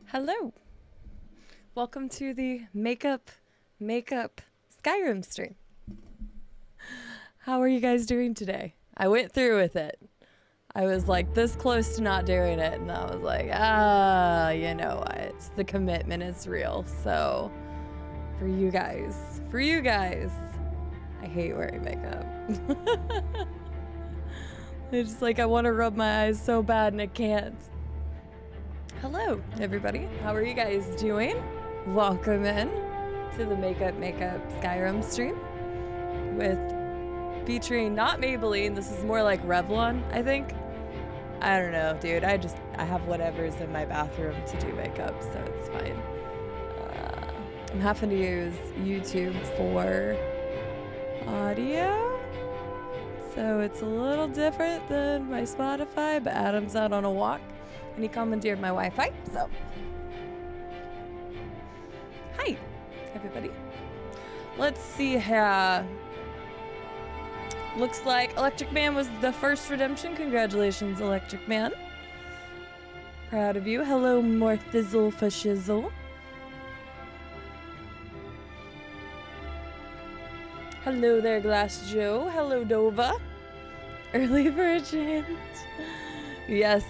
Hello. Welcome to the Makeup Skyrim stream. How are you guys doing today? I went through with it. I was like this close to not doing it, and I was like, you know what? The commitment is real. So for you guys, I hate wearing makeup. It's just like I want to rub my eyes so bad and I can't. Hello, everybody. How are you guys doing? Welcome in to the Makeup Skyrim stream with featuring not Maybelline. This is more like Revlon, I think. I don't know, dude. I have whatever's in my bathroom to do makeup, so it's fine. I'm having to use YouTube for audio, so it's a little different than my Spotify, but Adam's out on a walk and he commandeered my Wi-Fi, so hi everybody. Let's see here. Looks like Electric Man was the first redemption. Congratulations, Electric Man. Proud of you. Hello, Morthizzle for Shizzle. Hello there, Glass Joe. Hello, Dova. Early for a chant. Yes,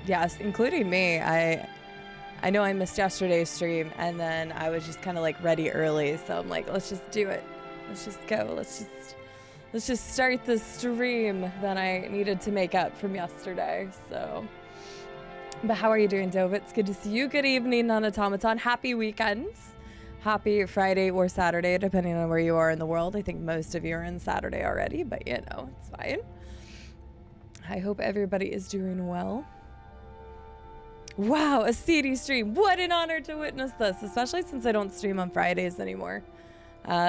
yes, including me. I know I missed yesterday's stream, and then I was just kind of like ready early, so I'm like, let's just do it. Let's just go. Let's just start the stream that I needed to make up from yesterday. So, but how are you doing, Dove? It's good to see you. Good evening, Non-Automaton. Happy weekends. Happy Friday or Saturday, depending on where you are in the world. I think most of you are in Saturday already, but you know, it's fine. I hope everybody is doing well. Wow, a CD stream. What an honor to witness this, especially since I don't stream on Fridays anymore,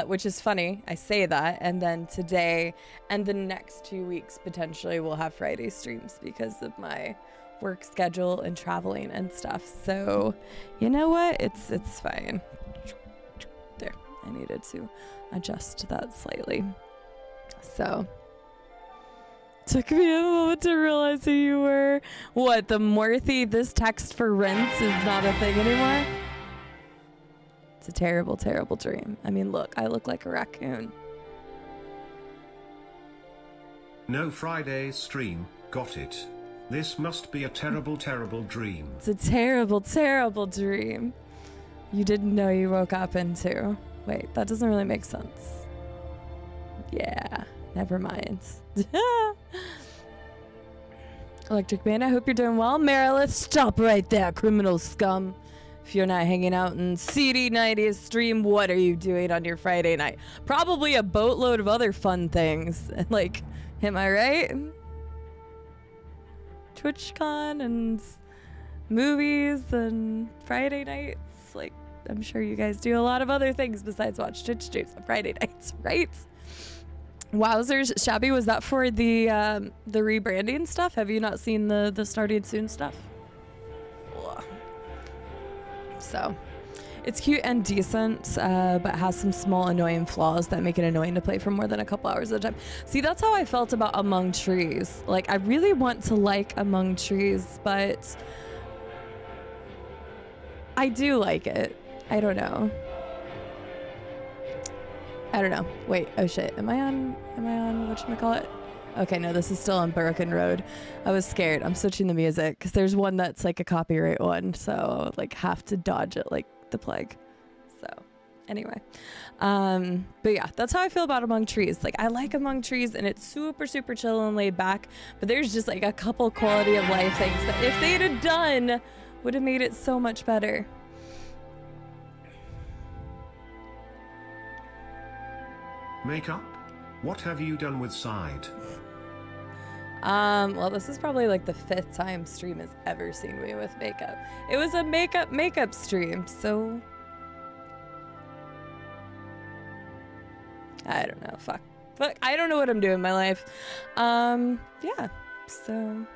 which is funny. I say that, and then today and the next 2 weeks potentially we'll have Friday streams because of my work schedule and traveling and stuff. So, you know what? It's fine. There, I needed to adjust that slightly. So. Took me a moment to realize who you were. What, the Morthy, this text for rents is not a thing anymore? It's a terrible, terrible dream. I mean, look, I look like a raccoon. No Friday stream, got it. This must be a terrible, terrible dream. It's a terrible, terrible dream. You didn't know you woke up into. Wait, that doesn't really make sense. Yeah. Never mind. Electric Man, I hope you're doing well. Merilith, stop right there, criminal scum. If you're not hanging out in CD90's stream, what are you doing on your Friday night? Probably a boatload of other fun things. Like, am I right? TwitchCon and movies and Friday nights. Like, I'm sure you guys do a lot of other things besides watch Twitch streams on Friday nights, right? Wowzers, Shabby, was that for the rebranding stuff? Have you not seen the starting soon stuff? Ugh. So, it's cute and decent, but has some small annoying flaws that make it annoying to play for more than a couple hours at a time. See, that's how I felt about Among Trees. Like, I really want to like Among Trees, but I do like it. I don't know. Wait, oh shit. Am I on whatchamacallit? Okay, no, this is still on Broken Road. I was scared. I'm switching the music because there's one that's like a copyright one, so I would like have to dodge it like the plague. So anyway, but yeah, that's how I feel about Among Trees. Like, I like Among Trees and it's super, super chill and laid back, but there's just like a couple quality of life things that if they'd have done would have made it so much better. Makeup? What have you done with Cide? Well, this is probably like the 5th time stream has ever seen me with makeup. It was a makeup stream, so I don't know. Fuck. I don't know what I'm doing in my life. Yeah. So,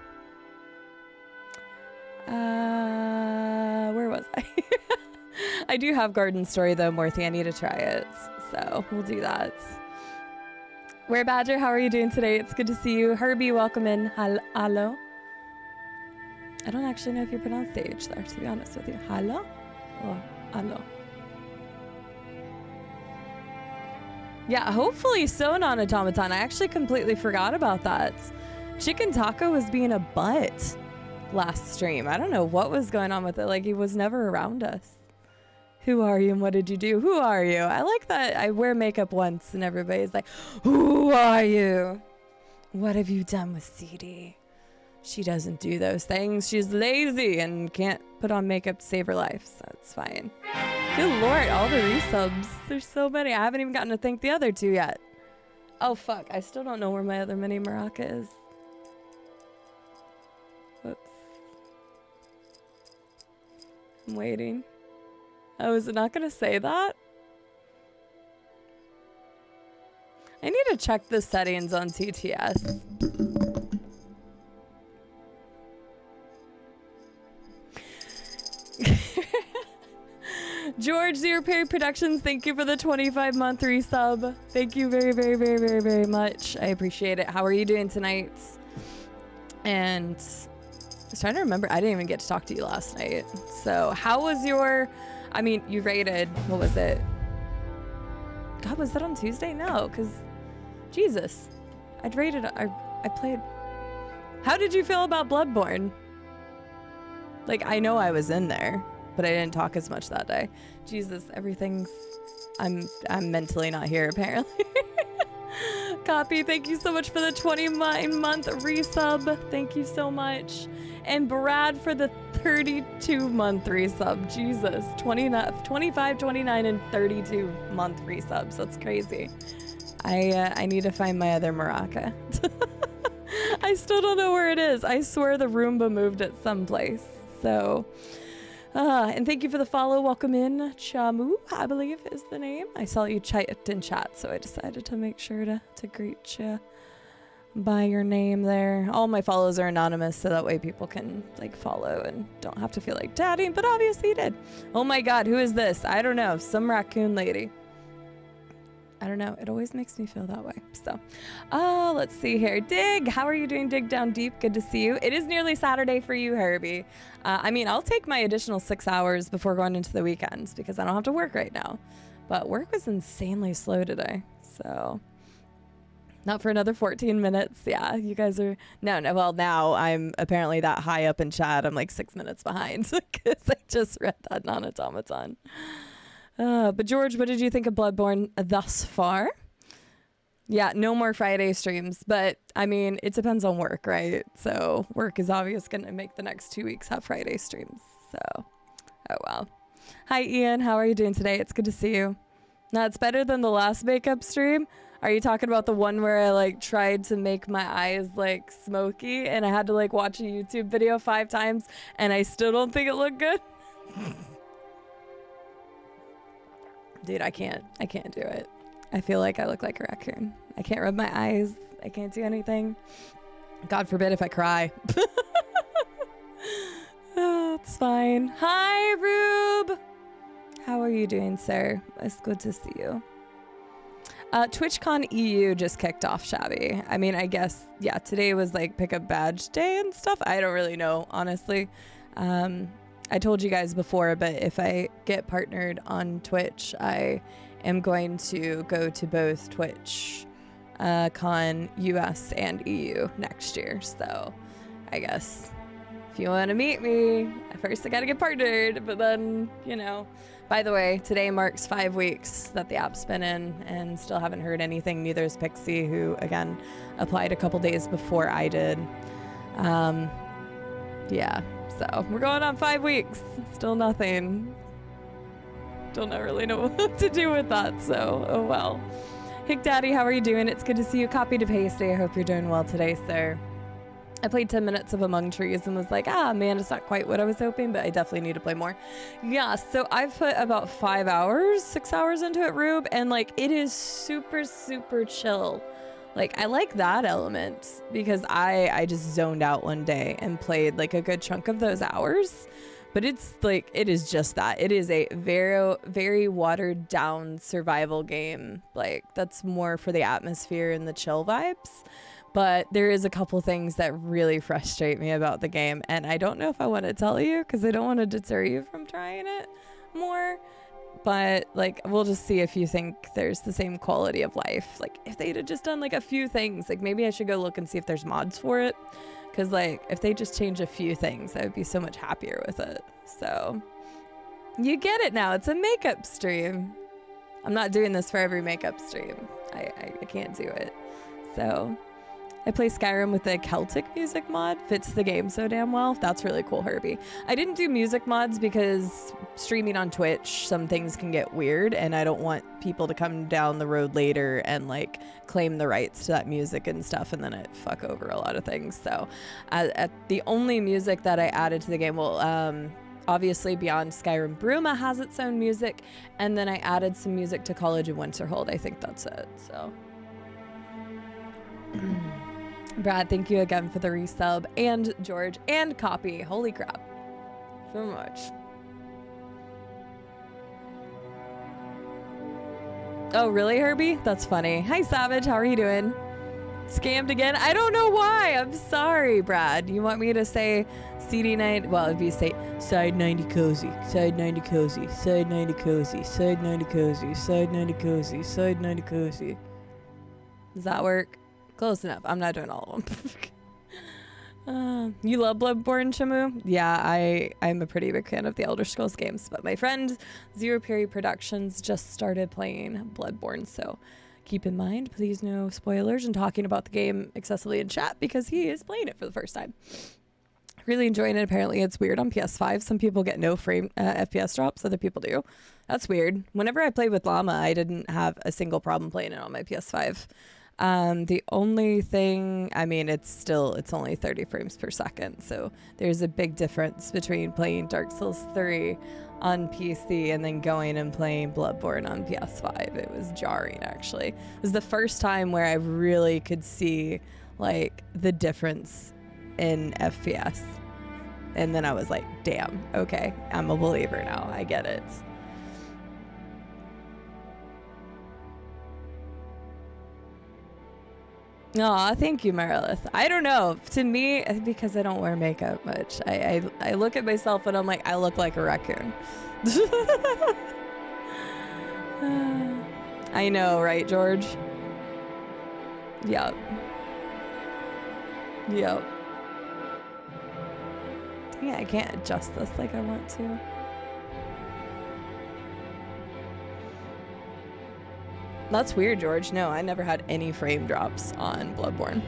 where was I? I do have Garden Story though, Morthy. I need to try it, so we'll do that. Where Badger, how are you doing today? It's good to see you. Herbie, welcome in. Hello. I don't actually know if you pronounced the H there, to be honest with you. Hala or alo? Yeah, hopefully so, non-automaton. I actually completely forgot about that. Chicken Taco was being a butt last stream. I don't know what was going on with it. Like, he was never around us. Who are you and what did you do? Who are you? I like that I wear makeup once and everybody's like, who are you? What have you done with Cide? She doesn't do those things. She's lazy and can't put on makeup to save her life, so it's fine. Good lord, all the resubs. There's so many. I haven't even gotten to thank the other two yet. Oh fuck, I still don't know where my other mini maraca is. Whoops. I'm waiting. I was not gonna say that. I need to check the settings on TTS. George Zero Perry Productions, thank you for the 25-month resub. Thank you very, very, very, very, very much. I appreciate it. How are you doing tonight? And I was trying to remember. I didn't even get to talk to you last night. So how was your... I mean, you rated... What was it? God, was that on Tuesday? No, because... Jesus. I'd rated... I played... How did you feel about Bloodborne? Like, I know I was in there, but I didn't talk as much that day. Jesus, everything's... I'm mentally not here, apparently. Copy, thank you so much for the 20-month resub. Thank you so much. And Brad for the 32-month resub. Jesus, 25, 29, and 32-month resubs. That's crazy. I need to find my other maraca. I still don't know where it is. I swear the Roomba moved it someplace. So... and thank you for the follow. Welcome in, Chamu, I believe is the name. I saw you typed in chat, so I decided to make sure to greet you by your name there. All my follows are anonymous, so that way people can like follow and don't have to feel like daddy, but obviously you did. Oh my god, who is this? I don't know. Some raccoon lady. I don't know. It always makes me feel that way. So, let's see here. Dig, how are you doing? Dig down deep. Good to see you. It is nearly Saturday for you, Herbie. I mean, I'll take my additional 6 hours before going into the weekends because I don't have to work right now. But work was insanely slow today. So, not for another 14 minutes. Yeah, you guys are... No, well, now I'm apparently that high up in chat. I'm like 6 minutes behind because I just read that non-automaton. But George, what did you think of Bloodborne thus far? Yeah, no more Friday streams, but I mean, it depends on work, right? So work is obviously going to make the next 2 weeks have Friday streams. So, oh wow. Hi Ian, how are you doing today? It's good to see you. Now it's better than the last makeup stream. Are you talking about the one where I like tried to make my eyes like smoky and I had to like watch a YouTube video 5 times and I still don't think it looked good? Dude, I can't do it. I feel like I look like a raccoon. I can't rub my eyes. I can't do anything. God forbid if I cry. Oh, it's fine. Hi, Rube. How are you doing, sir? It's good to see you. TwitchCon EU just kicked off, Shabby. I mean, I guess, yeah, today was like pick up badge day and stuff. I don't really know, honestly. I told you guys before, but if I get partnered on Twitch, I am going to go to both Twitch Con US and EU next year. So I guess if you want to meet me, first I got to get partnered, but then, you know. By the way, today marks 5 weeks that the app's been in and still haven't heard anything. Neither is Pixie, who, again, applied a couple days before I did. Yeah. So we're going on 5 weeks. Still nothing. Don't really know what to do with that. So, oh well. Hick Daddy, how are you doing? It's good to see you. Copy to paste. I hope you're doing well today, sir. I played 10 minutes of Among Trees and was like, man, it's not quite what I was hoping, but I definitely need to play more. Yeah, so I've put about 5 hours, 6 hours into it, Rube, and like it is super, super chill. Like, I like that element because I just zoned out one day and played like a good chunk of those hours. But it's like, it is just that. It is a very, very watered down survival game. Like, that's more for the atmosphere and the chill vibes. But there is a couple things that really frustrate me about the game, and I don't know if I want to tell you because I don't want to deter you from trying it more. But like, we'll just see if you think there's the same quality of life. Like, if they'd have just done like a few things, like maybe I should go look and see if there's mods for it. Because like, if they just change a few things, I would be so much happier with it. So you get it now. It's a makeup stream. I'm not doing this for every makeup stream. I can't do it. So I play Skyrim with the Celtic music mod. Fits the game so damn well. That's really cool, Herbie. I didn't do music mods because streaming on Twitch, some things can get weird, and I don't want people to come down the road later and like claim the rights to that music and stuff, and then it fuck over a lot of things. So the only music that I added to the game, well, obviously beyond Skyrim, Bruma has its own music, and then I added some music to College of Winterhold. I think that's it. So Brad, thank you again for the resub, and George, and copy. Holy crap. So much. Oh, really, Herbie? That's funny. Hi, Savage. How are you doing? Scammed again? I don't know why. I'm sorry, Brad. You want me to say CD9? Well, it'd be say Cide 90 cozy, Cide 90 cozy, Cide 90 cozy, Cide 90 cozy, Cide 90 cozy, Cide 90 cozy. Does that work? Close enough. I'm not doing all of them. You love Bloodborne, Shamu? Yeah, I'm a pretty big fan of the Elder Scrolls games, but my friend Zero Perry Productions just started playing Bloodborne, so keep in mind, please no spoilers and talking about the game excessively in chat because he is playing it for the first time. Really enjoying it. Apparently it's weird on PS5. Some people get no frame FPS drops, other people do. That's weird. Whenever I played with Llama, I didn't have a single problem playing it on my PS5. The only thing, I mean, it's only 30 frames per second. So there's a big difference between playing Dark Souls 3 on PC and then going and playing Bloodborne on PS5. It was jarring, actually. It was the first time where I really could see like the difference in FPS. And then I was like, damn, okay, I'm a believer now. I get it. Aw, thank you, Marilith. I don't know. To me, because I don't wear makeup much, I look at myself and I'm like, I look like a raccoon. I know, right, George? Yep. Yep. Dang it, I can't adjust this like I want to. That's weird, George. No, I never had any frame drops on Bloodborne.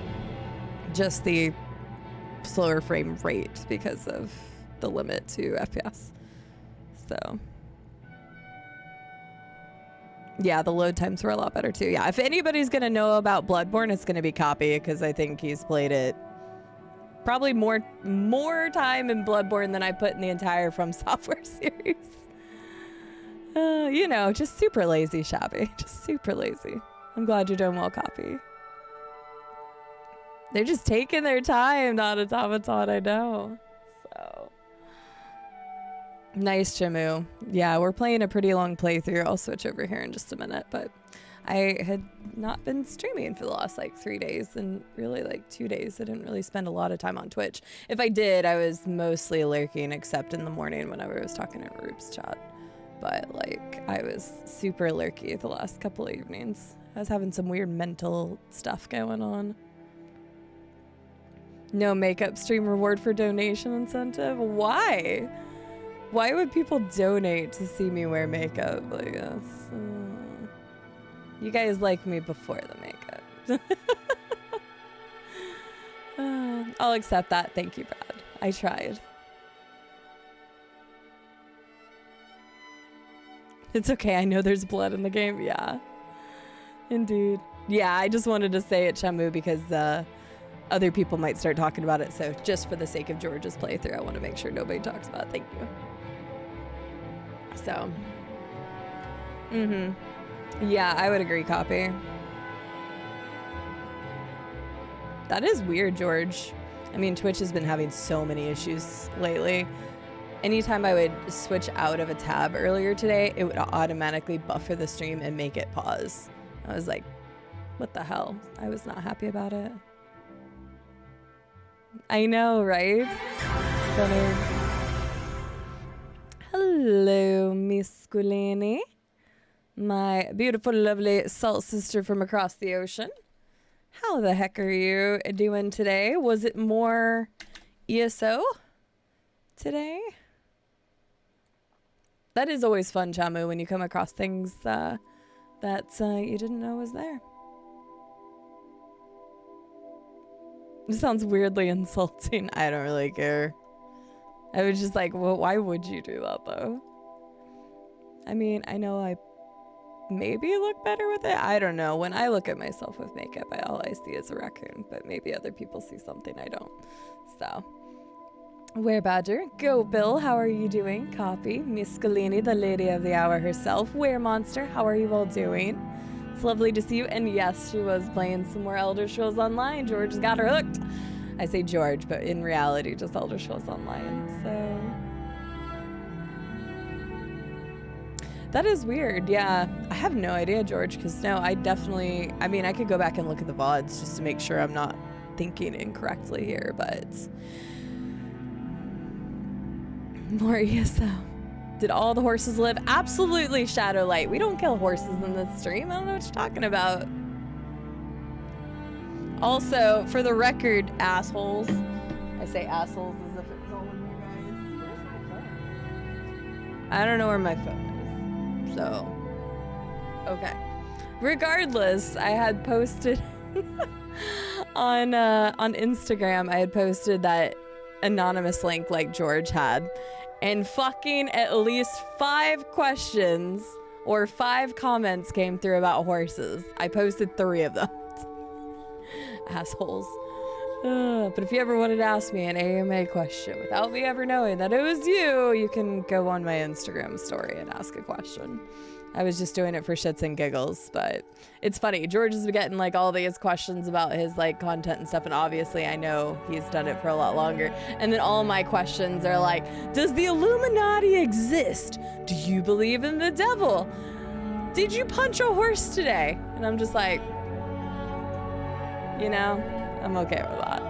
Just the slower frame rate because of the limit to FPS. So, yeah, the load times were a lot better too. Yeah, if anybody's going to know about Bloodborne, it's going to be Copy because I think he's played it probably more time in Bloodborne than I put in the entire From Software series. You know, just super lazy, Shabby. Just super lazy. I'm glad you're doing well, Copy. They're just taking their time, not automaton, I know. So nice, Chimu. Yeah, we're playing a pretty long playthrough. I'll switch over here in just a minute, but I had not been streaming for the last like 3 days, and really like 2 days. I didn't really spend a lot of time on Twitch. If I did, I was mostly lurking, except in the morning whenever I was talking in Rupe's chat. But like, I was super lurky the last couple of evenings. I was having some weird mental stuff going on. No makeup stream reward for donation incentive? Why? Why would people donate to see me wear makeup? Like this? You guys like me before the makeup. I'll accept that. Thank you, Brad. I tried. It's okay. I know there's blood in the game. Yeah. Indeed. Yeah, I just wanted to say it, Shamu, because other people might start talking about it. So just for the sake of George's playthrough, I want to make sure nobody talks about it. Thank you. So. Yeah, I would agree, Copy. That is weird, George. I mean, Twitch has been having so many issues lately. Anytime I would switch out of a tab earlier today, it would automatically buffer the stream and make it pause. I was like, what the hell? I was not happy about it. I know, right? Funny. Hello, Miss Gulini. My beautiful, lovely salt sister from across the ocean. How the heck are you doing today? Was it more ESO today? That is always fun, Chamu, when you come across things that you didn't know was there. It sounds weirdly insulting. I don't really care. I was just like, well, why would you do that, though? I mean, I know I maybe look better with it. I don't know. When I look at myself with makeup, all I see is a raccoon, but maybe other people see something I don't. So, Were Badger, Go Bill, how are you doing? Copy. Miss Scalini, the lady of the hour herself. Were Monster, how are you all doing? It's lovely to see you. And yes, she was playing some more Elder Scrolls Online. George got her hooked. I say George, but in reality, just Elder Scrolls Online. So that is weird. Yeah, I have no idea, George, because no, I mean, I could go back and look at the VODs just to make sure I'm not thinking incorrectly here, but more ESO. Did all the horses live? Absolutely, Shadowlight. We don't kill horses in this stream. I don't know what you're talking about. Also, for the record, assholes. I say assholes as if it was all of you guys. Where's my phone? I don't know where my phone is. So, okay. Regardless, I had posted on Instagram, I had posted that anonymous link like George had. And fucking at least 5 questions or 5 comments came through about horses. I posted 3 of them. Assholes. But if you ever wanted to ask me an AMA question without me ever knowing that it was you, you can go on my Instagram story and ask a question. I was just doing it for shits and giggles, but it's funny. George has been getting like all these questions about his like content and stuff, and obviously I know he's done it for a lot longer. And then all my questions are like, does the Illuminati exist? Do you believe in the devil? Did you punch a horse today? And I'm just like, you know, I'm okay with that.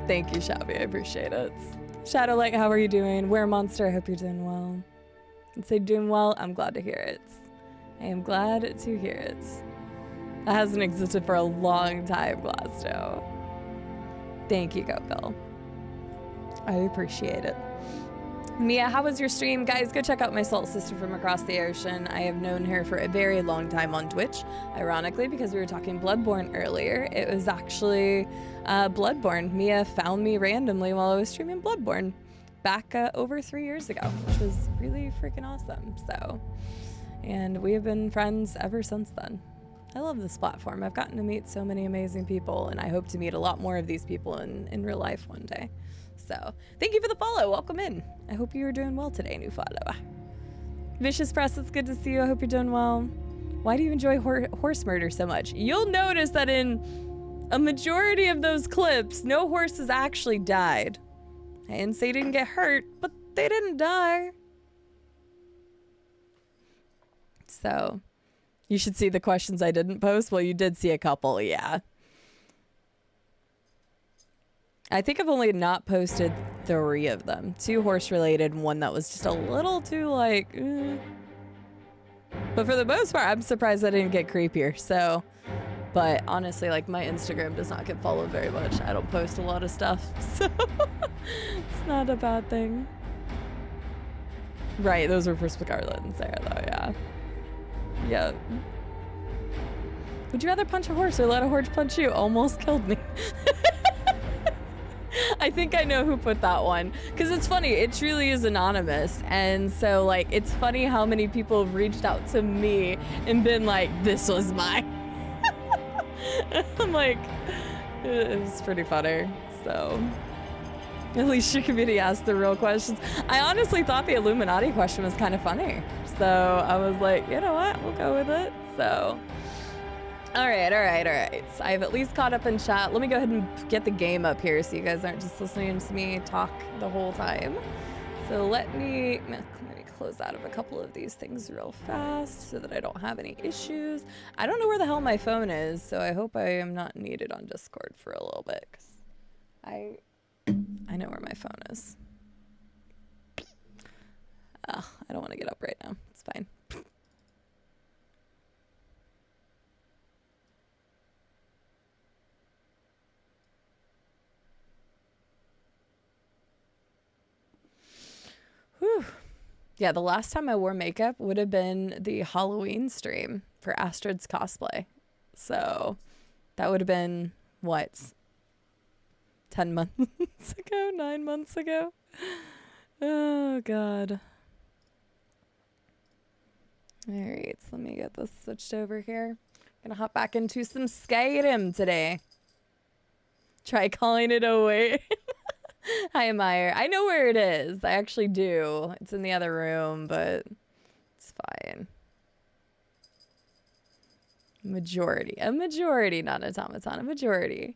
Thank you, Shabby. I appreciate it. Shadowlight, how are you doing? Were Monster, I hope you're doing well. And say doing well, I'm glad to hear it. I am glad to hear it. That hasn't existed for a long time, Glasto. Thank you, Go Bill. I appreciate it. Mia, how was your stream? Guys, go check out my salt sister from across the ocean. I have known her for a very long time on Twitch, ironically, because we were talking Bloodborne earlier. It was actually Bloodborne. Mia found me randomly while I was streaming Bloodborne back over 3 years ago, which was really freaking awesome. So, and we have been friends ever since then. I love this platform. I've gotten to meet so many amazing people, and I hope to meet a lot more of these people in real life one day. So, thank you for the follow. Welcome in. I hope you are doing well today, new follower. Vicious Press, it's good to see you. I hope you're doing well. Why do you enjoy horse murder so much? You'll notice that in a majority of those clips, no horses actually died. I didn't say they didn't get hurt, but they didn't die. So, you should see the questions I didn't post. Well, you did see a couple, yeah. I think I've only not posted 3 of them. 2 horse related and 1 that was just a little too like, But for the most part, I'm surprised I didn't get creepier. So, but honestly, like my Instagram does not get followed very much. I don't post a lot of stuff, so it's not a bad thing. Right, those were for Scarlet and Sarah though, yeah. Yep. Would you rather punch a horse or let a horse punch you? Almost killed me. I think I know who put that one, because it's funny, it truly is anonymous, and so like it's funny how many people have reached out to me and been like, this was mine. I'm like, it was pretty funny. So at least your community asked the real questions. I honestly thought the Illuminati question was kind of funny, so I was like, you know what, we'll go with it. So all right. So I've at least caught up in chat. Let me go ahead and get the game up here so you guys aren't just listening to me talk the whole time. So let me close out of a couple of these things real fast so that I don't have any issues. I don't know where the hell my phone is, so I hope I am not needed on Discord for a little bit, because I know where my phone is. I don't want to get up right now. It's fine. Whew. Yeah, the last time I wore makeup would have been the Halloween stream for Astrid's cosplay. So that would have been, what, 10 months ago? 9 months ago? Oh, God. All right, so let me get this switched over here. Gonna hop back into some Skyrim today. Try calling it away. Hi, Meyer. I know where it is. I actually do. It's in the other room, but it's fine. Majority. A majority, not an automaton. A majority.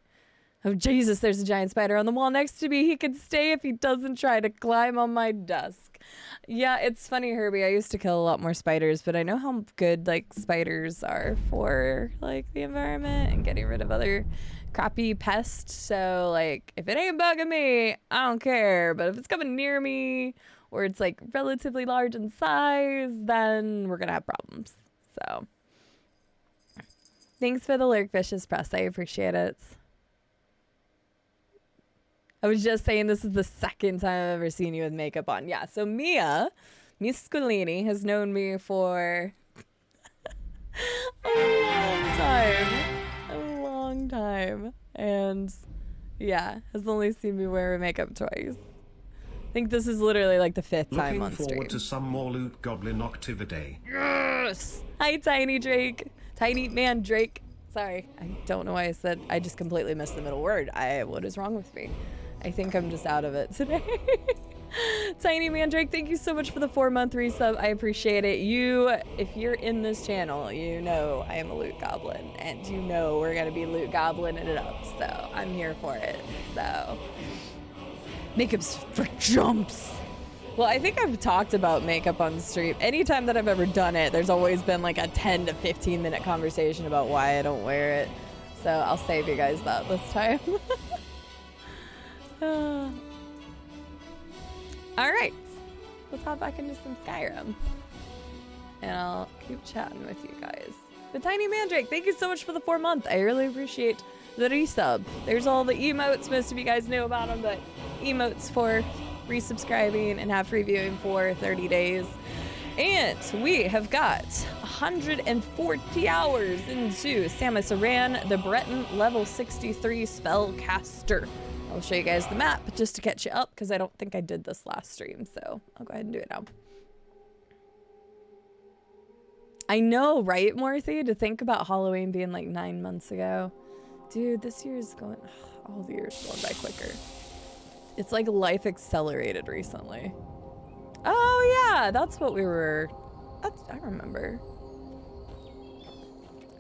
Oh, Jesus, there's a giant spider on the wall next to me. He can stay if he doesn't try to climb on my desk. Yeah, it's funny, Herbie. I used to kill a lot more spiders, but I know how good, like, spiders are for, like, the environment and getting rid of other crappy pests. So, like, if it ain't bugging me, I don't care. But if it's coming near me or it's, like, relatively large in size, then we're gonna have problems. So, thanks for the lurkfishes, Press. I appreciate it. I was just saying this is the second time I've ever seen you with makeup on. Yeah, so Miss Scolini, has known me for a long time. A long time. And yeah, has only seen me wear makeup twice. I think this is literally like the 5th time on stream. Looking forward to some more Loot Goblin activity. Yes! Hi, Tiny Drake. Tiny Man Drake. Sorry, I don't know why I said, I just completely missed the middle word. What is wrong with me? I think I'm just out of it today. Tiny Mandrake, thank you so much for the 4-month resub. I appreciate it. If you're in this channel, you know I am a loot goblin, and you know we're gonna be loot goblining it up. So I'm here for it. So makeup's for jumps. Well, I think I've talked about makeup on stream. Anytime that I've ever done it, there's always been like a 10 to 15 minute conversation about why I don't wear it. So I'll save you guys that this time. All right, let's hop back into some Skyrim, and I'll keep chatting with you guys. The Tiny Mandrake, thank you so much for the 4-month. I really appreciate the resub. There's all the emotes. Most of you guys know about them, but emotes for resubscribing and have free viewing for 30 days. And we have got 140 hours into Samus Aran, the Breton level 63 spellcaster. I'll show you guys the map just to catch you up, because I don't think I did this last stream, so I'll go ahead and do it now. I know, right, Morthy? To think about Halloween being like 9 months ago. Dude, this year is going... all the years going by quicker. It's like life accelerated recently. Oh, yeah, that's what we were... I remember.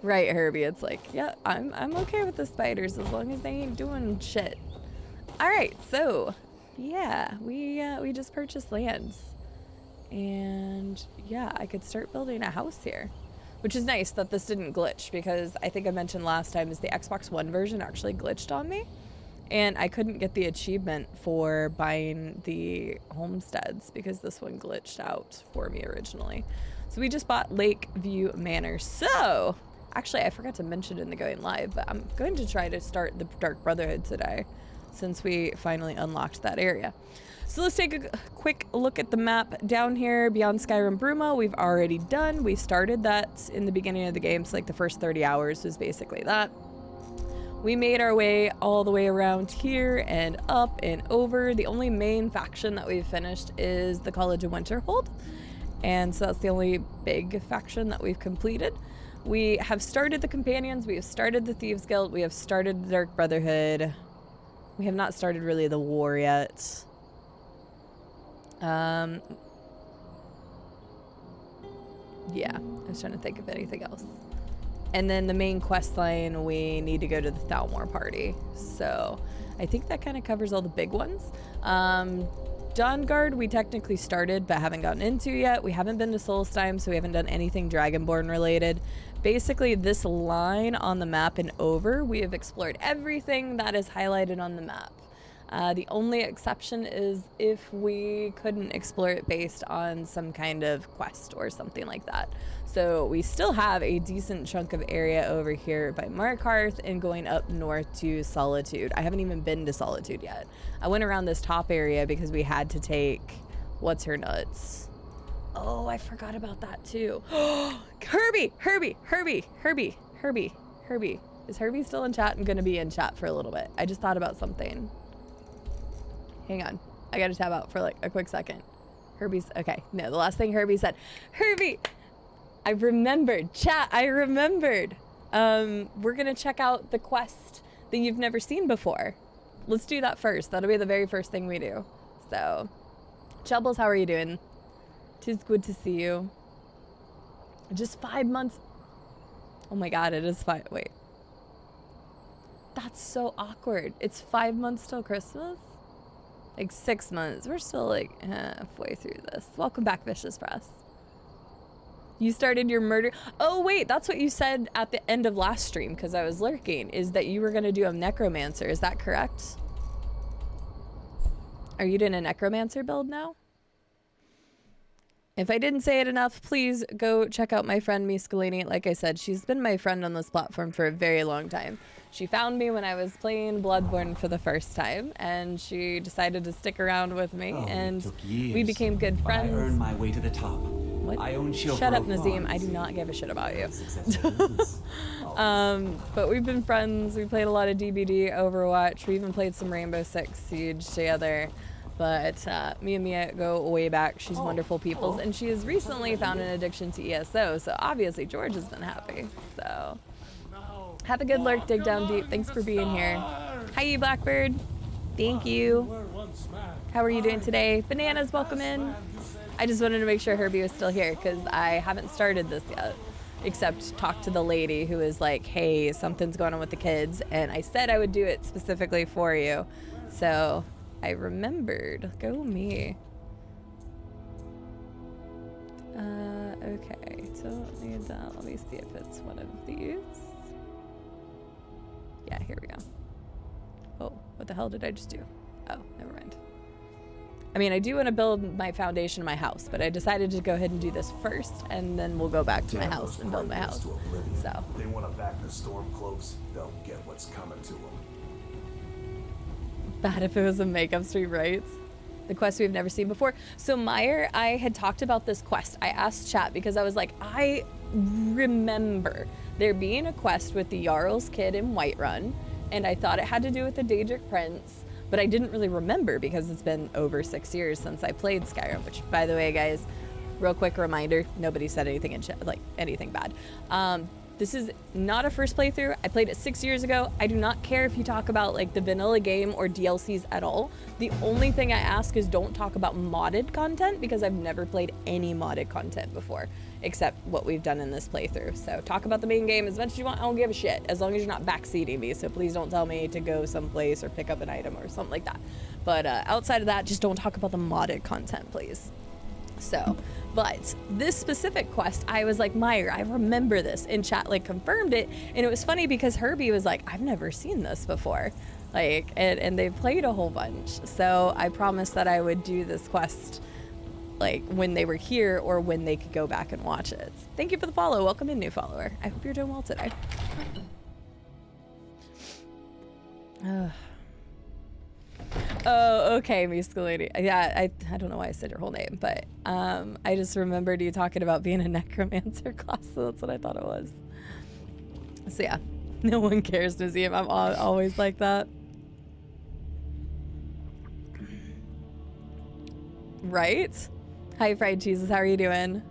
Right, Herbie, it's like, yeah, I'm okay with the spiders as long as they ain't doing shit. All right, so yeah, we just purchased lands, and yeah, I could start building a house here, which is nice that this didn't glitch, because I think I mentioned last time is the Xbox One version actually glitched on me, and I couldn't get the achievement for buying the homesteads because this one glitched out for me originally. So we just bought Lakeview Manor. So actually, I forgot to mention in the going live, but I'm going to try to start the Dark Brotherhood today, since we finally unlocked that area. So let's take a quick look at the map down here. Beyond Skyrim Bruma, we've already done. We started that in the beginning of the game, so like the first 30 hours was basically that. We made our way all the way around here and up and over. The only main faction that we've finished is the College of Winterhold, and so that's the only big faction that we've completed. We have started the Companions, we have started the Thieves Guild, we have started the Dark Brotherhood. We have not started really the war yet. Yeah, I was trying to think of anything else. And then the main quest line, we need to go to the Thalmor party. So I think that kind of covers all the big ones. Dawnguard, we technically started, but haven't gotten into yet. We haven't been to Solstheim, so we haven't done anything Dragonborn related. Basically, this line on the map and over, we have explored everything that is highlighted on the map. The only exception is if we couldn't explore it based on some kind of quest or something like that. So we still have a decent chunk of area over here by Markarth and going up north to Solitude. I haven't even been to Solitude yet. I went around this top area because we had to take what's her nuts. Oh, I forgot about that too. Herbie. Is Herbie still in chat? I'm gonna be in chat for a little bit. I just thought about something. Hang on. I gotta tab out for like a quick second. Herbie's okay. No, the last thing Herbie said. Herbie! I remembered. Chat, I remembered. We're gonna check out the quest that you've never seen before. Let's do that first. That'll be the very first thing we do. So, Chubbles, how are you doing? 'Tis good to see you. Just 5 months. Oh my god, it is 5. Wait. That's so awkward. It's 5 months till Christmas? Like 6 months. We're still like halfway through this. Welcome back, Vicious Press. You started your murder. Oh, wait, that's what you said at the end of last stream because I was lurking, is that you were going to do a necromancer. Is that correct? Are you doing a necromancer build now? If I didn't say it enough, please go check out my friend Miscellany. Like I said, she's been my friend on this platform for a very long time. She found me when I was playing Bloodborne for the first time, and she decided to stick around with me, and we became good friends. I earned my way to the top. What? I own Shut up, Nazim. I do not give a shit about you. But we've been friends. We played a lot of DBD, Overwatch. We even played some Rainbow Six Siege together. But me and Mia go way back. She's wonderful people, and she has recently found an addiction to ESO. So obviously George has been happy. So have a good lurk, dig down deep. Thanks for being here. Hi, you Blackbird. Thank you. How are you doing today? Bananas, welcome in. I just wanted to make sure Herbie was still here because I haven't started this yet, except talk to the lady who is like, hey, something's going on with the kids, and I said I would do it specifically for you. So I remembered. Go me. Okay, don't need that. Let me see if it's one of these. Yeah, here we go. Oh, what the hell did I just do? Oh, never mind. I mean, I do want to build my foundation of my house, but I decided to go ahead and do this first, and then we'll go back to my house and build my house. So. They want to back the Stormcloaks, they'll get what's coming to them. Bad if it was a makeup stream, right? The quest we've never seen before. So Meyer, I had talked about this quest. I asked chat because I was like, I remember there being a quest with the Jarl's kid in Whiterun, and I thought it had to do with the Daedric Prince, but I didn't really remember because it's been over 6 years since I played Skyrim, which, by the way, guys, real quick reminder, nobody said anything in chat, like anything bad. This is not a first playthrough. I played it 6 years ago. I do not care if you talk about like the vanilla game or DLCs at all. The only thing I ask is don't talk about modded content because I've never played any modded content before, except what we've done in this playthrough. So talk about the main game as much as you want. I don't give a shit as long as you're not backseating me. So please don't tell me to go someplace or pick up an item or something like that. But outside of that, just don't talk about the modded content, please. So, but this specific quest, I was like, Meyer, I remember this, and chat like confirmed it. And it was funny because Herbie was like, I've never seen this before. Like, and they played a whole bunch. So I promised that I would do this quest like when they were here or when they could go back and watch it. Thank you for the follow. Welcome in, new follower. I hope you're doing well today. Oh, okay, Miscellany. Yeah, I don't know why I said your whole name, but I just remembered you talking about being a necromancer class, so that's what I thought it was. So yeah, no one cares, Museum. I'm always like that. Right? Hi, Fried Cheeses. How are you doing?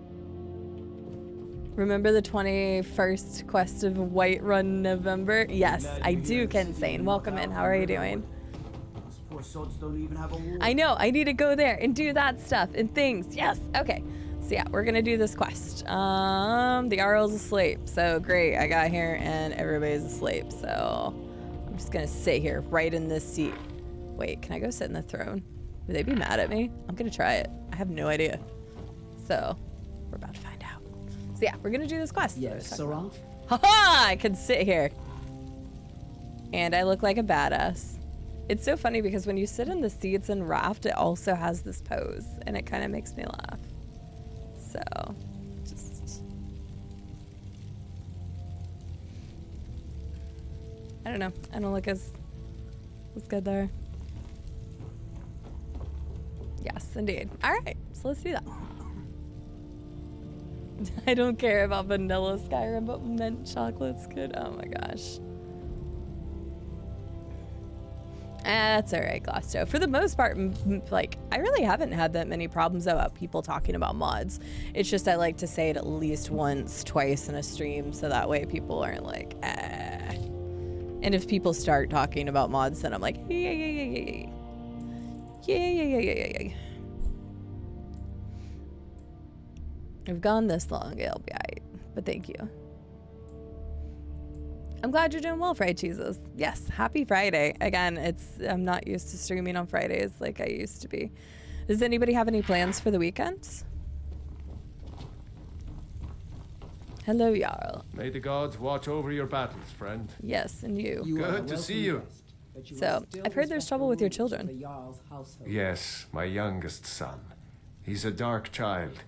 Remember the 21st quest of Whiterun November? Yes, I do, Kensane. Welcome in. How are you doing? Poor sods don't even have a wall. I know. I need to go there and do that stuff and things. Yes. Okay. So yeah, we're gonna do this quest. The RL's asleep, so great. I got here and everybody's asleep, so I'm just gonna sit here right in this seat. Wait, can I go sit in the throne? Would they be mad at me? I'm gonna try it. I have no idea. So we're about to find out. So yeah, we're gonna do this quest. Yes, Sarah? Haha! I can sit here. And I look like a badass. It's so funny because when you sit in the seats in Raft, it also has this pose, and it kind of makes me laugh. So, just... I don't know. I don't look as good there. Yes, indeed. All right, so let's do that. I don't care about vanilla Skyrim, but mint chocolate's good. Oh my gosh. That's all right, Glosto. For the most part, like, I really haven't had that many problems about people talking about mods. It's just I like to say it at least once, twice in a stream, so that way people aren't like, ah. And if people start talking about mods, then I'm like, yeah. We've gone this long, it'll be alright. But thank you. I'm glad you're doing well, Fried Cheeses. Yes, happy Friday. Again, I'm not used to streaming on Fridays like I used to be. Does anybody have any plans for the weekend? Hello, Jarl. May the gods watch over your battles, friend. Yes, and you. Good to see you. So, I've heard there's trouble with your children. Yes, my youngest son. He's a dark child.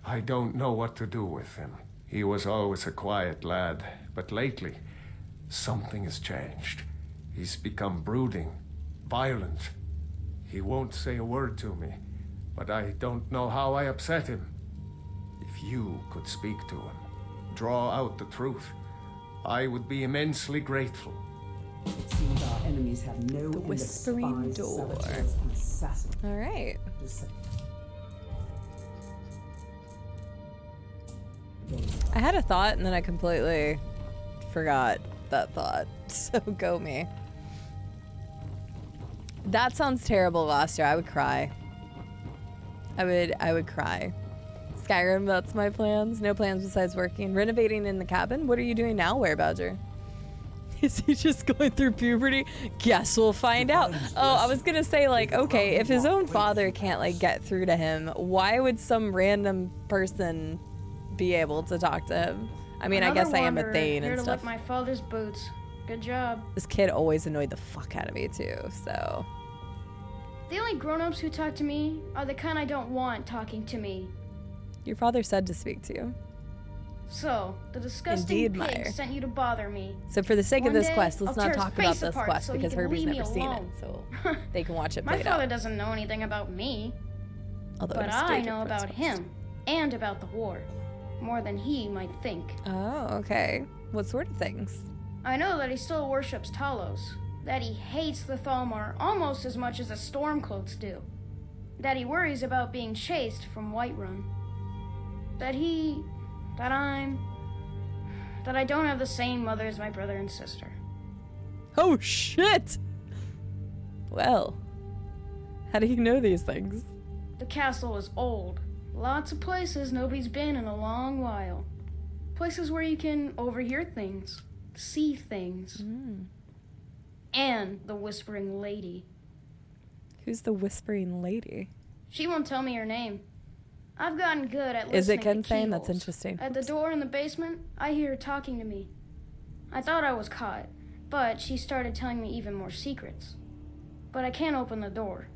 I don't know what to do with him. He was always a quiet lad, but lately, something has changed. He's become brooding, violent. He won't say a word to me, but I don't know how I upset him. If you could speak to him, draw out the truth, I would be immensely grateful. It seems our enemies have no The Whispering Door. All right. I had a thought and then I completely forgot that thought. So go me. That sounds terrible, Voster. I would cry. I would cry. Skyrim, that's my plans. No plans besides working. Renovating in the cabin? What are you doing now, Werebadger? Is he just going through puberty? Guess we'll find out. Oh, I was gonna say, like, okay, if his own father can't, like, get through to him, why would some random person be able to talk to him? I mean, I guess I am a Thane and stuff. Lick my father's boots. Good job. This kid always annoyed the fuck out of me, too, so... The only grown-ups who talk to me are the kind I don't want talking to me. Your father said to speak to you. So, the disgusting Indeed, pig Meyer. sent you to bother me. So for the sake of One this day, quest, let's I'll not tear talk his about face this apart quest so he because can Herbie's leave me never seen it, alone. so they can watch it My played father out. doesn't know anything about me, Although but it is I stated know about principles. him and about the war. More than he might think. Oh, okay. What sort of things? I know that he still worships Talos, that he hates the Thalmor almost as much as the Stormcloaks do, that he worries about being chased from Whiterun, that I don't have the same mother as my brother and sister. Oh, shit! Well, how do you know these things? The castle is old. Lots of places nobody's been in a long while. Places where you can overhear things, see things. And the Whispering Lady. Who's the Whispering Lady? She won't tell me her name. I've gotten good at listening Is it to Kensane? That's keyholes. interesting. At the door in the basement, I hear her talking to me. I thought I was caught, but she started telling me even more secrets. But I can't open the door.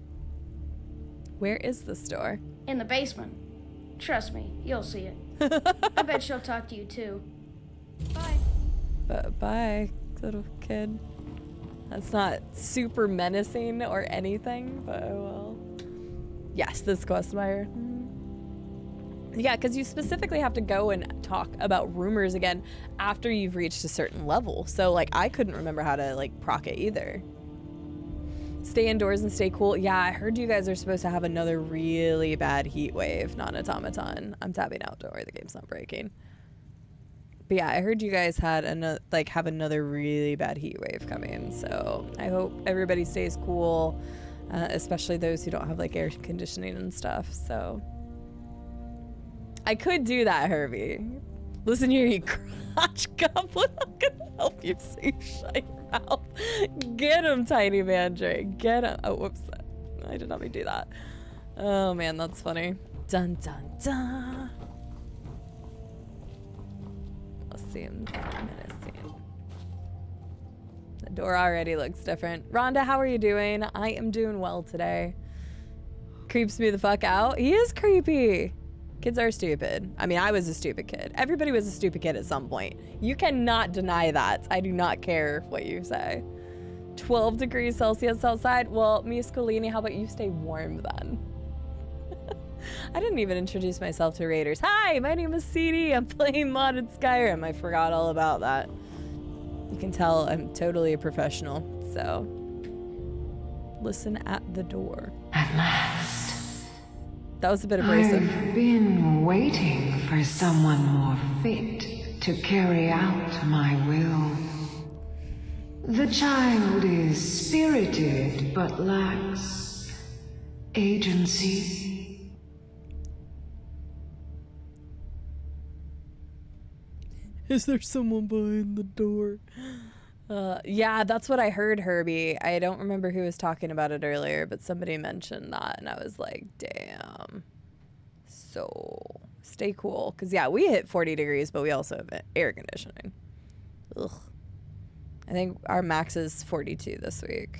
Where is this door? In the basement. Trust me, you'll see it. I bet she'll talk to you too. Bye. Bye, little kid. That's not super menacing or anything, but oh well. Yes, this quest, Meyer. Yeah, because you specifically have to go and talk about rumors again after you've reached a certain level. So, like, I couldn't remember how to, like, proc it either. Stay indoors and stay cool. Yeah, I heard you guys are supposed to have another really bad heat wave, non-automaton. I'm tapping out. Don't worry, the game's not breaking. But yeah, I heard you guys had have another really bad heat wave coming. So I hope everybody stays cool, especially those who don't have, like, air conditioning and stuff. So I could do that, Herbie. Listen here, you crotch goblin. I'm gonna help you so you shut your mouth. Get him, tiny mandrake. Get him. Oh, whoops. I did not mean to do that. Oh man, that's funny. Dun dun dun. Let's see him. The door already looks different. Rhonda, how are you doing? I am doing well today. Creeps me the fuck out. He is creepy. Kids are stupid. I mean, I was a stupid kid. Everybody was a stupid kid at some point. You cannot deny that. I do not care what you say. 12 degrees Celsius outside. Well, Miss Scolini, how about you stay warm then? I didn't even introduce myself to Raiders. Hi, my name is Cide. I'm playing modded Skyrim. I forgot all about that. You can tell I'm totally a professional. So, listen at the door. At last. That was a bit abrasive. I've been waiting for someone more fit to carry out my will. The child is spirited but lacks agency. Is there someone behind the door? Yeah, that's what I heard, Herbie. I don't remember who was talking about it earlier, but somebody mentioned that, and I was like, damn. So, stay cool. Because, yeah, we hit 40 degrees, but we also have air conditioning. Ugh. I think our max is 42 this week.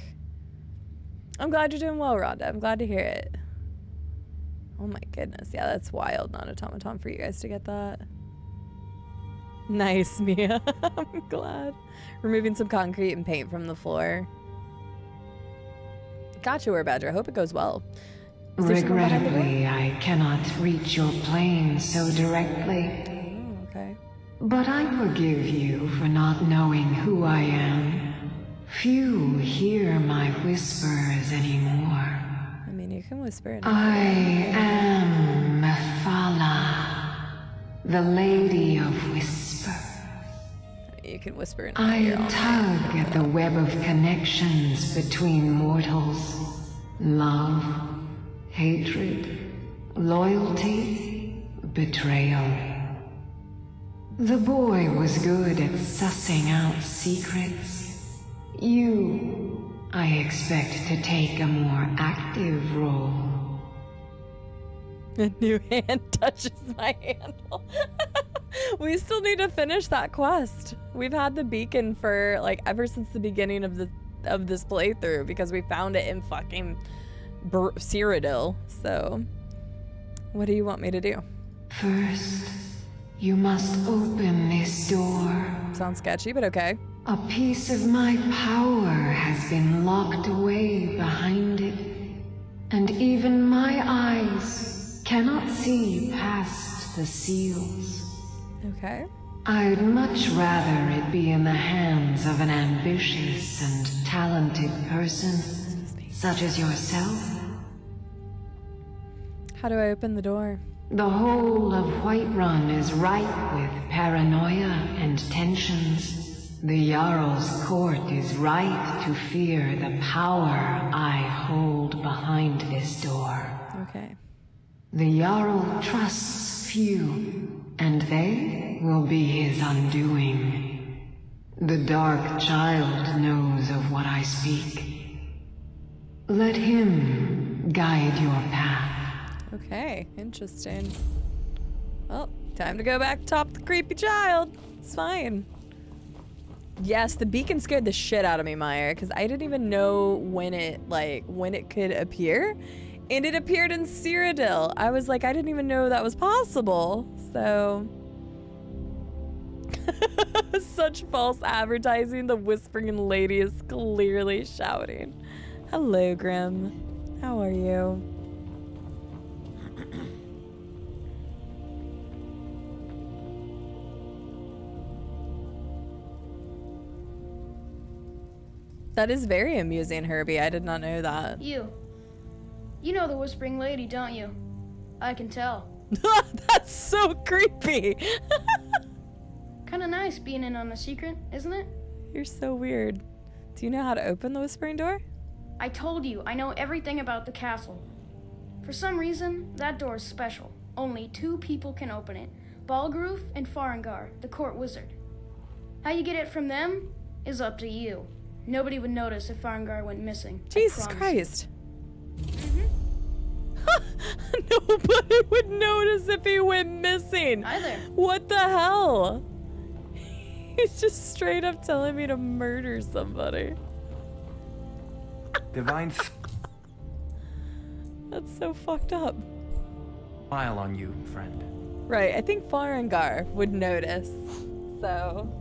I'm glad you're doing well, Rhonda. I'm glad to hear it. Oh, my goodness. Yeah, that's wild, non-automaton, for you guys to get that. Nice, Mia. I'm glad. Removing some concrete and paint from the floor. Gotcha, Were Badger. I hope it goes well. Regrettably, I cannot reach your plane so directly. Oh, okay. But I forgive you for not knowing who I am. Few hear my whispers anymore. I mean, you can whisper it. I am Mephala, the Lady of Whisper. You can whisper in I my ear all night. tug at the web of connections between mortals. Love, hatred, loyalty, betrayal. The boy was good at sussing out secrets. You, I expect to take a more active role. A new hand touches my handle. We still need to finish that quest. We've had the beacon for like ever since the beginning of this playthrough because we found it in fucking Cyrodiil. So, what do you want me to do? First, you must open this door. Sounds sketchy, but okay. A piece of my power has been locked away behind it, and even my eyes cannot see past the seals. Okay. I'd much rather it be in the hands of an ambitious and talented person, such as yourself. How do I open the door? The whole of Whiterun is ripe with paranoia and tensions. The Jarl's court is right to fear the power I hold behind this door. Okay. The Jarl trusts few, and they will be his undoing. The Dark Child knows of what I speak. Let him guide your path. Okay, interesting. Well, time to go back top the creepy child. It's fine. Yes, the beacon scared the shit out of me, Meyer, because I didn't even know when it could appear. And it appeared in Cyrodiil. I was like, I didn't even know that was possible. So such false advertising. The whispering lady is clearly shouting. Hello, Grim. How are you? That is very amusing, Herbie. I did not know that. You know the Whispering Lady, don't you? I can tell. That's so creepy. Kinda nice being in on a secret, isn't it? You're so weird. Do you know how to open the whispering door? I told you, I know everything about the castle. For some reason, that door is special. Only 2 people can open it. Balgroof and Farengar, the court wizard. How you get it from them is up to you. Nobody would notice if Farengar went missing. I Jesus promise Christ. Nobody would notice if he went missing. Either. What the hell? He's just straight up telling me to murder somebody. Divine That's so fucked up. smile on you, friend. Right, I think Farengar would notice. So,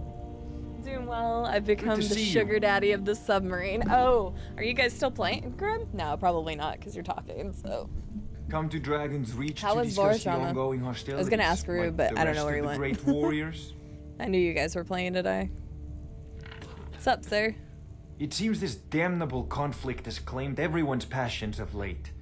doing well. I've become the see you. sugar daddy of the submarine. Oh, are you guys still playing, Grim? No, probably not, because you're talking, so. Come to Dragon's Reach How to was discuss the Vordrama? ongoing hostilities. I was gonna ask Rue, like but the I don't know rest where of he the went. Great warriors. I knew you guys were playing today. What's up, sir? It seems this damnable conflict has claimed everyone's passions of late.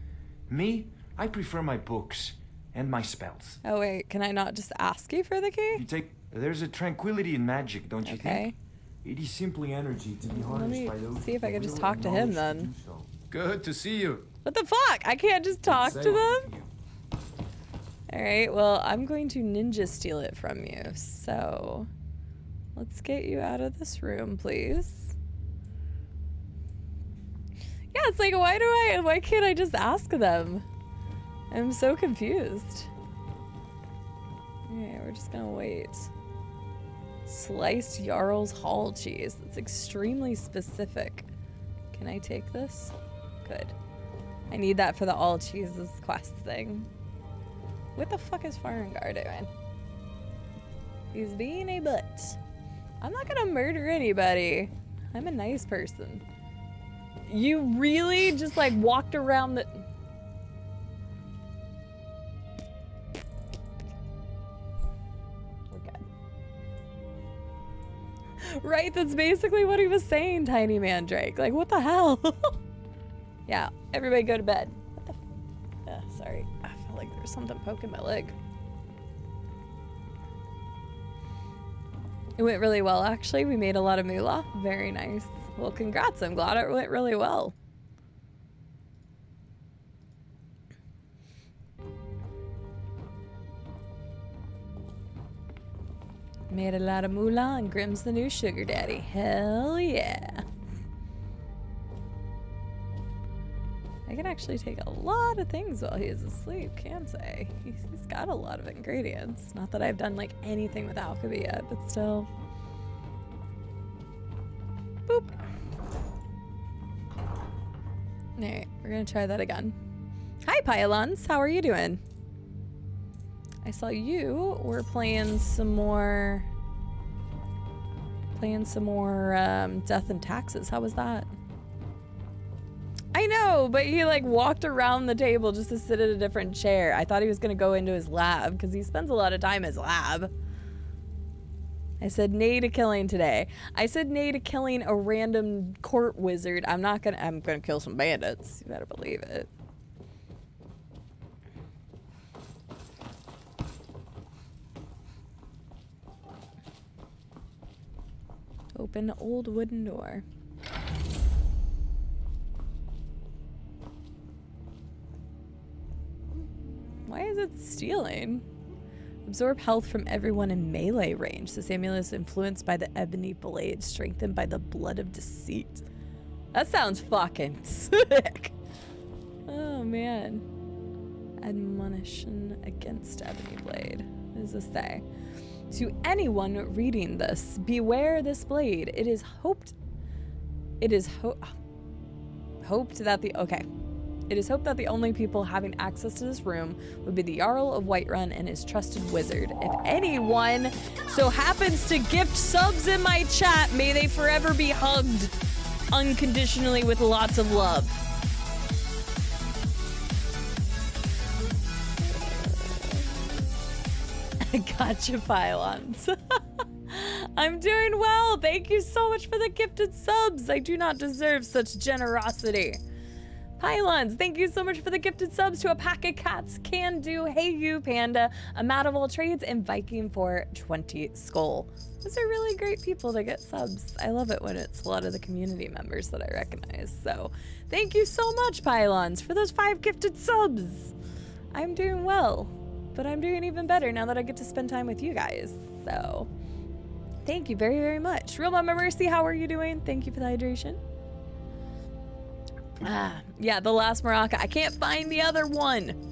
Me, I prefer my books and my spells. Oh, wait, can I not just ask you for the key? You take. There's a tranquility in magic, don't you Okay. think? It is simply energy to be Let harnessed me by those see if I who could just will talk to him acknowledge then. do so. Good to see you. What the fuck? I can't just talk to Say them? to you. Alright, well, I'm going to ninja steal it from you, so let's get you out of this room, please. Yeah, it's like, why can't I just ask them? I'm so confused. Okay, we're just gonna wait. Sliced Jarl's Hall cheese. That's extremely specific. Can I take this? Good. I need that for the all cheeses quest thing. What the fuck is Farengar doing? He's being a butt. I'm not gonna murder anybody. I'm a nice person. You really just like walked around the... We're good. Right, that's basically what he was saying, Tiny Mandrake. Like, what the hell? Yeah, everybody go to bed. What the sorry. I felt like there was something poking my leg. It went really well, actually. We made a lot of moolah. Very nice. Well, congrats. I'm glad it went really well. Made a lot of moolah and Grim's the new sugar daddy. Hell yeah. I can actually take a lot of things while he is asleep, can't I? He's got a lot of ingredients. Not that I've done like anything with alchemy yet, but still. Boop. Alright, we're gonna try that again. Hi, Pylons. How are you doing? I saw you were playing some more... Death and Taxes. How was that? I know, but he like walked around the table just to sit at a different chair. I thought he was gonna go into his lab because he spends a lot of time in his lab. I said nay to killing today. I said nay to killing a random court wizard. I'm gonna kill some bandits. You better believe it. Open old wooden door. Why is it stealing? Absorb health from everyone in melee range. This amulet is influenced by the ebony blade, strengthened by the blood of deceit. That sounds fucking sick. Oh man. Admonition against ebony blade. What does this say? To anyone reading this, beware this blade. It is hoped that the only people having access to this room would be the Jarl of Whiterun and his trusted wizard. If anyone so happens to gift subs in my chat, may they forever be hugged unconditionally with lots of love. Gotcha, Pylons. I'm doing well. Thank you so much for the gifted subs. I do not deserve such generosity. Pylons, thank you so much for the gifted subs to a pack of cats, Can Do, Hey You, Panda, a Mat of All Trades, and Viking for 20 Skull. Those are really great people to get subs. I love it when it's a lot of the community members that I recognize. So thank you so much, Pylons, for those 5 gifted subs. I'm doing well. but I'm doing even better now that I get to spend time with you guys. So thank you very, very much. Real Mama Mercy, how are you doing? Thank you for the hydration. Yeah, the last maraca. I can't find the other one.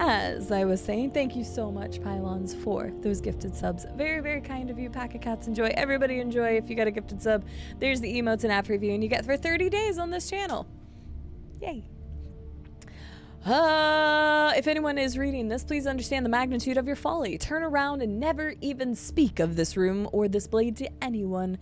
As I was saying, thank you so much, Pylons, for those gifted subs. Very, very kind of you. Pack of Cats enjoy. Everybody enjoy. If you got a gifted sub, there's the emotes and app review, and you get for 30 days on this channel. Yay. If anyone is reading this, please understand the magnitude of your folly. Turn around and never even speak of this room or this blade to anyone.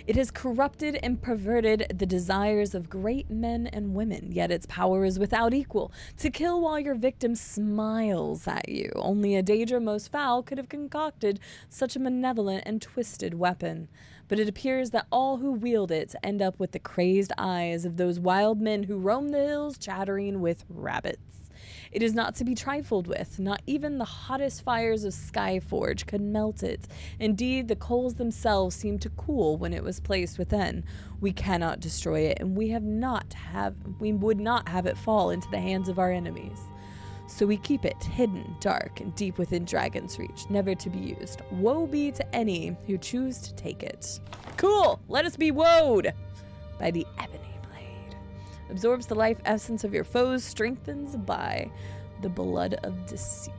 It has corrupted and perverted the desires of great men and women, yet its power is without equal. To kill while your victim smiles at you. Only a Daedra most foul could have concocted such a malevolent and twisted weapon. But it appears that all who wield it end up with the crazed eyes of those wild men who roam the hills chattering with rabbits. It is not to be trifled with. Not even the hottest fires of Skyforge could melt it. Indeed, the coals themselves seemed to cool when it was placed within. We cannot destroy it, and we would not have it fall into the hands of our enemies. So we keep it hidden, dark, and deep within Dragon's Reach, never to be used. Woe be to any who choose to take it. Cool! Let us be woed by the ebony blade. Absorbs the life essence of your foes, strengthens by the blood of deceit.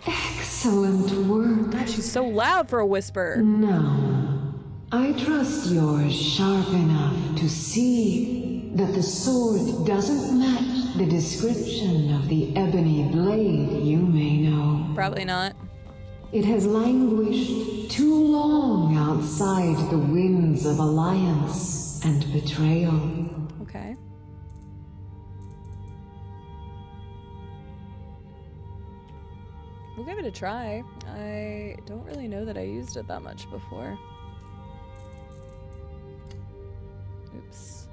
Excellent work. God, she's so loud for a whisper. Now, I trust you're sharp enough to see that the sword doesn't match the description of the ebony blade you may know. Probably not. It has languished too long outside the winds of alliance and betrayal. Okay. We'll give it a try. I don't really know that I used it that much before. Oops.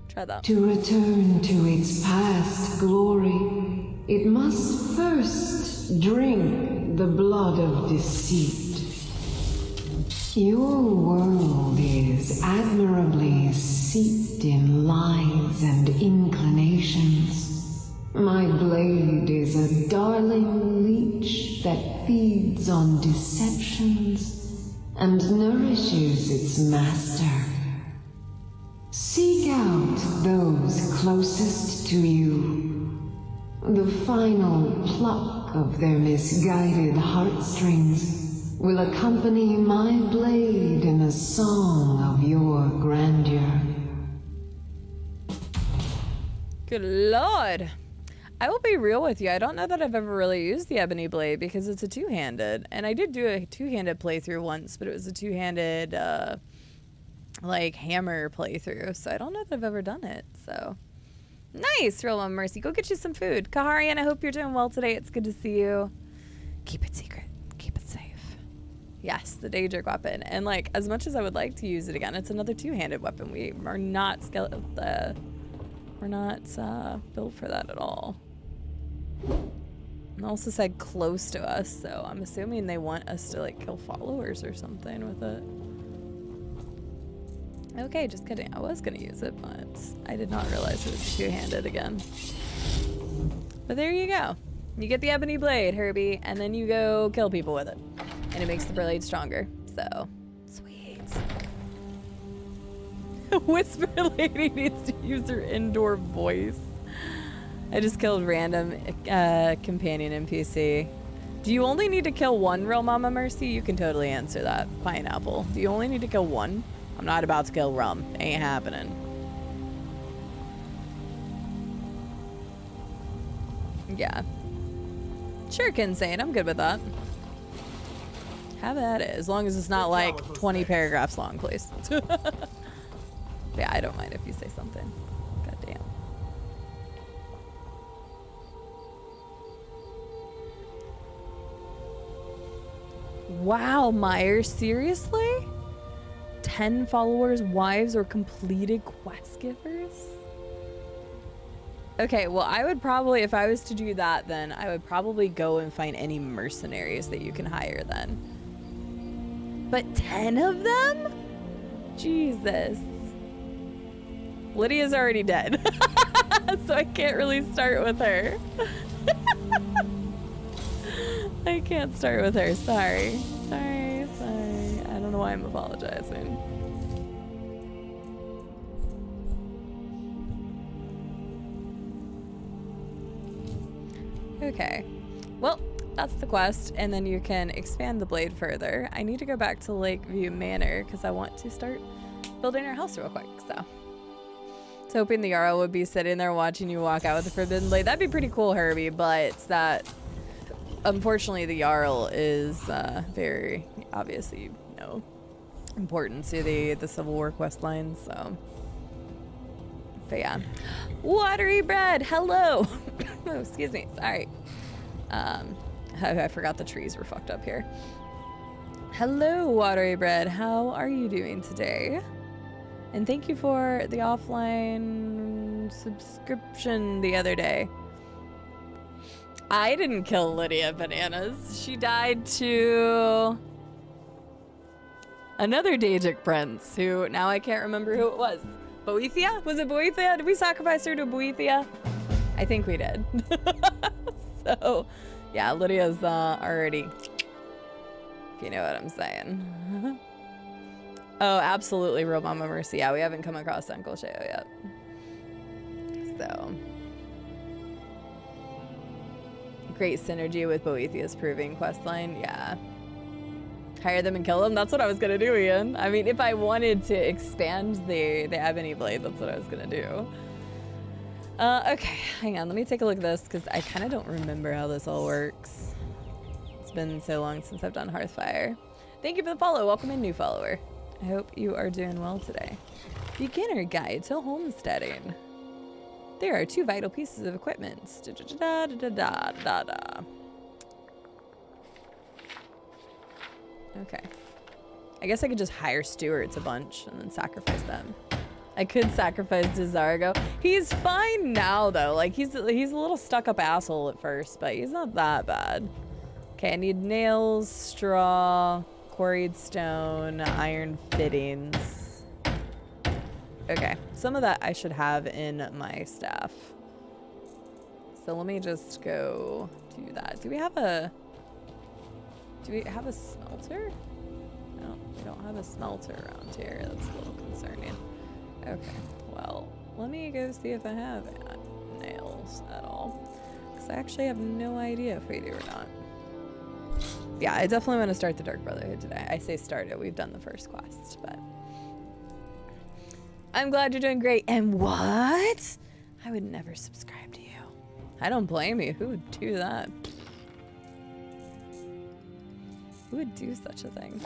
Try that. To return to its past glory, it must first drink the blood of deceit. Your world is admirably steeped in lies and inclinations. My blade is a darling leech that feeds on deceptions and nourishes its master. Seek out those closest to you. The final pluck of their misguided heartstrings will accompany my blade in the song of your grandeur. Good lord. I will be real with you. I don't know that I've ever really used the ebony blade because it's a two-handed. And I did do a two-handed playthrough once, but it was a two-handed, like, hammer playthrough. So I don't know that I've ever done it. So nice, Real Mama Mercy. Go get you some food. Kaharian, I hope you're doing well today. It's good to see you. Keep it secret. Keep it safe. Yes, the Daedric weapon. And, like, as much as I would like to use it again, it's another two-handed weapon. We are not we're not built for that at all. And also said close to us, so I'm assuming they want us to, like, kill followers or something with it. Okay, just kidding. I was gonna use it, but I did not realize it was two-handed again. But there you go. You get the ebony blade, Herbie, and then you go kill people with it. And it makes the blade stronger. So, sweet. Whisper Lady needs to use her indoor voice. I just killed random companion NPC. Do you only need to kill one, Real Mama Mercy? You can totally answer that. Pineapple. Do you only need to kill one? I'm not about to kill Rum. Ain't happening. Yeah. Sure, Kinsane. I'm good with that. Have at it. As long as it's not like 20 paragraphs long, please. Yeah, I don't mind if you say something. God damn. Wow, Myers, seriously? 10 followers, wives, or completed quest givers? Okay, well, I would probably, if I was to do that, then I would probably go and find any mercenaries that you can hire then. But 10 of them? Jesus. Lydia's already dead. So I can't really start with her. I can't start with her. Sorry. Sorry. I don't know why I'm apologizing. Okay. Well, that's the quest, and then you can expand the blade further. I need to go back to Lakeview Manor because I want to start building our house real quick, so. I was hoping the Jarl would be sitting there watching you walk out with the Forbidden Blade. That'd be pretty cool, Herbie, but that... Unfortunately, the Jarl is very, obviously, important to the Civil War quest line, so... But yeah. Watery Bread, hello! Oh, excuse me, sorry. I forgot the trees were fucked up here. Hello, Watery Bread. How are you doing today? And thank you for the offline subscription the other day. I didn't kill Lydia Bananas. She died to another Daedric prince who now I can't remember who it was. Boethia? Was it Boethia? Did we sacrifice her to Boethia? I think we did. So, yeah, Lydia's already, if you know what I'm saying. Oh, absolutely, Real Mama Mercy. Yeah, we haven't come across Uncle Sheo yet. So, great synergy with Boethia's Proving questline. Yeah. Hire them and kill them. That's what I was going to do, Ian. I mean, if I wanted to expand the Ebony Blade, that's what I was going to do. Okay, hang on. Let me take a look at this because I kind of don't remember how this all works. It's been so long since I've done Hearthfire. Thank you for the follow. Welcome in, new follower. I hope you are doing well today. Beginner Guide to Homesteading. There are 2 vital pieces of equipment. Da, da, da, da, da, da. Okay. I guess I could just hire stewards a bunch and then sacrifice them. I could sacrifice Desargo. He's fine now, though. Like, he's a little stuck-up asshole at first, but he's not that bad. Okay, I need nails, straw, quarried stone, iron fittings. Okay, some of that I should have in my staff. So let me just go do that. Do we have a smelter? No, we don't have a smelter around here. That's a little concerning. Okay, well, let me go see if I have nails at all. Because I actually have no idea if we do or not. Yeah, I definitely want to start the Dark Brotherhood today. I say start it. We've done the first quest, but... I'm glad you're doing great. And what? I would never subscribe to you. I don't blame you. Who would do that? Who would do such a thing?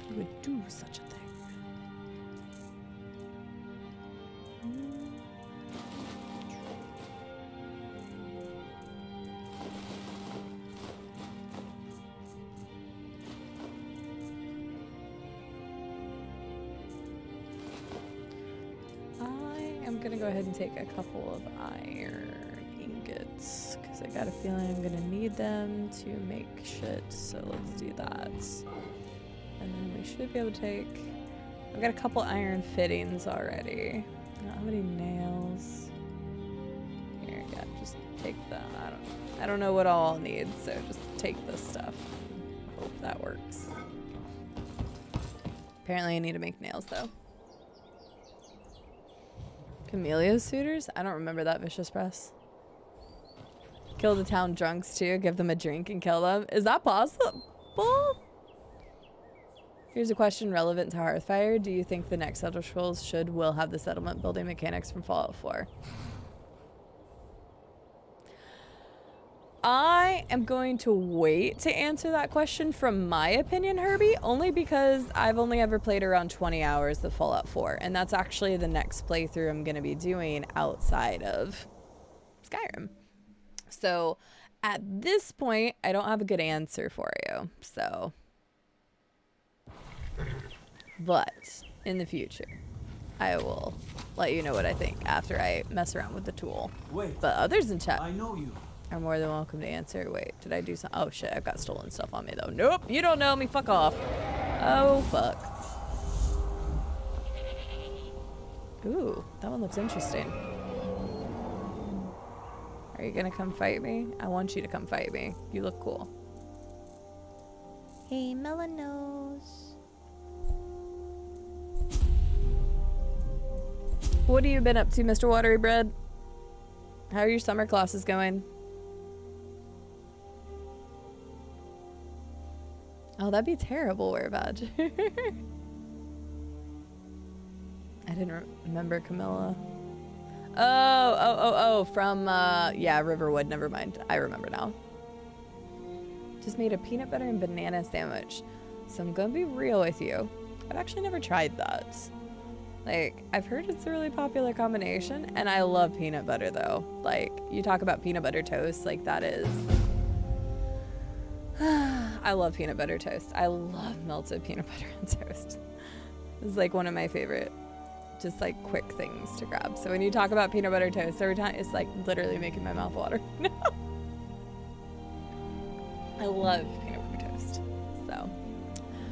Who would do such a thing? I'm gonna go ahead and take a couple of iron ingots because I got a feeling I'm gonna need them to make shit, so let's do that. And then we should be able to take... I've got a couple iron fittings already. I don't have any nails. Here, yeah, just take them. I don't know what all I'll need, so just take this stuff. Hope that works. Apparently I need to make nails though. Camellia suitors? I don't remember that vicious press. Kill the town drunks too, give them a drink and kill them. Is that possible? Here's a question relevant to Hearthfire. Do you think the next Elder Scrolls will have the settlement building mechanics from Fallout 4? I am going to wait to answer that question from my opinion, Herbie, only because I've only ever played around 20 hours of Fallout 4, and that's actually the next playthrough I'm going to be doing outside of Skyrim. So at this point, I don't have a good answer for you, so... But in the future, I will let you know what I think after I mess around with the tool. Wait, But others in chat I know you. are more than welcome to answer. Wait, did I do something? Oh shit, I've got stolen stuff on me though. Nope, you don't know me, fuck off. Oh, fuck. Ooh, that one looks interesting. Are you gonna come fight me? I want you to come fight me. You look cool. Hey, Melanos. What have you been up to, Mr. Watery Bread? How are your summer classes going? Oh, that'd be terrible, wear badge. I didn't remember Camilla. Oh, from, yeah, Riverwood, never mind. I remember now. Just made a peanut butter and banana sandwich. So I'm gonna be real with you. I've actually never tried that. Like, I've heard it's a really popular combination, and I love peanut butter, though. Like, you talk about peanut butter toast, like, that is... I love peanut butter toast. I love melted peanut butter on toast. It's like one of my favorite, just like quick things to grab. So when you talk about peanut butter toast every time, it's like literally making my mouth water. I love peanut butter toast. So,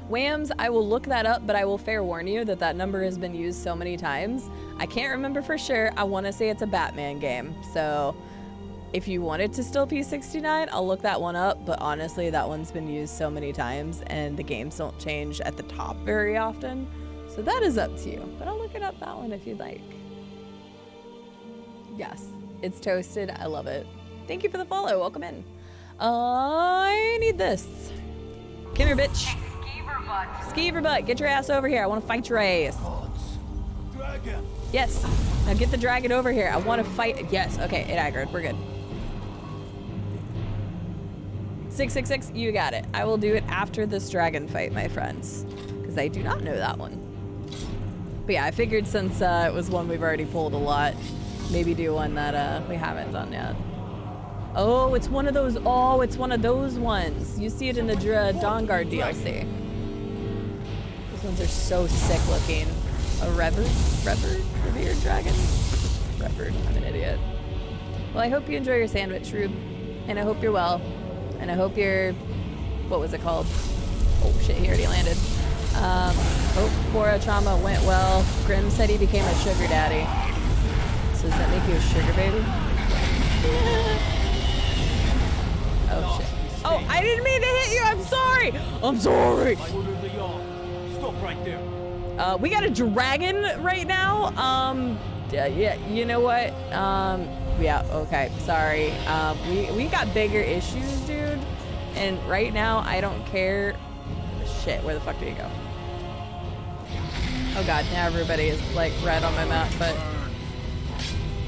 Whams, I will look that up, but I will fair warn you that that number has been used so many times. I can't remember for sure. I want to say it's a Batman game. So if you wanted to still P69, I'll look that one up, but honestly, that one's been used so many times, and the games don't change at the top very often, so that is up to you, but I'll look it up that one if you'd like. Yes, it's toasted. I love it. Thank you for the follow. Welcome in. I need this. Come here, bitch. Skeever butt, get your ass over here. I want to fight your ass. Dragon. Yes. Now get the dragon over here. I want to fight. Yes. Okay, it aggroed. We're good. 666, you got it. I will do it after this dragon fight, my friends, because I do not know that one. But yeah, I figured since it was one we've already pulled a lot, maybe do one that we haven't done yet. Oh, it's one of those. Oh, it's one of those ones. You see it in the Dawnguard DLC. Those ones are so sick looking. A revered dragon? Revered, I'm an idiot. Well, I hope you enjoy your sandwich, Rube. And I hope you're well. And I hope you're, what was it called? Oh shit, he already landed. Hope Bora Trauma went well. Grim said he became a sugar daddy. So does that make you a sugar baby? Oh shit. Oh, I didn't mean to hit you, I'm sorry! I'm sorry! Stop right there. We got a dragon right now. Yeah, you know what? Yeah, okay, sorry. We got bigger issues, dude. And right now, I don't care. Shit, where the fuck did he go? Oh god, now everybody is like red on my map, but...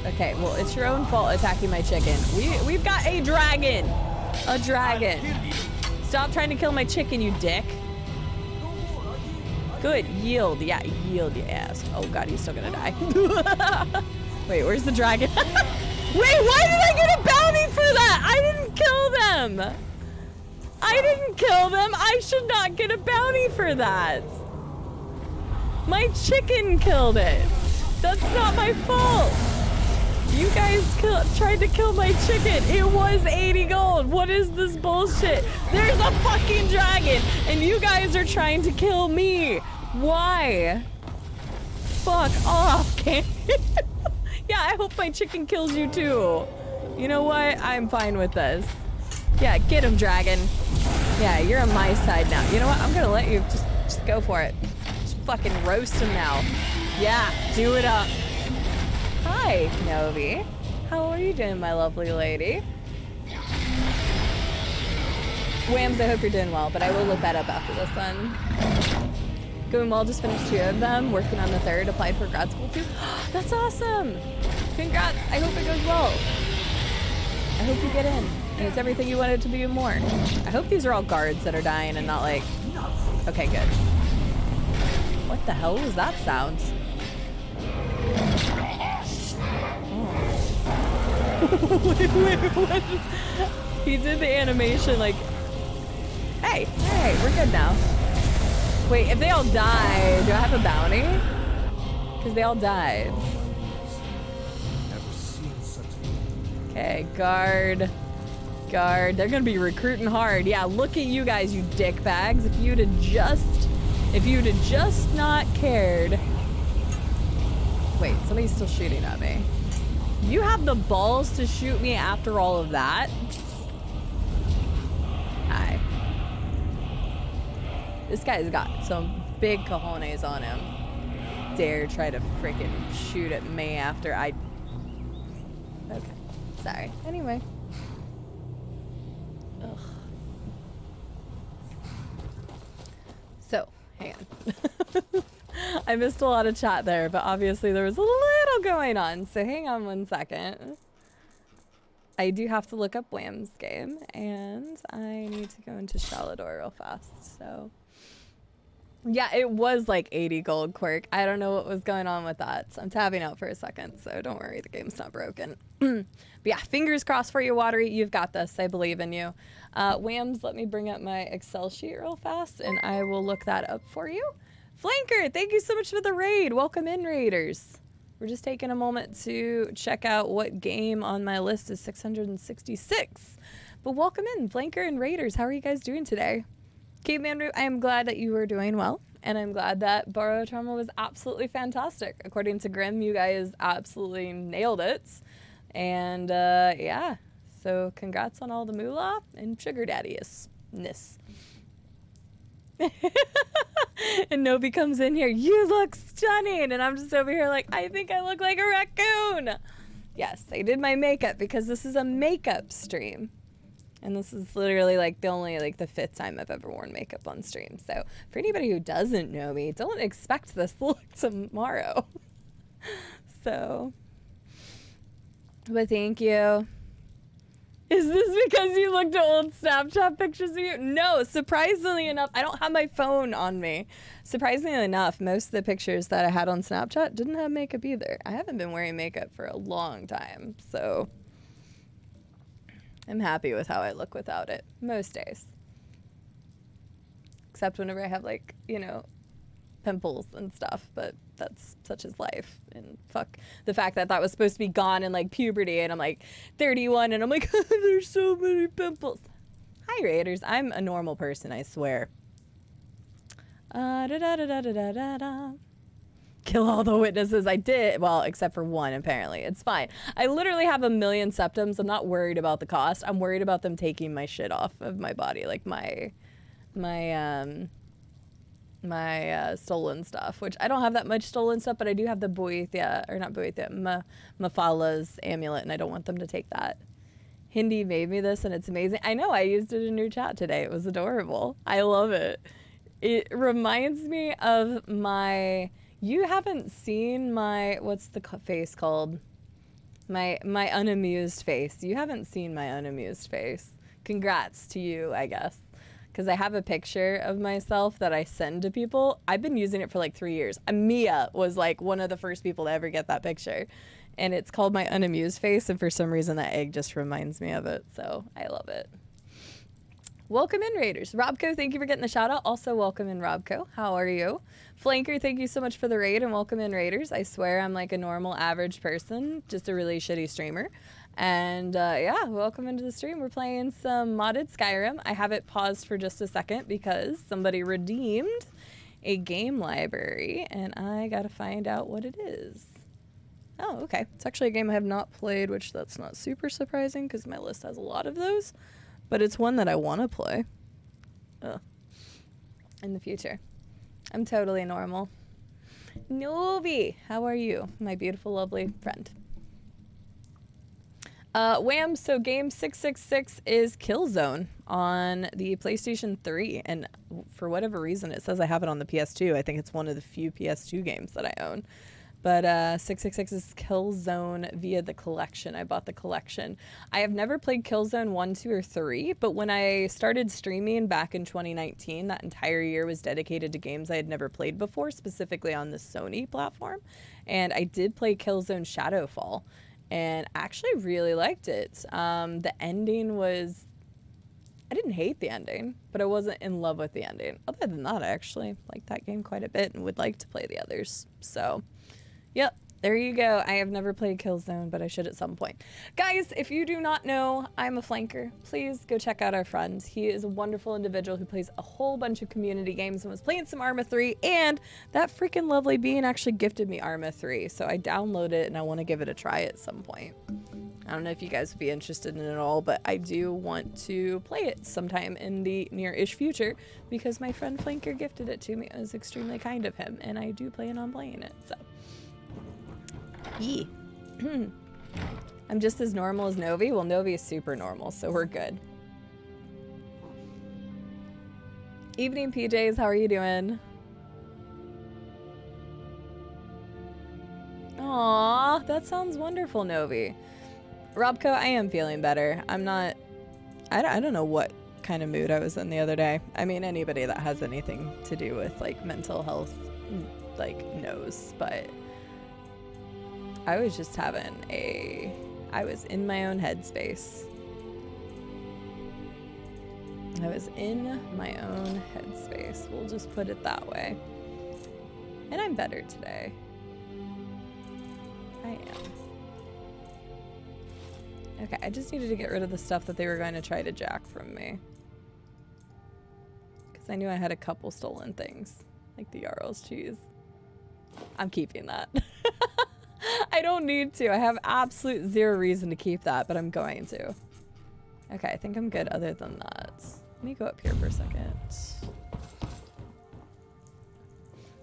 Okay, well, it's your own fault attacking my chicken. We've got a dragon! A dragon. Stop trying to kill my chicken, you dick. Good, yield. Yeah, yield, you ass. Oh god, he's still gonna die. Wait, where's the dragon? Wait, why did I get a bounty for that? I didn't kill them. I didn't kill them. I should not get a bounty for that. My chicken killed it. That's not my fault. You guys tried to kill my chicken. It was 80 gold. What is this bullshit? There's a fucking dragon, and you guys are trying to kill me. Why? Fuck off, can you? Yeah, I hope my chicken kills you too. You know what? I'm fine with this. Yeah, get him, dragon. Yeah, you're on my side now. You know what? I'm gonna let you just go for it. Just fucking roast him now. Yeah, do it up. Hi, Novi. How are you doing, my lovely lady? Whams, I hope you're doing well, but I will look that up after this one. Going well, just finished 2 of them, working on the 3rd, applied for grad school too. That's awesome! Congrats, I hope it goes well. I hope you get in, and it's everything you wanted to be and more. I hope these are all guards that are dying and not like... Okay, good. What the hell was that sound? Wait, what? He did the animation like... Hey, alright, we're good now. Wait, if they all die, do I have a bounty? Because they all died. Okay, guard. They're gonna be recruiting hard. Yeah, look at you guys, you dick bags. If you'd have just If you'd have just not cared. Wait, somebody's still shooting at me. You have the balls to shoot me after all of that? Hi. This guy's got some big cojones on him. Dare try to freaking shoot at me after I... Okay. Sorry. Anyway. Ugh. So, hang on. I missed a lot of chat there, but obviously there was a little going on. So hang on one second. I do have to look up Wham's game, and I need to go into Shalador real fast, so... Yeah, it was like 80 gold, Quirk. I don't know what was going on with that. So I'm tabbing out for a second, so don't worry, the game's not broken. But yeah, fingers crossed for you, Watery. You've got this. I believe in you. Whams, let me bring up my Excel sheet real fast, and I will look that up for you. Flanker, thank you so much for the raid. Welcome in, Raiders. We're just taking a moment to check out what game on my list is 666. But welcome in, Flanker and Raiders. How are you guys doing today? Caveman Root, I am glad that you were doing well, and I'm glad that Borrow Trauma was absolutely fantastic. According to Grim, you guys absolutely nailed it. And yeah, so congrats on all the moolah and sugar daddy-ness. And Nobi comes in here, you look stunning, and I'm just over here like, I think I look like a raccoon. Yes, I did my makeup because this is a makeup stream. And this is literally like the only like the 5th time I've ever worn makeup on stream. So for anybody who doesn't know me, don't expect this look tomorrow. So, but thank you. Is this because you looked at old Snapchat pictures of you? No, surprisingly enough, I don't have my phone on me. Surprisingly enough, most of the pictures that I had on Snapchat didn't have makeup either. I haven't been wearing makeup for a long time, so... I'm happy with how I look without it, most days. Except whenever I have, like, you know, pimples and stuff, but that's such as life. And fuck the fact that that was supposed to be gone in, like, puberty, and I'm, like, 31, and I'm like, there's so many pimples. Hi, Raiders. I'm a normal person, I swear. Da-da-da-da-da-da-da-da. Kill all the witnesses. I did. Well, except for one, apparently. It's fine. I literally have a million septums. I'm not worried about the cost. I'm worried about them taking my shit off of my body, like my stolen stuff, which I don't have that much stolen stuff, but I do have the Boethia, or not Boethia, Mafala's amulet, and I don't want them to take that. Hindi made me this, and it's amazing. I know, I used it in your chat today. It was adorable. I love it. It reminds me of my... You haven't seen my, what's the face called? My unamused face. You haven't seen my unamused face. Congrats to you, I guess. Because I have a picture of myself that I send to people. I've been using it for like 3 years. Mia was like one of the first people to ever get that picture. And it's called my unamused face, and for some reason that egg just reminds me of it. So I love it. Welcome in, Raiders. Robco, thank you for getting the shout out. Also, welcome in, Robco. How are you? Flanker, thank you so much for the raid, and welcome in, Raiders. I swear I'm like a normal, average person, just a really shitty streamer. And yeah, welcome into the stream. We're playing some modded Skyrim. I have it paused for just a second because somebody redeemed a game library, and I gotta find out what it is. Oh, okay. It's actually a game I have not played, which that's not super surprising because my list has a lot of those. But it's one that I want to play in the future. I'm totally normal. Novi, how are you, my beautiful, lovely friend? Wham, so game 666 is Killzone on the PlayStation 3. And for whatever reason, it says I have it on the PS2. I think it's one of the few PS2 games that I own. But 666 is Killzone via the collection. I bought the collection. I have never played Killzone 1, 2, or 3, but when I started streaming back in 2019, that entire year was dedicated to games I had never played before, specifically on the Sony platform. And I did play Killzone Shadowfall, and actually really liked it. The ending was... I didn't hate the ending, but I wasn't in love with the ending. Other than that, I actually liked that game quite a bit and would like to play the others. So... Yep, There you go. I have never played Killzone, but I should at some point. Guys, if you do not know I'm a flanker, please go check out our friend. He is a wonderful individual who plays a whole bunch of community games and was playing some Arma 3, and that freaking lovely being actually gifted me Arma 3, so I downloaded it and I want to give it a try at some point. I don't know if you guys would be interested in it at all, but I do want to play it sometime in the near-ish future because my friend Flanker gifted it to me. It was extremely kind of him, and I do plan on playing it, so. Yee. I'm just as normal as Novi. Well, Novi is super normal, so we're good. Evening, PJs. How are you doing? Aw, that sounds wonderful, Novi. Robco, I am feeling better. I'm not... I don't know what kind of mood I was in the other day. I mean, anybody that has anything to do with, like, mental health, like, knows, but... I was just having I was in my own headspace. I was in my own headspace. We'll just put it that way. And I'm better today. I am. Okay, I just needed to get rid of the stuff that they were going to try to jack from me. Because I knew I had a couple stolen things. Like the Jarl's cheese. I'm keeping that. I don't need to. I have absolute zero reason to keep that, but I'm going to. Okay, I think I'm good other than that. Let me go up here for a second.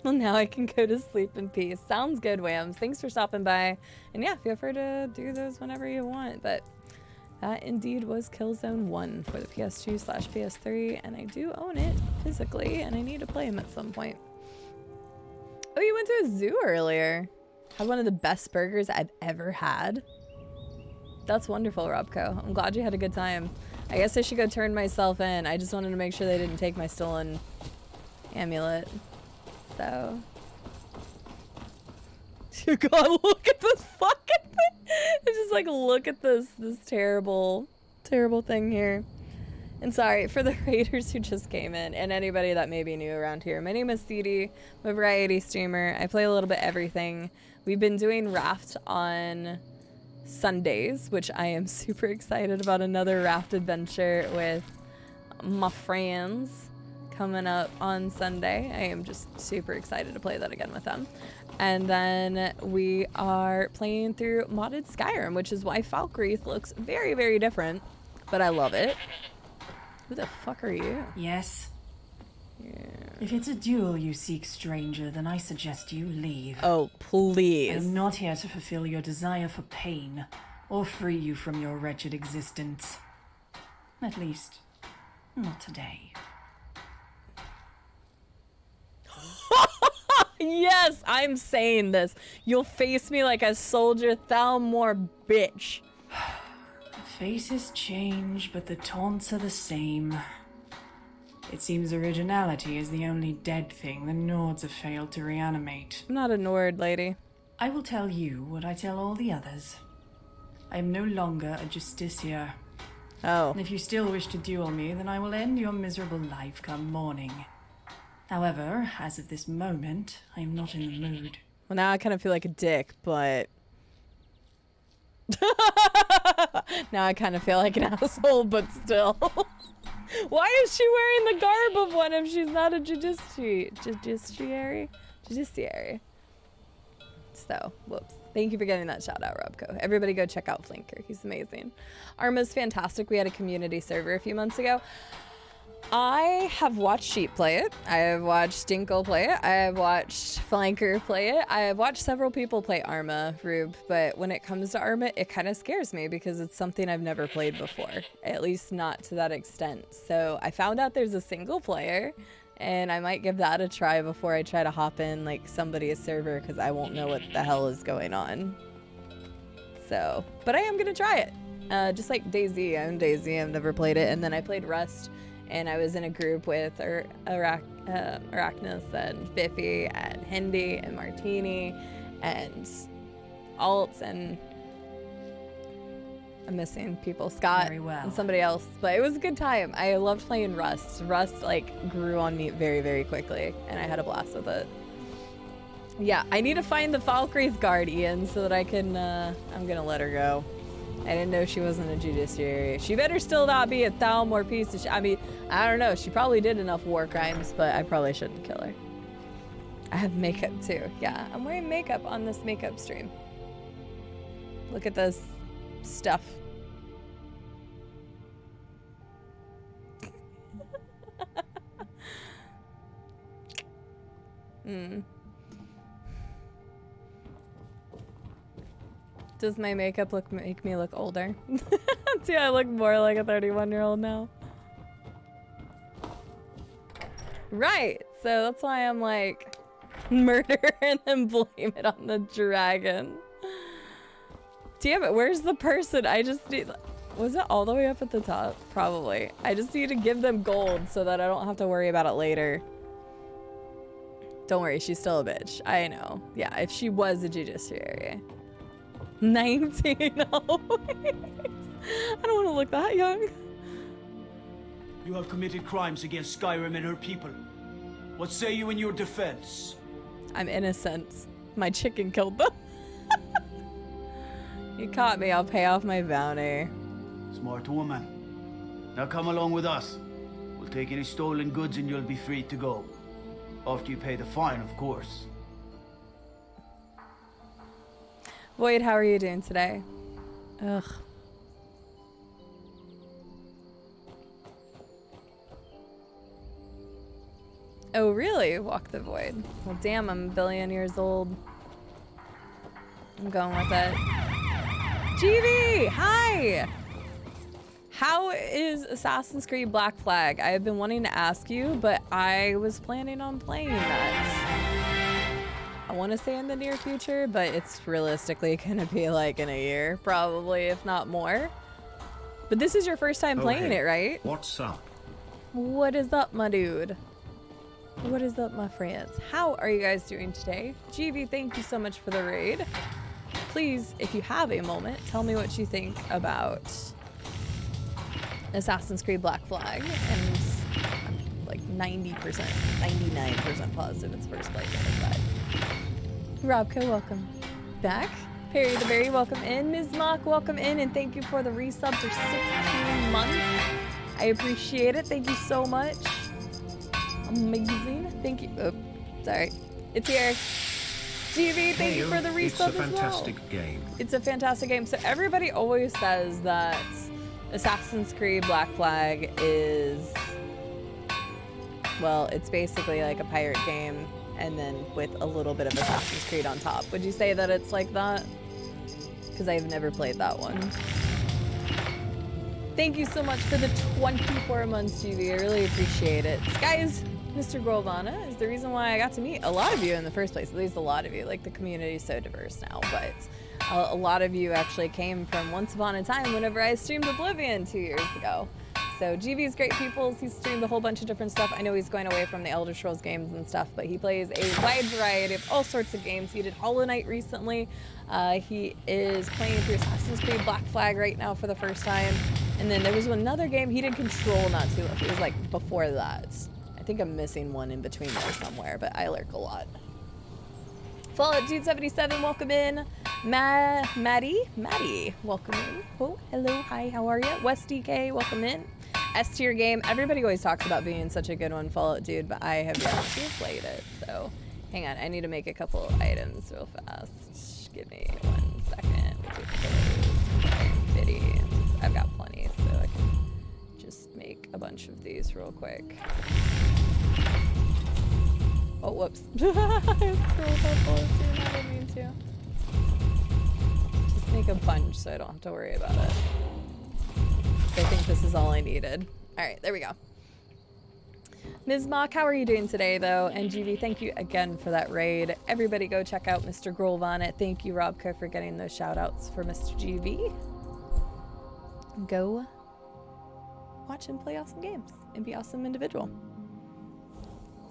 Well, now I can go to sleep in peace. Sounds good, Whams. Thanks for stopping by. And yeah, feel free to do those whenever you want. But that indeed was Killzone 1 for the PS2/PS3. And I do own it physically, and I need to play him at some point. Oh, you went to a zoo earlier. Had one of the best burgers I've ever had. That's wonderful, Robco. I'm glad you had a good time. I guess I should go turn myself in. I just wanted to make sure they didn't take my stolen amulet. So. God, look at this fucking thing. It's just like, look at this terrible, terrible thing here. And sorry for the raiders who just came in and anybody that may be new around here. My name is Cide. I'm a variety streamer. I play a little bit everything. We've been doing Raft on Sundays, which I am super excited about. Another Raft adventure with my friends coming up on Sunday. I am just super excited to play that again with them. And then we are playing through modded Skyrim, which is why Falkreath looks very, very different, but I love it. Who the fuck are you? Yes. Yeah. If it's a duel you seek, stranger, then I suggest you leave. Oh, please. I'm not here to fulfill your desire for pain, or free you from your wretched existence. At least, not today. Yes, I'm saying this. You'll face me like a soldier, Thalmor bitch. Faces change, but the taunts are the same. It seems originality is the only dead thing the Nords have failed to reanimate. I'm not a Nord, lady. I will tell you what I tell all the others. I am no longer a justiciar. Oh. And if you still wish to duel me, then I will end your miserable life come morning. However, as of this moment, I am not in the mood. Well, now I kind of feel like a dick, but... now I kind of feel like an asshole, but still. Why is she wearing the garb of one if she's not a justiciary? Justiciary. So, whoops. Thank you for getting that shout out, Robco. Everybody go check out Flinker. He's amazing. Arma's fantastic. We had a community server a few months ago. I have watched Sheep play it. I have watched Stinkle play it. I have watched Flanker play it. I have watched several people play Arma, Rube, but when it comes to Arma, it kind of scares me because it's something I've never played before, at least not to that extent. So I found out there's a single player, and I might give that a try before I try to hop in like somebody's server because I won't know what the hell is going on. So, but I am going to try it. Just like DayZ. I own DayZ. I've never played it. And then I played Rust. And I was in a group with Arachnis and Biffy and Hindi and Martini and Alt and I'm missing people, Scott and somebody else. But it was a good time. I loved playing Rust. Rust like grew on me very, very quickly and I had a blast with it. Yeah, I need to find the Valkyrie's guard, Ian, so that I can, I'm gonna let her go. I didn't know she wasn't a judiciary. She better still not be a Thalmor piece of shit. I mean, I don't know. She probably did enough war crimes, but I probably shouldn't kill her. I have makeup too. Yeah, I'm wearing makeup on this makeup stream. Look at this stuff. Does my makeup make me look older? See, I look more like a 31-year-old now. Right, so that's why I'm like, murder and then blame it on the dragon. Damn it, where's the person? I just need, was it all the way up at the top? Probably. I just need to give them gold so that I don't have to worry about it later. Don't worry, she's still a bitch. I know. Yeah, if she was a judiciary. 19 always. I don't want to look that young. You have committed crimes against Skyrim and her people. What say you in your defense? I'm innocent. My chicken killed them. You caught me, I'll pay off my bounty. Smart woman. Now come along with us. We'll take any stolen goods and you'll be free to go. After you pay the fine, of course. Void, how are you doing today? Ugh. Oh, really? Walk the void. Well, damn, I'm a billion years old. I'm going with it. GB! Hi! How is Assassin's Creed Black Flag? I have been wanting to ask you, but I was planning on playing that. I want to say in the near future, but it's realistically going to be like in a year, probably, if not more. But this is your first time playing it, right? What's up? What is up, my dude? What is up, my friends? How are you guys doing today? GB, thank you so much for the raid. Please, if you have a moment, tell me what you think about Assassin's Creed Black Flag. And I'm like 90%, 99% positive it's first play. Robco, welcome back. Perry the Berry, welcome in. Ms. Mock, welcome in. And thank you for the resub for 16 months. I appreciate it. Thank you so much. Amazing. Thank you. Oh, sorry. It's here. GB, thank you for the resub as well. It's a fantastic game. It's a fantastic game. So everybody always says that Assassin's Creed Black Flag is, well, it's basically like a pirate game and then with a little bit of Assassin's Creed on top. Would you say that it's like that? Because I've never played that one. Thank you so much for the 24 months, GB. I really appreciate it. Guys, Mr. Golvana is the reason why I got to meet a lot of you in the first place. At least a lot of you. Like, the community is so diverse now, but a lot of you actually came from once upon a time whenever I streamed Oblivion 2 years ago. So GV's great people. He's streamed a whole bunch of different stuff. I know he's going away from the Elder Scrolls games and stuff, but he plays a wide variety of all sorts of games. He did Hollow Knight recently. He is playing through Assassin's Creed Black Flag right now for the first time. And then there was another game he did Control not too long. It was like before that. I think I'm missing one in between there somewhere, but I lurk a lot. Fallout Dude 77, welcome in. Maddie, welcome in. Oh, hello, hi, how are you? West DK, welcome in. S tier game. Everybody always talks about being such a good one, Fallout Dude, but I have yet to played it. So, hang on, I need to make a couple items real fast. Give me 1 second. I've got plenty, so I can just make a bunch of these real quick. Oh, whoops. I didn't mean to. Just make a bunch so I don't have to worry about it. I think this is all I needed. All right, there we go. Ms. Mock, how are you doing today, though? And GV, thank you again for that raid. Everybody go check out Mr. Grolvon. Thank you, Robco, for getting those shout-outs for Mr. GV. Go watch him play awesome games and be awesome individual.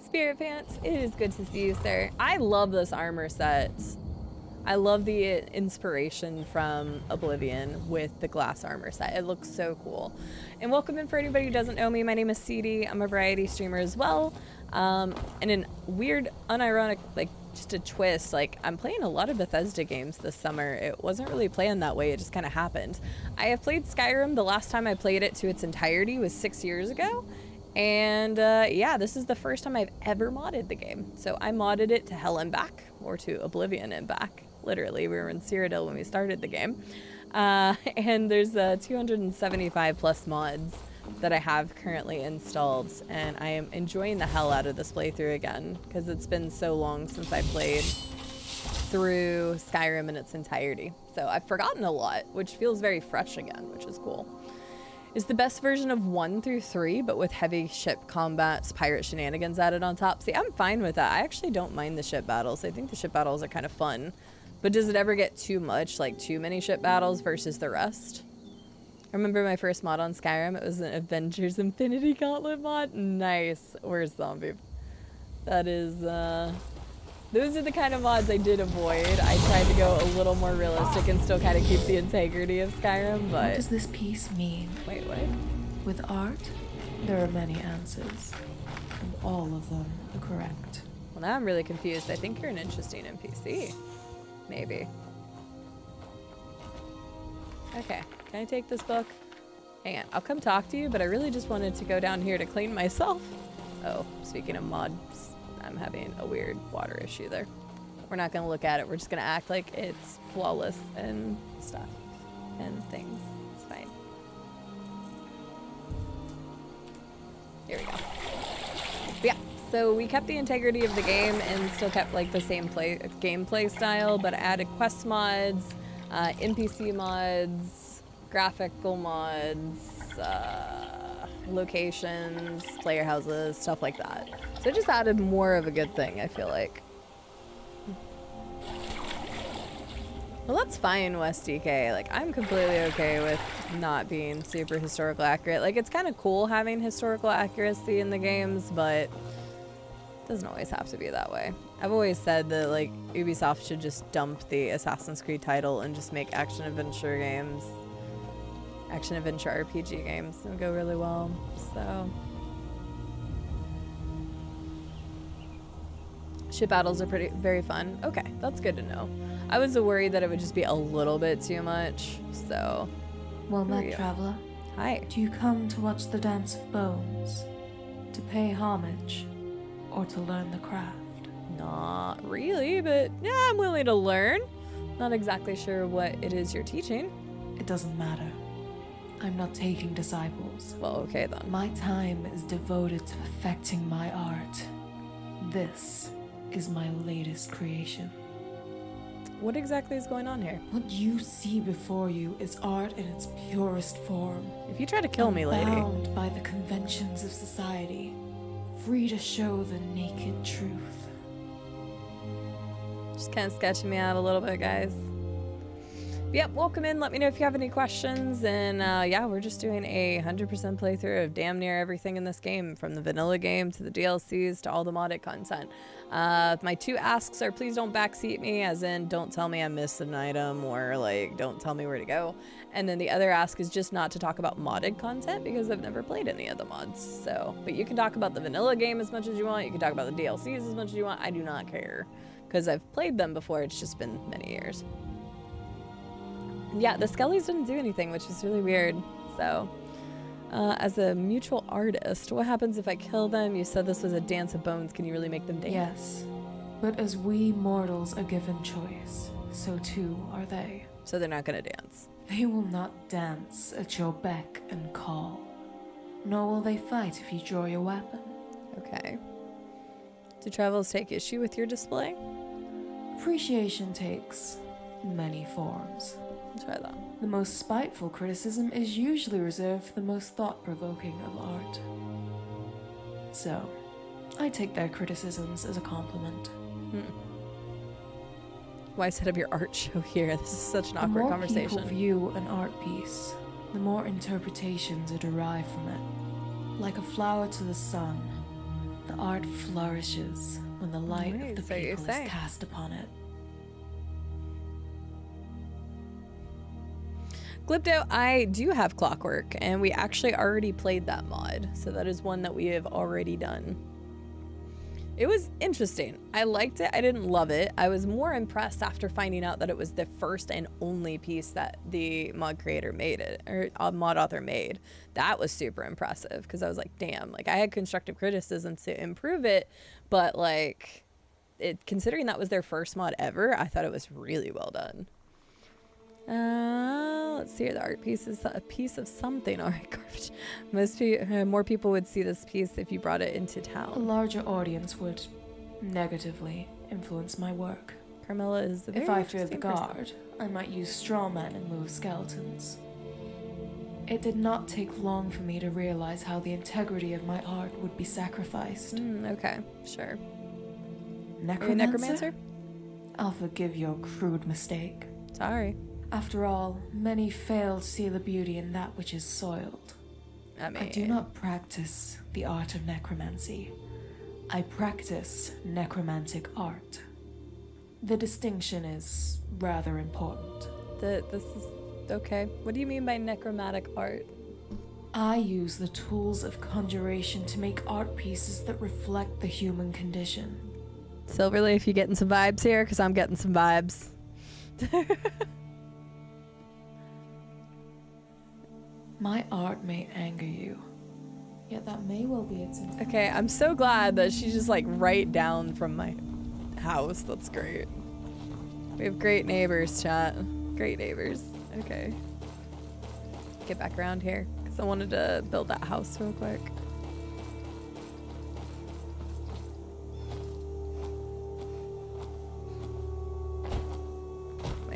Spirit Pants, it is good to see you, sir. I love this armor set. I love the inspiration from Oblivion with the glass armor set. It looks so cool. And welcome in for anybody who doesn't know me. My name is Cide. I'm a variety streamer as well. And in weird, unironic, like just a twist. Like, I'm playing a lot of Bethesda games this summer. It wasn't really planned that way. It just kind of happened. I have played Skyrim. The last time I played it to its entirety was 6 years ago. And yeah, this is the first time I've ever modded the game. So I modded it to hell and back, or to oblivion and back. Literally, we were in Cyrodiil when we started the game. And there's 275 plus mods that I have currently installed, and I am enjoying the hell out of this playthrough again, because it's been so long since I played through Skyrim in its entirety. So I've forgotten a lot, which feels very fresh again, which is cool. Is the best version of 1 through 3, but with heavy ship combats, pirate shenanigans added on top. See, I'm fine with that. I actually don't mind the ship battles. I think the ship battles are kind of fun. But does it ever get too much, like too many ship battles versus the rest? I remember my first mod on Skyrim. It was an Avengers Infinity Gauntlet mod. Nice. Where's zombie? That is, those are the kind of mods I did avoid. I tried to go a little more realistic and still kind of keep the integrity of Skyrim, but... What does this piece mean? Wait, what? With art, there are many answers, and all of them are correct. Well, now I'm really confused. I think you're an interesting NPC. Maybe. Okay, can I take this book? Hang on, I'll come talk to you, but I really just wanted to go down here to clean myself. Oh, speaking of mods, I'm having a weird water issue there. We're not gonna look at it, we're just gonna act like it's flawless and stuff and things. It's fine. Here we go. But yeah, so we kept the integrity of the game and still kept like the same gameplay style, but added quest mods, NPC mods, graphical mods, locations, player houses, stuff like that. So it just added more of a good thing, I feel like. Well, that's fine, West DK. Like, I'm completely okay with not being super historical accurate. Like, it's kind of cool having historical accuracy in the games, but it doesn't always have to be that way. I've always said that, like, Ubisoft should just dump the Assassin's Creed title and just make action-adventure games. Action-adventure RPG games. It would go really well, so... Ship battles are very fun. Okay, that's good to know. I was worried that it would just be a little bit too much, so... Well met, traveler. Hi. Do you come to watch the Dance of Bones? To pay homage? Or to learn the craft? Not really, but yeah, I'm willing to learn. Not exactly sure what it is you're teaching. It doesn't matter. I'm not taking disciples. Well, okay then. My time is devoted to perfecting my art. This is my latest creation. What exactly is going on here? What you see before you is art in its purest form. If you try to kill me, lady. Bound by the conventions of society, free to show the naked truth. Just kind of sketching me out a little bit, guys. Yep, welcome in. Let me know if you have any questions. And yeah, we're just doing a 100% playthrough of damn near everything in this game, from the vanilla game to the DLCs to all the modded content. My two asks are, please don't backseat me, as in don't tell me I missed an item, or like don't tell me where to go. And then the other ask is just not to talk about modded content, because I've never played any of the mods. So, but you can talk about the vanilla game as much as you want. You can talk about the DLCs as much as you want. I do not care, because I've played them before. It's just been many years. Yeah, the Skellies didn't do anything, which is really weird. So, as a mutual artist, what happens if I kill them? You said this was a dance of bones. Can you really make them dance? Yes, but as we mortals are given choice, so too are they. So they're not gonna dance. They will not dance at your beck and call, nor will they fight if you draw your weapon. Okay. Do travelers take issue with your display? Appreciation takes many forms. Try that. The most spiteful criticism is usually reserved for the most thought-provoking of art. So, I take their criticisms as a compliment. Why set up your art show here? This is such an awkward conversation. The more people view an art piece, the more interpretations are derived from it. Like a flower to the sun, the art flourishes when the light of the people is cast upon it. Glipto, I do have Clockwork, and we actually already played that mod, so that is one that we have already done. It was interesting. I liked it. I didn't love it. I was more impressed after finding out that it was the first and only piece that the mod creator made it, or mod author made. That was super impressive because I was like, damn, like I had constructive criticism to improve it, but like considering that was their first mod ever, I thought it was really well done. Let's see here. The art piece is a piece of something. All right, garbage. More people would see this piece if you brought it into town. A larger audience would negatively influence my work. Carmela is a very If I feared the interesting guard, person. I might use straw men in lieu of skeletons. It did not take long for me to realize how the integrity of my art would be sacrificed. Okay, sure. Necromancer? Are you a necromancer? I'll forgive your crude mistake. Sorry. After all, many fail to see the beauty in that which is soiled. I do not practice the art of necromancy. I practice necromantic art. The distinction is rather important. This is okay. What do you mean by necromantic art? I use the tools of conjuration to make art pieces that reflect the human condition. Silverleaf, you getting some vibes here? Because I'm getting some vibes. My art may anger you, yet that may well be its intent. Okay, I'm so glad that she's just like right down from my house. That's great. We have great neighbors, chat. Great neighbors. Okay. Get back around here because I wanted to build that house real quick.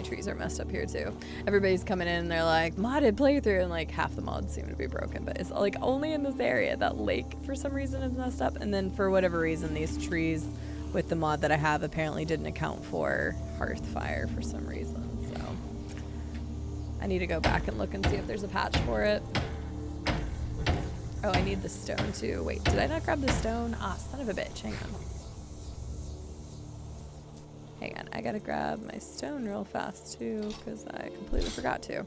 Trees are messed up here too. Everybody's coming in and they're like modded playthrough, and like half the mods seem to be broken, but it's like only in this area. That lake for some reason is messed up, and then for whatever reason these trees with the mod that I have apparently didn't account for hearth fire for some reason. So I need to go back and look and see if there's a patch for it. Oh, I need the stone too. Wait, did I not grab the stone? Ah, son of a bitch. Hang on. Hang on, I gotta grab my stone real fast too, because I completely forgot to.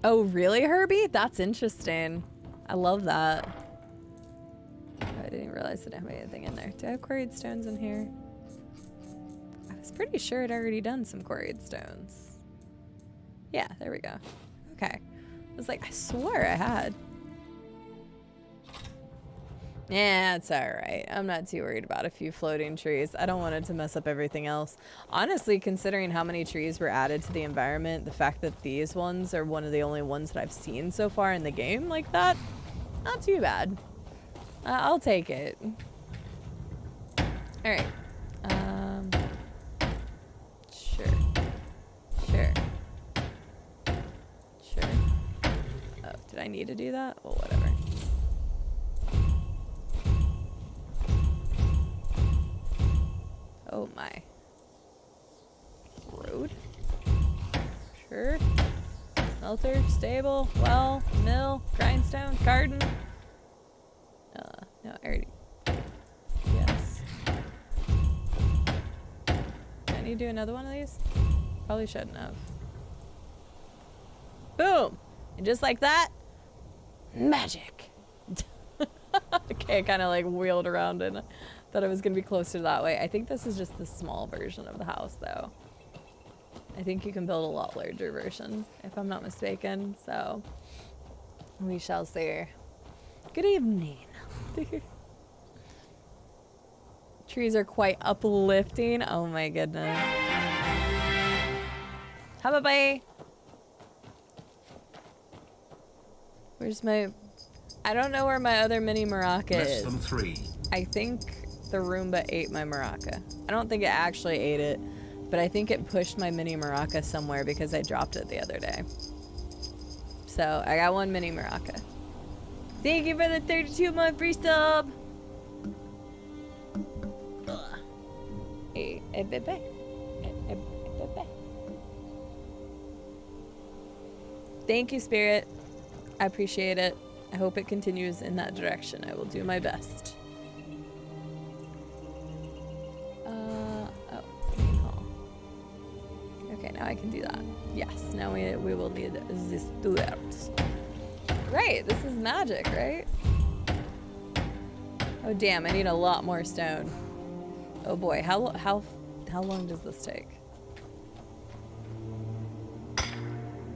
Oh, really, Herbie? That's interesting. I love that. Oh, I didn't realize I didn't have anything in there. Do I have quarried stones in here? I was pretty sure I'd already done some quarried stones. Yeah, there we go. Okay. I was like, I swore I had. Yeah, it's alright. I'm not too worried about a few floating trees. I don't want it to mess up everything else. Honestly, considering how many trees were added to the environment, the fact that these ones are one of the only ones that I've seen so far in the game like that, not too bad. I'll take it. Alright. Sure. Sure. Sure. Oh, did I need to do that? Well, whatever. Oh my. Road? Sure. Smelter, stable, well, mill, grindstone, garden. No, I already. Yes. Do I need to do another one of these? Probably shouldn't have. Boom! And just like that, magic! Okay, I kind of like wheeled around and thought I was going to be closer that way. I think this is just the small version of the house, though. I think you can build a lot larger version, if I'm not mistaken. So, we shall see. Good evening. Trees are quite uplifting. Oh my goodness. Have a bye. Where's my... I don't know where my other mini maraca is. Less than 3. I think the Roomba ate my maraca. I don't think it actually ate it, but I think it pushed my mini maraca somewhere because I dropped it the other day. So I got one mini maraca. Thank you for the 32-month free sub. Thank you, Spirit. I appreciate it. I hope it continues in that direction. I will do my best. Okay, now I can do that. Yes, now we will need this duels. Right, this is magic, right? Oh damn, I need a lot more stone. Oh boy, how long does this take?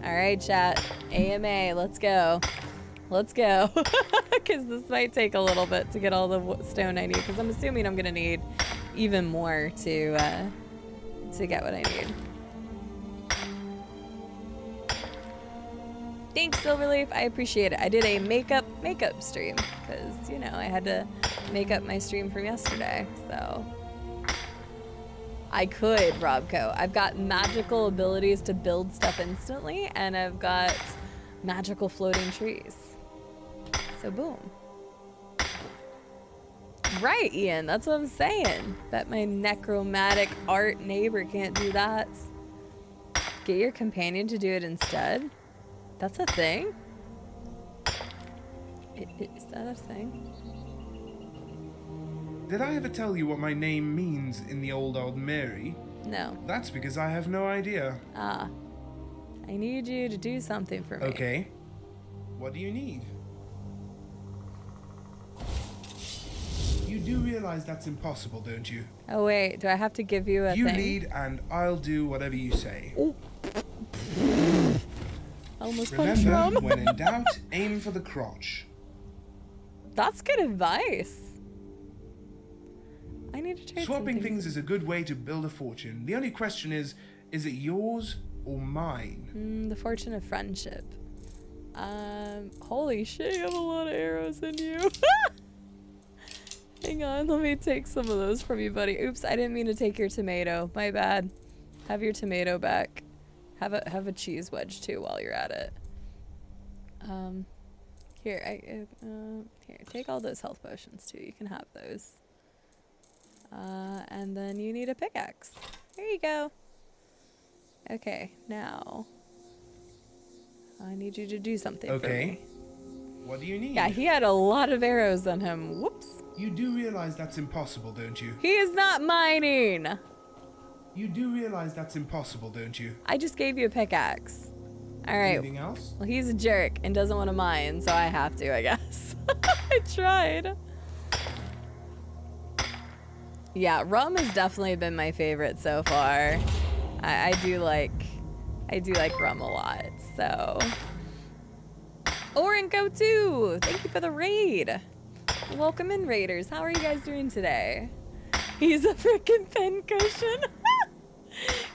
All right, chat. AMA, let's go. Let's go. Because this might take a little bit to get all the stone I need. Because I'm assuming I'm gonna need even more to get what I need. Thanks, Silverleaf. I appreciate it. I did a makeup stream because, you know, I had to make up my stream from yesterday. So I could, Robco. I've got magical abilities to build stuff instantly, and I've got magical floating trees. So boom. Right, Ian. That's what I'm saying. Bet my necromantic art neighbor can't do that. Get your companion to do it instead. That's a thing? Is that a thing? Did I ever tell you what my name means in the Old Mary? No. That's because I have no idea. Ah. I need you to do something for me. Okay. What do you need? You do realize that's impossible, don't you? Oh wait, do I have to give you a thing? You lead and I'll do whatever you say. Oh. Almost punched Rum. Remember, when in doubt, aim for the crotch. That's good advice. I need to trade Swapping things is a good way to build a fortune. The only question is it yours or mine? The fortune of friendship. Holy shit, you have a lot of arrows in you. Hang on, let me take some of those from you, buddy. Oops, I didn't mean to take your tomato. My bad. Have your tomato back. Have a cheese wedge too while you're at it. Here, here, take all those health potions too. You can have those. And then you need a pickaxe. There you go. Okay, now I need you to do something for me. What do you need? Yeah, he had a lot of arrows on him. Whoops. You do realize that's impossible, don't you? He is not mining. You do realize that's impossible, don't you? I just gave you a pickaxe. All right. Anything else? Well, he's a jerk and doesn't want to mine, so I have to, I guess. I tried. Yeah, rum has definitely been my favorite so far. I do like rum a lot, so. Orenco too! Thank you for the raid. Welcome in, raiders. How are you guys doing today? He's a freaking pincushion.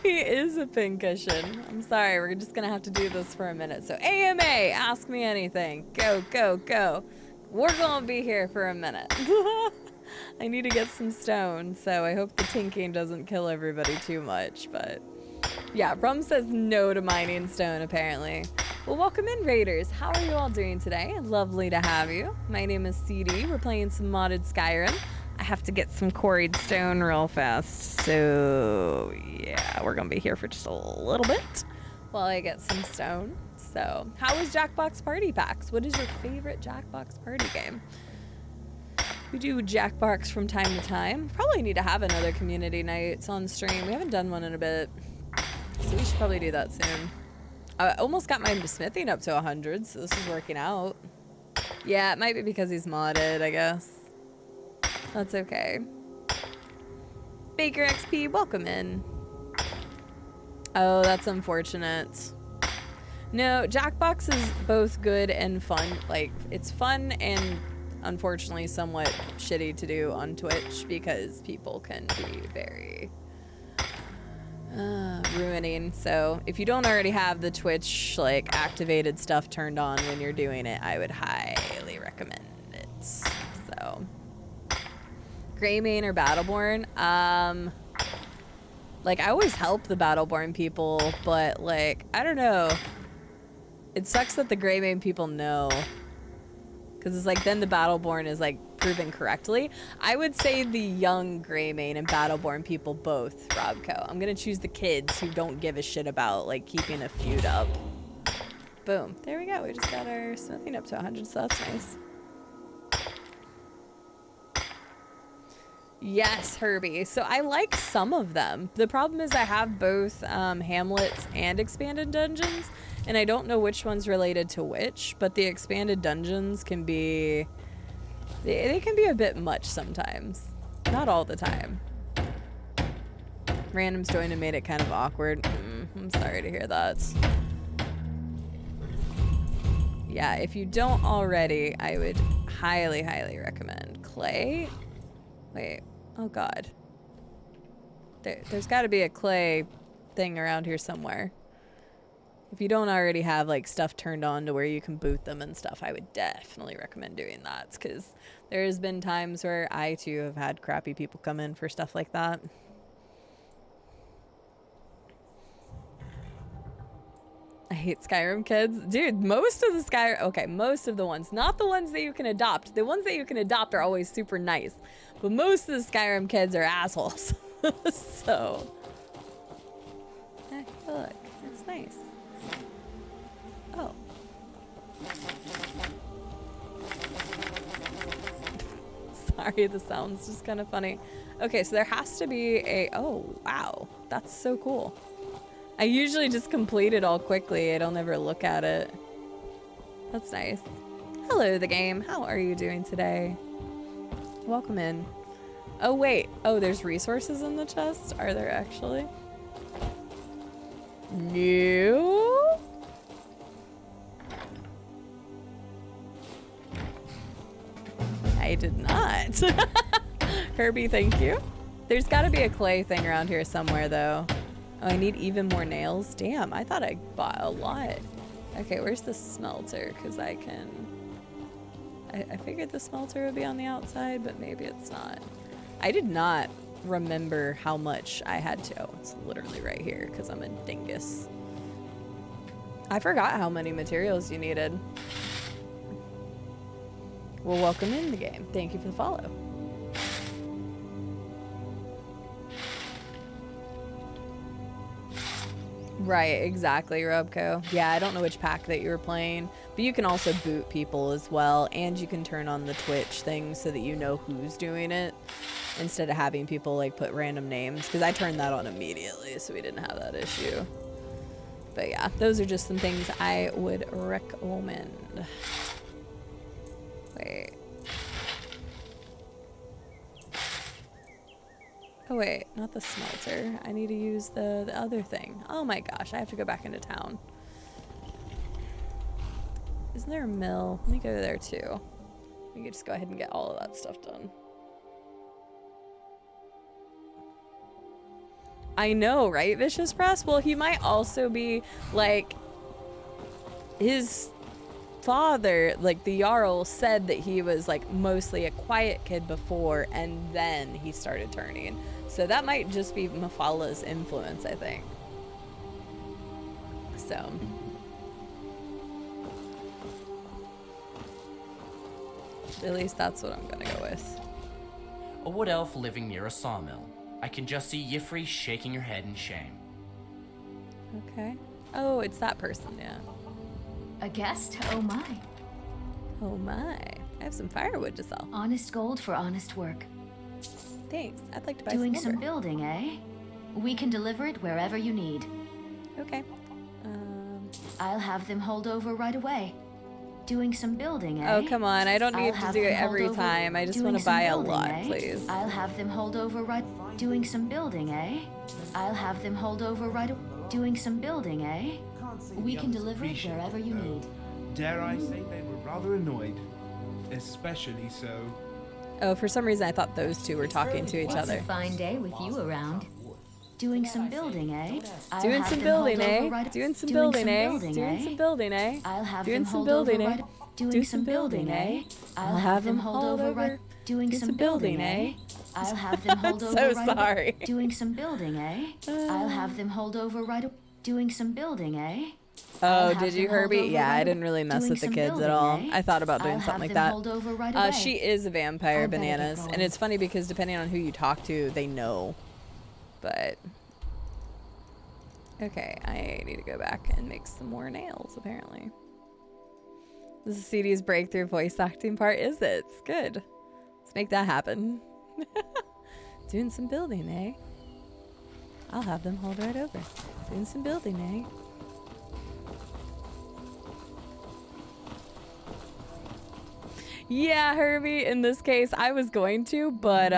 He is a pincushion. I'm sorry, we're just gonna have to do this for a minute. So AMA, ask me anything. Go, go, go. We're gonna be here for a minute. I need to get some stone, so I hope the tinking doesn't kill everybody too much, but yeah, Rum says no to mining stone, apparently. Well, welcome in, raiders. How are you all doing today? Lovely to have you. My name is Cide. We're playing some modded Skyrim. I have to get some quarried stone real fast, so yeah, we're gonna be here for just a little bit while I get some stone. So, how is Jackbox Party Packs? What is your favorite Jackbox Party game? We do Jackbox from time to time. Probably need to have another community nights on stream. We haven't done one in a bit, so we should probably do that soon. I almost got my smithing up to 100, so this is working out. Yeah, it might be because he's modded, I guess. That's okay. Baker XP, welcome in. Oh, that's unfortunate. No, Jackbox is both good and fun. Like, it's fun and unfortunately somewhat shitty to do on Twitch because people can be very ruining. So if you don't already have the Twitch like activated stuff turned on when you're doing it, I would highly recommend it. So Greymane or Battleborn, like I always help the Battleborn people, but like I don't know, it sucks that the Greymane people know, because it's like then the Battleborn is like proven correctly. I would say the young Greymane and Battleborn people both, Robco. I'm gonna choose the kids who don't give a shit about like keeping a feud up. Boom, there we go. We just got our smithing up to 100, so that's nice. Yes, Herbie. So I like some of them. The problem is I have both Hamlets and Expanded Dungeons, and I don't know which one's related to which, but the Expanded Dungeons can be They can be a bit much sometimes. Not all the time. Randoms joined and made it kind of awkward. I'm sorry to hear that. Yeah, if you don't already, I would highly, highly recommend clay. Wait, oh god. There's got to be a clay thing around here somewhere. If you don't already have like stuff turned on to where you can boot them and stuff, I would definitely recommend doing that, because there's been times where I too have had crappy people come in for stuff like that. I hate Skyrim kids. Dude, most of the Skyrim... Okay, most of the ones. Not the ones that you can adopt. The ones that you can adopt are always super nice. But most of the Skyrim kids are assholes. So... Hey, look. It's nice. Oh. Sorry, the sound's just kind of funny. Okay, so there has to be a... Oh, wow. That's so cool. I usually just complete it all quickly. I don't ever look at it. That's nice. Hello, the game. How are you doing today? Welcome in. Oh, wait. Oh, there's resources in the chest? Are there actually? No. I did not. Herbie, thank you. There's got to be a clay thing around here somewhere, though. Oh, I need even more nails? Damn, I thought I bought a lot. Okay, where's the smelter? Because I can... I figured the smelter would be on the outside, but maybe it's not. I did not remember how much I had to... Oh, it's literally right here, because I'm a dingus. I forgot how many materials you needed. Well, welcome in the game. Thank you for the follow. Right, exactly, Robco. Yeah, I don't know which pack that you were playing, but you can also boot people as well, and you can turn on the Twitch thing so that you know who's doing it, instead of having people like put random names, because I turned that on immediately, so we didn't have that issue. But yeah, those are just some things I would recommend. Wait. Oh wait, not the smelter. I need to use the other thing. Oh my gosh, I have to go back into town. Isn't there a mill? Let me go there too. We can just go ahead and get all of that stuff done. I know, right, Vicious Press? Well, he might also be like his father, like the Jarl said that he was like mostly a quiet kid before, and then he started turning. So that might just be Mafala's influence, I think. So. At least that's what I'm gonna go with. A wood elf living near a sawmill. I can just see Yifri shaking her head in shame. Okay. Oh, it's that person, yeah. A guest? Oh my. Oh my. I have some firewood to sell. Honest gold for honest work. Thanks. I'd like to buy Doing some some building, eh? We can deliver it wherever you need. Okay. I'll have them hauled over right away. Doing some building, eh? Oh, come on. I don't need to do it every time. I just want to buy a lot, eh? please. I'll have them hauled over right... Doing some building, eh? I'll have them hauled over right... Doing some building, eh? We can deliver it wherever you need. Dare I say they were rather annoyed. Especially so. Oh, for some reason I thought those two were talking to each other. It's a fine day with you around. Doing some building, eh? Doing some building, eh? Doing some building, eh? Doing some building, eh? I'll have doing them some hauled building, over eh? right... Doing some building, eh? I'll have them hauled over right... Doing some building, eh? I'll have them hauled over So right... sorry. Doing some building, eh? I'll have them hauled over right... Doing some building, eh? Oh, did you, Herbie? Yeah, I didn't really mess with the kids at all. I thought about doing something like that. She is a vampire, Bananas. And it's funny because depending on who you talk to, they know. But... Okay, I need to go back and make some more nails, apparently. This is CD's breakthrough voice acting part, is it? It's good. Let's make that happen. Doing some building, eh? I'll have them hauled right over. Doing some building, eh? Yeah, Herbie, in this case, I was going to, but,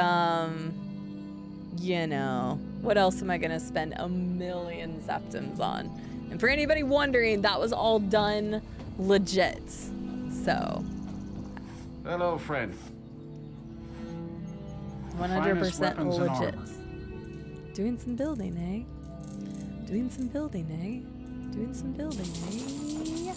you know, what else am I gonna spend 1,000,000 septims on? And for anybody wondering, that was all done legit, so. Hello, friend. 100% legit. Doing some building, eh? Doing some building, eh? Doing some building, eh?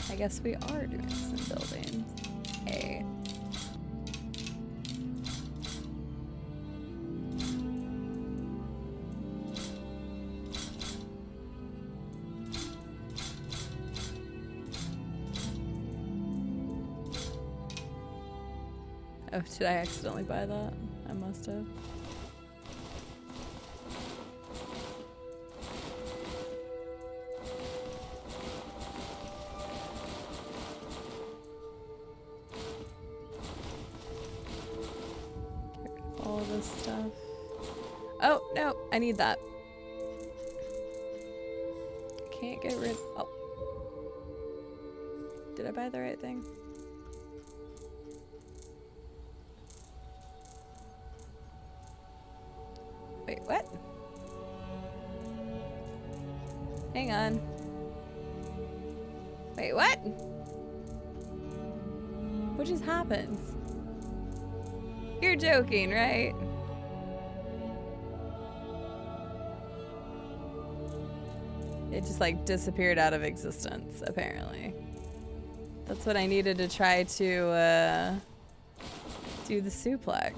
I guess we are doing some building. Hey. Oh, did I accidentally buy that? I must have. All this stuff. Oh, no, I need that. Can't get rid. Oh. Did I buy the right thing? Wait, what? Hang on. Wait, what? What just happened? You're joking, right? It just like disappeared out of existence, apparently. That's what I needed to try to do the suplex.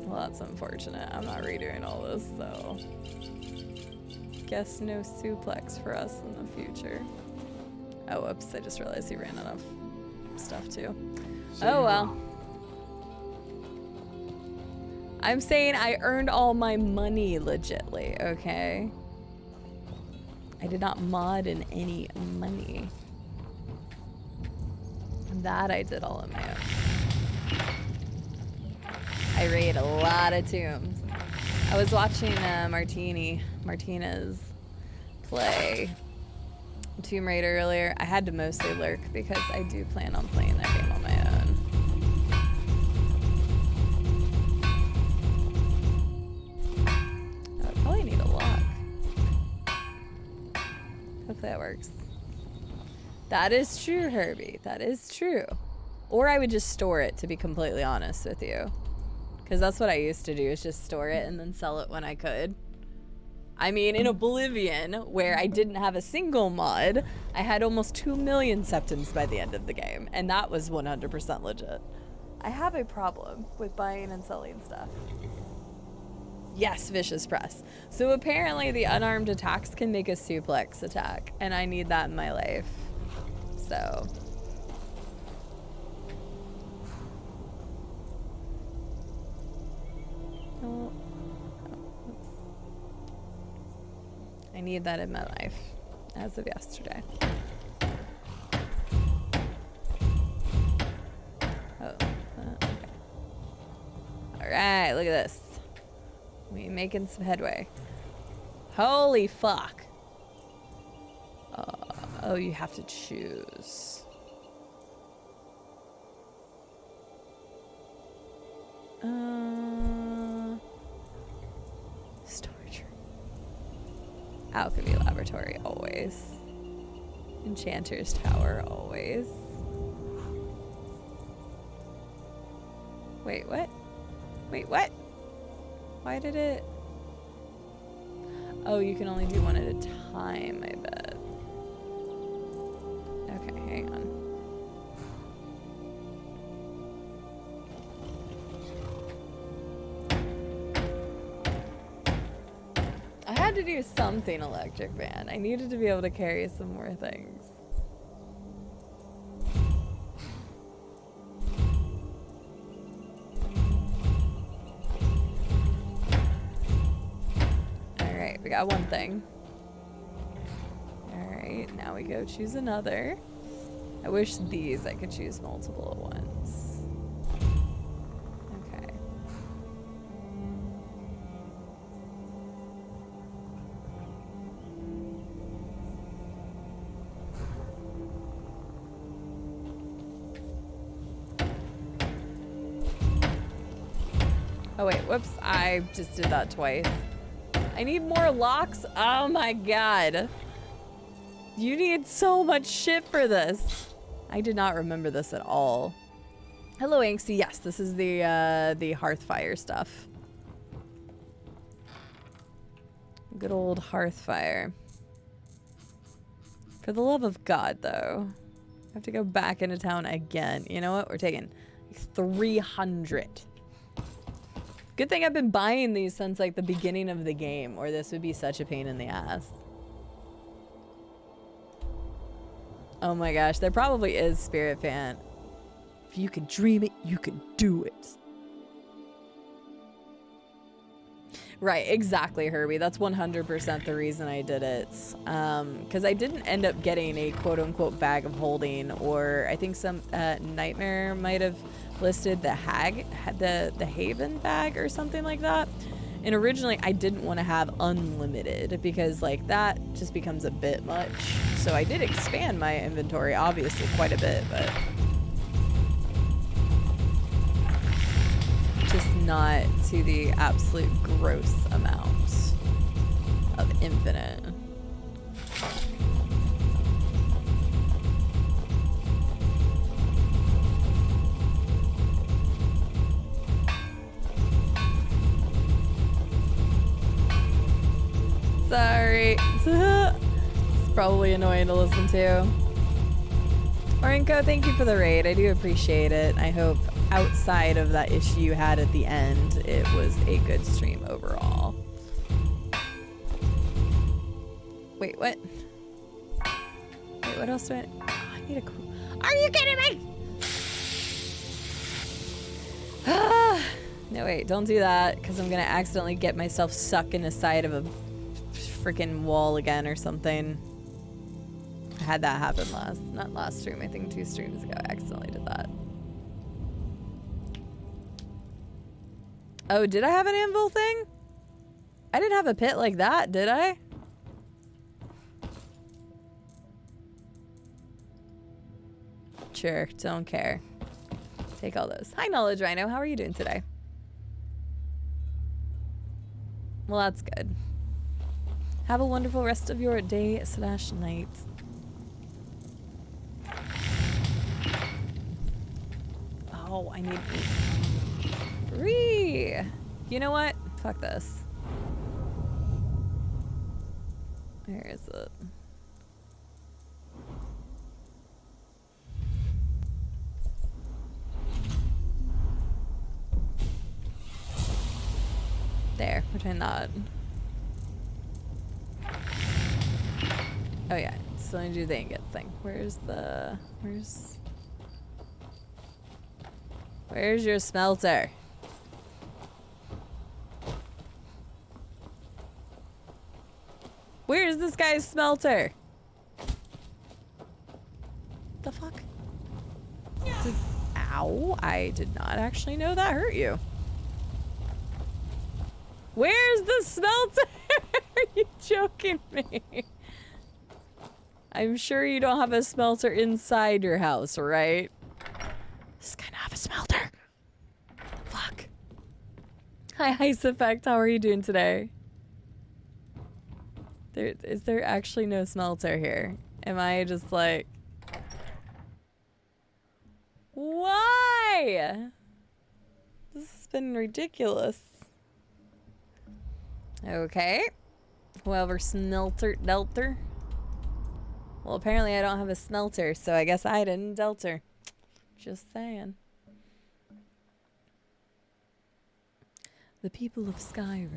Well, that's unfortunate. I'm not redoing all this, so guess no suplex for us in the future. Oh, whoops, I just realized he ran out of stuff too. Oh well. I'm saying I earned all my money legitly, okay? I did not mod in any money. That I did all on my own. I raid a lot of tombs. I was watching Martinez play Tomb Raider earlier. I had to mostly lurk because I do plan on playing that game on my own. I would probably need a lock. Hopefully that works. That is true, Herbie. That is true. Or I would just store it, to be completely honest with you. Because that's what I used to do, is just store it and then sell it when I could. I mean, in Oblivion, where I didn't have a single mod, I had almost 2,000,000 septims by the end of the game. And that was 100% legit. I have a problem with buying and selling stuff. Yes, Vicious Press. So apparently the unarmed attacks can make a suplex attack. And I need that in my life. So... Oh. I need that in my life as of yesterday. Oh, okay. All right, look at this. We making some headway. Holy fuck. Oh, you have to choose. Storage room. Alchemy laboratory, always. Enchanter's tower, always. Wait, what? Wait, what? Why did it... Oh, you can only do one at a time, I bet. Okay, hang on. I had to do something, Electric Man. I needed to be able to carry some more things. Alright, we got one thing. Alright, now we go choose another. I wish these I could choose multiple at once. Okay. Oh wait, whoops, I just did that twice. I need more locks? Oh my god. You need so much shit for this. I did not remember this at all. Hello, Angsty. Yes, this is the Hearthfire stuff. Good old Hearthfire. For the love of God, though. I have to go back into town again. You know what? We're taking 300. Good thing I've been buying these since like the beginning of the game, or this would be such a pain in the ass. Oh my gosh, there probably is Spirit Fan. If you can dream it, you can do it. Right, exactly, Herbie. That's 100% the reason I did it. Because I didn't end up getting a quote-unquote bag of holding, or I think some Nightmare might have listed the Haven bag or something like that. And originally, I didn't want to have unlimited because like that just becomes a bit much. So I did expand my inventory, obviously, quite a bit, but just not to the absolute gross amount of infinite. Sorry. It's probably annoying to listen to. Orenko, thank you for the raid. I do appreciate it. I hope outside of that issue you had at the end, it was a good stream overall. Wait, what? Wait, what else do I... Oh, I need a... Are you kidding me? No, wait, don't do that, because I'm going to accidentally get myself stuck in the side of a freaking wall again or something. I had that happen not last stream, I think 2 streams ago. I accidentally did that. Oh, did I have an anvil thing? I didn't have a pit like that, did I? Sure, don't care. Take all those. Hi, Knowledge Rhino. How are you doing today? Well, that's good. Have a wonderful rest of your day/night. Oh, I need... You know what? Fuck this. Where is it? There, return that. Oh yeah, still need to do the ingot thing. Where's your smelter? Where's this guy's smelter? The fuck? Ow, I did not actually know that hurt you. Where's the smelter? Are you joking me? I'm sure you don't have a smelter inside your house, right? This guy not have a smelter. Fuck. Hi, Ice Effect. How are you doing today? Is there actually no smelter here? Am I just like... Why? This has been ridiculous. Okay. Whoever smelter delter. Well, apparently I don't have a smelter, so I guess I didn't delter. Just saying. The people of Skyrim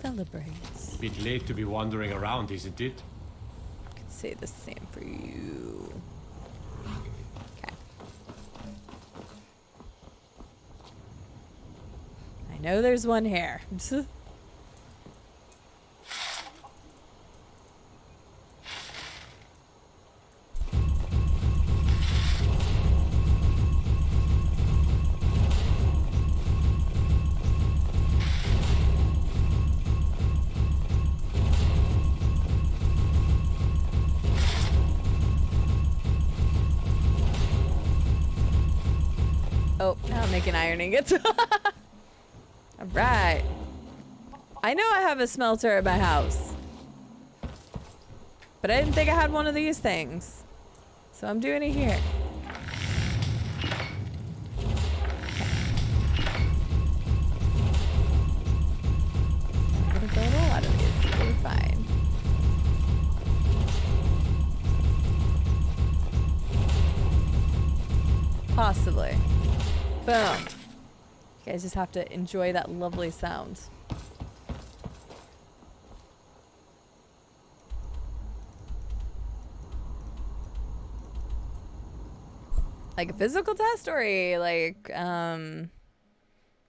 celebrate. Bit late to be wandering around, isn't it? I could say the same for you. Okay. I know there's one here. Oh, now I'm making iron ingots. Alright. I know I have a smelter at my house. But I didn't think I had one of these things. So I'm doing it here. I'm gonna build a lot of these. We're fine. Possibly. Boom. You guys just have to enjoy that lovely sound. Like a physical test or a like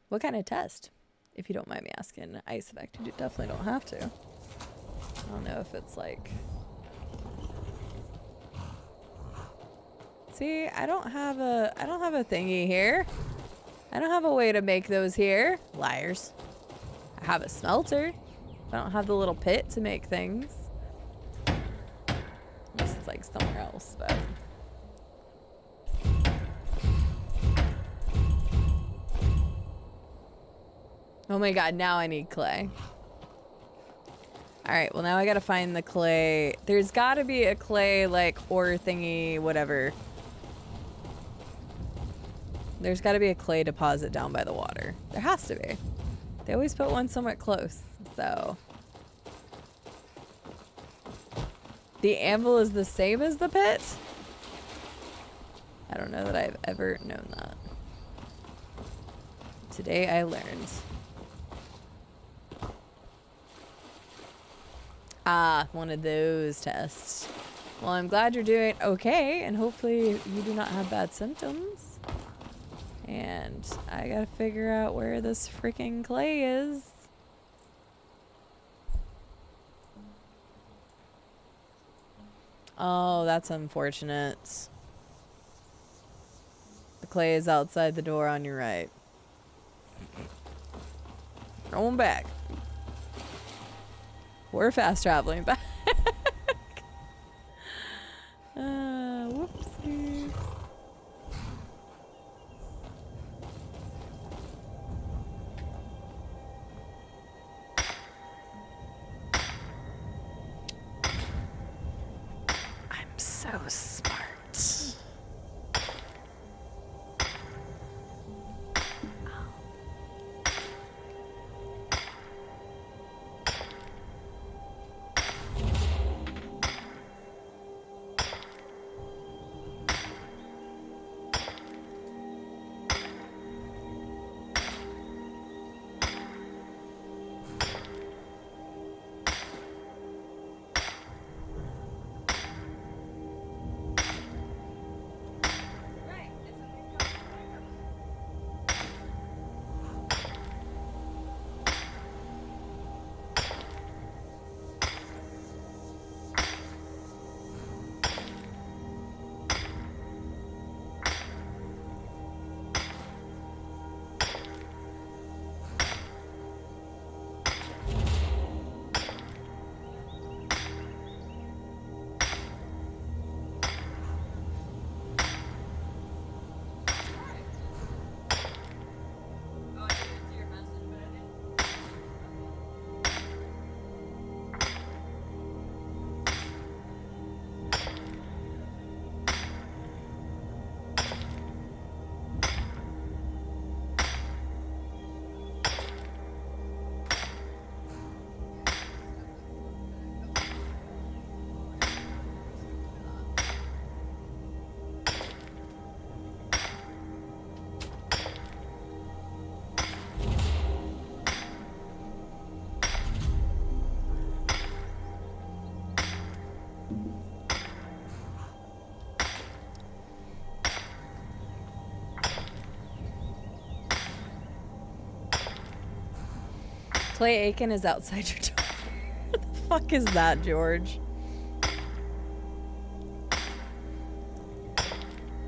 what kind of test? If you don't mind me asking. Ice effect. You definitely don't have to. I don't know if it's like see, I don't have a thingy here. I don't have a way to make those here. Liars. I have a smelter. I don't have the little pit to make things. Unless it's like somewhere else, but oh my god, now I need clay. Alright, well now I gotta find the clay. There's gotta be a clay, like, ore thingy, whatever. There's gotta be a clay deposit down by the water. There has to be. They always put one somewhat close, so. The anvil is the same as the pit? I don't know that I've ever known that. Today I learned. Ah, one of those tests. Well, I'm glad you're doing okay, and hopefully you do not have bad symptoms. And I gotta figure out where this freaking clay is. Oh, that's unfortunate. The clay is outside the door on your right. Going back. We're fast traveling back. Whoopsies. I'm so smart. Clay Aiken is outside your door. What the fuck is that, George?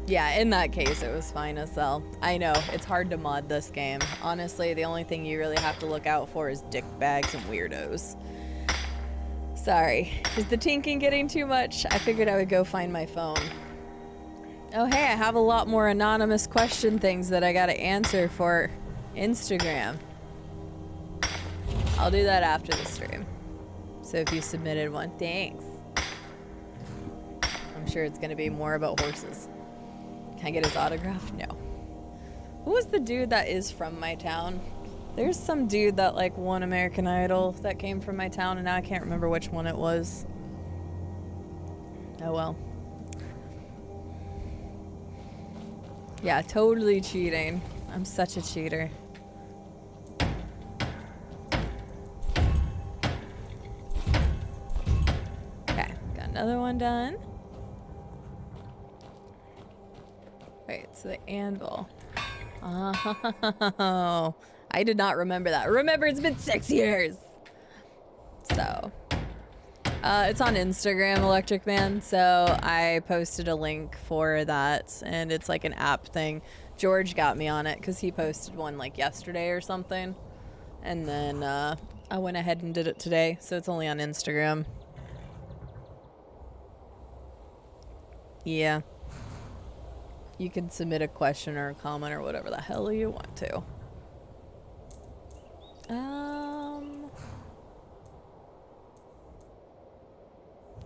Yeah, in that case, it was fine as hell. I know, it's hard to mod this game. Honestly, the only thing you really have to look out for is dick bags and weirdos. Sorry. Is the tinking getting too much? I figured I would go find my phone. Oh, hey, I have a lot more anonymous question things that I gotta answer for Instagram. I'll do that after the stream. So if you submitted one, thanks. I'm sure it's gonna be more about horses. Can I get his autograph? No. Who was the dude that is from my town? There's some dude that like won American Idol that came from my town, and now I can't remember which one it was. Oh well. Yeah, totally cheating. I'm such a cheater. Okay, got another one done. Wait, so the anvil. Oh, I did not remember that. Remember, it's been 6 years. So, it's on Instagram, Electric Man. So I posted a link for that, and it's like an app thing. George got me on it because he posted one like yesterday or something, and then I went ahead and did it today. So it's only on Instagram. Yeah. You can submit a question or a comment or whatever the hell you want to.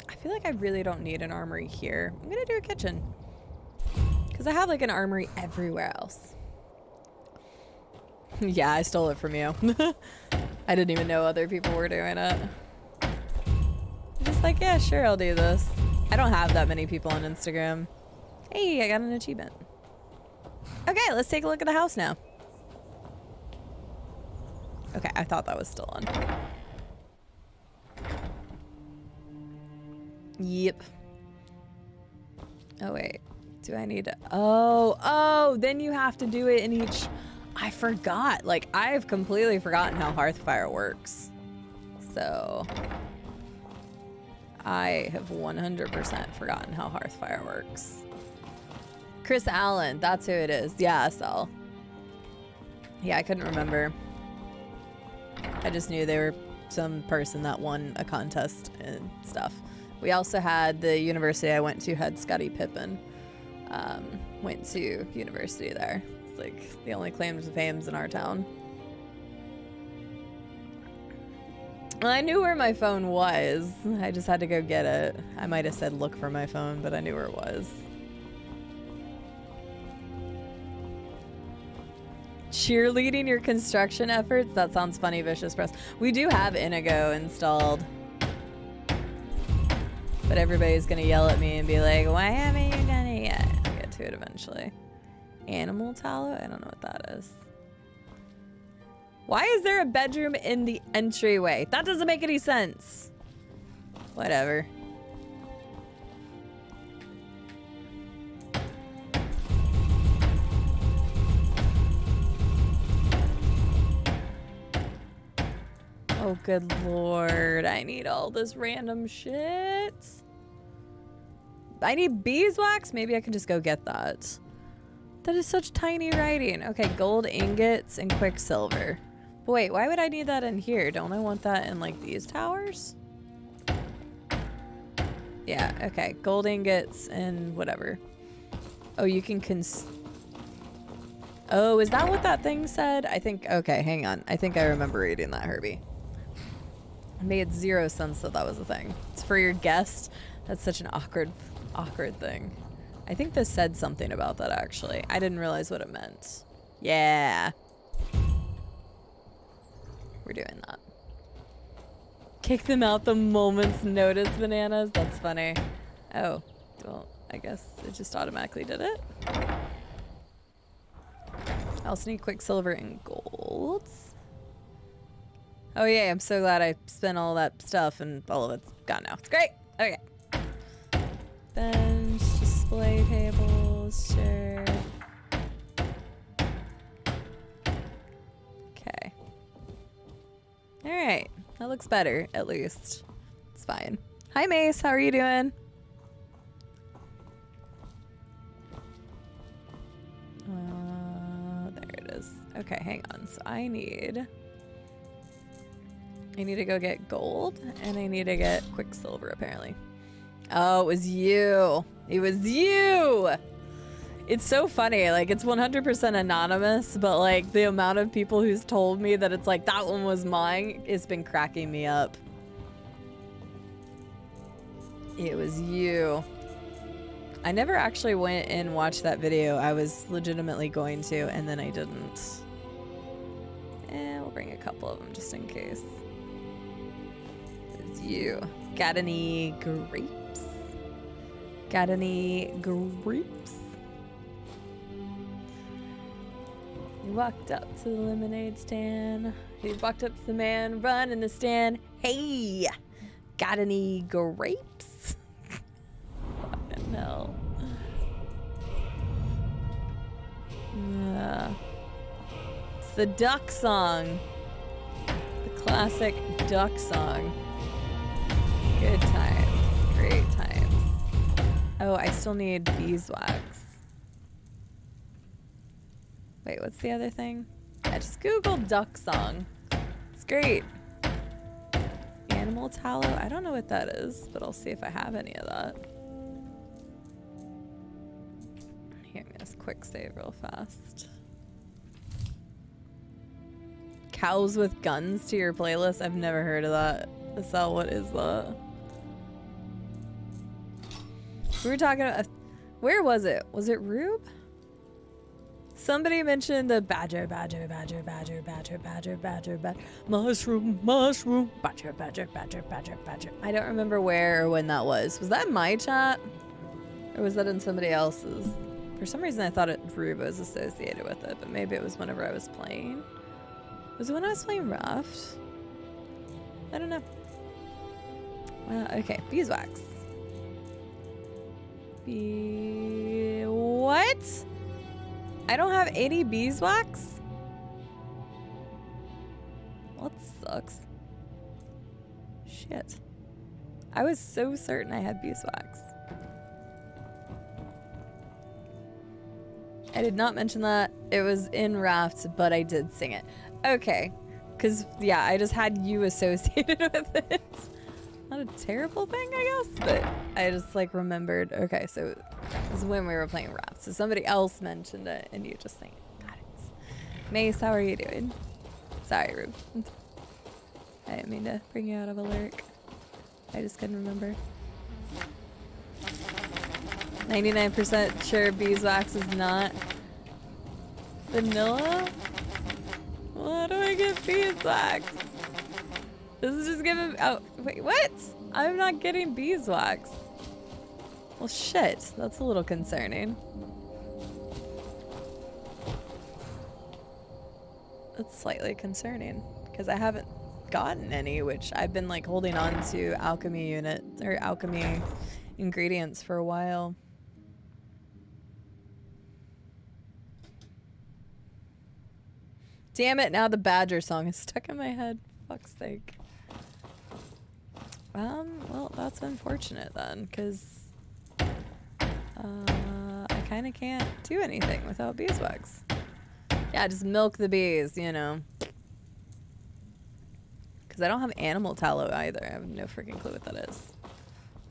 I feel like I really don't need an armory here. I'm gonna do a kitchen. Because I have like an armory everywhere else. Yeah, I stole it from you. I didn't even know other people were doing it. I'm just like, yeah, sure, I'll do this. I don't have that many people on Instagram. Hey, I got an achievement. Okay, let's take a look at the house now. Okay, I thought that was still on. Yep. Oh, wait. Do I need to... Oh, then you have to do it in each... I forgot. Like, I've completely forgotten how Hearthfire works. So... I have 100% forgotten how Hearthfire works. Chris Allen, that's who it is. Yeah, SL. Yeah, I couldn't remember. I just knew they were some person that won a contest and stuff. We also had the university I went to had Scottie Pippen. Went to university there. It's like the only claim to fame in our town. Well, I knew where my phone was. I just had to go get it. I might have said look for my phone, but I knew where it was. Cheerleading your construction efforts? That sounds funny, Vicious Press. We do have Inigo installed. But everybody's gonna yell at me and be like, why haven't you done it yet? I'll get to it eventually. Animal tallow? I don't know what that is. Why is there a bedroom in the entryway? That doesn't make any sense. Whatever. Oh, good lord. I need all this random shit. I need beeswax? Maybe I can just go get that. That is such tiny writing. Okay, gold ingots and quicksilver. But wait, why would I need that in here? Don't I want that in, like, these towers? Yeah, okay. Gold ingots and whatever. Oh, you can Oh, is that what that thing said? I think... Okay, hang on. I think I remember reading that, Herbie. It made 0 sense that that was a thing. It's for your guest. That's such an awkward thing. I think this said something about that, actually. I didn't realize what it meant. Yeah. We're doing that. Kick them out the moment's notice, bananas. That's funny. Oh, well, I guess it just automatically did it. I also need quicksilver and gold. Oh, yeah, I'm so glad I spent all that stuff and all of it's gone now. It's great. Okay. Bench, display tables, sure. Okay. All right. That looks better, at least. It's fine. Hi, Mace. How are you doing? There it is. Okay, hang on. So I need to go get gold, and I need to get quicksilver, apparently. Oh, it was you. It was you. It's so funny. Like, it's 100% anonymous, but like the amount of people who's told me that it's like that one was mine has been cracking me up. It was you. I never actually went and watched that video. I was legitimately going to, and then I didn't. We'll bring a couple of them just in case. It's you. Got any grapes? Got any grapes? He walked up to the lemonade stand. He walked up to the man running the stand. Hey, got any grapes? Fucking hell. It's the duck song. The classic duck song. Good times. Great times. Oh, I still need beeswax. Wait, what's the other thing? I just googled duck song. It's great. Animal tallow? I don't know what that is, but I'll see if I have any of that. Here, I'm gonna just quick save real fast. Cows with guns to your playlist? I've never heard of that. Estelle, what is that? We were talking about... Where was it? Was it Rube? Somebody mentioned the badger, mushroom, badger. I don't remember where or when that was. Was that in my chat? Or was that in somebody else's? For some reason I thought Rube was associated with it, but maybe it was whenever I was playing. Was it when I was playing Raft? I don't know. Okay, beeswax. What? I don't have any beeswax? Well, that sucks. Shit. I was so certain I had beeswax. I did not mention that. It was in Raft, but I did sing it. Okay. Because, yeah, I just had you associated with it. Not a terrible thing, I guess, but I just, like, remembered. Okay, so it was when we were playing Raft. So somebody else mentioned it, and you just think, got it. Mace, how are you doing? Sorry, Rube. I didn't mean to bring you out of a lurk. I just couldn't remember. 99% sure beeswax is not vanilla? Well, how do I get beeswax? This is just giving... Oh, wait, what? I'm not getting beeswax. Well, shit. That's a little concerning. That's slightly concerning. Because I haven't gotten any, which I've been, like, holding on to alchemy alchemy ingredients for a while. Damn it, now the Badger song is stuck in my head. Fuck's sake. Well, that's unfortunate then, because I kind of can't do anything without beeswax. Yeah, just milk the bees, you know. Because I don't have animal tallow either. I have no freaking clue what that is.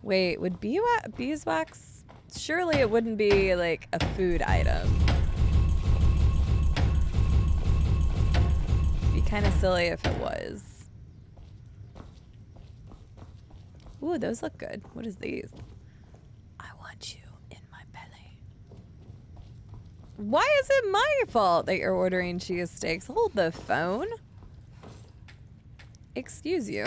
Wait, would beeswax... Surely it wouldn't be, like, a food item. It'd be kind of silly if it was. Ooh, those look good. What is these? I want you in my belly. Why is it my fault that you're ordering cheese steaks? Hold the phone. Excuse you.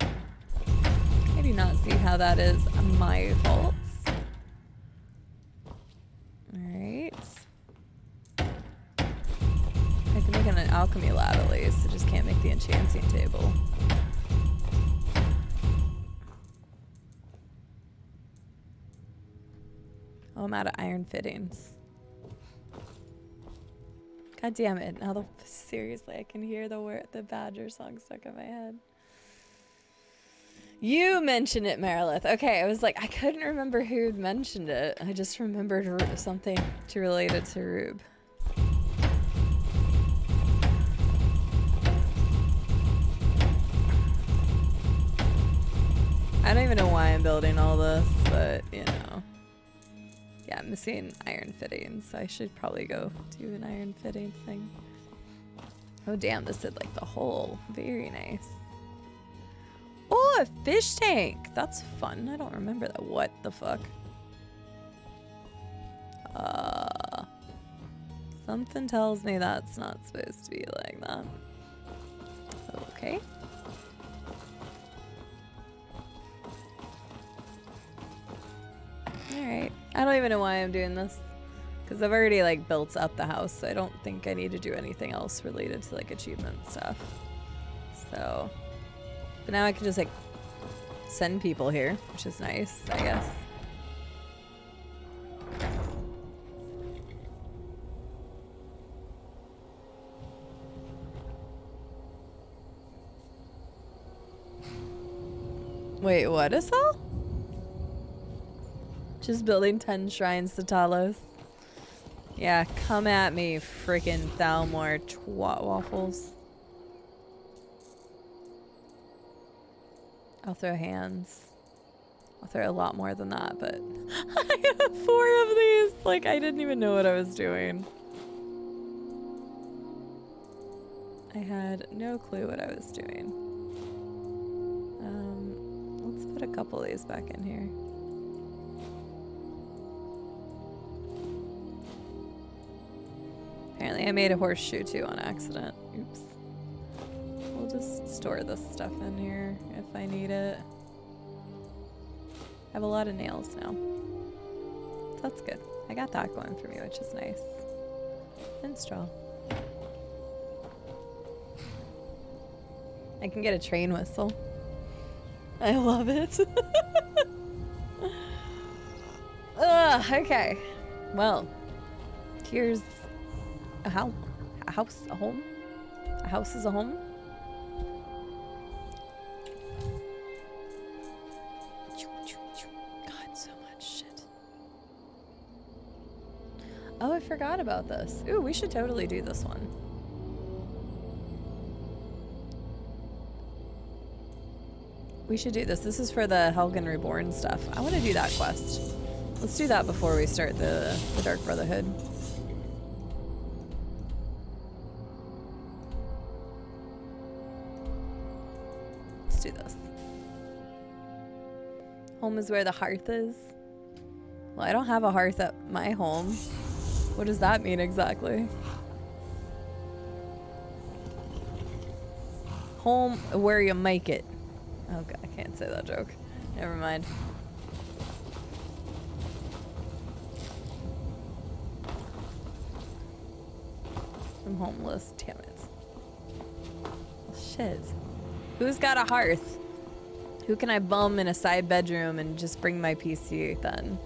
I do not see how that is my fault. Alright. I can make it an alchemy lab at least. I just can't make the enchanting table. Oh, I'm out of iron fittings. God damn it. Now seriously, I can hear the Badger song stuck in my head. You mentioned it, Marilith. Okay, I was like, I couldn't remember who mentioned it. I just remembered something to relate it to Rube. I don't even know why I'm building all this, but, you know. Yeah, I'm missing iron fittings, so I should probably go do an iron fitting thing. Oh damn, this did like the hole. Very nice. Oh, a fish tank! That's fun. I don't remember that. What the fuck? Something tells me that's not supposed to be like that. Okay. Alright. I don't even know why I'm doing this. Because I've already like built up the house, so I don't think I need to do anything else related to like achievement stuff. So, but now I can just like send people here, which is nice, I guess. Wait, what is all? Just building 10 shrines to Talos. Yeah, come at me, freaking Thalmor twat waffles. I'll throw hands. I'll throw a lot more than that, but I have 4 of these. Like, I didn't even know what I was doing. I had no clue what I was doing. Let's put a couple of these back in here. Apparently I made a horseshoe too on accident. Oops. We'll just store this stuff in here if I need it. I have a lot of nails now. So that's good. I got that going for me, which is nice. And straw. I can get a train whistle. I love it. Okay. Well, here's a house. A house, a home. A house is a home. God, so much shit. Oh, I forgot about this. Ooh, we should totally do this one. We should do this. This is for the Helgen Reborn stuff. I want to do that quest. Let's do that before we start the Dark Brotherhood. Let's do this. Home is where the hearth is. Well, I don't have a hearth at my home. What does that mean exactly? Home where you make it. Oh god, I can't say that joke. Never mind. I'm homeless, damn it. Shit. Who's got a hearth? Who can I bum in a side bedroom and just bring my PC then?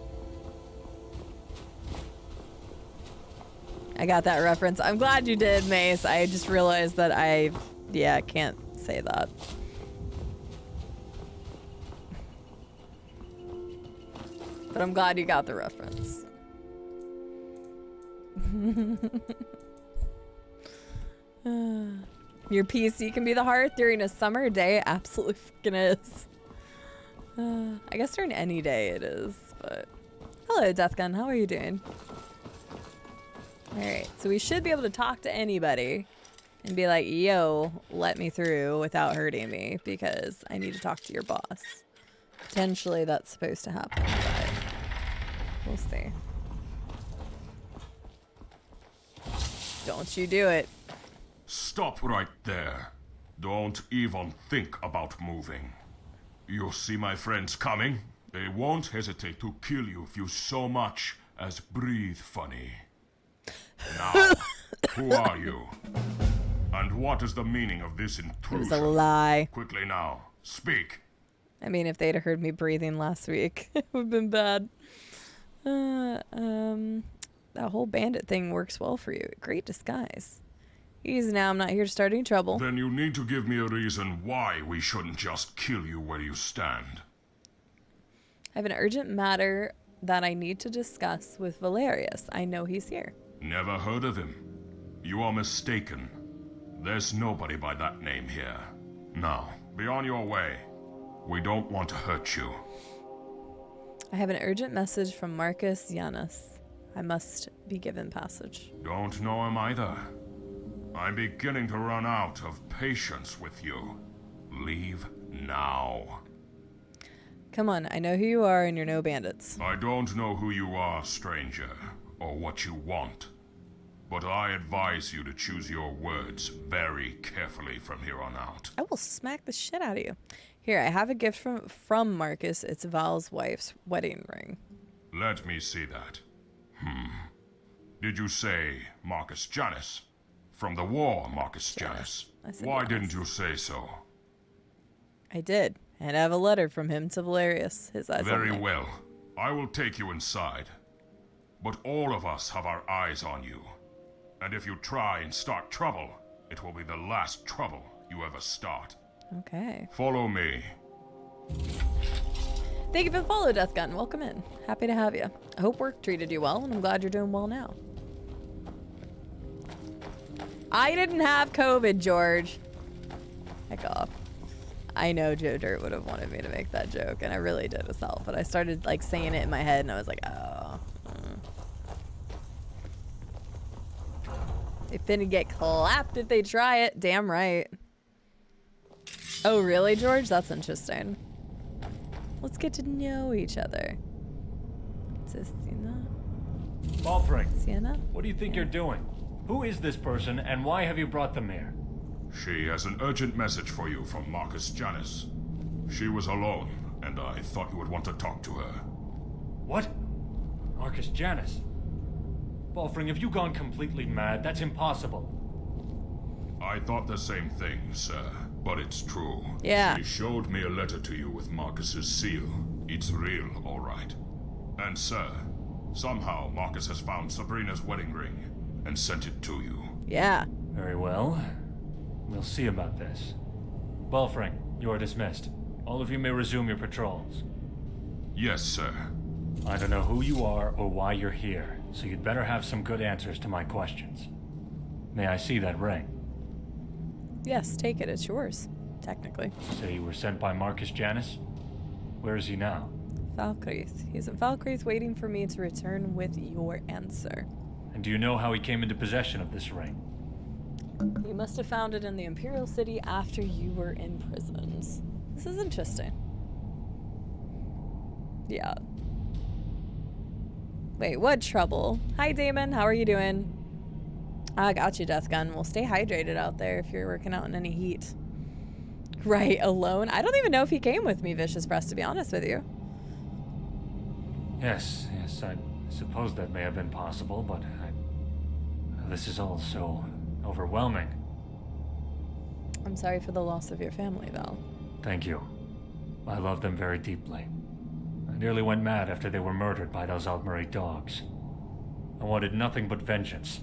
I got that reference. I'm glad you did, Mace. I just realized that I can't say that. But I'm glad you got the reference. Your PC can be the hearth during a summer day? Absolutely fucking is. I guess during any day it is, but... Hello, Deathgun. How are you doing? Alright, so we should be able to talk to anybody and be like, yo, let me through without hurting me because I need to talk to your boss. Potentially that's supposed to happen, but we'll see. Don't you do it. Stop right there. Don't even think about moving. You see my friends coming? They won't hesitate to kill you if you so much as breathe funny. Now, who are you? And what is the meaning of this intrusion? It was a lie. Quickly now, speak. I mean, if they'd heard me breathing last week, it would have been bad. That whole bandit thing works well for you. Great disguise. Easy now, I'm not here to start any trouble. Then you need to give me a reason why we shouldn't just kill you where you stand. I have an urgent matter that I need to discuss with Valerius. I know he's here. Never heard of him. You are mistaken. There's nobody by that name here. Now, be on your way. We don't want to hurt you. I have an urgent message from Marcus Janus. I must be given passage. Don't know him either. I'm beginning to run out of patience with you. Leave now. Come on, I know who you are and you're no bandits. I don't know who you are, stranger, or what you want. But I advise you to choose your words very carefully from here on out. I will smack the shit out of you. Here, I have a gift from Marcus. It's Val's wife's wedding ring. Let me see that. Did you say Marcus Janus? From the war, Marcus Janus. Why didn't you say so? I did, and I have a letter from him to Valerius. His eyes Very only. well. I will take you inside. But all of us have our eyes on you. And if you try and start trouble, it will be the last trouble you ever start. Okay. Follow me. Thank you for the follow, Death Gun. Welcome in. Happy to have you. I hope work treated you well, and I'm glad you're doing well now. I didn't have COVID, George. Heck off. I know Joe Dirt would have wanted me to make that joke, and I really did as hell, but I started like saying it in my head, and I was like, oh. They finna get clapped if they try it. Damn right. Oh, really, George? That's interesting. Let's get to know each other. Is this Sienna? Balfring, Sienna? what do you think you're doing? Who is this person, and why have you brought them here? She has an urgent message for you from Marcus Janus. She was alone, and I thought you would want to talk to her. What? Marcus Janus? Balfring, have you gone completely mad? That's impossible. I thought the same thing, sir, but it's true. Yeah. She showed me a letter to you with Marcus's seal. It's real, all right. And sir, somehow Marcus has found Sabrina's wedding ring and sent it to you. Yeah. Very well. We'll see about this. Balfring, you are dismissed. All of you may resume your patrols. Yes, sir. I don't know who you are or why you're here, so you'd better have some good answers to my questions. May I see that ring? Yes, take it. It's yours, technically. Say you were sent by Marcus Janus? Where is he now? Valkyries. He's at Valkyries waiting for me to return with your answer. And do you know how he came into possession of this ring? You must have found it in the Imperial City after you were imprisoned. This is interesting. Yeah. Wait, what trouble? Hi, Damon. How are you doing? I got you, Death Gun. Well, stay hydrated out there if you're working out in any heat. Right, alone? I don't even know if he came with me, Vicious Press, to be honest with you. Yes, I suppose that may have been possible, but this is all so overwhelming. I'm sorry for the loss of your family, Val. Thank you. I love them very deeply. I nearly went mad after they were murdered by those Altmeri dogs. I wanted nothing but vengeance.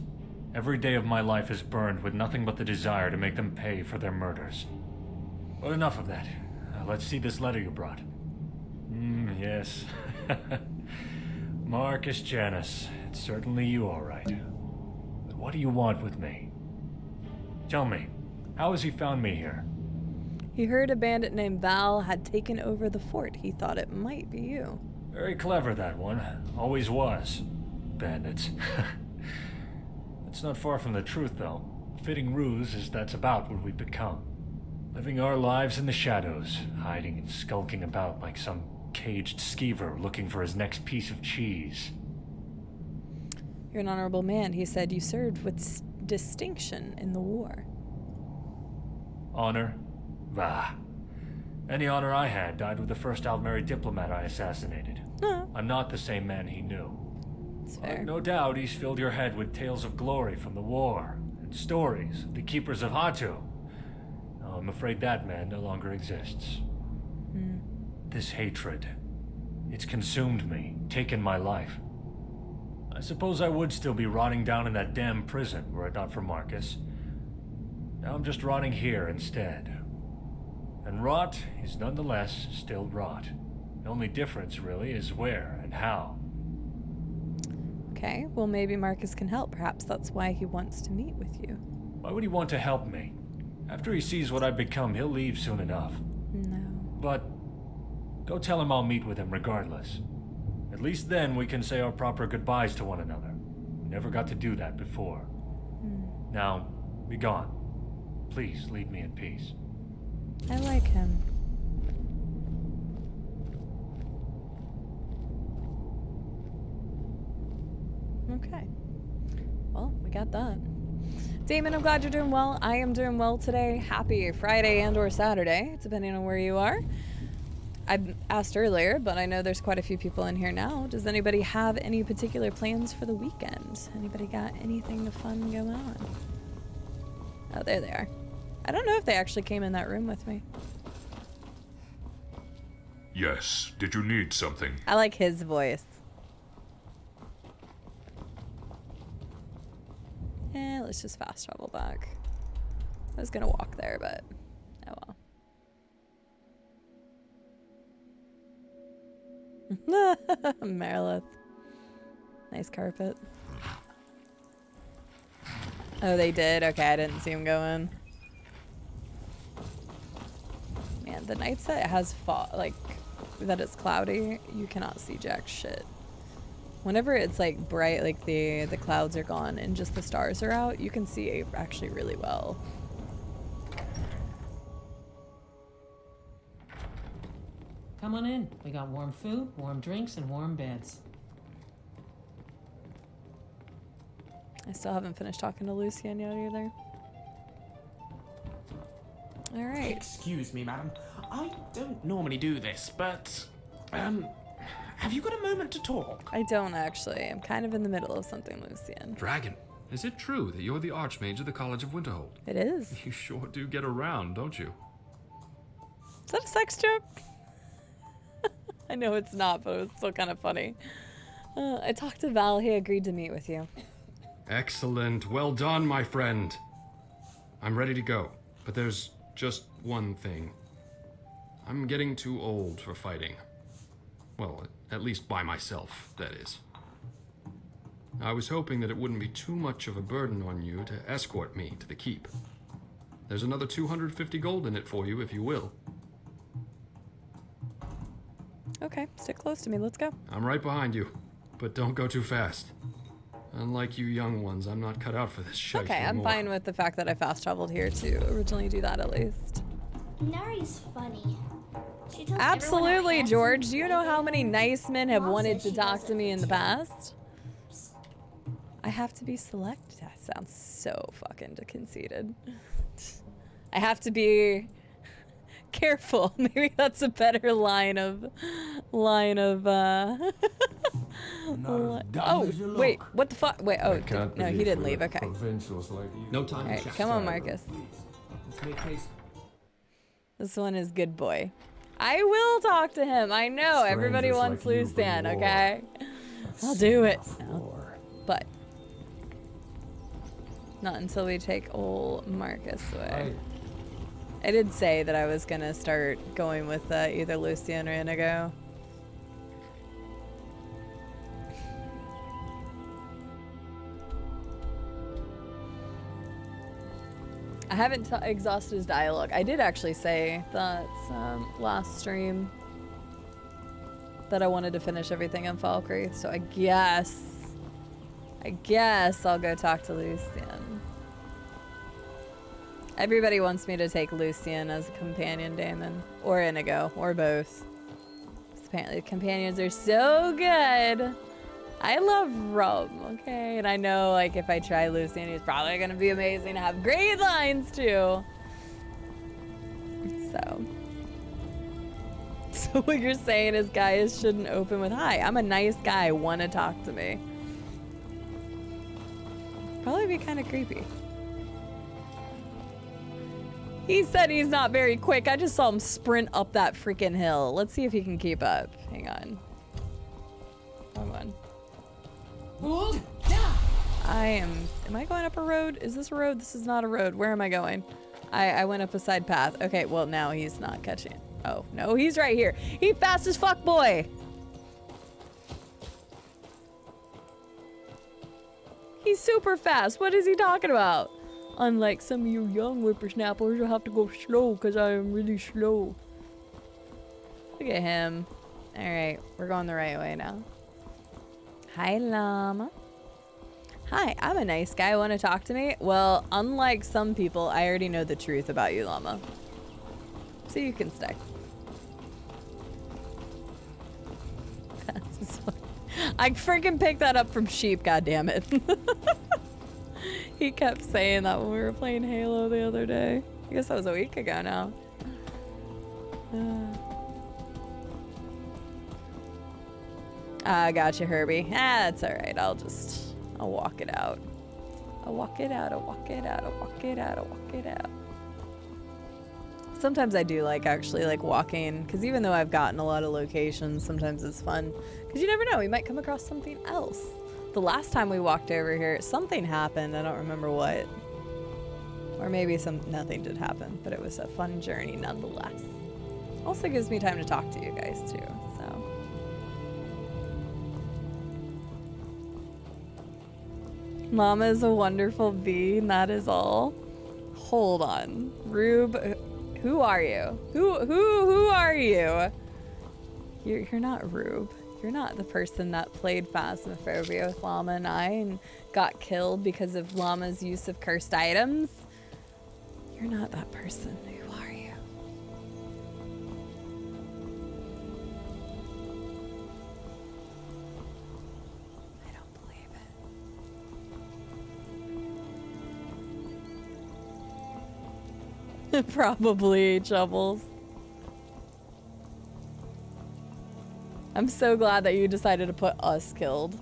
Every day of my life is burned with nothing but the desire to make them pay for their murders. But enough of that. Let's see this letter you brought. Yes. Marcus Janus. It's certainly you, all right. But what do you want with me? Tell me, how has he found me here? He heard a bandit named Val had taken over the fort. He thought it might be you. Very clever, that one. Always was. Bandits. It's not far from the truth, though. A fitting ruse is that's about what we've become. Living our lives in the shadows, hiding and skulking about like some caged skeever looking for his next piece of cheese. You're an honorable man. He said you served with distinction in the war. Honor? Bah. Any honor I had died with the first Altmeri diplomat I assassinated. I'm not the same man he knew. It's fair. No doubt he's filled your head with tales of glory from the war, and stories of the keepers of Hatu. No, I'm afraid that man no longer exists. This hatred, it's consumed me, taken my life. I suppose I would still be rotting down in that damn prison were it not for Marcus. Now I'm just rotting here instead. And rot is nonetheless still rot. The only difference, really, is where and how. Okay, well maybe Marcus can help. Perhaps that's why he wants to meet with you. Why would he want to help me? After he sees what I've become, he'll leave soon enough. No. But go tell him I'll meet with him regardless. At least then we can say our proper goodbyes to one another. We never got to do that before. Now, be gone. Please leave me in peace. I like him. Okay. Well, we got that. Damon, I'm glad you're doing well. I am doing well today. Happy Friday and or Saturday, depending on where you are. I asked earlier, but I know there's quite a few people in here now. Does anybody have any particular plans for the weekend? Anybody got anything fun going on? Oh, there they are. I don't know if they actually came in that room with me. Yes, did you need something? I like his voice. Let's just fast travel back. I was gonna walk there, but oh well. Merilith. Nice carpet. Oh, they did? Okay, I didn't see him go in. Man, the nights that it has fog, like, that it's cloudy, you cannot see jack shit. Whenever it's like bright, like the clouds are gone and just the stars are out, you can see actually really well. Come on in. We got warm food, warm drinks, and warm beds. I still haven't finished talking to Lucian yet either. All right. Excuse me, madam. I don't normally do this, but have you got a moment to talk? I don't actually. I'm kind of in the middle of something, Lucian. Dragon, is it true that you're the Archmage of the College of Winterhold? It is. You sure do get around, don't you? Is that a sex joke? I know it's not, but it was still kind of funny. I talked to Val. He agreed to meet with you. Excellent. Well done, my friend. I'm ready to go, but there's just one thing. I'm getting too old for fighting. Well, at least by myself, that is. I was hoping that it wouldn't be too much of a burden on you to escort me to the keep. There's another 250 gold in it for you, if you will. Okay, stick close to me. Let's go. I'm right behind you, but don't go too fast. Unlike you young ones, I'm not cut out for this shite Okay, I'm anymore. fine with the fact that I fast traveled here to originally do that at least. Nari's funny. She tells Absolutely, everyone George. Do you know how many nice men have wanted to talk to me in the past? I have to be select. That sounds so fucking conceited. I have to be careful. Maybe that's a better line of oh, wait, what the fuck? Wait, oh, no, he didn't leave. Okay. No time. All right, come on, Marcus. This one is good boy. I will talk to him. I know everybody wants Lucian. Okay, I'll do it. But not until we take old Marcus away. I did say that I was gonna start going with either Lucian or Inigo. I haven't exhausted his dialogue. I did actually say that last stream that I wanted to finish everything on Falkreath, so I guess I'll go talk to Lucian. Everybody wants me to take Lucian as a companion, Damon. Or Inigo, or both. Apparently companions are so good. I love rum, okay? And I know, like, if I try Lucian, he's probably gonna be amazing, have great lines, too. So what you're saying is guys shouldn't open with, hi, I'm a nice guy, wanna talk to me. Probably be kind of creepy. He said he's not very quick. I just saw him sprint up that freaking hill. Let's see if he can keep up. Hang on. Hold on. Am I going up a road? Is this a road? This is not a road. Where am I going? I went up a side path. Okay, well now he's not catching it. Oh, no, he's right here. He fast as fuck, boy. He's super fast. What is he talking about? Unlike some of you young whippersnappers, you'll have to go slow because I am really slow. Look at him. All right, we're going the right way now. Hi, llama. Hi, I'm a nice guy. Want to talk to me? Well, unlike some people, I already know the truth about you, llama. So you can stay. That's funny. I freaking picked that up from Sheep, goddammit. He kept saying that when we were playing Halo the other day. I guess that was a week ago now. I got you, Herbie. That's alright. I'll walk it out. I'll walk it out. Sometimes I do like actually like walking, because even though I've gotten a lot of locations, sometimes it's fun. Because you never know, we might come across something else. The last time we walked over here, something happened. I don't remember what. Or maybe nothing did happen, but it was a fun journey nonetheless. Also gives me time to talk to you guys too, so. Mama is a wonderful bee, and that is all. Hold on. Rube, who are you? Who are you? You're not Rube. You're not the person that played Phasmophobia with Llama and I and got killed because of Llama's use of cursed items. You're not that person. Who are you? I don't believe it. Probably, Chubbles. I'm so glad that you decided to put us killed.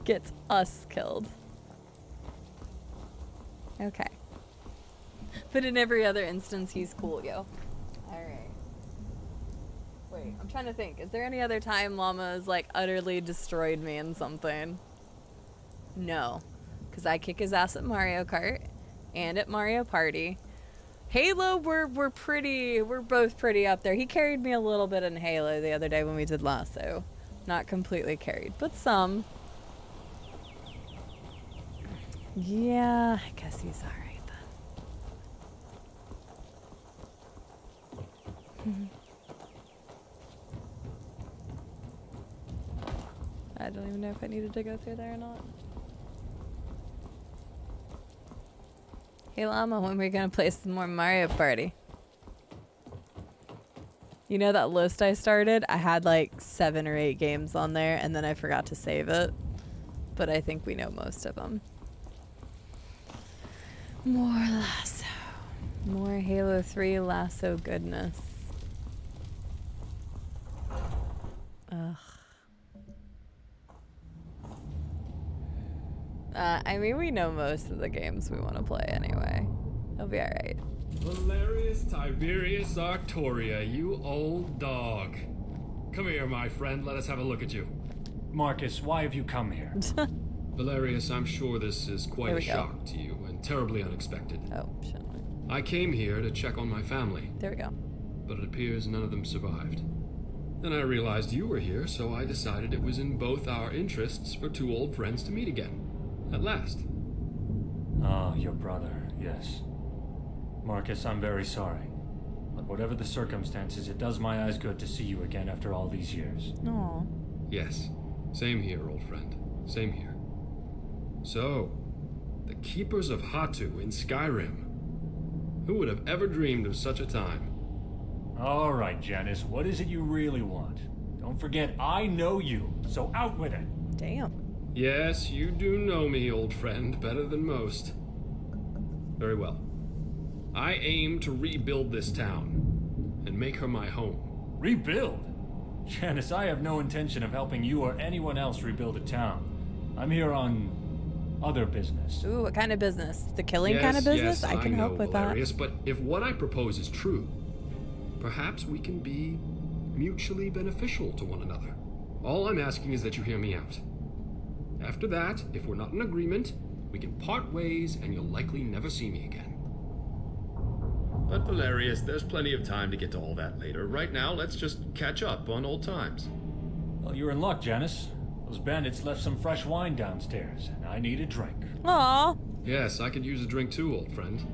Gets us killed. Okay. But in every other instance, he's cool, yo. Alright. Wait, I'm trying to think. Is there any other time Llama has, like, utterly destroyed me in something? No. Because I kick his ass at Mario Kart and at Mario Party. Halo, we're both pretty up there. He carried me a little bit in Halo the other day when we did Lasso. Not completely carried, but some. Yeah, I guess he's alright then. I don't even know if I needed to go through there or not. Hey Llama, when are we gonna play some more Mario Party? You know that list I started? I had like 7 or 8 games on there and then I forgot to save it. But I think we know most of them. More Lasso. More Halo 3 Lasso goodness. Ugh. I mean, we know most of the games we want to play anyway. It'll be alright. Valerius Tiberius Arctoria, you old dog. Come here, my friend. Let us have a look at you. Marcus, why have you come here? Valerius, I'm sure this is quite a shock to you and terribly unexpected. Oh, shit. I came here to check on my family. There we go. But it appears none of them survived. Then I realized you were here, so I decided it was in both our interests for 2 old friends to meet again. At last. Ah, your brother, yes. Marcus, I'm very sorry. But whatever the circumstances, it does my eyes good to see you again after all these years. Aww. Yes. Same here, old friend. Same here. So, the Keepers of Hatu in Skyrim. Who would have ever dreamed of such a time? All right, Janice, what is it you really want? Don't forget, I know you, so out with it. Damn. Yes, you do know me, old friend, better than most. Very well. I aim to rebuild this town and make her my home. Rebuild? Janice, I have no intention of helping you or anyone else rebuild a town. I'm here on other business. Ooh, what kind of business? The killing kind of business? Yes, I can help with Valerius, that. But if what I propose is true, perhaps we can be mutually beneficial to one another. All I'm asking is that you hear me out. After that, if we're not in agreement, we can part ways and you'll likely never see me again. But Valerius, there's plenty of time to get to all that later. Right now, let's just catch up on old times. Well, you're in luck, Janice. Those bandits left some fresh wine downstairs, and I need a drink. Aww. Yes, I could use a drink too, old friend.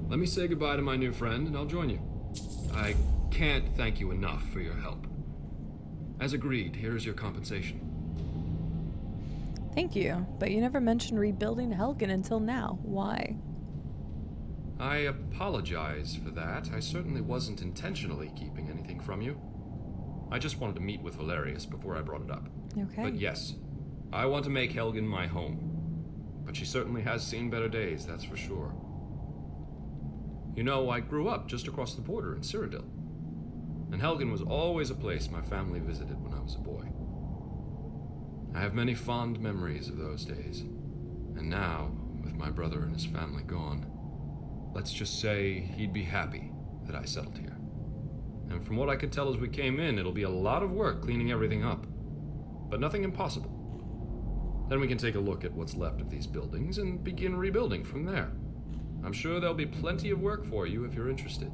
Let me say goodbye to my new friend, and I'll join you. I can't thank you enough for your help. As agreed, here is your compensation. Thank you, but you never mentioned rebuilding Helgen until now. Why? I apologize for that. I certainly wasn't intentionally keeping anything from you. I just wanted to meet with Valerius before I brought it up. Okay. But yes, I want to make Helgen my home. But she certainly has seen better days, that's for sure. You know, I grew up just across the border in Cyrodiil. And Helgen was always a place my family visited when I was a boy. I have many fond memories of those days. And now, with my brother and his family gone, let's just say he'd be happy that I settled here. And from what I can tell as we came in, it'll be a lot of work cleaning everything up. But nothing impossible. Then we can take a look at what's left of these buildings and begin rebuilding from there. I'm sure there'll be plenty of work for you if you're interested.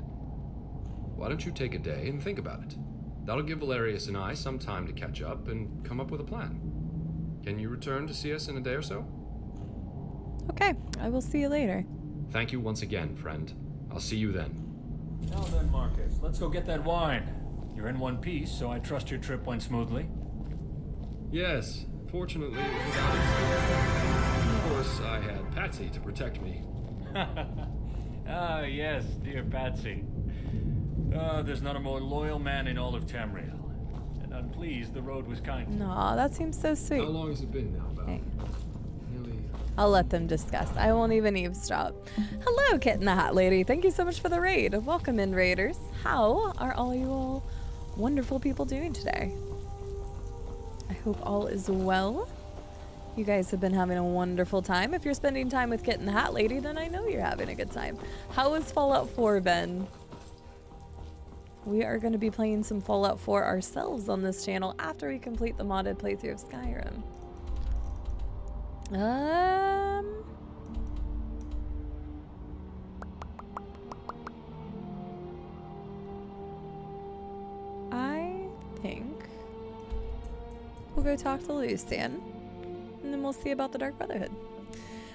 Why don't you take a day and think about it? That'll give Valerius and I some time to catch up and come up with a plan. Can you return to see us in a day or so? Okay, I will see you later. Thank you once again, friend. I'll see you then. Now then, Marcus, let's go get that wine. You're in one piece, so I trust your trip went smoothly. Yes, fortunately it was without incident. Of course, I had Patsy to protect me. Ah, yes, dear Patsy. There's not a more loyal man in all of Tamriel. And I'm pleased the road was kind. Aw, that seems so sweet. How long has it been now, Val? I'll let them discuss. I won't even eavesdrop. Hello, Kit and the Hat Lady. Thank you so much for the raid. Welcome in, raiders. How are all you all wonderful people doing today? I hope all is well. You guys have been having a wonderful time. If you're spending time with Kit and the Hat Lady, then I know you're having a good time. How has Fallout 4 been? We are going to be playing some Fallout 4 ourselves on this channel after we complete the modded playthrough of Skyrim. I think we'll go talk to Lucian, and then we'll see about the Dark Brotherhood.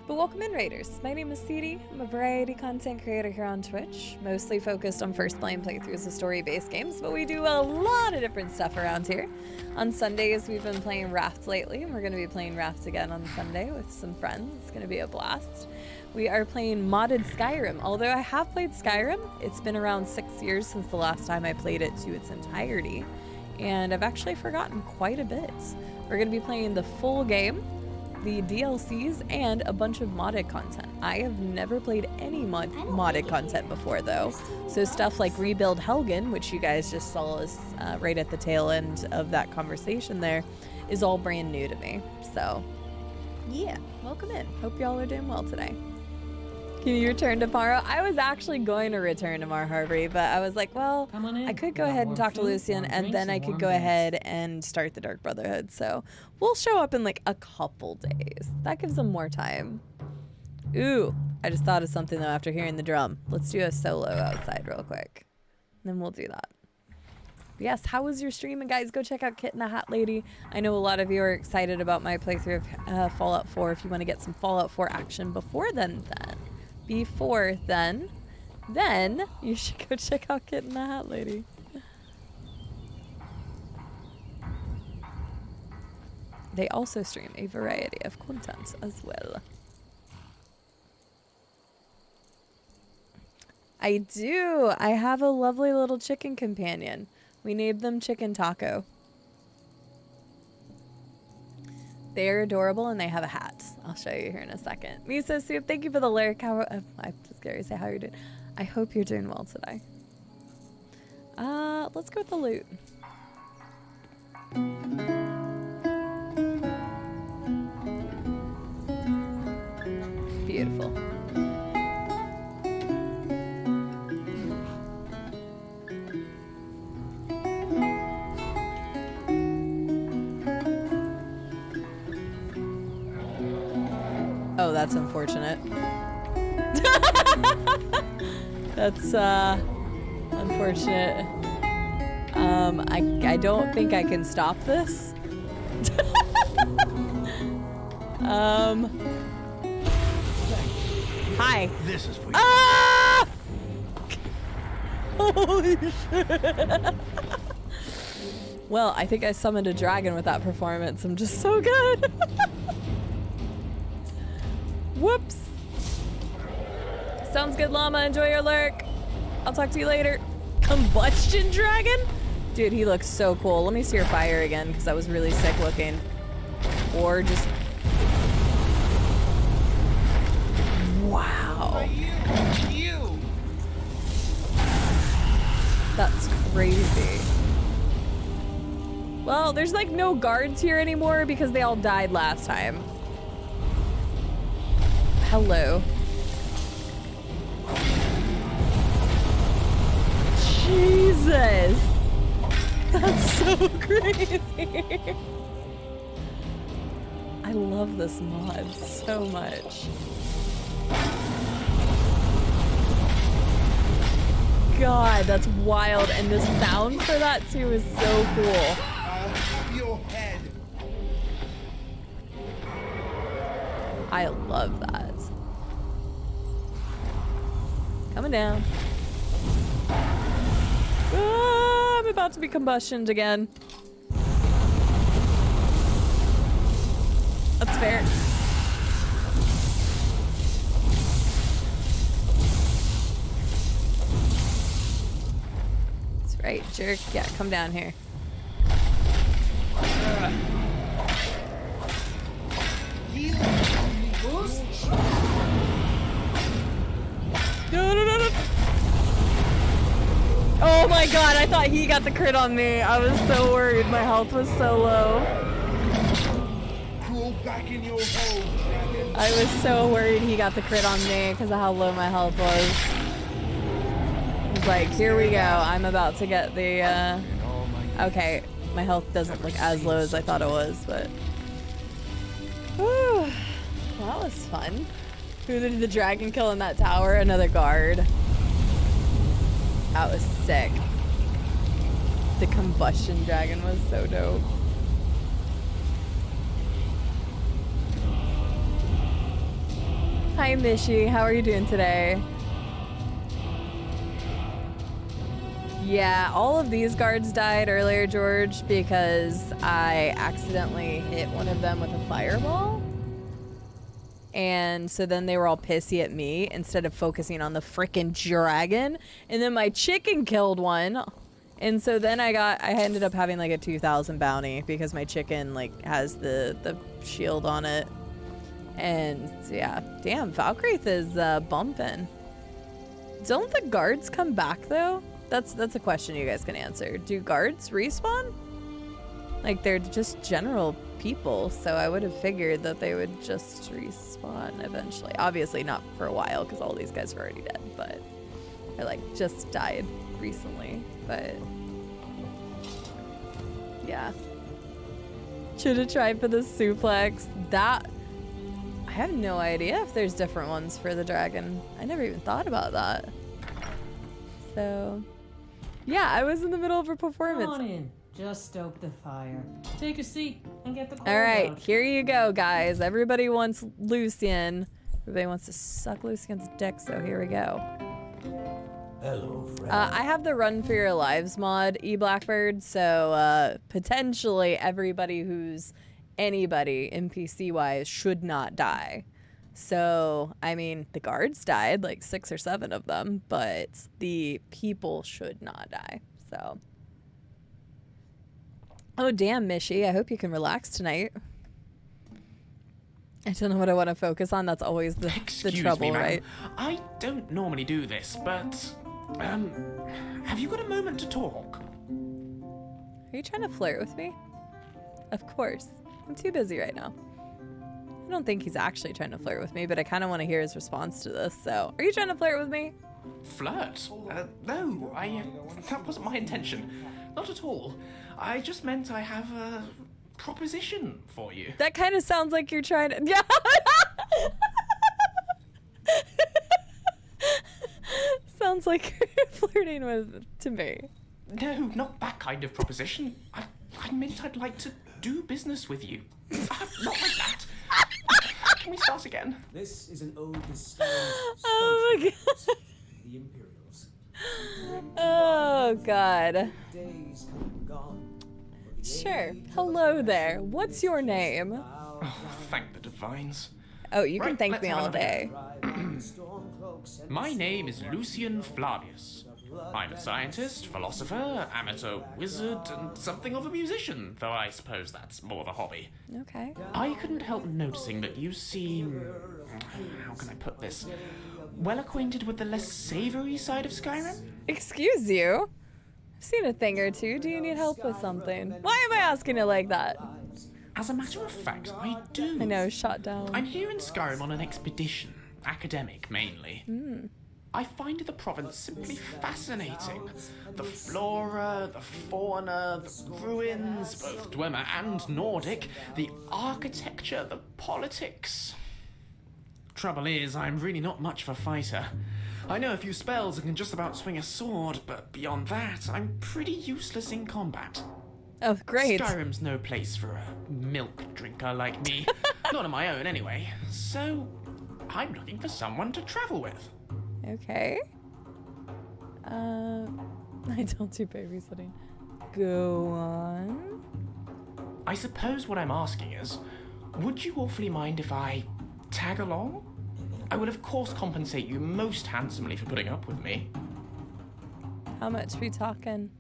But welcome in, raiders. My name is Cide. I'm a variety content creator here on Twitch, mostly focused on first playing playthroughs of story-based games, but we do a lot of different stuff around here. On Sundays, we've been playing Raft lately, and we're going to be playing Raft again on Sunday with some friends. It's going to be a blast. We are playing modded Skyrim. Although I have played Skyrim, it's been around 6 years since the last time I played it to its entirety, and I've actually forgotten quite a bit. We're going to be playing the full game, the DLCs, and a bunch of modded content. I have never played any modded content before, though. So stuff like Rebuild Helgen, which you guys just saw us right at the tail end of that conversation there, is all brand new to me. So, yeah, welcome in. Hope y'all are doing well today. Can you return tomorrow? I was actually going to return tomorrow, Harvey, but I was like, well, I could go ahead and talk to Lucian, and then I could go ahead and start the Dark Brotherhood. So we'll show up in like a couple days. That gives them more time. Ooh, I just thought of something though after hearing the drum. Let's do a solo outside real quick. And then we'll do that. Yes, how was your stream? And guys, go check out Kit and the Hat Lady. I know a lot of you are excited about my playthrough of Fallout 4. If you want to get some Fallout 4 action before then you should go check out Kit and the Hat Lady. They also stream a variety of content as well. I do. I have a lovely little chicken companion. We named them Chicken Taco. They're adorable, and they have a hat. I'll show you here in a second. Miso Soup, thank you for the lyric. I'm just curious how you're doing. I hope you're doing well today. Let's go with the loot. Beautiful. Oh, that's unfortunate. That's unfortunate. I don't think I can stop this. Hi. This is for you. Ah! Holy shit. Well, I think I summoned a dragon with that performance. I'm just so good. Whoops. Sounds good, llama. Enjoy your lurk. I'll talk to you later. Combustion dragon? Dude, he looks so cool. Let me see your fire again, because that was really sick looking. Or just... Wow. That's crazy. Well, there's like no guards here anymore because they all died last time. Hello. Jesus. That's so crazy. I love this mod so much. God, that's wild. And the sound for that too is so cool. Your head. I love that. Coming down. Ah, I'm about to be combustioned again. That's fair. That's right, jerk. Yeah, come down here. No. Oh my god, I thought he got the crit on me. I was so worried. My health was so low. Crawl back in your hole, dragon. I was so worried he got the crit on me because of how low my health was. He's like, here we go. I'm about to get the, Okay, my health doesn't look as low as I thought it was, but... Whew. Well, that was fun. Who did the dragon kill in that tower? Another guard. That was sick. The combustion dragon was so dope. Hi, Mishi. How are you doing today? Yeah, all of these guards died earlier, George, because I accidentally hit one of them with a fireball. And so then they were all pissy at me instead of focusing on the frickin' dragon. And then my chicken killed one. And so then I ended up having like a 2,000 bounty because my chicken like has the shield on it. And yeah, damn, Valkyrie is bumping. Don't the guards come back though? That's a question you guys can answer. Do guards respawn? Like they're just general people, so I would have figured that they would just respawn eventually. Obviously not for a while because all these guys are already dead, but I like just died recently. But yeah, should have tried for the suplex. That I have no idea if there's different ones for the dragon. I never even thought about that. So yeah, I was in the middle of a performance. Come on in. Just stoke the fire. Take a seat and get the cold All right, out. here you go, guys. Everybody wants Lucian. Everybody wants to suck Lucian's dick, so here we go. Hello, friend. I have the Run for Your Lives mod, eBlackbird, so potentially everybody who's anybody NPC-wise should not die. So, I mean, the guards died, like 6 or 7 of them, but the people should not die, so... Oh, damn, Mishi. I hope you can relax tonight. I don't know what I want to focus on. That's always the trouble, me, right? I don't normally do this, but... have you got a moment to talk? Are you trying to flirt with me? Of course. I'm too busy right now. I don't think he's actually trying to flirt with me, but I kind of want to hear his response to this, so... Are you trying to flirt with me? Flirt? No, that wasn't my intention. Not at all. I just meant I have a proposition for you. That kind of sounds like you're trying to... Yeah! Sounds like you're flirting to me. No, not that kind of proposition. I meant I'd like to do business with you. Not like that. Can we start again? This is an ode to Skyrim. Oh my god. The Imperials. Oh god. Days come and gone. Sure. Hello there. What's your name? Oh, thank the divines. Oh, you can Right, thank let's me have all another day. My name is Lucian Flavius. I'm a scientist, philosopher, amateur wizard, and something of a musician, though I suppose that's more of a hobby. Okay. I couldn't help noticing that you seem... how can I put this? Well acquainted with the less savory side of Skyrim? Excuse you? I've seen a thing or two. Do you need help with something? Why am I asking it like that? As a matter of fact, I do. I know, shut down. I'm here in Skyrim on an expedition, academic mainly. I find the province simply fascinating. The flora, the fauna, the ruins, both Dwemer and Nordic, the architecture, the politics. Trouble is, I'm really not much of a fighter. I know a few spells and can just about swing a sword, but beyond that, I'm pretty useless in combat. Oh, great. Skyrim's no place for a milk drinker like me. Not on my own, anyway. So, I'm looking for someone to travel with. Okay. I don't do babysitting. Go on. I suppose what I'm asking is, would you awfully mind if I tag along? I will of course compensate you most handsomely for putting up with me. How much we talking?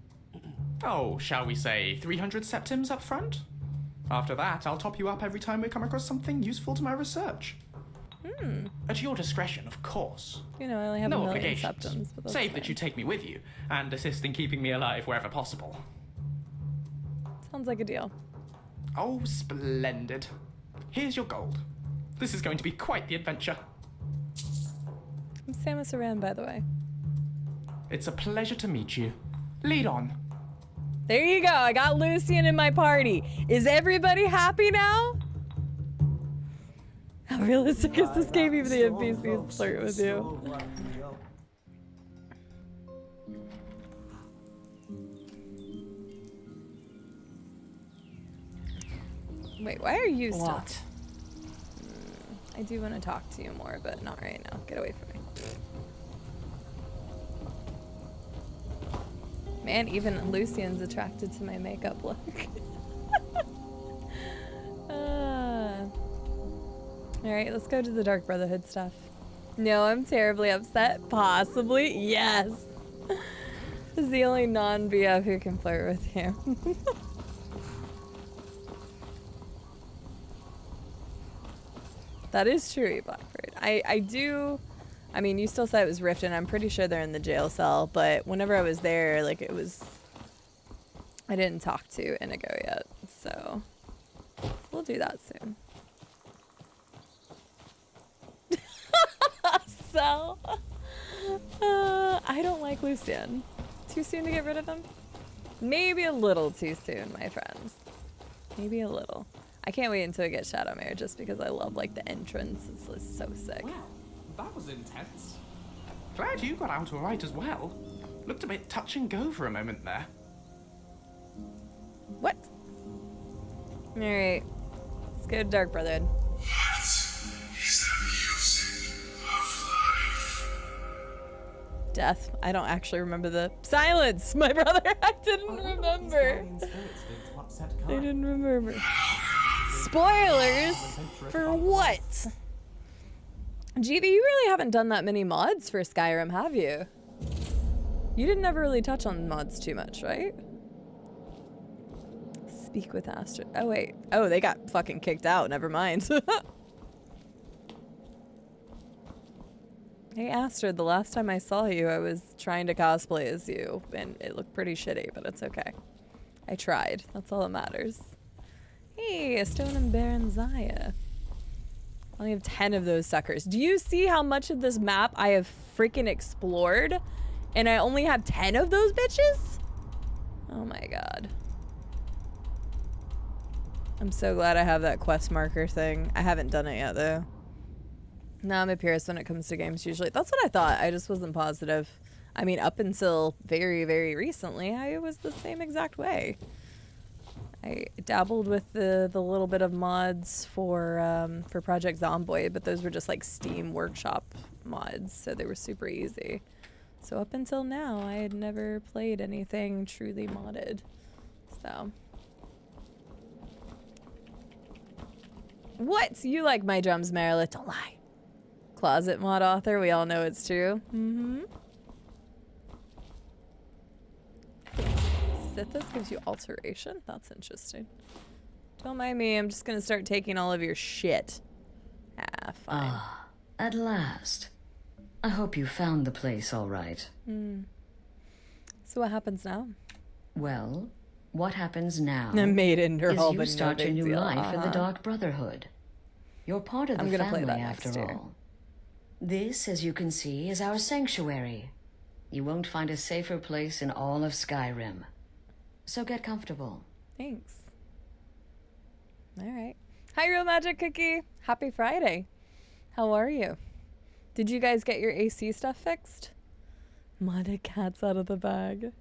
Oh, shall we say 300 septims up front? After that, I'll top you up every time we come across something useful to my research. At your discretion, of course. You know, I only have no a million obligations. septims, but that's Save fine. that you take me with you and assist in keeping me alive wherever possible. Sounds like a deal. Oh, splendid. Here's your gold. This is going to be quite the adventure. I'm Samus Aran, by the way. It's a pleasure to meet you. Lead on. There you go. I got Lucian in my party. Is everybody happy now? How realistic is this game? Even the NPCs flirt with you. Wait, why are you still? What? I do want to talk to you more, but not right now. Get away from me. Man, even Lucian's attracted to my makeup look. Alright, let's go to the Dark Brotherhood stuff. No, I'm terribly upset. Possibly. Yes. This is the only non-BF who can flirt with you. That is true, Blackbird. I mean, you still said it was Riften. I'm pretty sure they're in the jail cell, but whenever I was there, like, I didn't talk to Inigo yet, so we'll do that soon. So, I don't like Lucian. Too soon to get rid of him? Maybe a little too soon, my friends. Maybe a little. I can't wait until I get Shadowmare just because I love, like, the entrance. It's just so sick. Wow, that was intense. Glad you got out all right as well. Looked a bit touch and go for a moment there. What? Alright. Let's go to Dark Brotherhood. Death. I don't actually remember the silence, my brother. I didn't remember. I didn't remember. Spoilers for what? GB, you really haven't done that many mods for Skyrim, have you? You didn't ever really touch on mods too much, right? Speak with Astrid. Oh wait. Oh, they got fucking kicked out. Never mind. Hey Astrid, the last time I saw you, I was trying to cosplay as you, and it looked pretty shitty, but it's okay. I tried. That's all that matters. Hey, a Stone and Baron Zaya. I only have 10 of those suckers. Do you see how much of this map I have freaking explored? And I only have 10 of those bitches? Oh my god. I'm so glad I have that quest marker thing. I haven't done it yet, though. No, I'm a purist when it comes to games, usually. That's what I thought. I just wasn't positive. I mean, up until very, very recently, I was the same exact way. I dabbled with the little bit of mods for Project Zomboid, but those were just like Steam Workshop mods, so they were super easy. So up until now, I had never played anything truly modded. So, What? You like my drums, Marilyn? Don't lie. Closet mod author. We all know it's true. Mm-hmm. Sithis gives you alteration? That's interesting. Don't mind me. I'm just gonna start taking all of your shit. Ah, fine. Ah, at last. I hope you found the place all right. So what happens now? Well, what happens now The maiden is girl, you but no start your big new deal. life in the Dark Brotherhood. You're part of the I'm gonna play family that after next year. all. This, as you can see, is our sanctuary. You won't find a safer place in all of Skyrim. So get comfortable. Thanks. All right. Hi, Real Magic Cookie. Happy Friday. How are you? Did you guys get your AC stuff fixed? Modded cats out of the bag.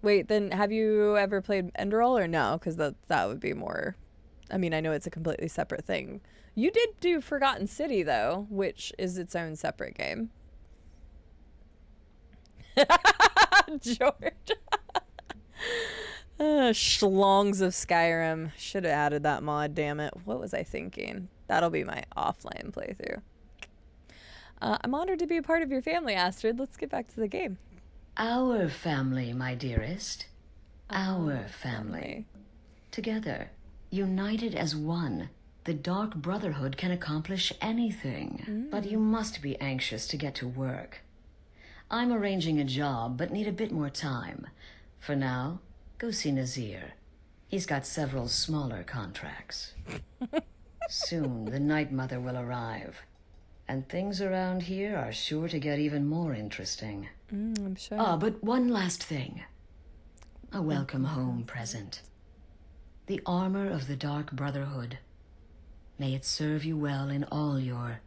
Wait, then have you ever played Enderall or no? Because that would be more... I mean, I know it's a completely separate thing. You did do Forgotten City, though, which is its own separate game. George. Schlongs of Skyrim. Should have added that mod, damn it. What was I thinking? That'll be my offline playthrough. I'm honored to be a part of your family, Astrid. Let's get back to the game. Our family, my dearest. Our family. Together, united as one, the Dark Brotherhood can accomplish anything. But you must be anxious to get to work. I'm arranging a job, but need a bit more time. For now, go see Nazir. He's got several smaller contracts. Soon, the Night Mother will arrive. And things around here are sure to get even more interesting. I'm sure. Ah, but one last thing. A welcome home present. The armor of the Dark Brotherhood. May it serve you well in all your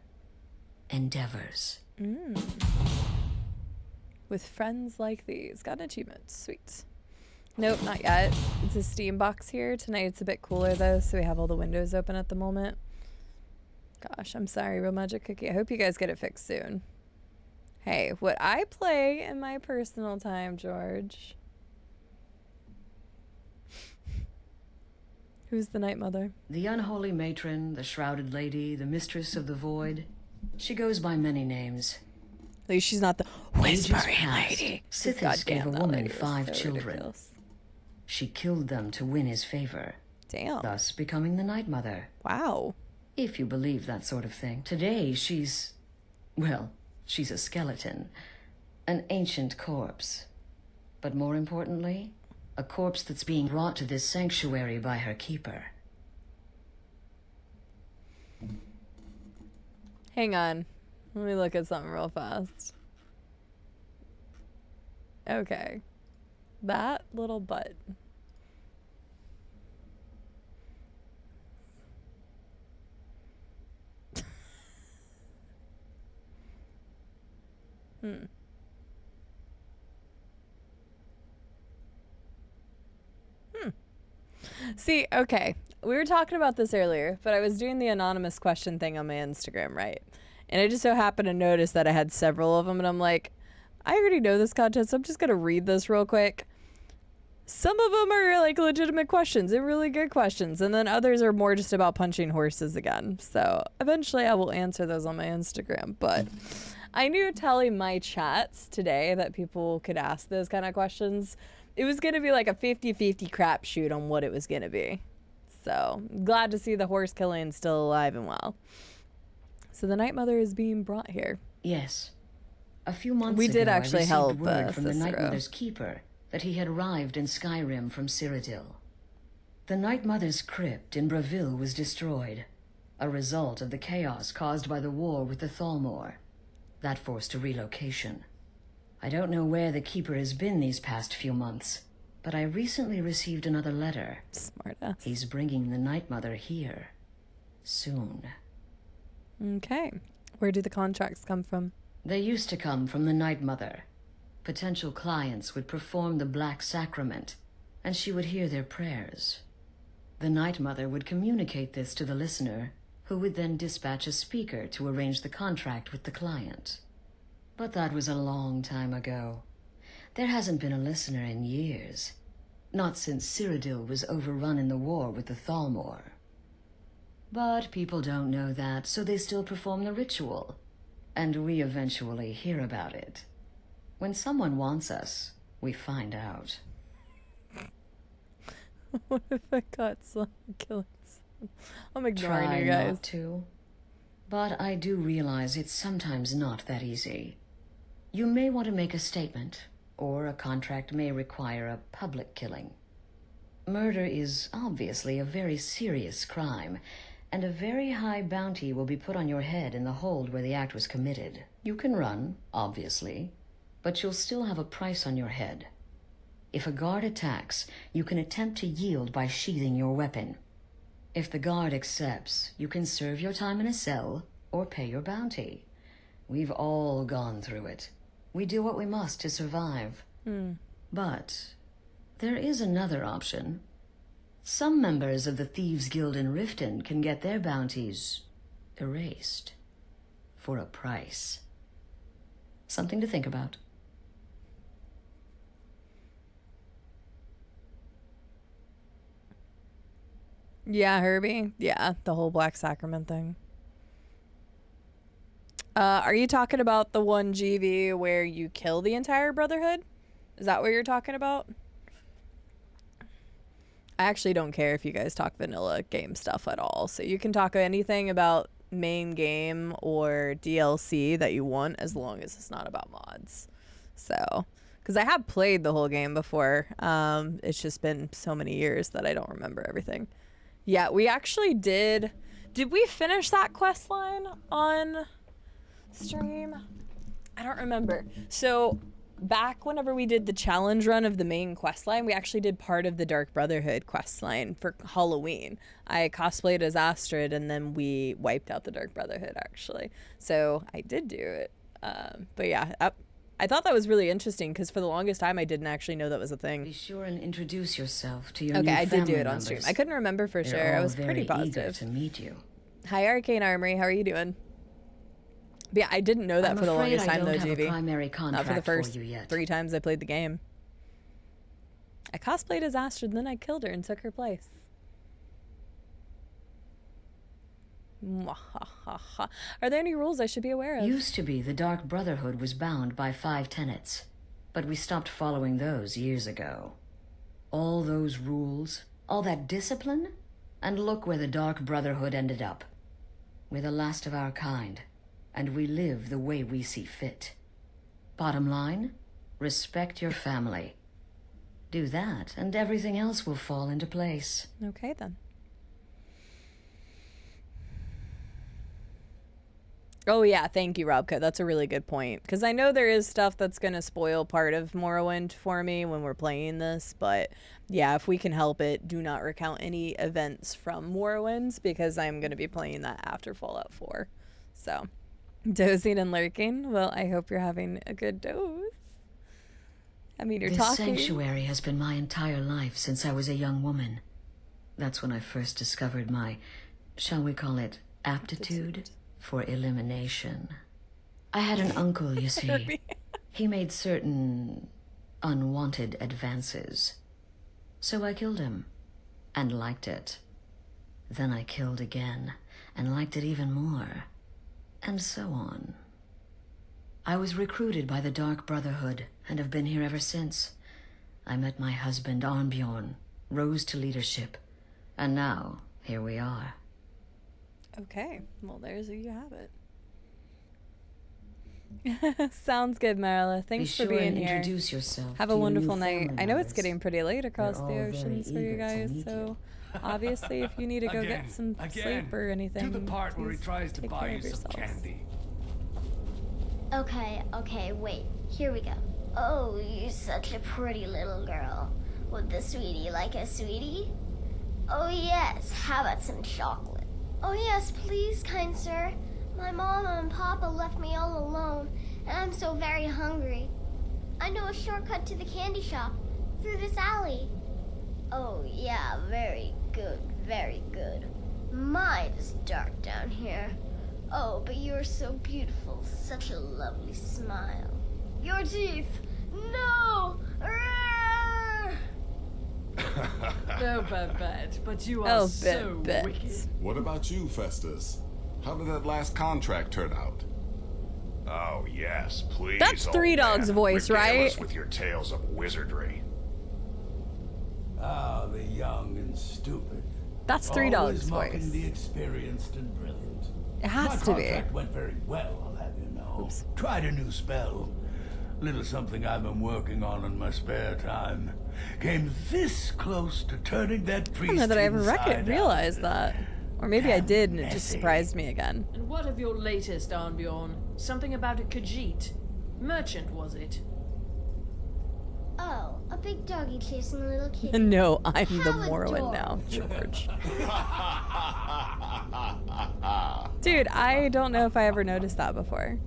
endeavors. With friends like these. Got an achievement. Sweet. Nope, not yet. It's a Steam box here. Tonight it's a bit cooler though, so we have all the windows open at the moment. Gosh, I'm sorry, Real Magic Cookie. I hope you guys get it fixed soon. Hey, what I play in my personal time, George. Who's the Night Mother? The unholy matron, the shrouded lady, the mistress of the void. She goes by many names. At least she's not the whispering lady. Sithis gave a Goddamn, that woman lady was 5 so children. ridiculous. She killed them to win his favor. Damn. Thus becoming the Night Mother. Wow. If you believe that sort of thing. Today she's... well, she's a skeleton. An ancient corpse. But more importantly, a corpse that's being brought to this sanctuary by her keeper. Hang on. Let me look at something real fast. Okay. That little butt. See, okay. We were talking about this earlier, but I was doing the anonymous question thing on my Instagram, right? And I just so happened to notice that I had several of them, and I'm like, I already know this content, so I'm just going to read this real quick. Some of them are like legitimate questions and really good questions, and then others are more just about punching horses again. So eventually I will answer those on my Instagram, but I knew telling my chats today that people could ask those kind of questions. It was going to be like a 50-50 crapshoot on what it was going to be. So glad to see the horse killing still alive and well. So the Night Mother is being brought here. Yes. A few months we ago, did I actually received help word from the Night Cicero. Mother's keeper that he had arrived in Skyrim from Cyrodiil. The Night Mother's crypt in Bravil was destroyed, a result of the chaos caused by the war with the Thalmor. That forced a relocation. I don't know where the keeper has been these past few months, but I recently received another letter. Smartass. He's bringing the Night Mother here. Soon. Okay. Where do the contracts come from? They used to come from the Night Mother. Potential clients would perform the Black Sacrament, and she would hear their prayers. The Night Mother would communicate this to the listener, who would then dispatch a speaker to arrange the contract with the client. But that was a long time ago. There hasn't been a listener in years. Not since Cyrodiil was overrun in the war with the Thalmor. But people don't know that, so they still perform the ritual. And we eventually hear about it. When someone wants us, we find out. What if I got some killing? I'm ignoring Try you guys. not to. But I do realize it's sometimes not that easy. You may want to make a statement, or a contract may require a public killing. Murder is obviously a very serious crime, and a very high bounty will be put on your head in the hold where the act was committed. You can run, obviously, but you'll still have a price on your head. If a guard attacks, you can attempt to yield by sheathing your weapon. If the guard accepts, you can serve your time in a cell or pay your bounty. We've all gone through it. We do what we must to survive. But there is another option. Some members of the Thieves' Guild in Riften can get their bounties erased for a price. Something to think about. Yeah, Herbie. Yeah, the whole Black Sacrament thing. Are you talking about the one GV where you kill the entire Brotherhood? Is that what you're talking about? I actually don't care if you guys talk vanilla game stuff at all. So you can talk anything about main game or DLC that you want, as long as it's not about mods. So, because I have played the whole game before. It's just been so many years that I don't remember everything. Yeah, we actually did. Did we finish that quest line on stream? I don't remember. So back whenever we did the challenge run of the main quest line, we actually did part of the Dark Brotherhood quest line for Halloween. I cosplayed as Astrid, and then we wiped out the Dark Brotherhood, actually. So I did do it. But yeah, I thought that was really interesting, because for the longest time I didn't actually know that was a thing. Be sure and introduce yourself to your Okay, new I did do family it on members. stream. I couldn't remember for They're sure. I all was pretty very positive. eager to meet you. Hi, Arcane Armory. How are you doing? But yeah, I didn't know that I'm for the afraid longest I time, though, don't have a GV. primary Not for the contract for first you yet. 3 times I played the game. I cosplayed as Astrid, and then I killed her and took her place. Mwahaha. Are there any rules I should be aware of? Used to be the Dark Brotherhood was bound by 5 tenets, but we stopped following those years ago. All those rules, all that discipline, and look where the Dark Brotherhood ended up. We're the last of our kind, and we live the way we see fit. Bottom line, respect your family. Do that, and everything else will fall into place. Okay, then. Oh yeah, thank you, Robka. That's a really good point. Because I know there is stuff that's going to spoil part of Morrowind for me when we're playing this. But yeah, if we can help it, do not recount any events from Morrowind, because I'm going to be playing that after Fallout 4. So, dozing and lurking. Well, I hope you're having a good dose. I mean, you're This talking. sanctuary has been my entire life since I was a young woman. That's when I first discovered my, shall we call it, aptitude for elimination. I had an uncle, you see. He made certain unwanted advances. So I killed him, and liked it. Then I killed again, and liked it even more. And so on. I was recruited by the Dark Brotherhood, and have been here ever since. I met my husband, Arnbjorn, rose to leadership, and now, here we are. Okay, well, there's you have it. Sounds good, Marla. Thanks Be for sure being and here. introduce yourself Have to a your wonderful new night. family I know it's members. getting pretty late across They're the all very oceans for you eager to guys, meet so obviously if you need to go get some sleep or anything, To the part where he please tries to take buy care you of some yourselves. candy. Okay, wait. Here we go. Oh, you're such a pretty little girl. Would the sweetie like a sweetie? Oh, yes. How about some chocolate? Oh, yes, please, kind sir. My mama and papa left me all alone, and I'm so very hungry. I know a shortcut to the candy shop through this alley. Oh, yeah, very good, very good. My, it's dark down here. Oh, but you're so beautiful. Such a lovely smile. Your teeth! No! Arrgh! Oh, Babette, but you are so wicked. What about you, Festus? How did that last contract turn out? Oh, yes, please. That's Three Dog's voice, regale right? us with your tales of wizardry. Ah, the young and stupid. That's Three Dog's Always mocking voice. the experienced and brilliant. It has to My be. contract went very well, I'll have you know. Tried a new spell. Little something I've been working on in my spare time. Came this close to turning that I priest don't know that I ever inside out. realized that. Or maybe I did and it just surprised me again. And what of your latest, Arnbjorn? Something about a Khajiit. Merchant, was it? Oh, a big doggy chasing a little kitty. No, I'm the How Morrowind now, adorable. George. Dude, I don't know if I ever noticed that before.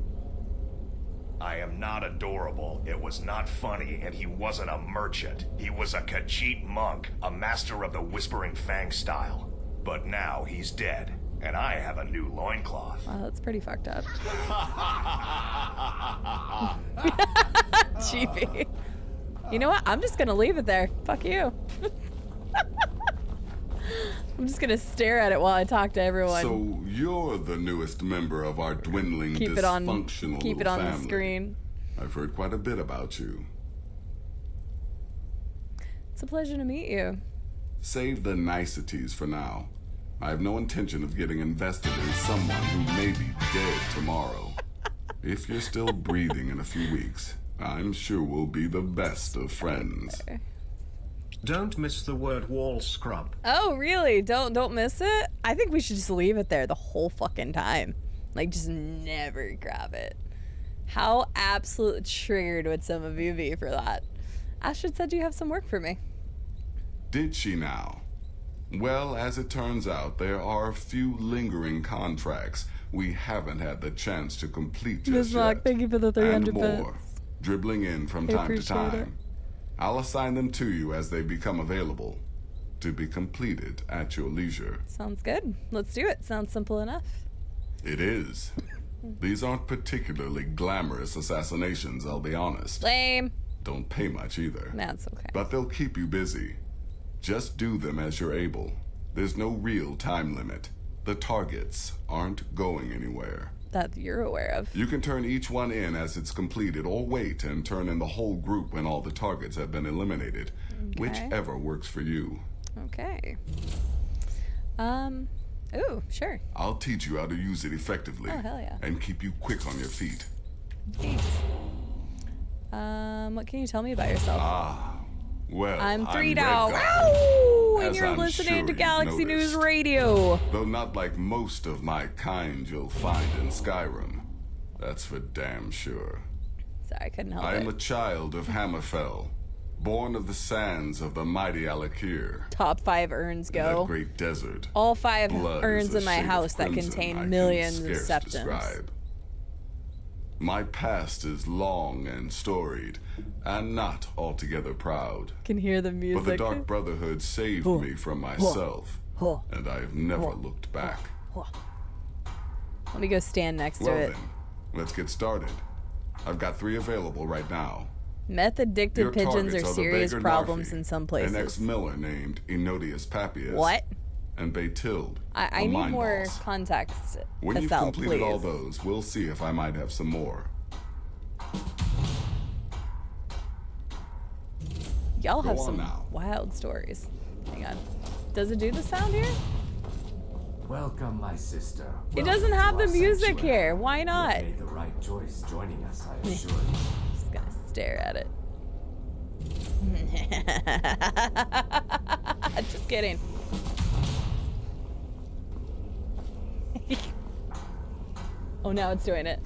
I am not adorable, it was not funny, and he wasn't a merchant. He was a Khajiit monk, a master of the Whispering Fang style. But now he's dead, and I have a new loincloth. Wow, that's pretty fucked up. Cheapy. You know what? I'm just gonna leave it there. Fuck you. I'm just gonna stare at it while I talk to everyone. So you're the newest member of our dwindling, keep it on dysfunctional the family. screen. I've heard quite a bit about you. It's a pleasure to meet you. Save the niceties for now. I have no intention of getting invested in someone who may be dead tomorrow. If you're still breathing in a few weeks, I'm sure we'll be the best of friends. Okay. Don't miss the word wall scrub. Oh, really? Don't miss it? I think we should just leave it there the whole fucking time. Like, just never grab it. How absolutely triggered would some of you be for that? Astrid said you have some work for me. Did she now? Well, as it turns out, there are a few lingering contracts we haven't had the chance to complete just Ms. Locke, yet. thank you for the 300 And more, bits. dribbling in from I time to appreciate it. time. I'll assign them to you as they become available, to be completed at your leisure. Sounds good. Let's do it. Sounds simple enough. It is. These aren't particularly glamorous assassinations, I'll be honest. Lame. Don't pay much either. That's okay. But they'll keep you busy. Just do them as you're able. There's no real time limit. The targets aren't going anywhere. That you're aware of. You can turn each one in as it's completed, or wait and turn in the whole group when all the targets have been eliminated. Okay. Whichever works for you. Okay. Ooh, sure. I'll teach you how to use it effectively. Oh, hell yeah. And keep you quick on your feet. Thanks. What can you tell me about yourself? Well, I'm Red Dog. Guy, Ow! And as you're I'm listening sure to you've Galaxy News noticed. Radio. Though not like most of my kind you'll find in Skyrim. That's for damn sure. Sorry, I couldn't help I am it. a child of Hammerfell, born of the sands of the mighty Alakir. Top 5 urns In go. that great desert. All 5 Blood urns is a in my shade of house that crimson I contain can millions of scarce septums. describe. My past is long and storied, and not altogether proud. Can hear the music. But the Dark Brotherhood saved me from myself, and I have never looked back. Let me go stand next Well to it. then, let's get started. I've got 3 available right now. Meth-addicted Your pigeons targets are the serious beggar problems Narfi, in some An places. ex-miller named Enodius Papias. What? And Baytild. I a need mine more boss. context, When you've Cassell, completed please. all those, we'll see if I might have some more. Y'all have Go on some now. wild stories. Hang on. Does it do the sound here? Welcome, my sister. It doesn't have the Welcome to our music sanctuary. here. Why not? You made the right choice joining us, I assure you. Just gonna stare at it. Just kidding. Oh, now it's doing it.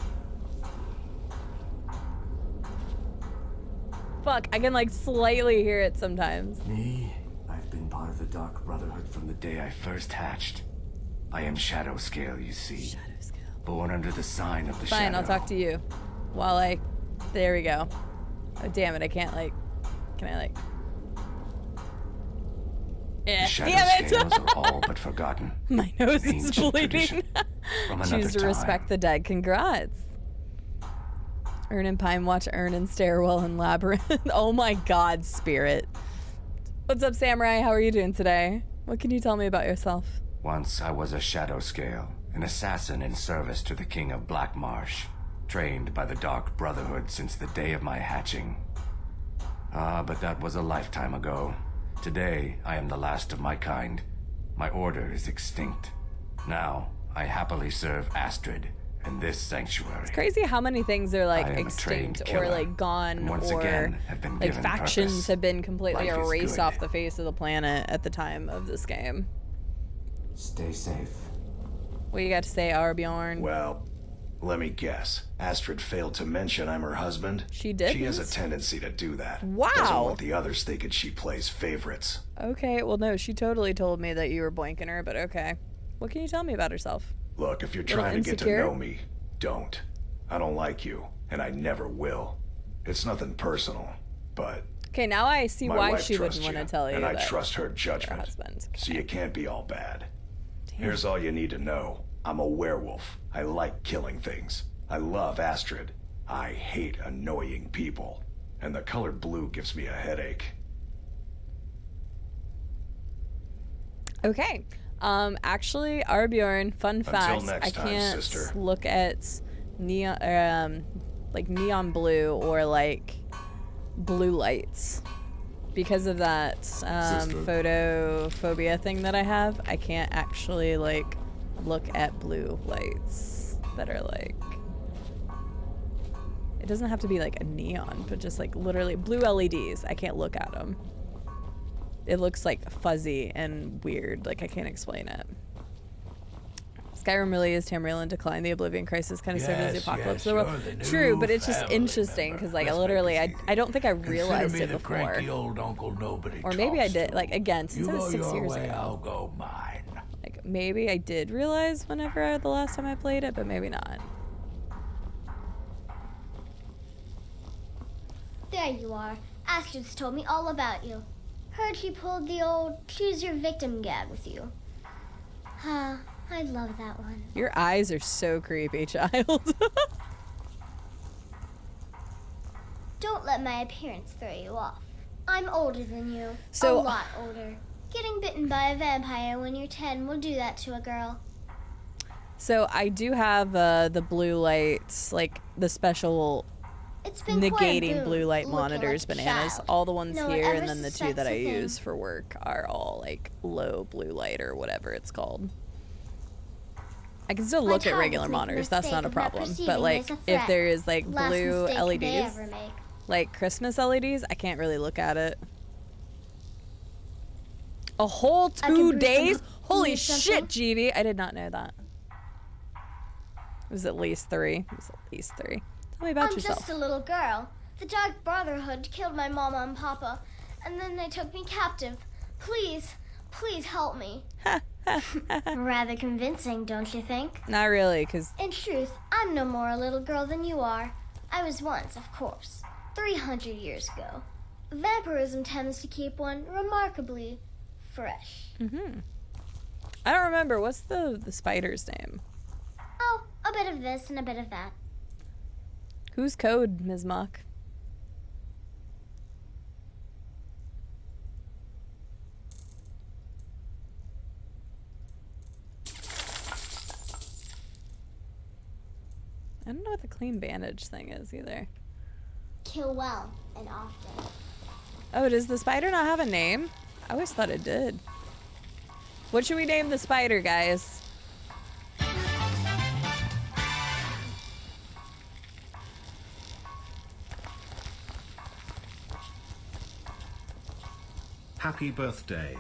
Fuck, I can like slightly hear it sometimes. Me? I've been part of the Dark Brotherhood from the day I first hatched. I am Shadow Scale, you see. Born under the sign of the Fine, Shadow. I'll talk to you. While I... There we go. Oh, damn it, I can't like... Can I like... The Shadow Damn it! Scales are all but forgotten. My nose is Ancient bleeding. tradition from another Choose to time. respect the dead. Congrats. Earn and Pine watch Earn and Stairwell and Labyrinth. Oh my god, Spirit. What's up, Samurai? How are you doing today? What can you tell me about yourself? Once I was a Shadow Scale, an assassin in service to the King of Black Marsh, trained by the Dark Brotherhood since the day of my hatching. But that was a lifetime ago. Today, I am the last of my kind. My order is extinct. Now, I happily serve Astrid in this sanctuary. It's crazy how many things are like I am a extinct trained or killer, like gone, and once or again have been like given factions purpose. have been completely Life is erased good. off the face of the planet at the time of this game. Stay safe. What you got to say, Arbjorn? Well, let me guess. Astrid failed to mention I'm her husband? She didn't? She has a tendency to do that. Wow. Doesn't want the others thinking she plays favorites. Okay, well no, she totally told me that you were boinking her, but okay. What can you tell me about herself? Look, if you're Little trying to get to insecure? know me, don't. I don't like you, and I never will. It's nothing personal, but Okay, now I see my why wife she trusts wouldn't want to you, tell you and I that trust her your judgment. husband. So you can't be all bad. Here's all you need to know. I'm a werewolf. I like killing things. I love Astrid. I hate annoying people. And the color blue gives me a headache. Okay. Actually, Arbjorn, fun fact, next I time, can't sister. look at neon, like neon blue or like blue lights because of that photophobia thing that I have. I can't actually like look at blue lights that are like, it doesn't have to be like a neon, but just like literally blue LEDs. I can't look at them. It looks like fuzzy and weird. Like I can't explain it. Skyrim really is Tamriel in decline. The Oblivion Crisis kind of served as the apocalypse of the world. True, but it's just interesting because like I literally, I don't think I realized it before. Cranky old Uncle Nobody Or maybe I talks did. to. Like again, since You it was go 6 your years way, ago. I'll go mine. Like maybe I did realize whenever the last time I played it, but maybe not. There you are. Astrid's told me all about you. Heard she pulled the old choose your victim gag with you. Huh, I love that one. Your eyes are so creepy, child. Don't let my appearance throw you off. I'm older than you. So- a lot older. Getting bitten by a vampire when you're 10 will do that to a girl. So I do have the blue lights, like the special It's been quite a negating boon blue light looking monitors like a bananas. child. All the ones No one here ever and then the two that suspects I a thing. use for work are all like low blue light or whatever it's called. I can still My look at targets regular make the monitors, that's mistake not a of not problem. perceiving But like it as a if threat. there is like Last blue mistake they LEDs, ever make. like Christmas LEDs, I can't really look at it. A whole I can 2 brew days? some- Holy need shit, something? GB. I did not know that. It was at least 3. It was at least 3. Tell me about I'm yourself. just a little girl. The Dark Brotherhood killed my mama and papa, and then they took me captive. Please, please help me. Rather convincing, don't you think? Not really, because In truth, I'm no more a little girl than you are. I was once, of course, 300 years ago. Vampirism tends to keep one remarkably fresh. I don't remember. What's the spider's name? Oh, a bit of this and a bit of that. Whose code, Ms. Mock? I don't know what the clean bandage thing is either. Kill well and often. Oh, does the spider not have a name? I always thought it did. What should we name the spider, guys? Happy birthday.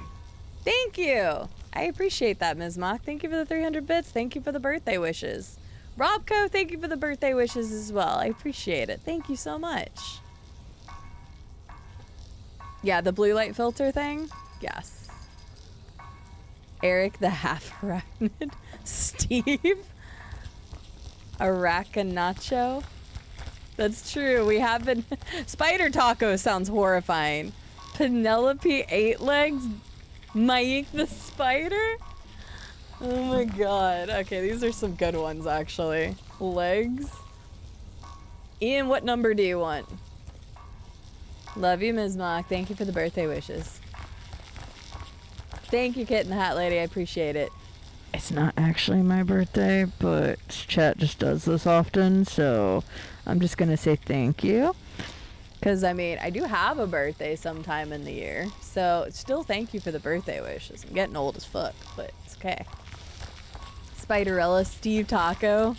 Thank you. I appreciate that, Ms. Mock. Thank you for the 300 bits. Thank you for the birthday wishes. Robco, thank you for the birthday wishes as well. I appreciate it. Thank you so much. Yeah, the blue light filter thing? Yes. Eric the half arachnid. Steve. Aracanacho. That's true. We have been. Spider taco sounds horrifying. Penelope 8 legs. Mike the spider. Oh my god. Okay, these are some good ones actually. Legs. Ian, what number do you want? Love you, Ms. Mock. Thank you for the birthday wishes. Thank you, Kit and the Hat Lady. I appreciate it. It's not actually my birthday, but chat just does this often, so I'm just gonna say thank you. Because, I mean, I do have a birthday sometime in the year, so still thank you for the birthday wishes. I'm getting old as fuck, but it's okay. Spiderella, Steve Taco.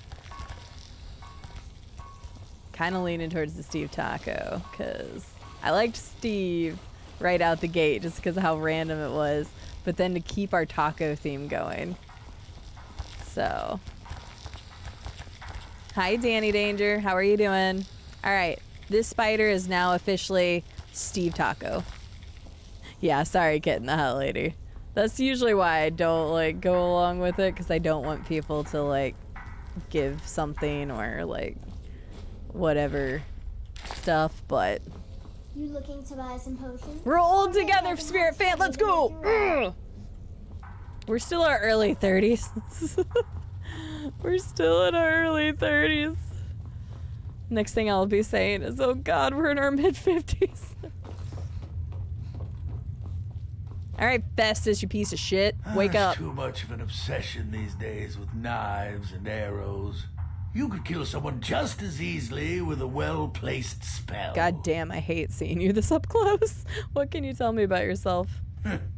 Kind of leaning towards the Steve Taco, because I liked Steve right out the gate just because of how random it was, but then to keep our taco theme going. So, hi Danny Danger, how are you doing? All right, this spider is now officially Steve Taco. Yeah, sorry, Kit and the Hat Lady. That's usually why I don't like go along with it, because I don't want people to like give something or like whatever stuff, but You looking to buy some potions? we're all together, Spirit Fan. Let's go. Ugh. We're still in our early 30s. We're still in our early 30s. Next thing I'll be saying is, oh God, we're in our mid 50s. All right, Festus, you piece of shit. Wake There's up. too much of an obsession these days with knives and arrows. You could kill someone just as easily with a well-placed spell. God damn, I hate seeing you this up close. What can you tell me about yourself?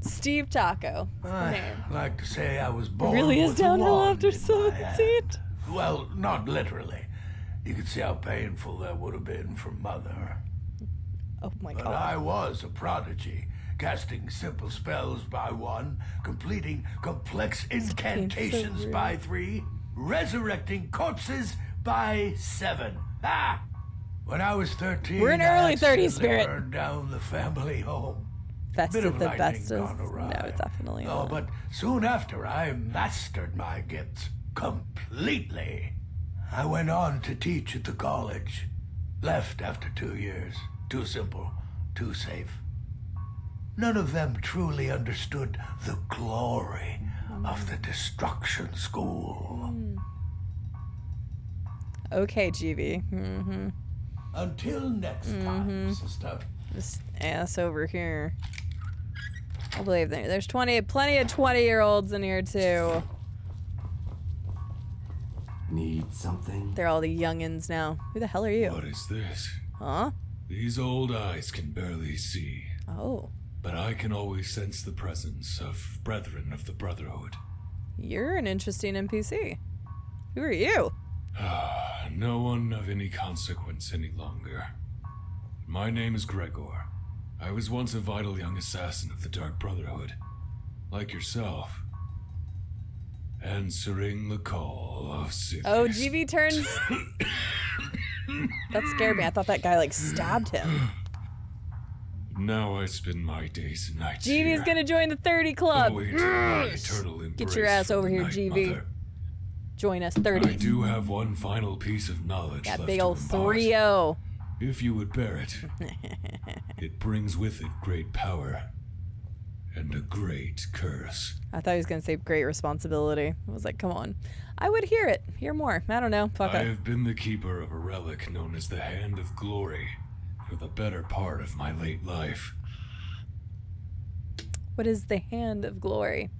Steve Taco. I like to say I was born Really is with a downhill wand after in my hand. 17. Well, not literally. You could see how painful that would have been for Mother. Oh my But God. I was a prodigy, casting simple spells by 1, completing complex incantations by 3, resurrecting corpses by 7. Ah! When I was 13, We're in I early 30s, accidentally Spirit. burned down the family home. Festus Bit of the lightning bestest. gone awry. No, definitely Oh, not. but soon after, I mastered my gifts completely. I went on to teach at the college. Left after 2 years. Too simple, too safe. None of them truly understood the glory of the destruction school. Okay, GV. Mm-hmm. Until next time, sister. This ass over here. I believe there's plenty of 20-year-olds in here too. Need something? They're all the youngins now. Who the hell are you? What is this? Huh? These old eyes can barely see. Oh. But I can always sense the presence of brethren of the Brotherhood. You're an interesting NPC. Who are you? No one of any consequence any longer. My name is Gregor. I was once a vital young assassin of the Dark Brotherhood. Like yourself. Answering the call of Sith. Oh, GV turns. That scared me. I thought that guy like stabbed him. Now I spend my days and nights GV's here. gonna join the 30 club. Awaiting my eternal Get your embrace ass from over the here, Night GV. Mother. Join us 30. I do have one final piece of knowledge That left big to old impart. 3-0. If you would bear it. It brings with it great power and a great curse. I thought he was gonna say great responsibility. I was like, come on. I would hear it. Hear more. I don't know. Fuck I it. have been the keeper of a relic known as the Hand of Glory for the better part of my late life. What is the Hand of Glory?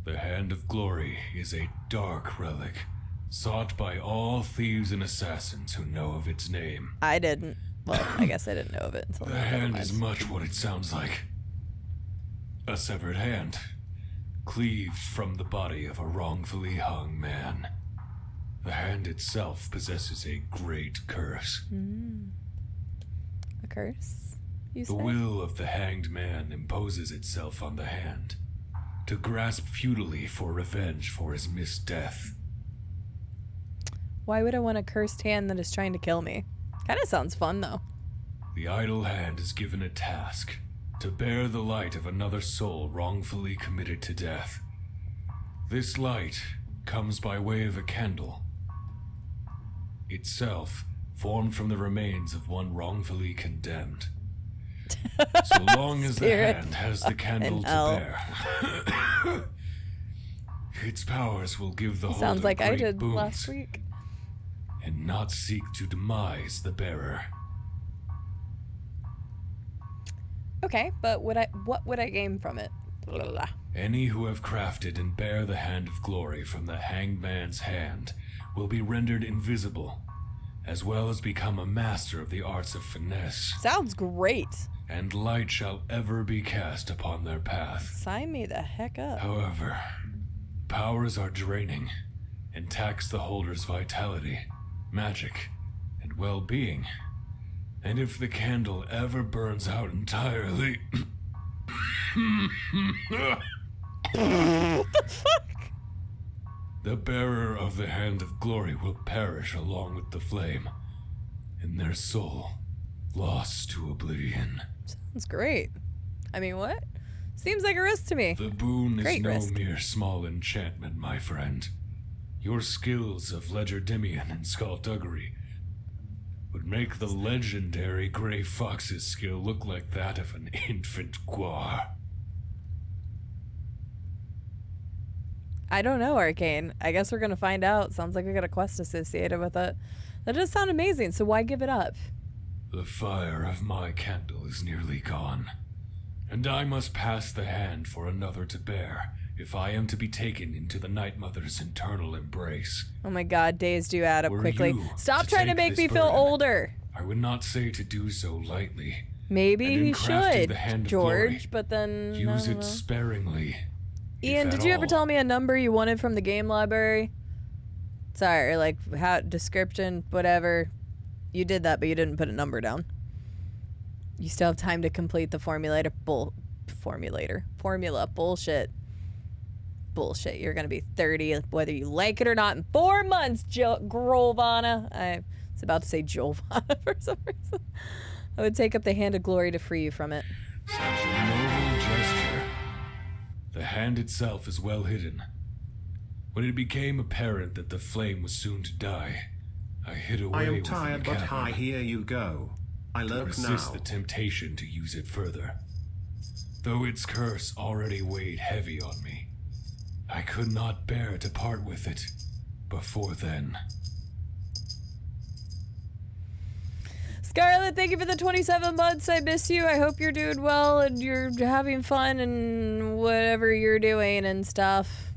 The Hand of Glory is a dark relic, sought by all thieves and assassins who know of its name. I didn't. Well, I guess I didn't know of it until The now. Never hand mind. is much what it sounds like. A severed hand, cleaved from the body of a wrongfully hung man. The hand itself possesses a great curse. A curse? You The say? will of the hanged man imposes itself on the hand, to grasp futilely for revenge for his missed death. Why would I want a cursed hand that is trying to kill me? Kind of sounds fun though. The idle hand is given a task to bear the light of another soul wrongfully committed to death. This light comes by way of a candle, itself formed from the remains of one wrongfully condemned. So long as the Spirit hand has the candle to hell. bear, its powers will give the holder Sounds like I great did boons last week. and not seek to demise the bearer. Okay, but what would I gain from it? Blah, blah, blah. Any who have crafted and bear the hand of glory from the hanged man's hand will be rendered invisible, as well as become a master of the arts of finesse. Sounds great. And light shall ever be cast upon their path. Sign me the heck up. However, powers are draining and tax the holder's vitality, magic, and well-being. And if the candle ever burns out entirely... What the fuck? The bearer of the hand of glory will perish along with the flame, and their soul lost to oblivion. Sounds great. I mean, what? Seems like a risk to me. The boon Great is no risk. mere small enchantment, my friend. Your skills of legerdemain and skullduggery would make the legendary Grey Fox's skill look like that of an infant guar. I don't know, Arcane. I guess we're gonna find out. Sounds like we got a quest associated with it. That does sound amazing, so why give it up? The fire of my candle is nearly gone, and I must pass the hand for another to bear if I am to be taken into the Night Mother's eternal embrace. Oh my god, days do add up Were quickly. you Stop to trying to take make this me feel burden, older. I would not say to do so lightly. Maybe And in he crafting should, the hand of George, glory, but then... I use don't it know. sparingly. Ian, if did at you ever all. tell me a number you wanted from the game library? Sorry, or like how description, whatever. You did that, but you didn't put a number down. You still have time to complete the formula. Bullshit. Bullshit. You're gonna be 30, whether you like it or not, in 4 months, Grovana. I was about to say Giovanna for some reason. I would take up the hand of glory to free you from it. Such a noble gesture. The hand itself is well hidden. When it became apparent that the flame was soon to die, I hid away I am within tired, the but cavern here you go. I to lurk resist now. the temptation to use it further. Though its curse already weighed heavy on me, I could not bear to part with it before then. Scarlett, thank you for the 27 months. I miss you. I hope you're doing well and you're having fun and whatever you're doing and stuff.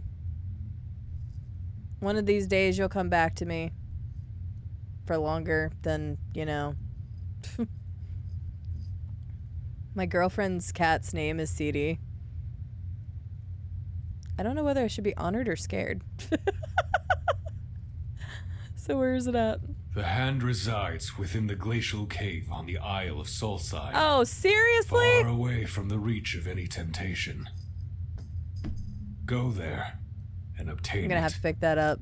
One of these days you'll come back to me for longer than, you know. My girlfriend's cat's name is Cide. I don't know whether I should be honored or scared. So where is it at? The hand resides within the glacial cave on the Isle of Solside. Oh, seriously? Far away from the reach of any temptation. Go there and obtain I'm gonna it. have to pick that up.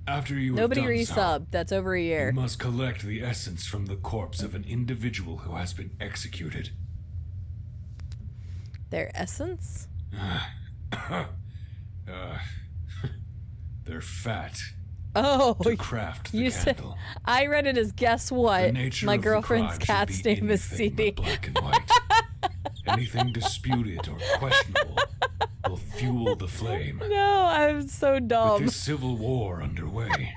After you Nobody have done resub. so, That's over a year. you must collect the essence from the corpse of an individual who has been executed. Their essence? They're fat. Oh, To craft the you said. candle. I read it as guess what? The nature My of the girlfriend's crime cat's should be name is anything Cide. but black and white. Anything disputed or questionable will fuel the flame. No, I'm so With dumb. this civil war underway,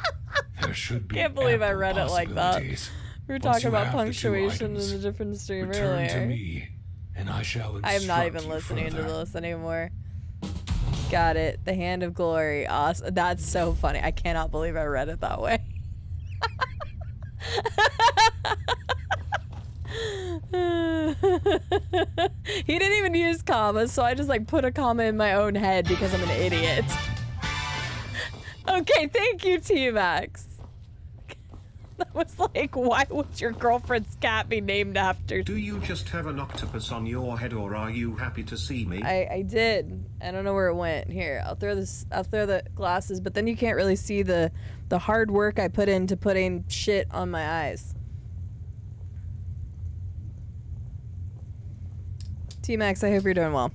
there should be Can't believe I ample read it like that. possibilities. We were Once talking you about have the two punctuation items, in a different stream return to earlier. me, and I shall instruct I'm not even you listening to further. this anymore. Got it. The Hand of Glory. Awesome. That's so funny. I cannot believe I read it that way. He didn't even use commas, so I just like put a comma in my own head because I'm an idiot. Okay, thank you, T-Max. That was like, why would your girlfriend's cat be named after? Do you just have an octopus on your head, or are you happy to see me? I did. I don't know where it went. Here, I'll throw the glasses, but then you can't really see the hard work I put into putting shit on my eyes. T-Max, I hope you're doing well.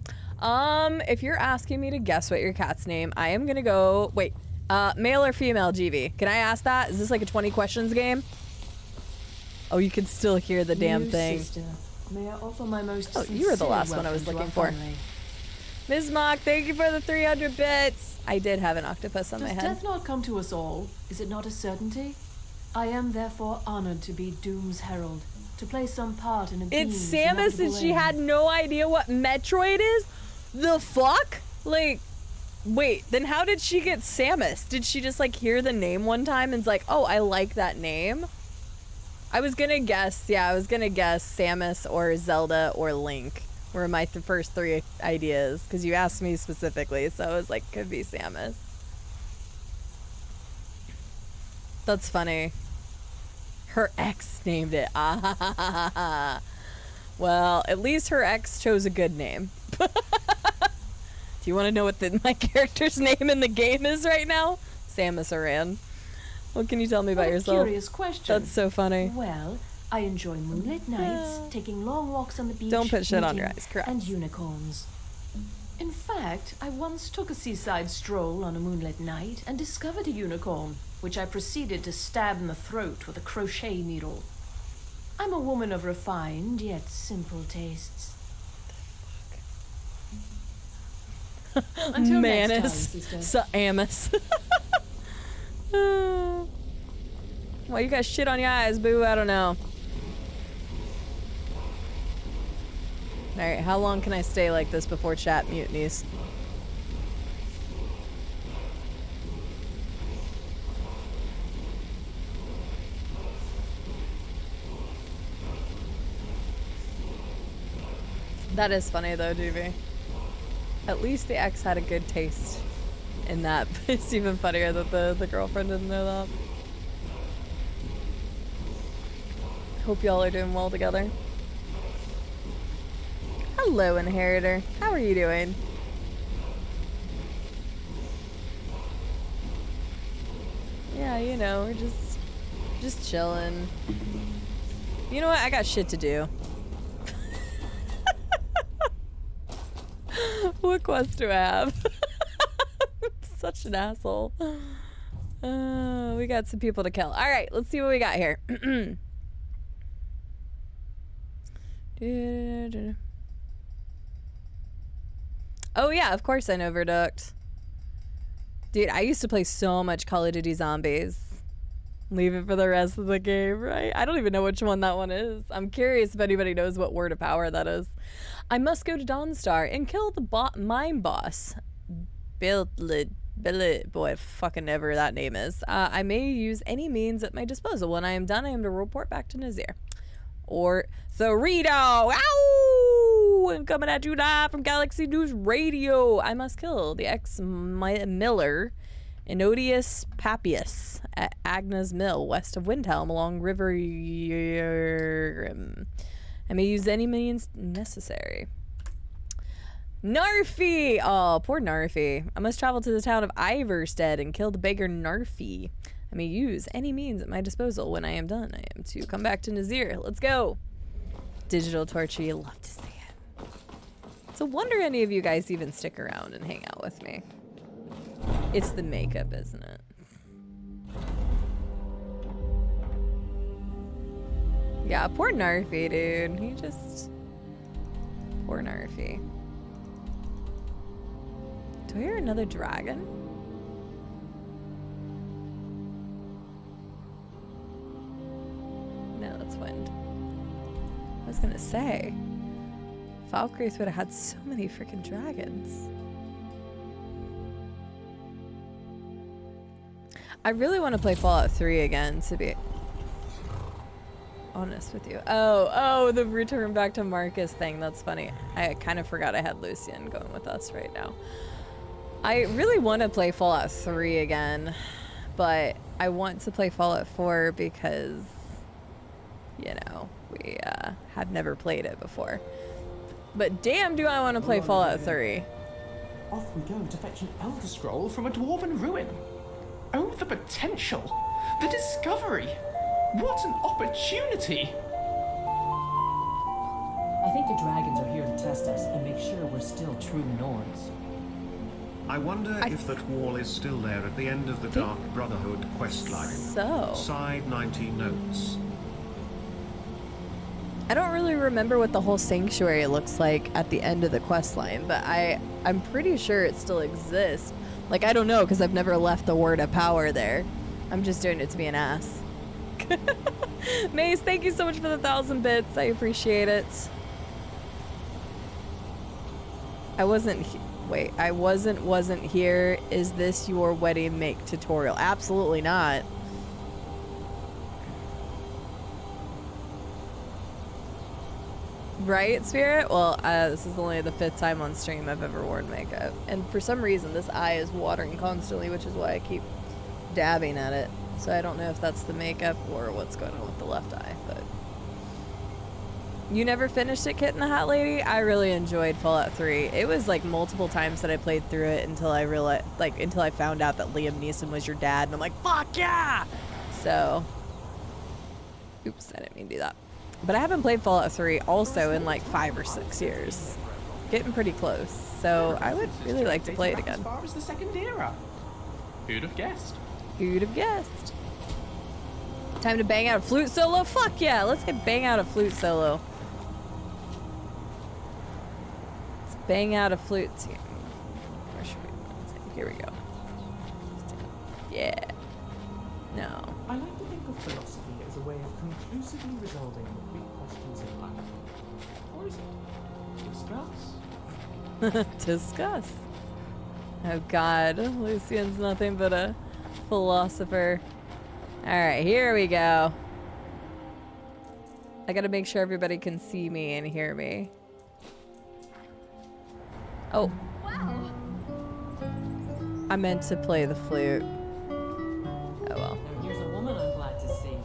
If you're asking me to guess what your cat's name, I am gonna go, wait, male or female, GV? Can I ask that? Is this like a 20 questions game? Oh, you can still hear the damn New thing. Sister, may I offer my most Oh, you were the sincere last one I was welcome to looking our for. family. Ms. Mock, thank you for the 300 bits. I did have an octopus on Does my head. death not come to us all? Is it not a certainty? I am therefore honored to be Doom's herald, To play some part in a It's being's Samus and inevitable she end. had no idea what Metroid is? The fuck? Like, wait, then how did she get Samus? Did she just like hear the name one time and's like, oh, I like that name? I was gonna guess Samus or Zelda or Link were my first three ideas, because you asked me specifically, so I was like, could be Samus. That's funny. Her ex named it. Ah. Well, at least her ex chose a good name. Do you want to know what my character's name in the game is right now? Samus Aran. What can you tell me about yourself? Curious question. That's so funny. Well, I enjoy moonlit nights, taking long walks on the beach, Don't put shit on your meeting- eyes, correct. and unicorns. In fact, I once took a seaside stroll on a moonlit night and discovered a unicorn, which I proceeded to stab in the throat with a crochet needle. I'm a woman of refined yet simple tastes. Until next time, sister. Samus. Why you got shit on your eyes, boo? I don't know. Alright, how long can I stay like this before chat mutinies? That is funny though, DV. At least the ex had a good taste in that. It's even funnier that the girlfriend didn't know that. Hope y'all are doing well together. Hello, Inheritor. How are you doing? Yeah, you know, we're just chilling. You know what? I got shit to do. What quest do I have? I'm such an asshole. We got some people to kill. All right, let's see what we got here. Oh yeah, of course I know Verduct. Dude, I used to play so much Call of Duty Zombies. Leave it for the rest of the game, right? I don't even know which one that one is. I'm curious if anybody knows what word of power that is. I must go to Dawnstar and kill the mime boss. Billet, boy, fucking ever that name is. I may use any means at my disposal. When I am done, I am to report back to Nazir. Or Cerrito. Ow! I'm coming at you live from Galaxy News Radio. I must kill the ex-Miller, Inodius Papius, at Agnes Mill, west of Windhelm, along River Yurgrim. I may use any means necessary. Narfi! Oh, poor Narfi. I must travel to the town of Iverstead and kill the beggar Narfi. I may use any means at my disposal. When I am done, I am to come back to Nazir. Let's go. Digital Torchy, love to see it. It's a wonder any of you guys even stick around and hang out with me. It's the makeup, isn't it? Yeah, poor Narfi, dude. He just... Poor Narfi. Do I hear another dragon? No, that's wind. I was gonna say, Falkreath would have had so many freaking dragons. I really want to play Fallout 3 again, to be honest with you. Oh, the return back to Marcus thing. That's funny. I kind of forgot I had Lucian going with us right now. I really want to play Fallout 3 again, but I want to play Fallout 4 because, you know, we have never played it before. But damn, do I want to play Fallout 3. Off we go to fetch an Elder Scroll from a dwarven ruin. Oh, the potential! The discovery! What an opportunity! I think the dragons are here to test us and make sure we're still true Norns. I wonder if that wall is still there at the end of the Dark Brotherhood questline. So. Side 90 notes. I don't really remember what the whole sanctuary looks like at the end of the quest line, but I'm pretty sure it still exists. Like, I don't know, because I've never left the word of power there. I'm just doing it to be an ass. Mace, thank you so much for the 1,000 bits. I appreciate it. I wasn't here. Is this your wedding make tutorial? Absolutely not. Right, Spirit? Well, this is only the 5th time on stream I've ever worn makeup. And for some reason, this eye is watering constantly, which is why I keep dabbing at it. So I don't know if that's the makeup or what's going on with the left eye, but... You never finished it, Kit and the Hot Lady? I really enjoyed Fallout 3. It was like multiple times that I played through it until I realized, like, until I found out that Liam Neeson was your dad, and I'm like, fuck yeah! So... Oops, I didn't mean to do that. But I haven't played Fallout 3 also in like 5 or 6 years. Getting pretty close. So I would really like to play it again. As far as the second era. Who'd have guessed? Who'd have guessed? Time to bang out a flute solo? Fuck yeah, let's get bang out a flute solo. Let's bang out a flute. Where should we? Here we go. Yeah. No. I like to think of philosophy as a way of conclusively resolving the big questions in life. Or is it? Discuss. Discuss. Oh god, Lucian's nothing but a philosopher. Alright, here we go. I gotta make sure everybody can see me and hear me. Oh. Wow. I meant to play the flute. Oh well. Now here's a woman I'm glad to see.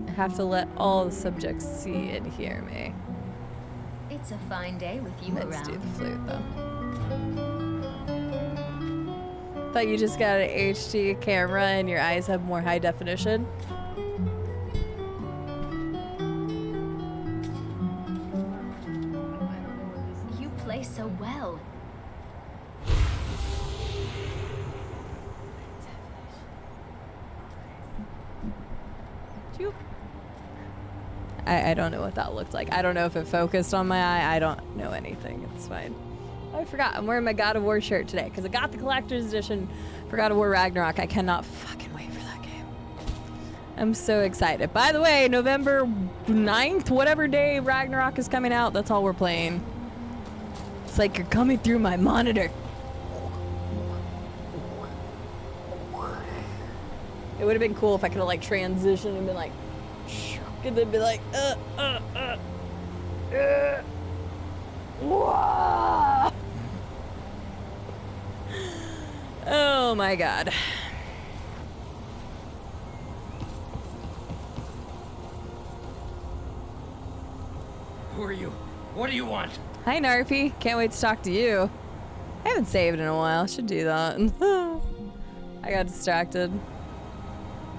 I have to let all the subjects see and hear me. It's a fine day with you Let's around. do the flute though. Thought you just got an HD camera and your eyes have more high definition. You play so well. I don't know what that looked like. I don't know if it focused on my eye. I don't know anything. It's fine. Oh, I forgot. I'm wearing my God of War shirt today because I got the collector's edition for God of War Ragnarok. I cannot fucking wait for that game. I'm so excited. By the way, November 9th, whatever day Ragnarok is coming out, that's all we're playing. It's like you're coming through my monitor. It would have been cool if I could have like transitioned and been like, and then be like, whoa. Oh my god. Who are you? What do you want? Hi Narfi, can't wait to talk to you. I haven't saved in a while, should do that. I got distracted.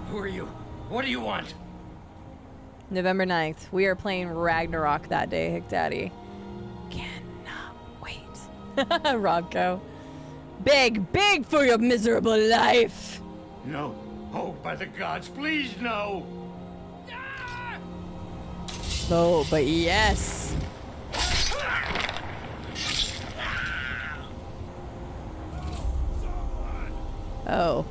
Who are you? What do you want? November 9th, we are playing Ragnarok that day, Hick Daddy. Cannot wait. Robco. Big for your miserable life. No. Oh, by the gods, please no. Oh, but yes. Oh.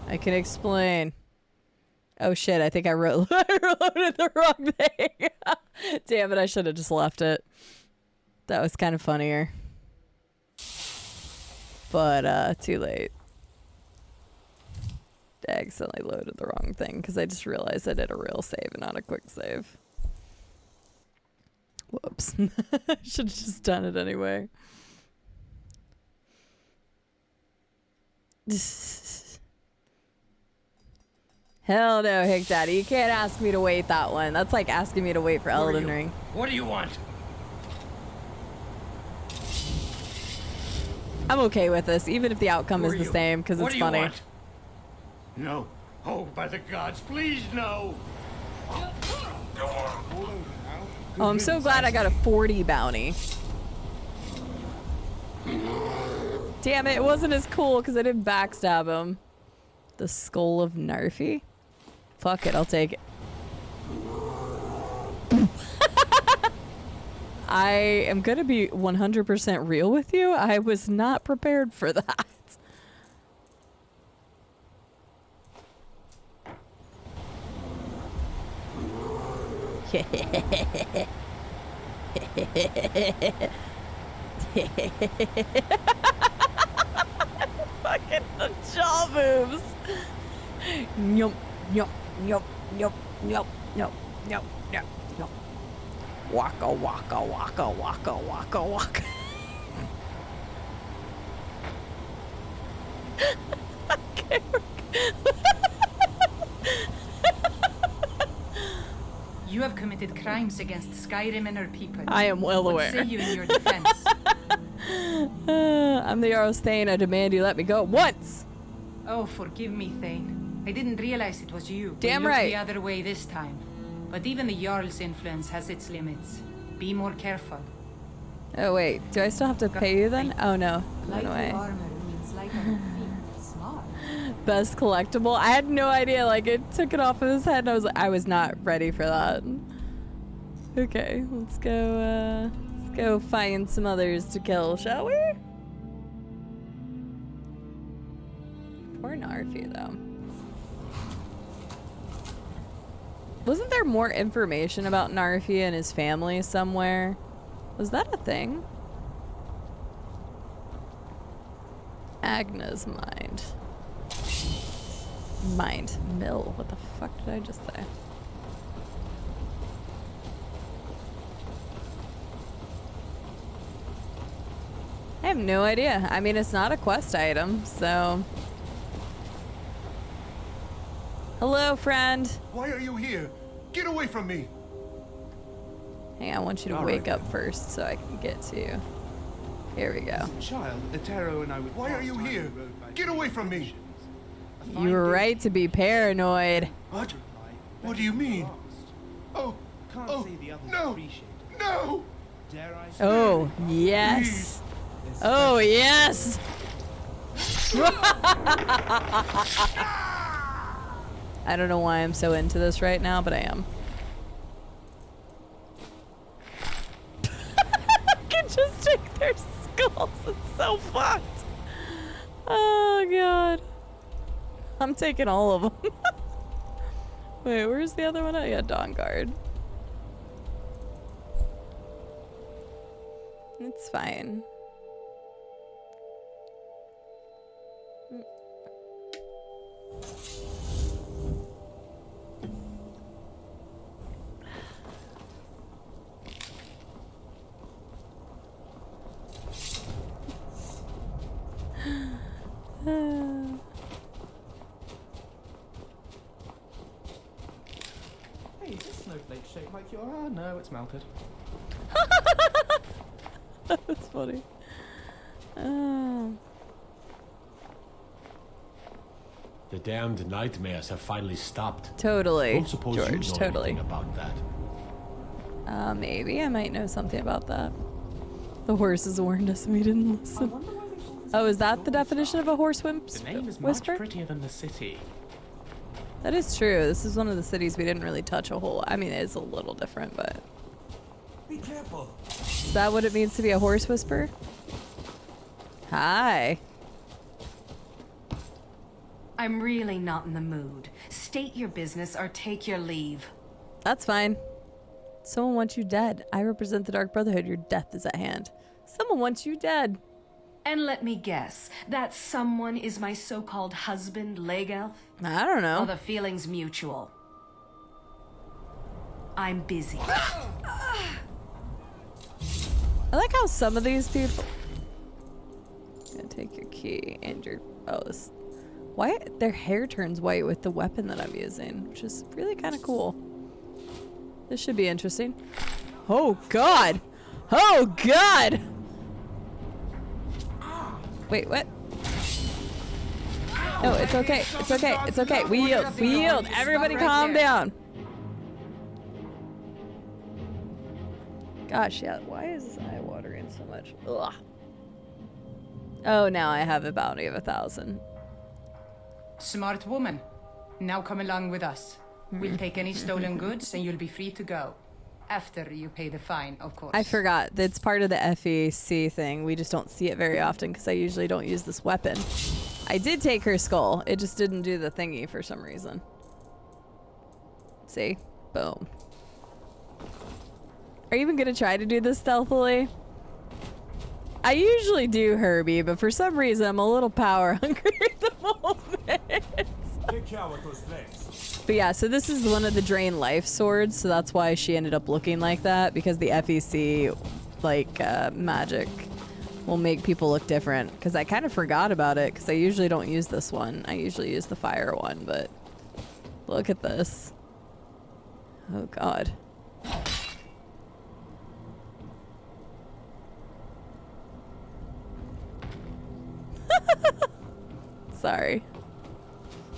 I can explain. Oh shit, I think I reloaded the wrong thing. Damn it, I should have just left it. That was kind of funnier. But, too late. I accidentally loaded the wrong thing because I just realized I did a real save and not a quick save. Whoops. Should have just done it anyway. Hell no, Hick Daddy. You can't ask me to wait that one. That's like asking me to wait for Elden Ring. What do you want? I'm okay with this, even if the outcome is the same, because it's funny. Want? No. Oh, by the gods, please no. Oh, I'm so glad I got a 40 bounty. Damn it, it wasn't as cool because I didn't backstab him. The Skull of Narfi? Fuck it, I'll take it. I am going to be 100% real with you. I was not prepared for that. Fucking the jaw moves. Nyop, nyop, nyop, nyop, nyop, nyop, nyop, nyop, nyop. Waka, waka, waka, waka, waka, waka. Okay. You have committed crimes against Skyrim and her people. I am well aware. What say you in your defense? I'm the Jarl's Thane. I demand you let me go once. Oh, forgive me, Thane. I didn't realize it was you. Damn we looked right. the other way this time. But even the Jarl's influence has its limits. Be more careful. Oh wait, do I still have to pay you then? Oh no, run away. armor means light on your feet. Smart. Best collectible. I had no idea. Like it took it off of his head, and I was not ready for that. Okay, let's go find some others to kill, shall we? Poor Narfi though. Wasn't there more information about Narfi and his family somewhere? Was that a thing? Agna's mind. Mind mill. What the fuck did I just say? I have no idea. I mean, it's not a quest item, so... Hello, friend. Why are you here? Get away from me! Hey, I want you to wake up first so I can get to you. Here we go. As a child, Atero and I would Why are you here? Get away from me! You were right to be paranoid. What? What do you mean? Oh, no! No! Oh, yes. Oh, yes. I don't know why I'm so into this right now, but I am. I can just take their skulls. It's so fucked. Oh, God. I'm taking all of them. Wait, where's the other one? Oh, yeah, Dawn Guard. It's fine. Hey, is this snowflake shaped like your... Oh, no, it's melted. That's funny. The damned nightmares have finally stopped. Totally, Don't suppose George, you know totally. anything about that. Maybe I might know something about that. The horses warned us and we didn't listen. Oh, is that the definition of a horse The name is much whisper? prettier than the city. That is true. This is one of the cities we didn't really touch a whole. I mean, it is a little different, but Be careful! is that what it means to be a horse whisperer? Hi. I'm really not in the mood. State your business or take your leave. That's fine. Someone wants you dead. I represent the Dark Brotherhood. Your death is at hand. Someone wants you dead. And let me guess, that someone is my so-called husband, Leg Elf? I don't know. Are the feelings mutual? I'm busy. I like how some of these people... I'm gonna take your key and your... Oh, this... Why their hair turns white with the weapon that I'm using, which is really kind of cool. This should be interesting. Oh, God! Oh, God! Wait, what? No, it's okay. It's okay. It's okay. We yield. We yield. Everybody calm down. Gosh, yeah. Why is this eye watering so much? Ugh. Oh, now I have a bounty of 1,000. Smart woman. Now come along with us. We'll take any stolen goods and you'll be free to go. After you pay the fine, of course. I forgot. It's part of the FEC thing. We just don't see it very often because I usually don't use this weapon. I did take her skull. It just didn't do the thingy for some reason. See? Boom. Are you even going to try to do this stealthily? I usually do, Herbie, but for some reason I'm a little power hungry at the moment. Take care with those legs. But yeah, so this is one of the Drain Life swords, so that's why she ended up looking like that, because the FEC, like, magic will make people look different. Because I kind of forgot about it, because I usually don't use this one. I usually use the fire one, but look at this. Oh, God. Sorry.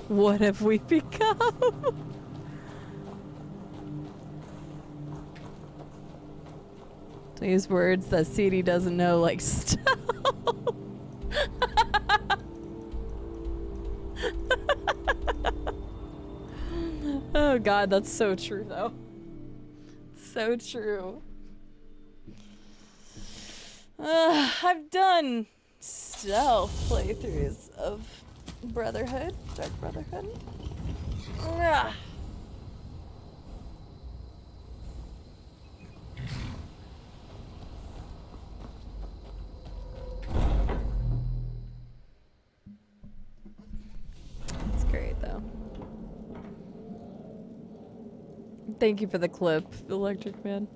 What have we become? These words that Cide doesn't know, like, stop. Oh God, that's so true though. So true. I've done stealth playthroughs of Brotherhood, Dark Brotherhood. Ugh. That's great though. Thank you for the clip, Electric Man.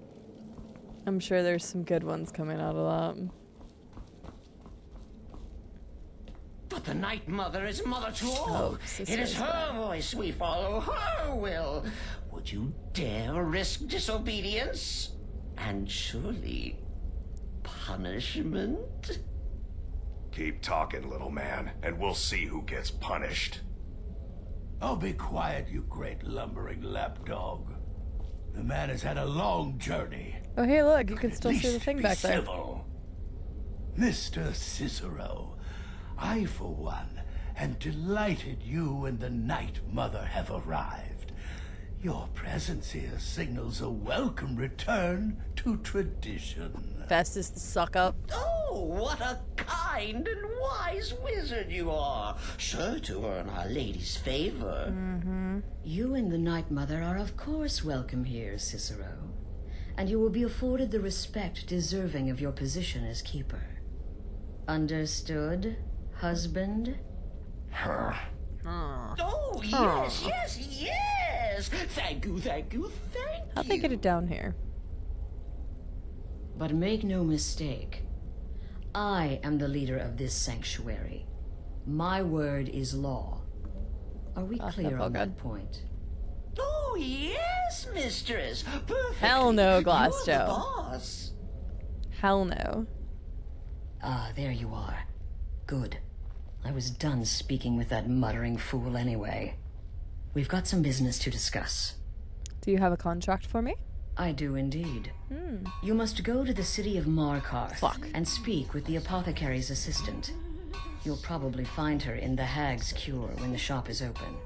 I'm sure there's some good ones coming out of that. But the Night Mother is mother to all. Oh, it is her voice we follow, her will. Would you dare risk disobedience? And surely punishment? Keep talking, little man, and we'll see who gets punished. Oh, be quiet, you great lumbering lapdog. The man has had a long journey. Oh, hey, look, you can still see the thing back there. Civil. Mr. Cicero, I, for one, am delighted you and the Night Mother have arrived. Your presence here signals a welcome return to tradition. Festus the suck up. Oh, what a kind and wise wizard you are. Sure to earn Our Lady's favor. You and the Night Mother are of course welcome here, Cicero. And you will be afforded the respect deserving of your position as keeper. Understood, husband? Oh, yes, yes, yes! Thank you, thank you, thank you. How'd they get it down here? But make no mistake, I am the leader of this sanctuary. My word is law. Are we clear on that point? Oh, yes, mistress. Perfect. Hell no, Glass You're the Joe. boss. Hell no. Ah, there you are. Good. I was done speaking with that muttering fool anyway. We've got some business to discuss. Do you have a contract for me? I do indeed. You must go to the city of Markarth and speak with the apothecary's assistant. You'll probably find her in the Hag's Cure when the shop is open.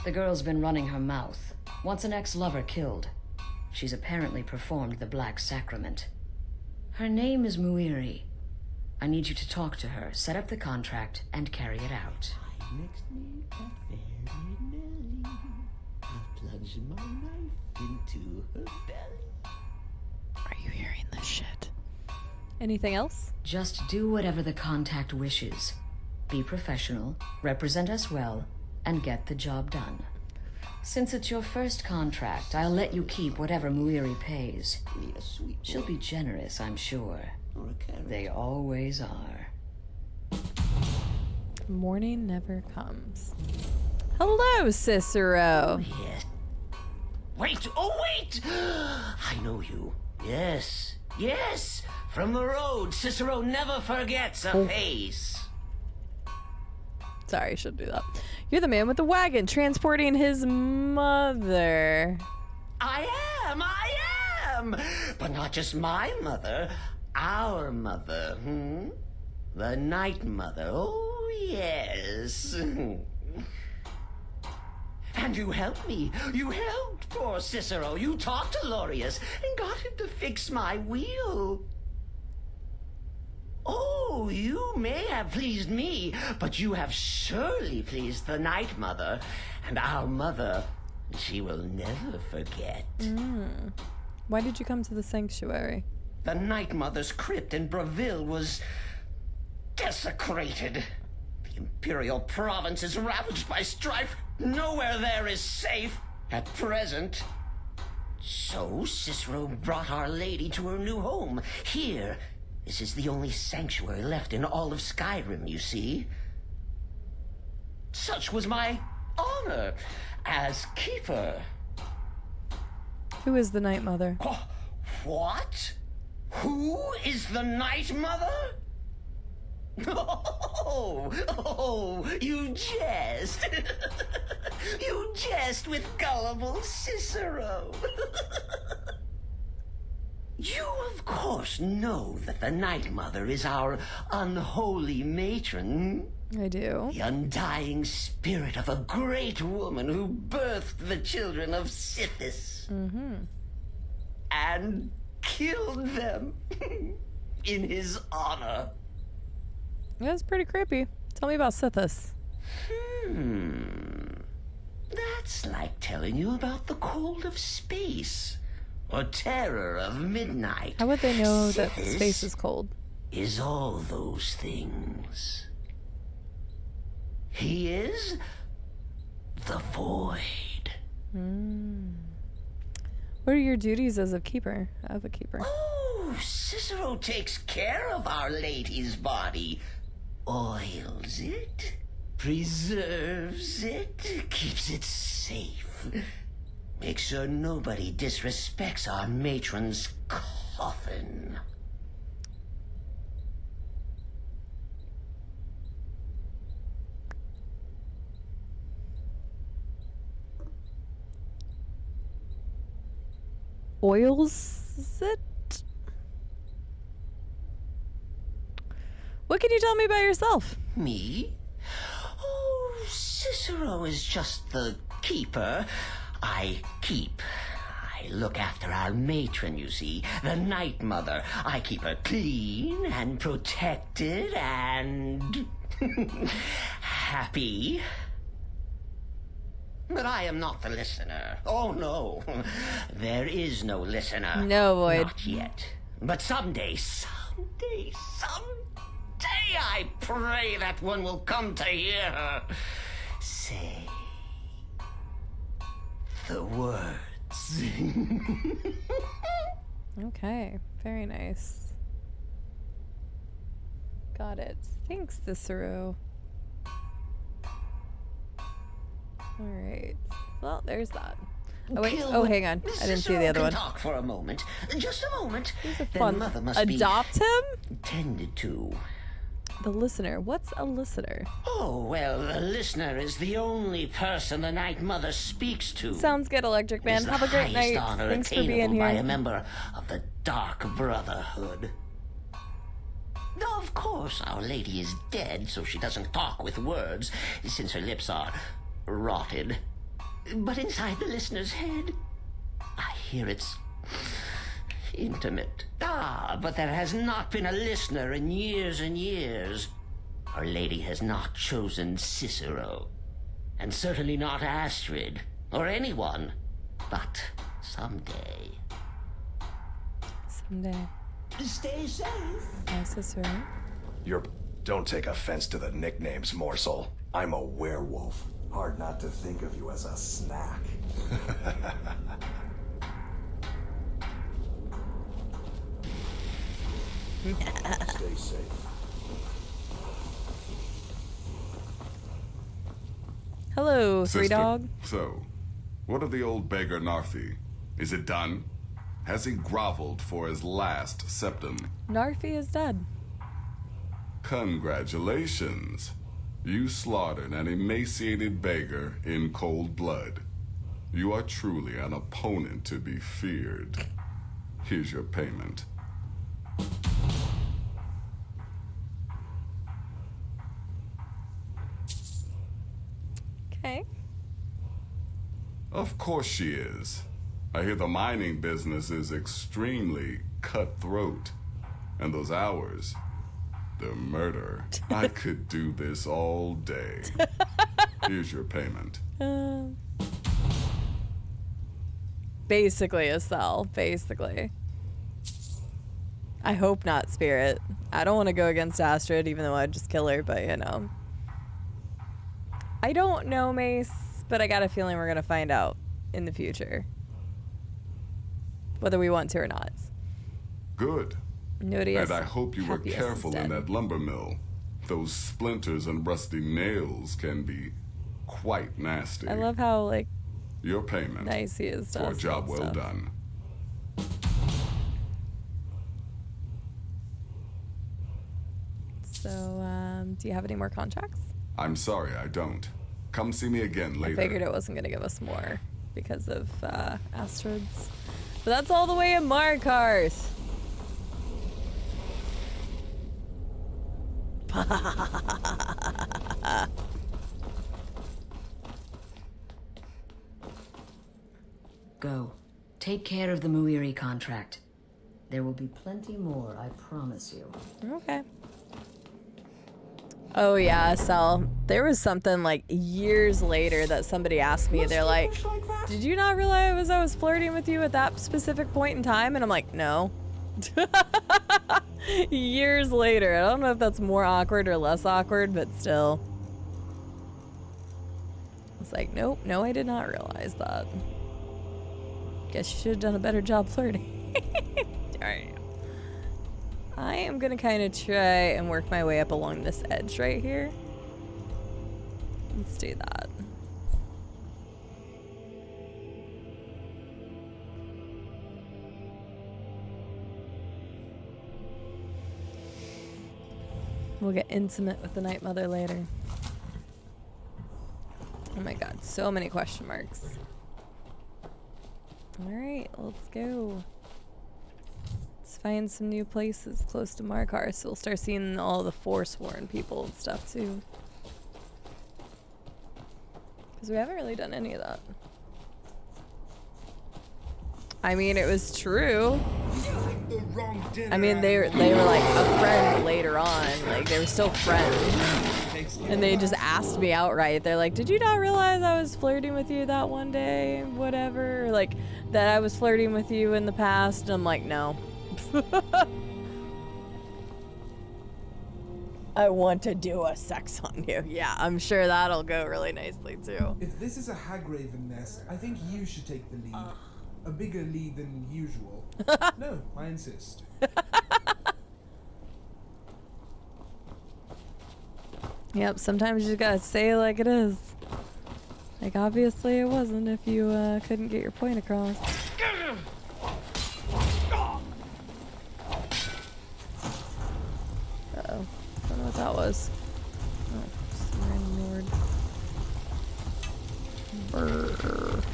The girl's been running her mouth. Wants an ex-lover killed. She's apparently performed the Black Sacrament. Her name is Muiri. I need you to talk to her, set up the contract, and carry it out. Plunge my knife into her belly. Are you hearing this shit? Anything else? Just do whatever the contact wishes. Be professional, represent us well, and get the job done. Since it's your first contract, I'll let you keep whatever Muiri pays. She'll be generous, I'm sure. They always are. Morning never comes. Hello, Cicero. Yes. Wait, oh wait! I know you. Yes, yes! From the road, Cicero never forgets a face. Sorry, I shouldn't do that. You're the man with the wagon transporting his mother. I am! But not just my mother, our mother, The Night Mother, oh yes. And And you helped me. You helped poor Cicero. You talked to Lorius and got him to fix my wheel. Oh, you may have pleased me, but you have surely pleased the Night Mother. And our mother, she will never forget. Why did you come to the sanctuary? The Night Mother's crypt in Breville was desecrated. The Imperial province is ravaged by strife. Nowhere there is safe at present. So Cicero brought Our Lady to her new home. Here, this is the only sanctuary left in all of Skyrim, you see. Such was my honor as keeper. Who is the Night Mother? What? Who is the Night Mother? Oh, you jest. You jest with gullible Cicero. You, of course, know that the Night Mother is our unholy matron. I do. The undying spirit of a great woman who birthed the children of Sithis. And killed them in his honor. That's pretty creepy. Tell me about Sithis. That's like telling you about the cold of space. Or terror of midnight. How would they know that Sithis space is cold? Is all those things. He is the void. What are your duties as a keeper? Oh, Cicero takes care of Our Lady's body. Oils it, preserves it, keeps it safe. Make sure nobody disrespects our matron's coffin. Oils it? What can you tell me about yourself? Me? Oh, Cicero is just the keeper. I keep. I look after our matron, you see, the Night Mother. I keep her clean and protected and happy. But I am not the listener. Oh, no. There is no listener. No, Void. Not yet. But someday, I pray that one will come to hear her say the words. Okay, very nice. Got it. Thanks, Cicero. Alright. Well, there's that. Oh, wait. Oh, hang on. I didn't see the other one. Talk for a moment. Just a moment. Then Fun. Mother must Adopt him? Tended to. The listener. What's a listener? Oh, well, the listener is the only person the Night Mother speaks to. Sounds good, Electric Man. Have a great night. Thanks for being here. By a member of the Dark Brotherhood. Of course, Our Lady is dead, so she doesn't talk with words, since her lips are rotted. But inside the listener's head, I hear it's intimate. But there has not been a listener in years and years. Our Lady has not chosen Cicero, and certainly not Astrid, or anyone. But someday. Someday. Stay safe. Hi, Cicero. Don't take offense to the nicknames, Morsel. I'm a werewolf. Hard not to think of you as a snack. Stay safe. Hello, Three Sister, Dog. So, what of the old beggar Narfi? Is it done? Has he groveled for his last septum? Narfi is dead. Congratulations. You slaughtered an emaciated beggar in cold blood. You are truly an opponent to be feared. Here's your payment. Okay. Of course she is. I hear the mining business is extremely cutthroat. And those hours, the murder. I could do this all day. Here's your payment. Basically a cell, basically. I hope not Spirit. I don't want to go against Astrid, even though I'd just kill her, but you know. I don't know, Mace, but I got a feeling we're going to find out in the future. Whether we want to or not. Good. Nobody and I hope you were careful in that lumber mill. Those splinters and rusty nails can be quite nasty. I love how, like, your payment nice he is to for a us job and well stuff. done. So, do you have any more contracts? I'm sorry, I don't. Come see me again later. I figured it wasn't going to give us more because of Astrid's. But that's all the way in Markarth. Go. Take care of the Muiri contract. There will be plenty more, I promise you. Okay. Oh yeah, Sel. There was something like years later that somebody asked me. They're like, "Did you not realize I was flirting with you at that specific point in time?" And I'm like, "No." Years later. I don't know if that's more awkward or less awkward, but still. It's like, nope, no, I did not realize that. Guess you should have done a better job flirting. Alright. I am gonna kind of try and work my way up along this edge right here. Let's do that. We'll get intimate with the Night Mother later. Oh my god, so many question marks. Alright, let's go. Let's find some new places close to Markarth, so we'll start seeing all the Forsworn people and stuff too. Because we haven't really done any of that. I mean, it was true. I mean, they were like a friend later on. Like, they were still friends. And they just asked me outright. They're like, "Did you not realize I was flirting with you that one day?" Whatever. Like, that I was flirting with you in the past. And I'm like, no. I want to do a sex on you. Yeah, I'm sure that'll go really nicely too. If this is a Hagraven nest, I think you should take the lead. A bigger lead than usual. No, I insist. Yep, sometimes you just gotta say it like it is. Like, obviously it wasn't if you couldn't get your point across. Uh-oh. Don't know what that was. Oh, some random word. Brrr.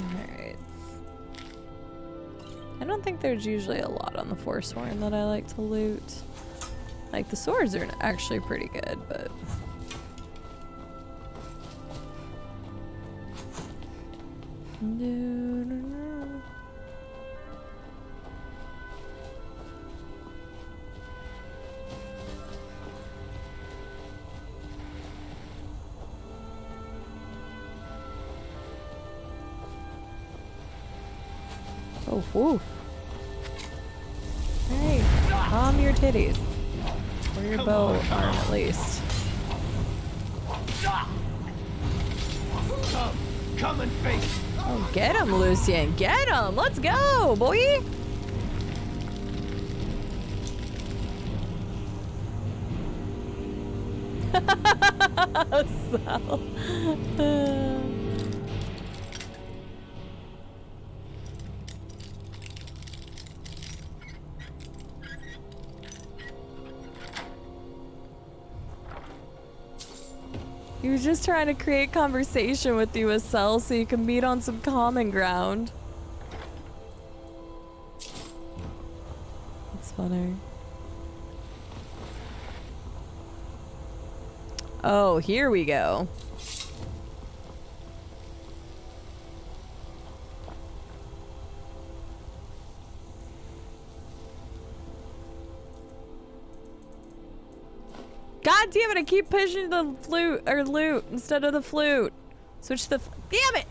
Alright. I don't think there's usually a lot on the Forsworn that I like to loot. Like, the swords are actually pretty good, but... No. Oh, whoo. Hey, calm your titties. Or your bow arm, at least. Come and face. Oh, get him, Lucian. Get him. Let's go, boy. He was just trying to create conversation with you, Estelle, so you can meet on some common ground. That's funny. Oh, here we go. God damn it, I keep pushing the flute or lute instead of the flute. Switch the damn it!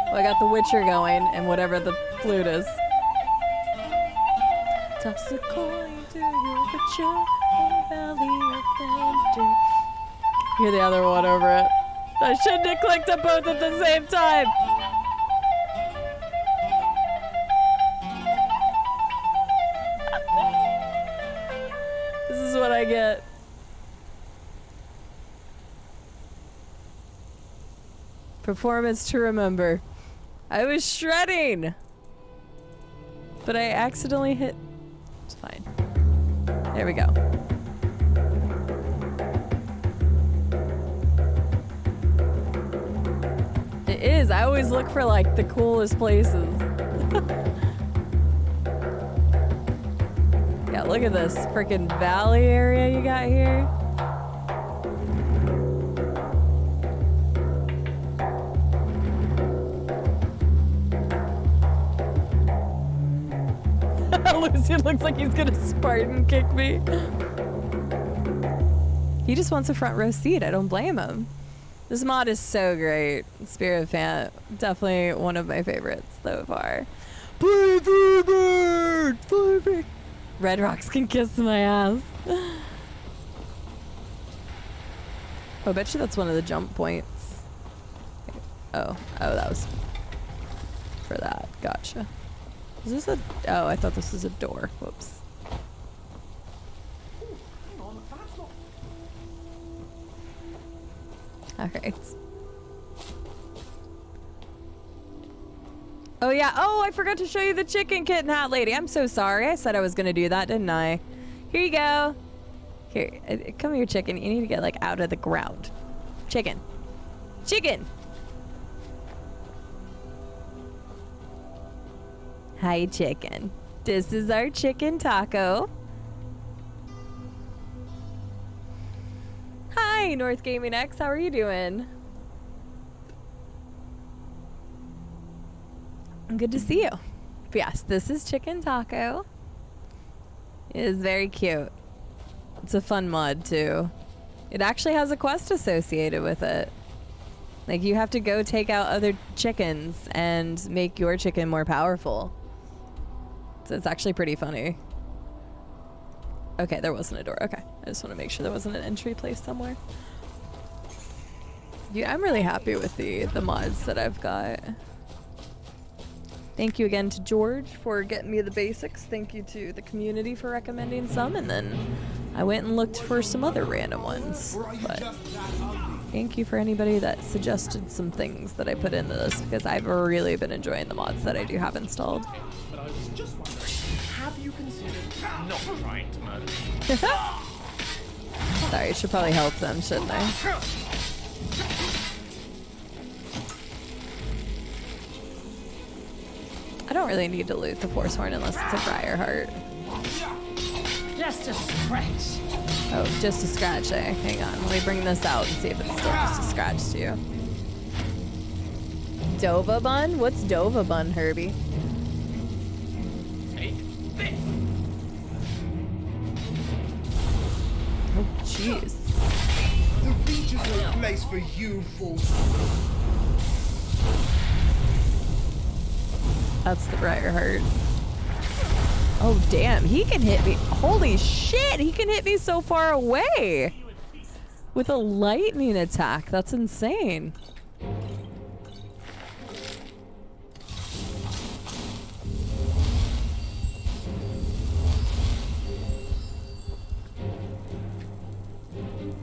Well, I got the Witcher going and whatever the flute is. Toss a coin to your Witcher, valley of thunder. Hear the other one over it. I shouldn't have clicked them both at the same time. This is what I get. Performance to remember. I was shredding, but I accidentally hit. It's fine. There we go. It is. I always look for like the coolest places. Yeah, look at this freaking valley area you got here. Lucian looks like he's gonna Spartan kick me. He just wants a front row seat. I don't blame him. This mod is so great. Spirit Fan, definitely one of my favorites so far. Red Rocks can kiss my ass. Oh, I bet you that's one of the jump points. Oh, that was for that. Gotcha. Is this a... Oh, I thought this was a door. Whoops. Alright. Oh, yeah. Oh, I forgot to show you the chicken kitten hat lady. I'm so sorry. I said I was going to do that, didn't I? Here you go. Here. Come here, chicken. You need to get, like, out of the ground. Chicken. Chicken! Hi, chicken. This is our chicken taco. Hi, North Gaming X. How are you doing? Good to see you. But yes, this is Chicken Taco. It is very cute. It's a fun mod, too. It actually has a quest associated with it. Like, you have to go take out other chickens and make your chicken more powerful. So it's actually pretty funny. Okay, there wasn't a door. Okay, I just want to make sure there wasn't an entry place somewhere. Yeah, I'm really happy with the mods that I've got. Thank you again to George for getting me the basics. Thank you to the community for recommending some, and then I went and looked for some other random ones. But thank you for anybody that suggested some things that I put into this, because I've really been enjoying the mods that I do have installed. But I was just wondering, have you considered not trying to murder me? Sorry, I should probably help them, shouldn't I? I don't really need to loot the Force Horn unless it's a Briar Heart. Just a scratch. Oh, just a scratch, eh? Hang on, let me bring this out and see if it's still just a scratch to you. Dova Bun? What's Dova Bun, Herbie? Take this. Oh, jeez. The beach is no place for you, fools. That's the Briar Heart. Oh, damn. He can hit me. Holy shit. He can hit me so far away with a lightning attack. That's insane.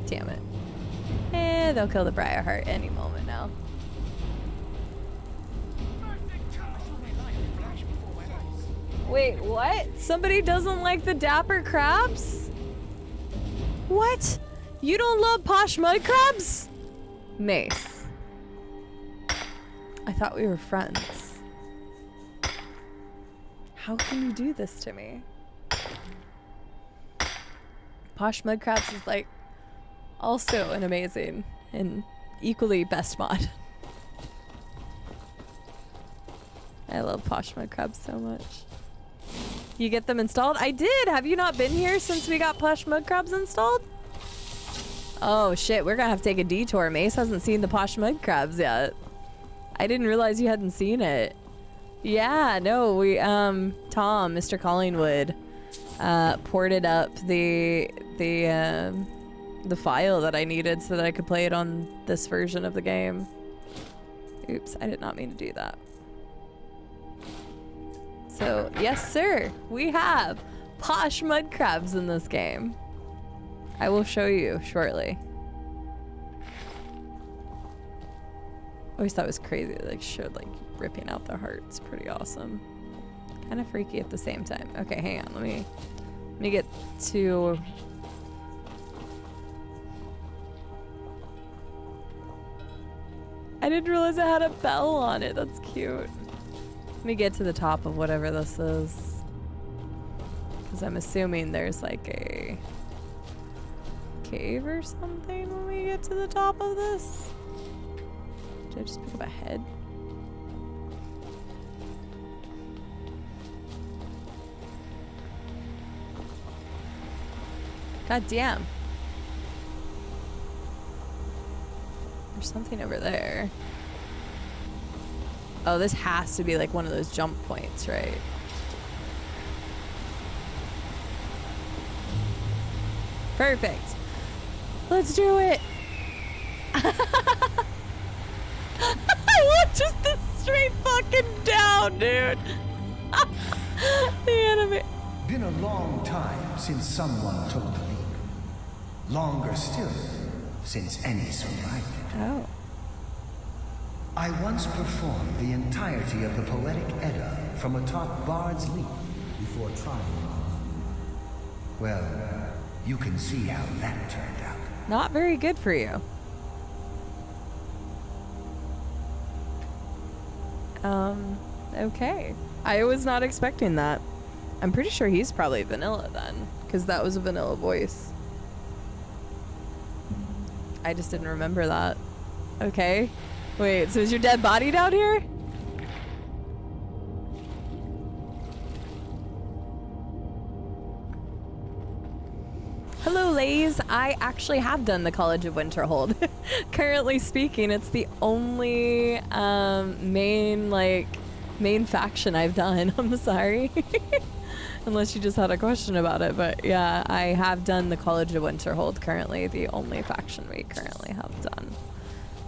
Damn it. They'll kill the Briar Heart any moment now. Wait, what? Somebody doesn't like the Dapper Crabs? What? You don't love Posh Mud Crabs? Mace. I thought we were friends. How can you do this to me? Posh Mudcrabs is like also an amazing and equally best mod. I love Posh Mudcrabs so much. You get them installed? I did! Have you not been here since we got Posh Mudcrabs installed? Oh shit, we're gonna have to take a detour. Mace hasn't seen the Posh Mudcrabs yet. I didn't realize you hadn't seen it. Yeah, no, we, Tom, Mr. Collingwood, ported up the file that I needed so that I could play it on this version of the game. Oops, I did not mean to do that. So, yes sir, we have Posh Mudcrabs in this game. I will show you shortly. I always thought it was crazy, like showed like ripping out their hearts. Pretty awesome. Kind of freaky at the same time. Okay, hang on, let me get to... I didn't realize it had a bell on it. That's cute. Let me get to the top of whatever this is. Because I'm assuming there's like a cave or something when we get to the top of this. Did I just pick up a head? God damn. There's something over there. Oh, this has to be like one of those jump points, right? Perfect. Let's do it. I want just this straight fucking down, dude. The enemy. Been a long time since someone took the lead. Longer still since any survived it. Oh. I once performed the entirety of the Poetic Edda from atop Bard's Leap before trying. Well, you can see how that turned out. Not very good for you. Okay. I was not expecting that. I'm pretty sure he's probably vanilla then, because that was a vanilla voice. I just didn't remember that. Okay. Wait, so is your dead body down here? Hello, Lays. I actually have done the College of Winterhold. Currently speaking, it's the only main faction I've done. I'm sorry. Unless you just had a question about it, but yeah, I have done the College of Winterhold, currently the only faction we currently have done.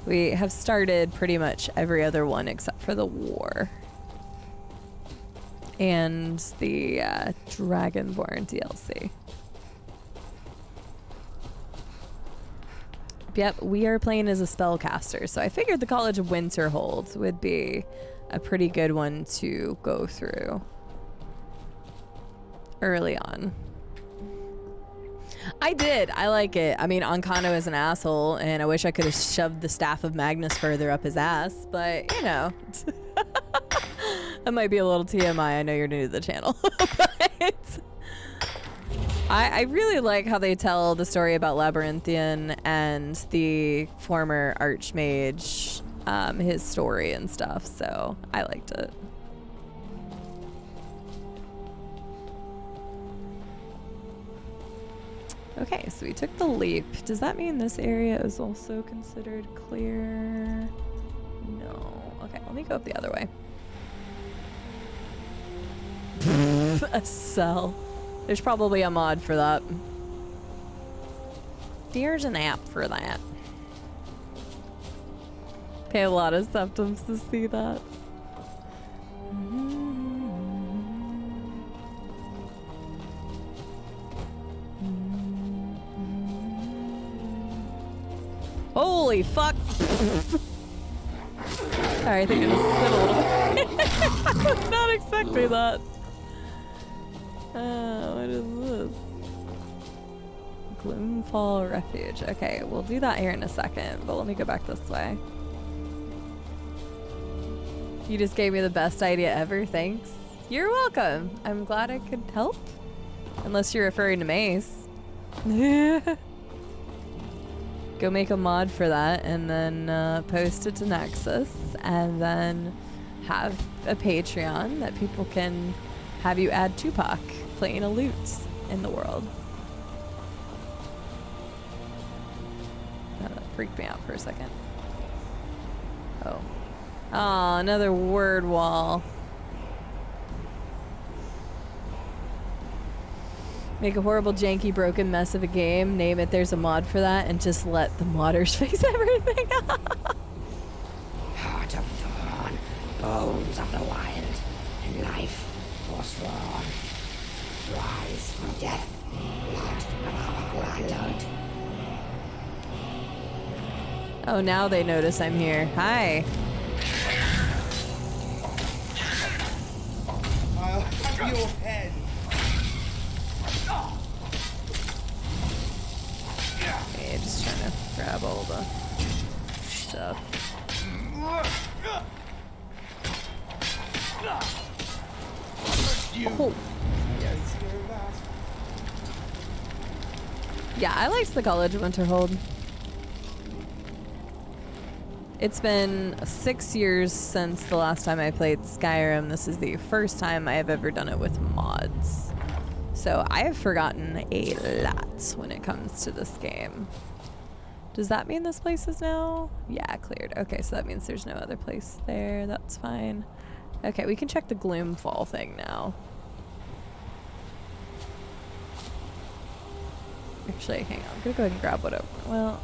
We have started pretty much every other one except for the war. And the Dragonborn DLC. Yep, we are playing as a spellcaster, so I figured the College of Winterhold would be a pretty good one to go through early on. I did. I like it. I mean, Ancano is an asshole, and I wish I could have shoved the Staff of Magnus further up his ass, but, you know. That might be a little TMI. I know you're new to the channel. But I really like how they tell the story about Labyrinthian and the former Archmage, his story and stuff, so I liked it. Okay, so we took the leap. Does that mean this area is also considered clear? No. Okay, let me go up the other way. A cell. There's probably a mod for that. There's an app for that. Pay a lot of septums to see that. Holy fuck! Sorry, I think I just spit a little bit. I was not expecting that. What is this? Gloomfall Refuge. Okay, we'll do that here in a second, but let me go back this way. You just gave me the best idea ever, thanks. You're welcome. I'm glad I could help. Unless you're referring to Mace. Go make a mod for that and then post it to Nexus and then have a Patreon that people can have you add Tupac playing a lute in the world. Oh, that freaked me out for a second. Oh. Oh, another word wall. Make a horrible, janky, broken mess of a game, name it, there's a mod for that, and just let the modders fix everything. Heart of thorn, bones of the wild, in life forsworn. Rise from death, blood of our bloodlord. Oh, now they notice I'm here. Hi. I'll have your head. Okay, just trying to grab all the stuff. Oh. Yes. Yeah, I liked the College of Winterhold. It's been 6 years since the last time I played Skyrim. This is the first time I have ever done it with mods. So I have forgotten a lot when it comes to this game. Does that mean this place is now? Yeah, cleared. Okay, so that means there's no other place there. That's fine. Okay, we can check the Gloomfall thing now. Actually, hang on. I'm gonna go ahead and grab whatever. Well,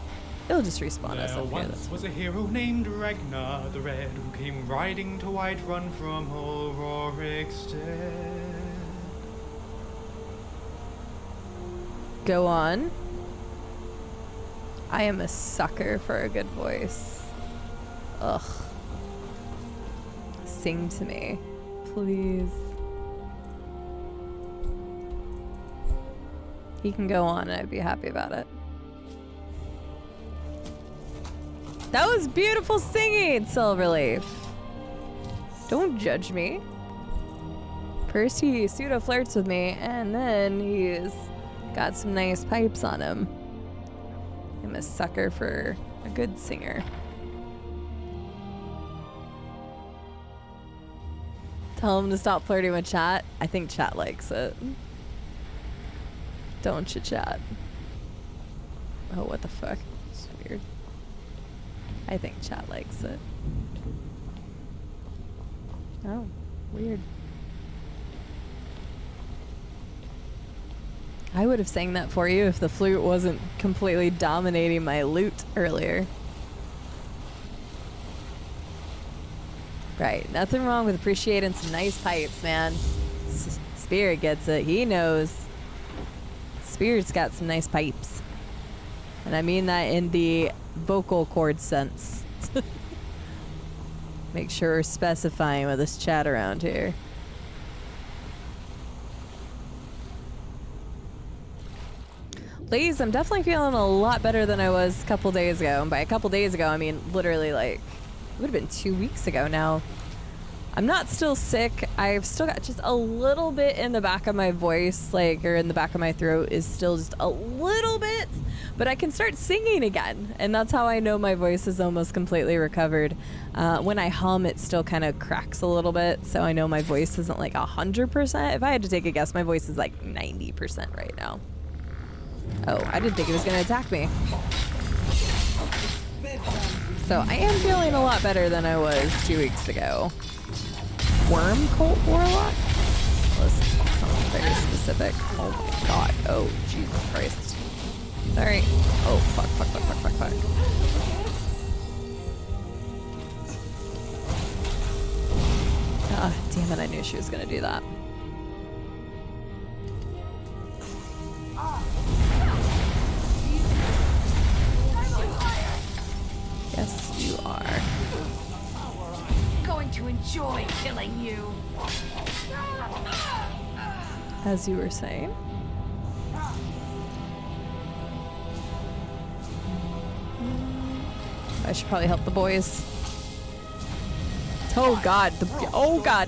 it'll just respawn us There up here. once was a hero named Ragnar the Red who came riding to Whiterun from Auroric Stead. Go on. I am a sucker for a good voice. Ugh. Sing to me, please. He can go on and I'd be happy about it. That was beautiful singing, Silverleaf. Don't judge me. First he pseudo flirts with me and then he's got some nice pipes on him. I'm a sucker for a good singer. Tell him to stop flirting with chat. I think chat likes it. Don't you, chat? Oh, what the fuck? It's weird. I think chat likes it. Oh, weird. I would have sang that for you if the flute wasn't completely dominating my lute earlier. Right, nothing wrong with appreciating some nice pipes, man. Spirit gets it. He knows. Spirit's got some nice pipes. And I mean that in the vocal cord sense. Make sure we're specifying with this chat around here. Ladies, I'm definitely feeling a lot better than I was a couple days ago. And by a couple days ago, I mean literally like, it would have been 2 weeks ago now. I'm not still sick. I've still got just a little bit in the back of my voice, like, or in the back of my throat is still just a little bit, but I can start singing again. And that's how I know my voice is almost completely recovered. When I hum, it still kind of cracks a little bit. So I know my voice isn't like 100%. If I had to take a guess, my voice is like 90% right now. Oh, I didn't think it was going to attack me. So I am feeling a lot better than I was 2 weeks ago. Worm Cult Warlock? Listen, something very specific. Oh my god. Oh, Jesus Christ. Sorry. Oh, fuck. Ah, damn it, I knew she was gonna do that. Yes, you are. Going to enjoy killing you. As you were saying. I should probably help the boys. Oh god, oh god.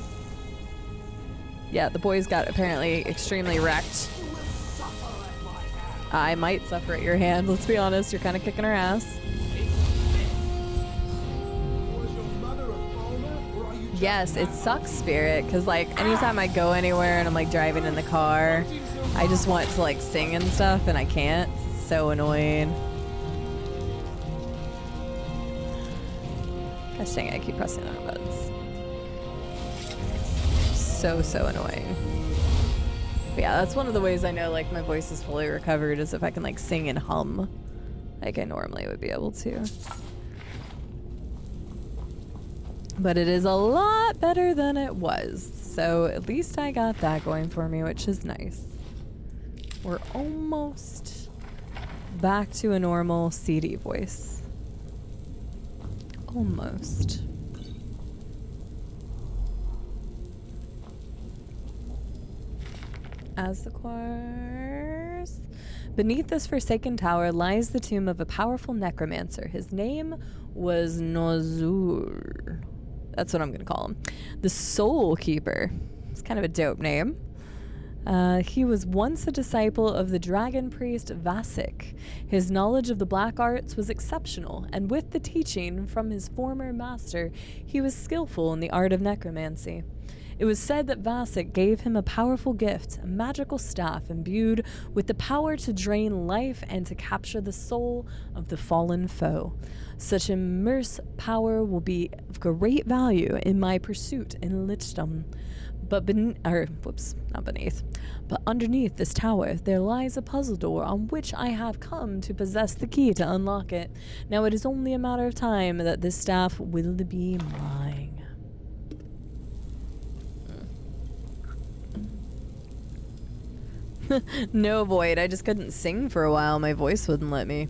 Yeah, the boys got apparently extremely wrecked. I might suffer at your hand, let's be honest, you're kind of kicking our ass. Yes, it sucks, Spirit, because like anytime I go anywhere and I'm like driving in the car, I just want to like sing and stuff and I can't. It's so annoying. Gosh dang it, I keep pressing the wrong buttons. So annoying. But yeah, that's one of the ways I know like my voice is fully recovered is if I can like sing and hum like I normally would be able to. But it is a lot better than it was. So at least I got that going for me, which is nice. We're almost back to a normal CD voice. Almost. As the choirs. Beneath this forsaken tower lies the tomb of a powerful necromancer. His name was Nozur. That's what I'm going to call him. The Soul Keeper. It's kind of a dope name. He was once a disciple of the dragon priest Vasek. His knowledge of the black arts was exceptional, and with the teaching from his former master, he was skillful in the art of necromancy. It was said that Vasek gave him a powerful gift, a magical staff imbued with the power to drain life and to capture the soul of the fallen foe. Such immense power will be of great value in my pursuit in Lichdom. But But underneath this tower, there lies a puzzle door on which I have come to possess the key to unlock it. Now it is only a matter of time that this staff will be mine. No, Void, I just couldn't sing for a while. My voice wouldn't let me.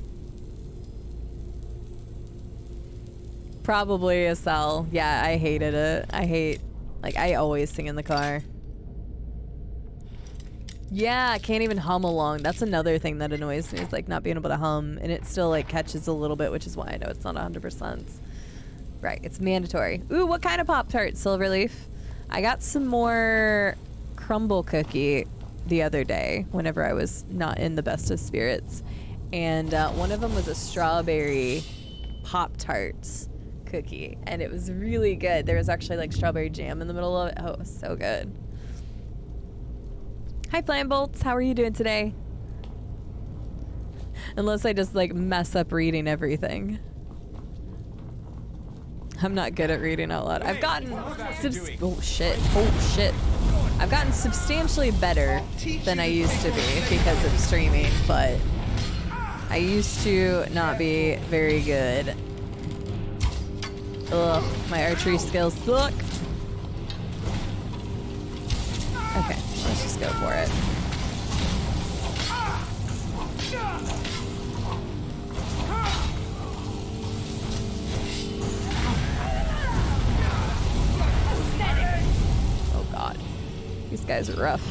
Probably a cell. Yeah, I hated it. I always sing in the car. Yeah, I can't even hum along. That's another thing that annoys me, is like not being able to hum, and it still like catches a little bit, which is why I know it's not 100%. Right, it's mandatory. Ooh, what kind of Pop-Tart, Silverleaf? I got some more crumble cookie the other day whenever I was not in the best of spirits, and one of them was a strawberry Pop-Tart cookie, and it was really good. There was actually like strawberry jam in the middle of it. Oh, it was so good. Hi Flame Bolts, how are you doing today? Unless I just like mess up reading everything. I'm not good at reading out loud. I've gotten oh shit. I've gotten substantially better than I used to be because of streaming, but I used to not be very good. Ugh, my archery skills suck. Okay, let's just go for it. Oh god. These guys are rough.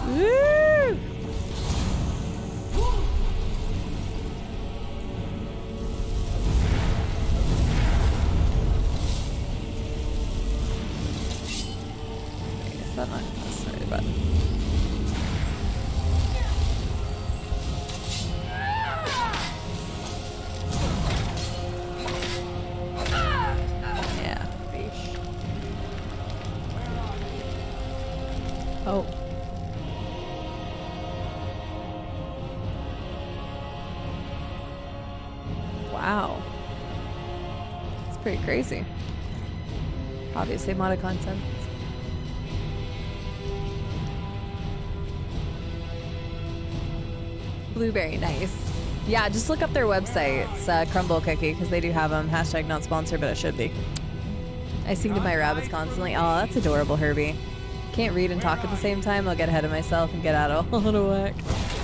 Woo! That not necessary, but yeah, beesh. Oh. Wow. It's pretty crazy. Obviously, modded content. Blueberry, nice. Yeah, just look up their website. It's Crumble Cookie, because they do have them. Hashtag not sponsored, but it should be. I sing to my rabbits constantly. Oh, that's adorable, Herbie. Can't read and talk at the same time. I'll get ahead of myself and get out of whack.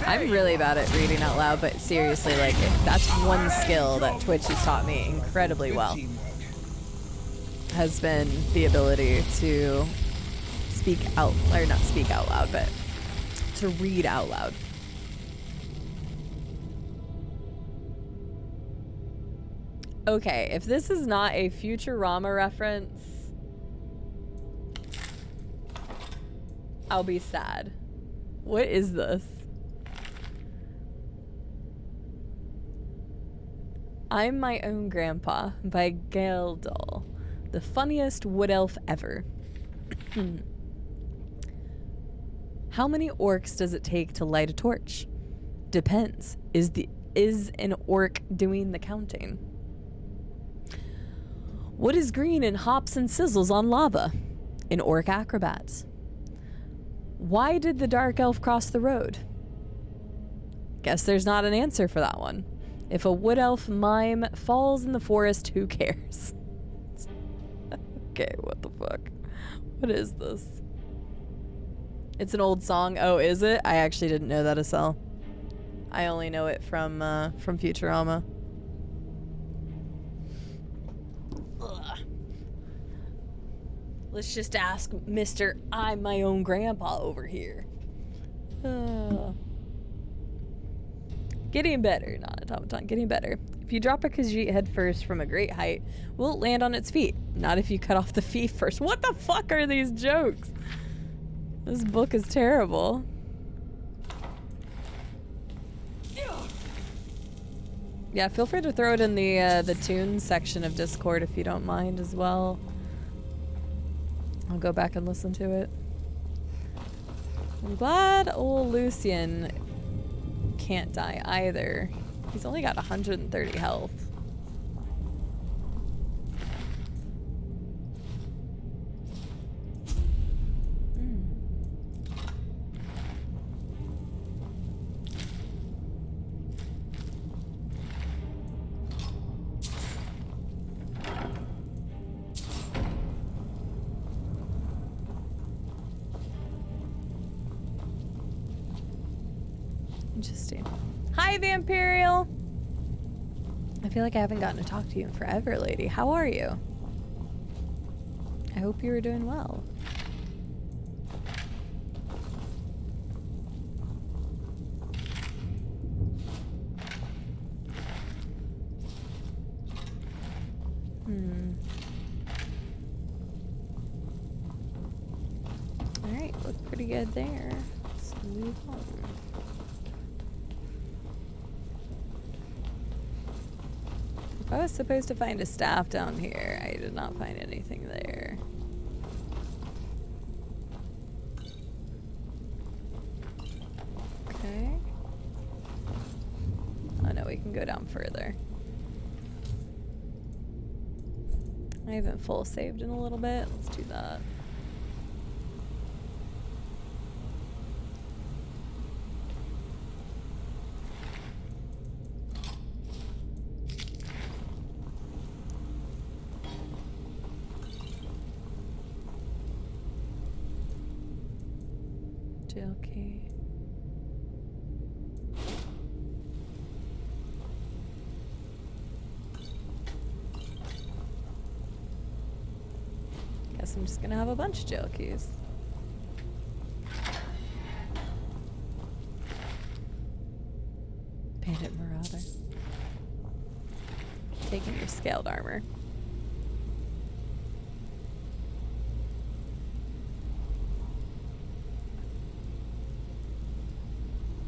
I'm really bad at reading out loud, but seriously, like, that's one skill that Twitch has taught me incredibly well. Has been the ability to speak out, or not speak out loud, but to read out loud. Okay, if this is not a Futurama reference, I'll be sad. What is this? I'm My Own Grandpa by Geldal, the funniest wood elf ever. How many orcs does it take to light a torch? Depends. Is an orc doing the counting? What is green and hops and sizzles on lava? An orc acrobat. Why did the dark elf cross the road? Guess there's not an answer for that one. If a wood elf mime falls in the forest, who cares? Okay, what the fuck? What is this? It's an old song. Oh, is it? I actually didn't know that, Asel. I only know it from Futurama. Ugh. Let's just ask Mr. I'm My Own Grandpa over here. Getting better, not automaton, getting better. If you drop a Khajiit head first from a great height, will it land on its feet? Not if you cut off the feet first. What the fuck are these jokes? This book is terrible. Yeah, feel free to throw it in the tunes section of Discord if you don't mind as well. I'll go back and listen to it. I'm glad old Lucian can't die either. He's only got 130 health. Interesting. Hi, the Imperial! I feel like I haven't gotten to talk to you in forever, lady. How are you? I hope you were doing well. Alright, look pretty good there. Let's move on. If I was supposed to find a staff down here, I did not find anything there. Okay. Oh no, we can go down further. I haven't full saved in a little bit. Let's do that. Okay. Guess I'm just gonna have a bunch of jail keys. Bandit Marauder. Taking your scaled armor.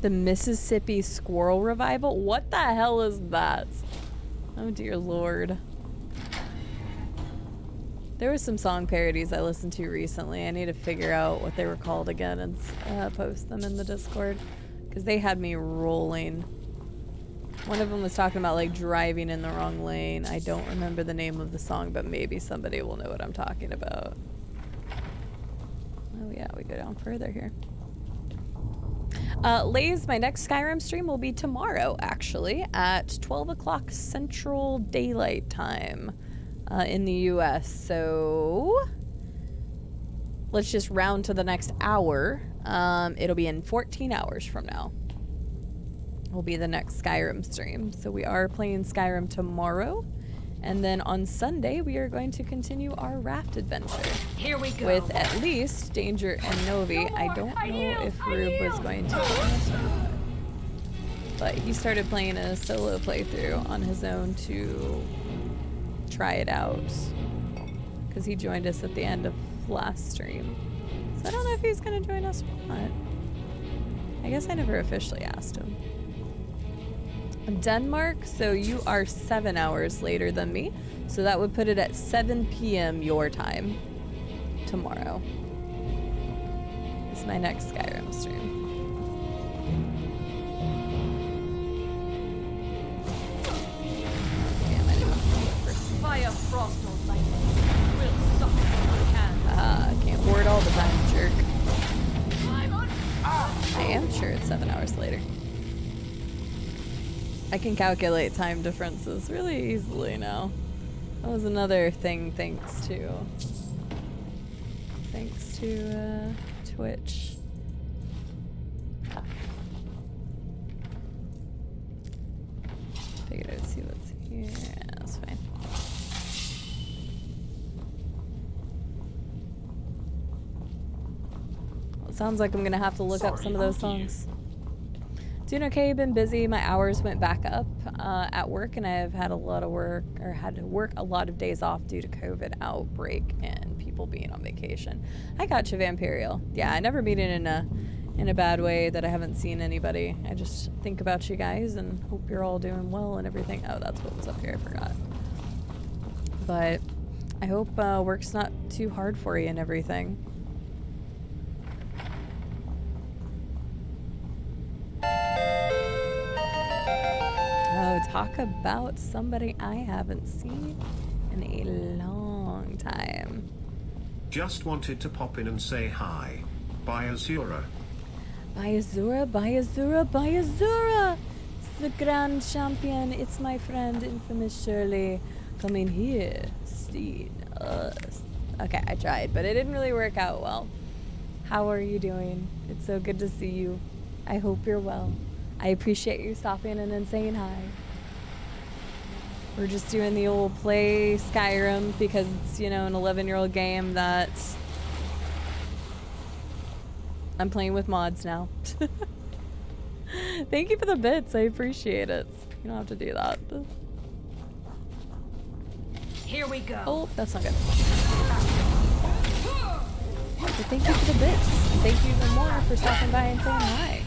The Mississippi Squirrel Revival? What the hell is that? Oh dear lord. There were some song parodies I listened to recently. I need to figure out what they were called again and post them in the Discord. Because they had me rolling. One of them was talking about like driving in the wrong lane. I don't remember the name of the song, but maybe somebody will know what I'm talking about. Oh yeah, we go down further here. Lays, my next Skyrim stream will be tomorrow, actually, at 12 o'clock Central Daylight Time in the US. So let's just round to the next hour. It'll be in 14 hours from now. Will be the next Skyrim stream. So we are playing Skyrim tomorrow. And then on Sunday, we are going to continue our raft adventure. Here we go. With at least Danger and Novi. I don't know if Rube was going to join us or not. But he started playing a solo playthrough on his own to try it out. Because he joined us at the end of last stream. So I don't know if he's going to join us or not. I guess I never officially asked him. Denmark, so you are 7 hours later than me. So that would put it at 7 p.m. your time tomorrow. This is my next Skyrim stream. Fire, frost, or lightning. We'll suck it if we can. Can't board all the time, jerk. I am sure it's 7 hours later. I can calculate time differences really easily now. That was another thing thanks to Twitch. Figured I'd see what's here. That's fine. Well, it sounds like I'm gonna have to look up some of those songs. Doing okay, been busy. My hours went back up at work, and I've had a lot of work, or had to work a lot of days off due to COVID outbreak and people being on vacation. I got you, Vampirial. Yeah, I never mean it in a bad way that I haven't seen anybody. I just think about you guys and hope you're all doing well and everything. Oh, that's what was up here. I forgot. But I hope work's not too hard for you and everything. Oh, talk about somebody I haven't seen in a long time. Just wanted to pop in and say hi. Bye, Azura. Bye, Azura, bye, Azura, bye, Azura! It's the grand champion. It's my friend, Infamous Shirley. Come in here, Steed us. Okay, I tried, but it didn't really work out well. How are you doing? It's so good to see you. I hope you're well. I appreciate you stopping in and saying hi. We're just doing the old play Skyrim because it's, you know, an 11-year-old game that I'm playing with mods now. Thank you for the bits. I appreciate it. You don't have to do that. Here we go. Oh, that's not good. But thank you for the bits. And thank you even more for stopping by and saying hi.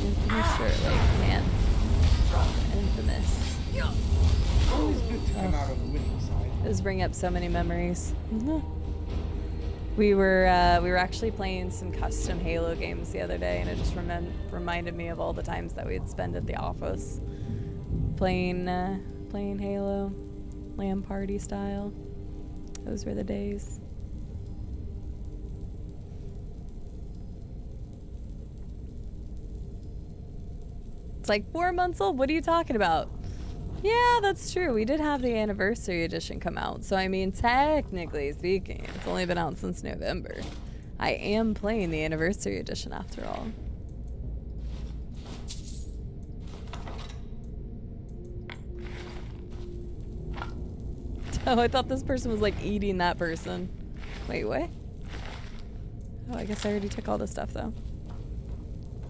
Infamous Shirley, man. Infamous. Always good to come out on the winning side. Those bring up so many memories. We were actually playing some custom Halo games the other day, and it just reminded me of all the times that we'd spend at the office playing Halo, LAN party style. Those were the days. It's like 4 months old. What are you talking about? Yeah, that's true. We did have the anniversary edition come out. So, I mean, technically speaking, it's only been out since November. I am playing the anniversary edition after all. Oh, I thought this person was like eating that person. Wait, what? Oh, I guess I already took all this stuff though.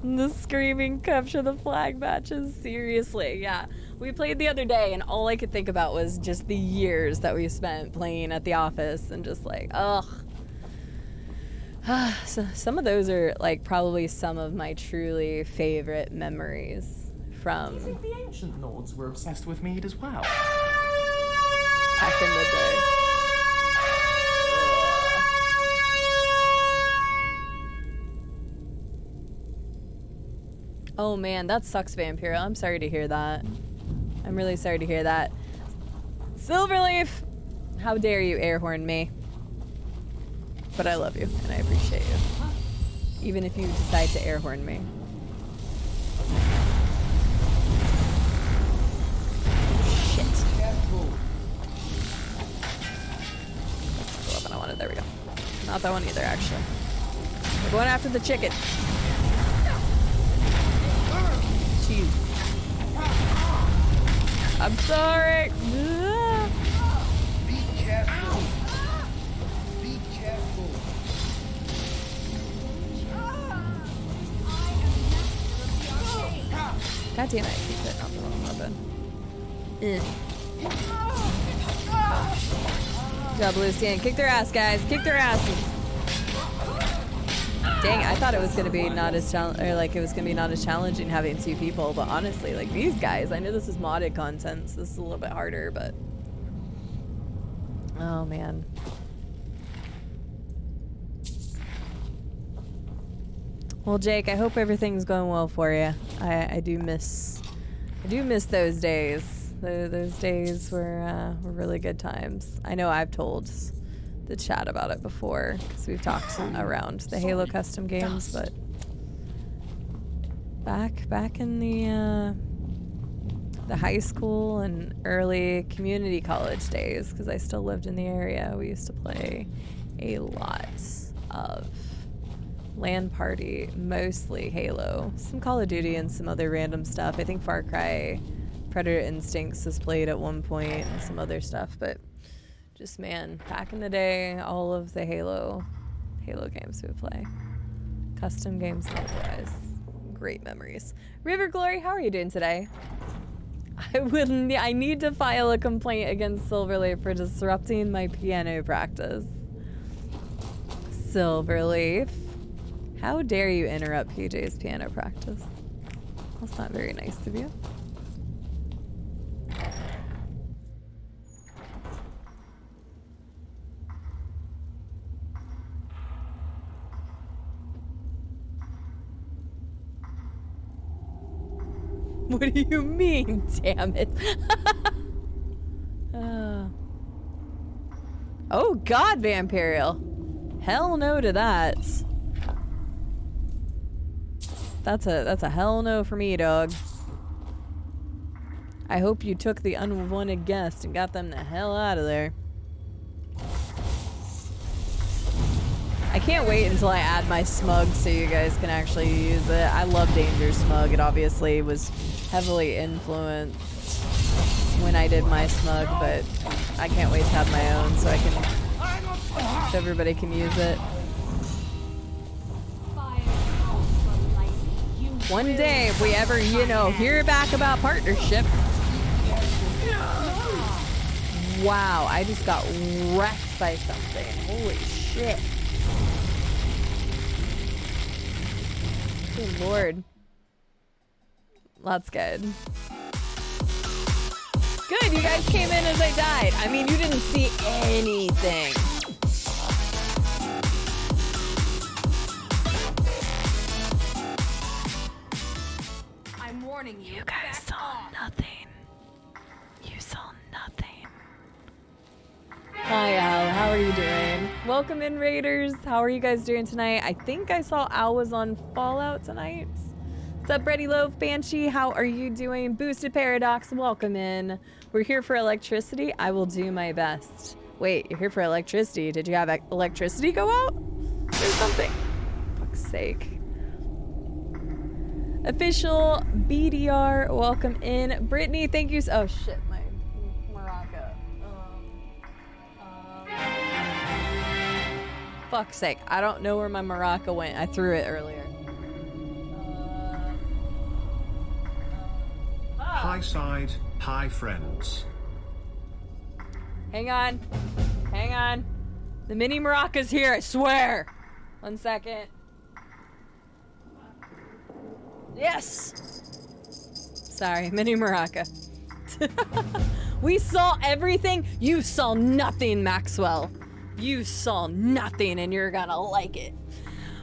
The screaming capture the flag matches. Seriously, yeah. We played the other day and all I could think about was just the years that we spent playing at the office and just like, ugh. So some of those are like probably some of my truly favorite memories from... Do you think the ancient lords were obsessed with mead as well? Back in the day. Oh man, that sucks, Vampiro. I'm sorry to hear that. I'm really sorry to hear that. Silverleaf! How dare you airhorn me? But I love you, and I appreciate you. Even if you decide to airhorn me. Shit. That's the weapon I wanted. There we go. Not that one either, actually. We're going after the chicken. Jeez. I'm sorry. Be careful. Be careful. God damn it, I keep hitting on the wrong weapon. Good job, Lucian. Kick their ass, guys. Kick their asses. Dang, I thought it was gonna be not as challenging having 2 people, but honestly, like these guys, I know this is modded content, so this is a little bit harder, but oh man. Well, Jake, I hope everything's going well for you. I do miss those days. Those days were really good times. I know I've told the chat about it before because we've talked around the Halo custom games, but back in the high school and early community college days, because I still lived in the area, we used to play a lot of LAN party, mostly Halo, some Call of Duty and some other random stuff. I think Far Cry Predator Instincts was played at one point and some other stuff, but just man, back in the day, all of the Halo games we would play. Custom games and otherwise. Great memories. River Glory, how are you doing today? I need to file a complaint against Silverleaf for disrupting my piano practice. Silverleaf. How dare you interrupt PJ's piano practice? That's not very nice of you. What do you mean, damn it? Oh God, Vampirial. Hell no to that. That's a hell no for me, dog. I hope you took the unwanted guest and got them the hell out of there. I can't wait until I add my smug so you guys can actually use it. I love Danger Smug. It obviously was heavily influenced when I did my smug, but I can't wait to have my own so everybody can use it. One day, if we ever, hear back about partnership. Wow, I just got wrecked by something. Holy shit. Good Lord. That's good. Good, you guys came in as I died. I mean, you didn't see anything. I'm warning you. You guys saw nothing. You saw nothing. Hi, Al. How are you doing? Welcome in, Raiders. How are you guys doing tonight? I think I saw Al was on Fallout tonight. What's up, Bready Loaf? Banshee, how are you doing? Boosted Paradox, welcome in. We're here for electricity. I will do my best. Wait, you're here for electricity. Did you have electricity go out? Or something? Fuck's sake. Official BDR, welcome in. Brittany, thank you. Oh shit, my maraca. Fuck's sake, I don't know where my maraca went. I threw it earlier. Hi Cide, hi friends. Hang on. Hang on. The mini maraca's here, I swear. 1 second. Yes! Sorry, mini maraca. We saw everything. You saw nothing, Maxwell. You saw nothing, and you're gonna like it.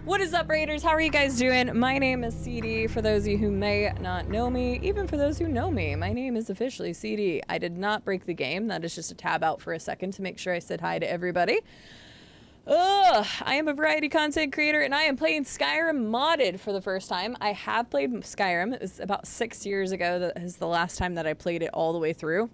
What is up, Raiders? How are you guys doing? My name is Cide, for those of you who may not know me. Even for those who know me, my name is officially Cide. I did not break the game. That is just a tab out for a second to make sure I said hi to everybody. I am a variety content creator, and I am playing Skyrim modded for the first time. I have played Skyrim. It was about 6 years ago. That is the last time that I played it all the way through.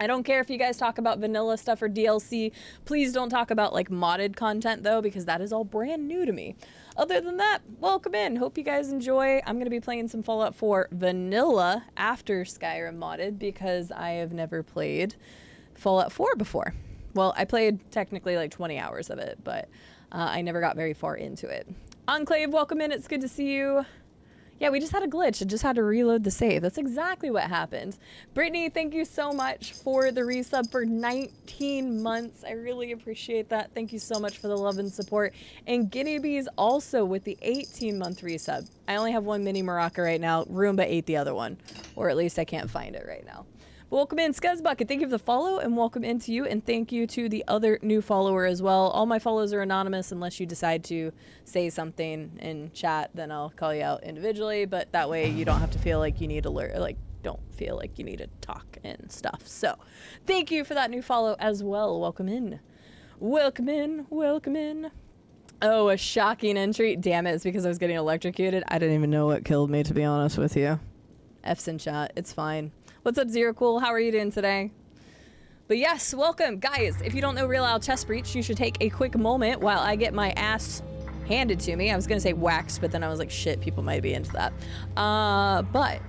I don't care if you guys talk about vanilla stuff or DLC. Please don't talk about like modded content though, because that is all brand new to me. Other than that, welcome in. Hope you guys enjoy. I'm going to be playing some Fallout 4 vanilla after Skyrim modded because I have never played Fallout 4 before. Well, I played technically like 20 hours of it, but I never got very far into it. Enclave, welcome in. It's good to see you. Yeah, we just had a glitch. I just had to reload the save. That's exactly what happened. Brittany, thank you so much for the resub for 19 months. I really appreciate that. Thank you so much for the love and support. And Guinea Bees also with the 18-month resub. I only have one mini Maraca right now. Roomba ate the other one. Or at least I can't find it right now. But welcome in, Scuzzbucket. Thank you for the follow, and welcome into you. And thank you to the other new follower as well. All my follows are anonymous unless you decide to say something in chat. Then I'll call you out individually. But that way you don't have to feel like you need to don't feel like you need to talk and stuff. So thank you for that new follow as well. Welcome in. Welcome in. Welcome in. Oh, a shocking entry. Damn it, it's because I was getting electrocuted. I didn't even know what killed me, to be honest with you. F's in chat. It's fine. What's up, Zero Cool? How are you doing today? But yes, welcome. Guys, if you don't know Real Owl Chest Breach, you should take a quick moment while I get my ass handed to me. I was going to say waxed, but then I was like, shit, people might be into that. But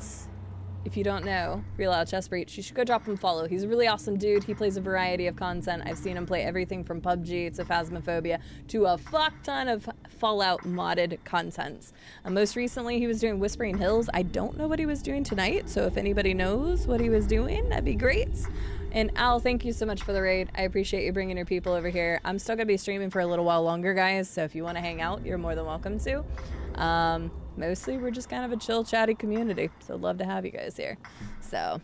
if you don't know Real Owl Chest Breach, you should go drop him a follow. He's a really awesome dude. He plays a variety of content. I've seen him play everything from PUBG to Phasmophobia to a fuck ton of Fallout modded content. Most recently, he was doing Whispering Hills. I don't know what he was doing tonight, so if anybody knows what he was doing, that'd be great. And Al, thank you so much for the raid. I appreciate you bringing your people over here. I'm still going to be streaming for a little while longer, guys, so if you want to hang out, you're more than welcome to. Mostly, we're just kind of a chill, chatty community, so I'd love to have you guys here. So,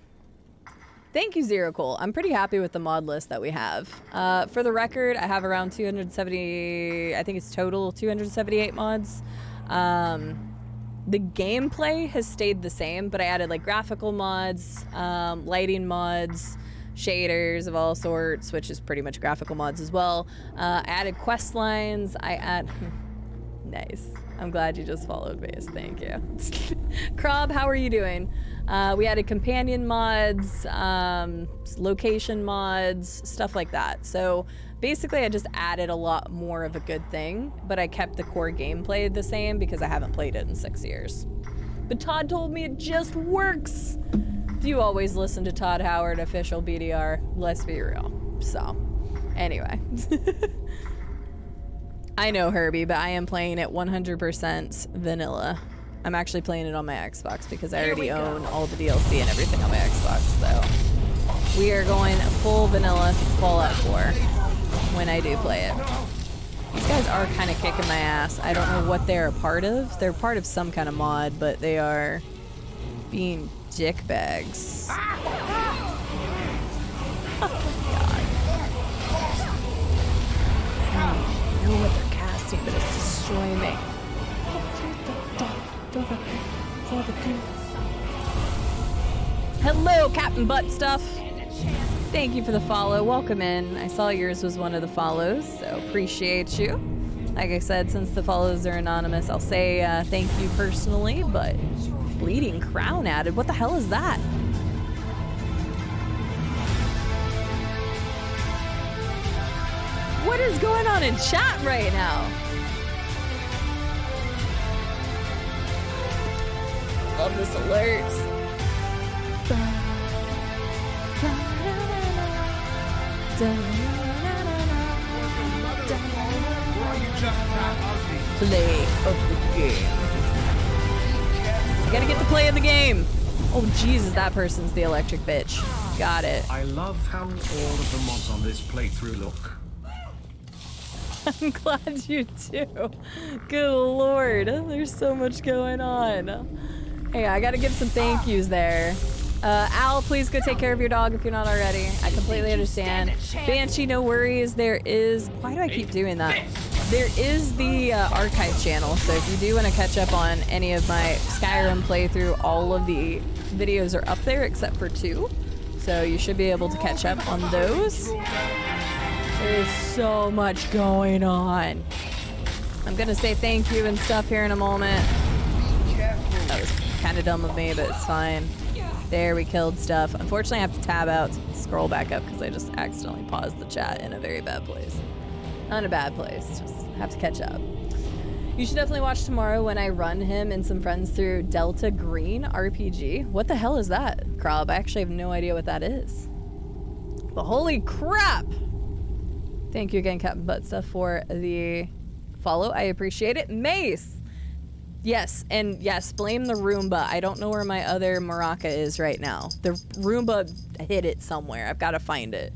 thank you, Zero Cool. I'm pretty happy with the mod list that we have. For the record, I have around 270, I think it's total 278 mods. The gameplay has stayed the same, but I added like graphical mods, lighting mods, shaders of all sorts, which is pretty much graphical mods as well. I added quest lines. Nice. I'm glad you just followed me. Thank you. Krob, how are you doing? We added companion mods, location mods, stuff like that. So basically I just added a lot more of a good thing, but I kept the core gameplay the same because I haven't played it in 6 years. But Todd told me it just works. Do you always listen to Todd Howard, official BDR? Let's be real. So, anyway. I know, Herbie, but I am playing it 100% vanilla. I'm actually playing it on my Xbox because I already own all the DLC and everything on my Xbox, so we are going full vanilla Fallout 4 when I do play it. These guys are kind of kicking my ass. I don't know what they're a part of. They're part of some kind of mod, but they are being dickbags. I know what they're casting, but it's destroying me. Hello, Captain Butt Stuff. Thank you for the follow. Welcome in. I saw yours was one of the follows, so appreciate you. Like I said, since the follows are anonymous, I'll say thank you personally, but Bleeding Crown added. What the hell is that? What is going on in chat right now? Love this alert. Play of the game. I gotta get to play in the game. Oh Jesus, that person's the electric bitch. Got it. I love how all of the mods on this playthrough look. I'm glad you do. Good lord, there's so much going on. Hey, I gotta give some thank yous there. Al, please go take care of your dog if you're not already. I completely understand. Banshee, no worries. There is... Why do I keep doing that? There is the archive channel, so if you do want to catch up on any of my Skyrim playthrough, all of the videos are up there except for 2. So you should be able to catch up on those. There's so much going on. I'm gonna say thank you and stuff here in a moment. That was kind of dumb of me, but it's fine. There, we killed stuff. Unfortunately, I have to tab out to scroll back up because I just accidentally paused the chat in a very bad place. Not a bad place, just have to catch up. You should definitely watch tomorrow when I run him and some friends through Delta Green RPG. What the hell is that, Krob? I actually have no idea what that is. But holy crap! Thank you again, Captain Buttstuff, for the follow. I appreciate it. Mace! Yes, and yes, blame the Roomba. I don't know where my other maraca is right now. The Roomba hid it somewhere. I've got to find it.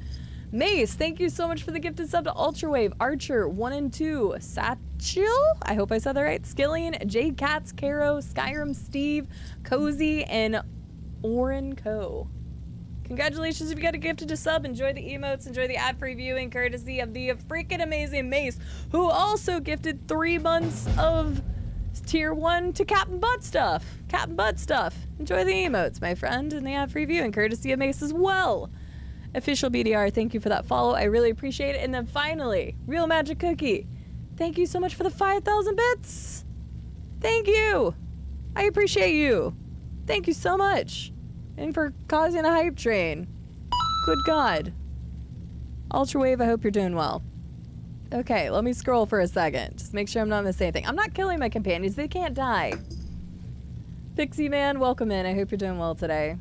Mace, thank you so much for the gifted sub to Ultrawave, Archer, 1 and 2, Satchel, I hope I said that right, Skillian, Jade Cats, Caro, Skyrim, Steve, Cozy, and Oren Co. Congratulations if you got a gifted to sub. Enjoy the emotes, enjoy the ad-free viewing, courtesy of the freaking amazing Mace, who also gifted 3 months of tier 1 to Captain Butt Stuff. Captain Butt Stuff. Enjoy the emotes, my friend, and the ad-free viewing, courtesy of Mace as well. Official BDR, thank you for that follow. I really appreciate it. And then finally, Real Magic Cookie, thank you so much for the 5,000 bits. Thank you. I appreciate you. Thank you so much. And for causing a hype train. Good God. Ultrawave, I hope you're doing well. Okay, let me scroll for a second. Just make sure I'm not missing anything. I'm not killing my companions. They can't die. Pixie Man, welcome in. I hope you're doing well today.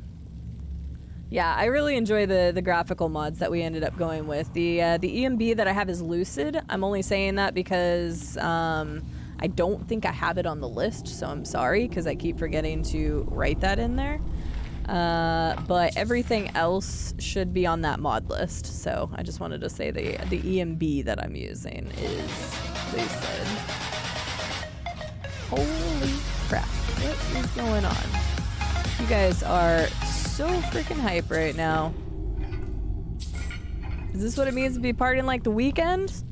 Yeah, I really enjoy the graphical mods that we ended up going with. The EMB that I have is Lucid. I'm only saying that because I don't think I have it on the list, so I'm sorry because I keep forgetting to write that in there. But everything else should be on that mod list. So I just wanted to say the EMB that I'm using is Lucid. Holy crap! What is going on? You guys are so freaking hype right now. Is this what it means to be partying like the weekend?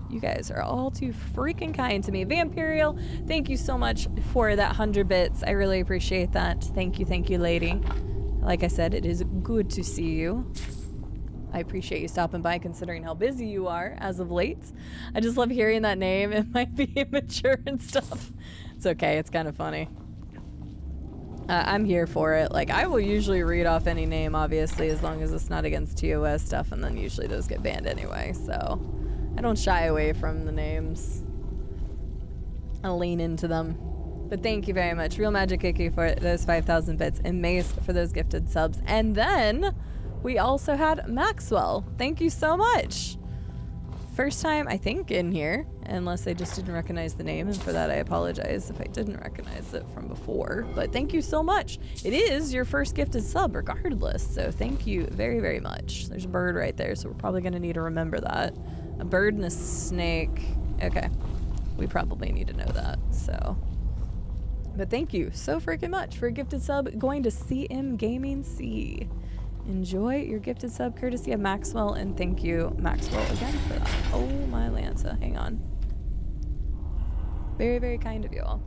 You guys are all too freaking kind to me. Vampirial, thank you so much for that 100 bits. I really appreciate that. Thank you, lady. Like I said, it is good to see you. I appreciate you stopping by considering how busy you are as of late. I just love hearing that name. It might be immature and stuff. It's okay, it's kind of funny. I'm here for it. Like, I will usually read off any name, obviously, as long as it's not against TOS stuff, and then usually those get banned anyway, so I don't shy away from the names. I'll lean into them. But thank you very much, Real Magic Kiki, for those 5,000 bits, and Mace for those gifted subs. And then we also had Maxwell. Thank you so much. First time, I think, in here, unless I just didn't recognize the name, and for that I apologize if I didn't recognize it from before. But thank you so much. It is your first gifted sub regardless, so thank you very, very much. There's a bird right there, so we're probably going to need to remember that. A bird and a snake. Okay. We probably need to know that, so. But thank you so freaking much for a gifted sub going to CM Gaming C. Enjoy your gifted sub courtesy of Maxwell, and thank you, Maxwell, again for that. Oh my Lanza, hang on. Very, very kind of you all.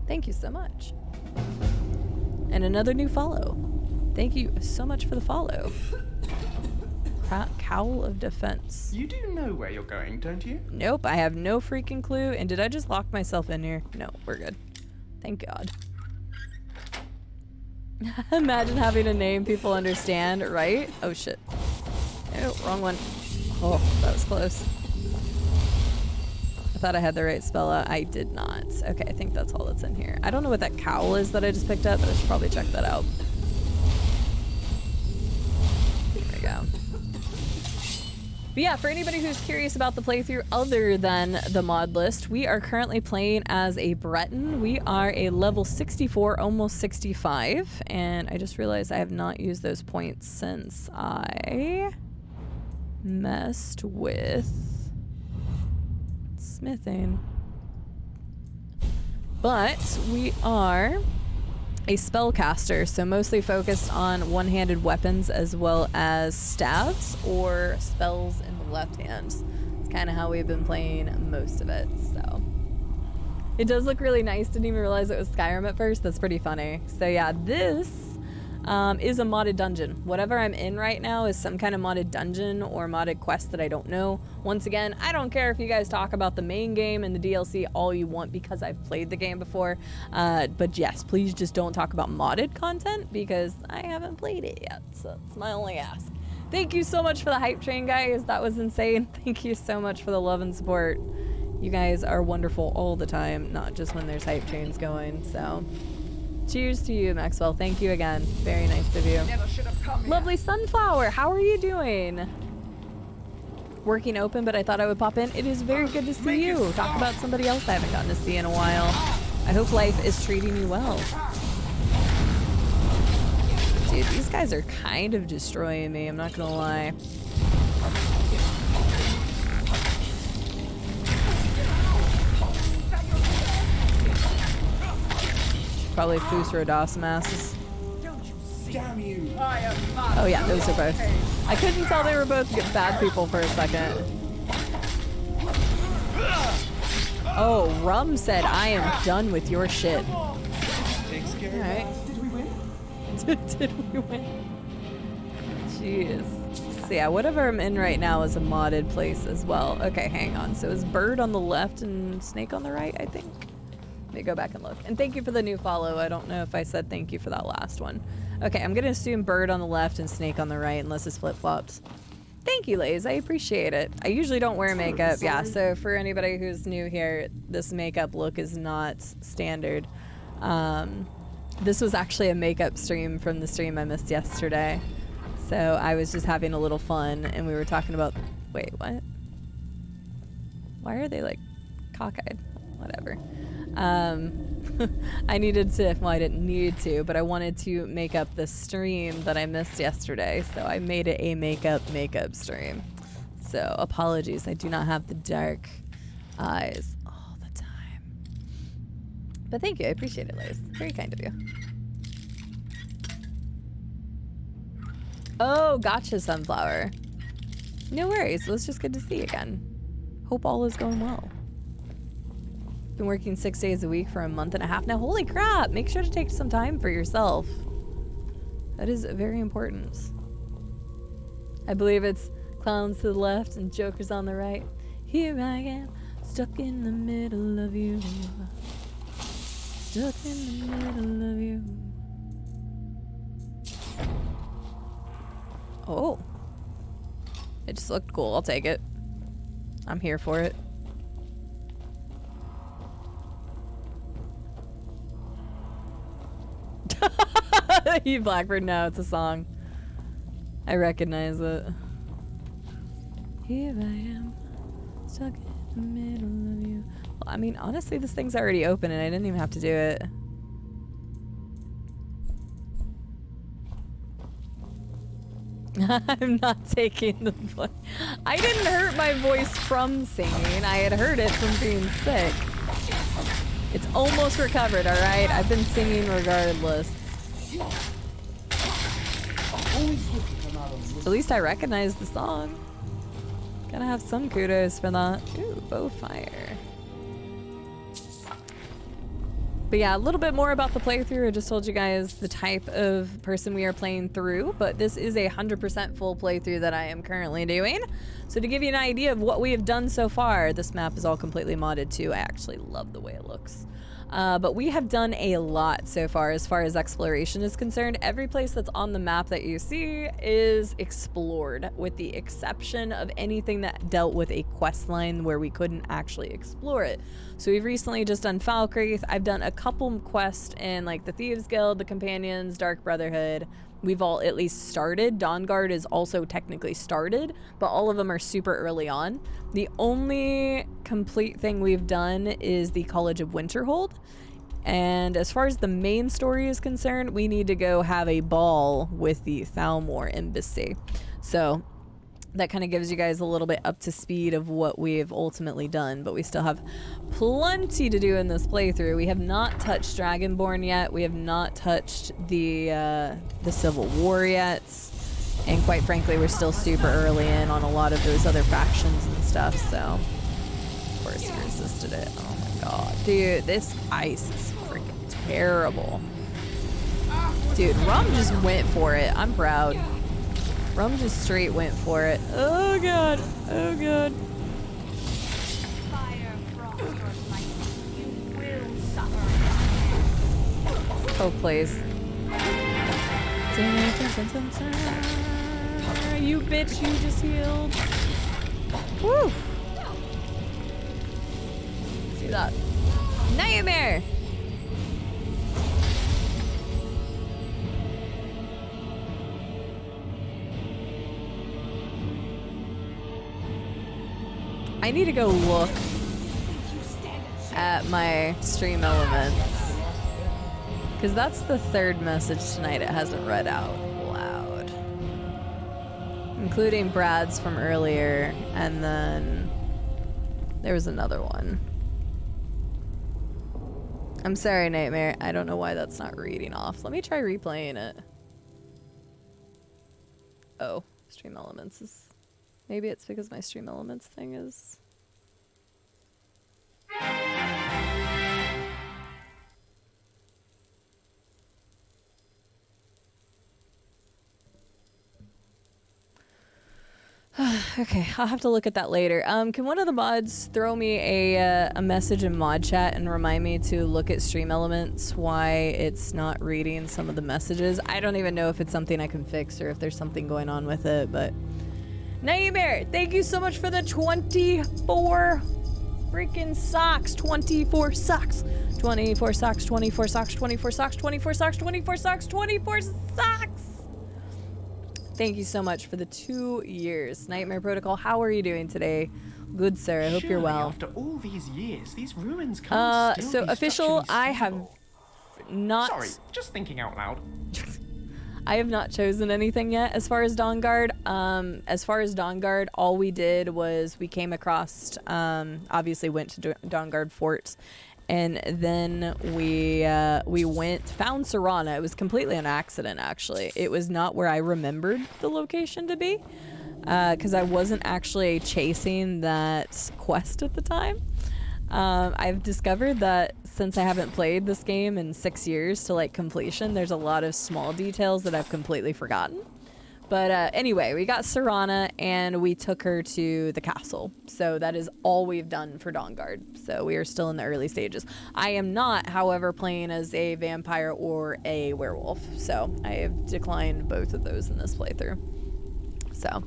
Thank you so much. And another new follow. Thank you so much for the follow. Cowl of Defense. You do know where you're going, don't you? Nope, I have no freaking clue. And did I just lock myself in here? No, we're good. Thank God. Imagine having a name people understand, right? Oh shit. Oh, wrong one. Oh, that was close. I thought I had the right spell out. I did not. Okay, I think that's all that's in here. I don't know what that cowl is that I just picked up, but I should probably check that out. There we go. But yeah, for anybody who's curious about the playthrough other than the mod list, we are currently playing as a Breton. We are a level 64, almost 65, and I just realized I have not used those points since I messed with smithing. But we are a spellcaster, so mostly focused on one-handed weapons as well as staves or spells in the left hand. It's kind of how we've been playing most of it, so. It does look really nice. Didn't even realize it was Skyrim at first. That's pretty funny. So yeah, this is a modded dungeon. Whatever I'm in right now is some kind of modded dungeon or modded quest that I don't know. Once again, I don't care if you guys talk about the main game and the DLC all you want because I've played the game before. But yes, please just don't talk about modded content because I haven't played it yet. So that's my only ask. Thank you so much for the hype train, guys. That was insane. Thank you so much for the love and support. You guys are wonderful all the time, not just when there's hype trains going, so. Cheers to you, Maxwell. Thank you again. Very nice of you. Never should have come here. Lovely Sunflower, how are you doing? working open, but I thought I would pop in. It is very good to see you. Talk about somebody else I haven't gotten to see in a while. I hope life is treating you well. Dude, these guys are kind of destroying me, I'm not gonna lie. Probably Fusro Dawson asses. Damn you! Oh yeah, those are both. I couldn't tell they were both bad people for a second. Oh, Rum said, I am done with your shit. Alright. Did we win? Did we win? Jeez. So yeah, whatever I'm in right now is a modded place as well. Okay, hang on. So is Bird on the left and Snake on the right, I think? Let me go back and look. And thank you for the new follow. I don't know if I said thank you for that last one. Okay, I'm gonna assume Bird on the left and Snake on the right unless it's flip-flops. Thank you, Lays. I appreciate it. I usually don't wear makeup. Yeah, so for anybody who's new here, this makeup look is not standard. This was actually a makeup stream from the stream I missed yesterday. So I was just having a little fun and we were talking about... Wait, what? Why are they like cockeyed? Whatever. I needed to, well, I didn't need to, but I wanted to make up the stream that I missed yesterday, so I made it a makeup stream. So apologies, I do not have the dark eyes all the time. But thank you, I appreciate it, Liz. Very kind of you. Oh, gotcha, Sunflower. No worries, well, it's just good to see you again. Hope all is going well. Been working 6 days a week for a month and a half now. Holy crap! Make sure to take some time for yourself. That is very important. I believe it's clowns to the left and jokers on the right. Here I am, stuck in the middle of you. Stuck in the middle of you. Oh. It just looked cool. I'll take it. I'm here for it. You Blackbird, no, it's a song. I recognize it. Here I am, stuck in the middle of you. Well, I mean, honestly, this thing's already open and I didn't even have to do it. I'm not taking the voice. I didn't hurt my voice from singing. I had heard it from being sick. It's almost recovered, alright? I've been singing regardless. At least I recognize the song. Gotta have some kudos for that. Ooh, bow fire. But yeah, a little bit more about the playthrough. I just told you guys the type of person we are playing through, but this is a 100% full playthrough that I am currently doing. So to give you an idea of what we have done so far, this map is all completely modded too. I actually love the way it looks. But we have done a lot so far as exploration is concerned. Every place that's on the map that you see is explored, with the exception of anything that dealt with a quest line where we couldn't actually explore it. So we've recently just done Falkreath. I've done a couple quests in like the Thieves Guild, the Companions, Dark Brotherhood. We've all at least started. Dawnguard is also technically started, but all of them are super early on. The only complete thing we've done is the College of Winterhold. And as far as the main story is concerned, we need to go have a ball with the Thalmor Embassy. So that kind of gives you guys a little bit up to speed of what we've ultimately done, but we still have plenty to do in this playthrough. We have not touched Dragonborn yet. We have not touched the Civil War yet. And quite frankly, we're still super early in on a lot of those other factions and stuff, so of course he resisted it. Oh my god. Dude, this ice is freaking terrible. Dude, Rum just went for it. I'm proud. Rum just straight went for it. Oh god. Oh god. Oh please. You bitch, you just healed. Woo! See that? Nightmare! I need to go look at my stream elements. Because that's the third message tonight it hasn't read out loud. Including Brad's from earlier, and then there was another one. I'm sorry, Nightmare. I don't know why that's not reading off. Let me try replaying it. Oh, stream elements is... Maybe it's because my stream elements thing is... Okay, I'll have to look at that later. Can one of the mods throw me a message in mod chat and remind me to look at stream elements, why it's not reading some of the messages? I don't even know if it's something I can fix or if there's something going on with it, but... Nightmare, thank you so much for the 24 freaking socks. 24 socks. 24 socks, 24 socks, 24 socks, 24 socks, 24 socks, 24 socks! Thank you so much for the 2 years. Nightmare Protocol, how are you doing today? Good, sir. I hope you're well. After all these years, these ruins can't still so be official, I have stable. not... Sorry, just thinking out loud. I have not chosen anything yet as far as Dawnguard. As far as Dawnguard, all we did was we came across, obviously went to Dawnguard Fort, and then we found Serana. It was completely an accident, actually. It was not where I remembered the location to be, because I wasn't actually chasing that quest at the time. I've discovered that since I haven't played this game in 6 years to like completion, there's a lot of small details that I've completely forgotten. But anyway, we got Serana and we took her to the castle. So that is all we've done for Dawnguard. So we are still in the early stages. I am not, however, playing as a vampire or a werewolf. So I have declined both of those in this playthrough. So,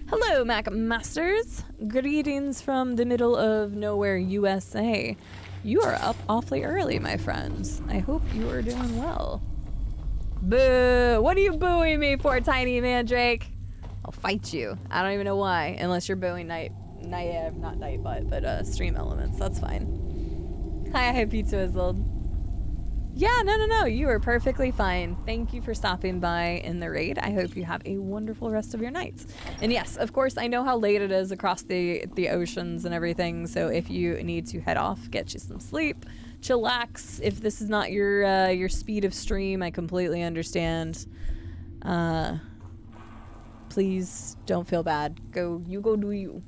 hello, Mac Masters. Greetings from the middle of nowhere, USA. You are up awfully early, my friends. I hope you are doing well. Boo! What are you booing me for, Tiny Mandrake? I'll fight you. I don't even know why, unless you're booing not Nightbot, but stream elements. That's fine. Hi, Pizza Izzled. Yeah, no. You are perfectly fine. Thank you for stopping by in the raid. I hope you have a wonderful rest of your nights. And yes, of course, I know how late it is across the oceans and everything. So if you need to head off, get you some sleep. Chillax. If this is not your speed of stream, I completely understand. Please don't feel bad. Go do you.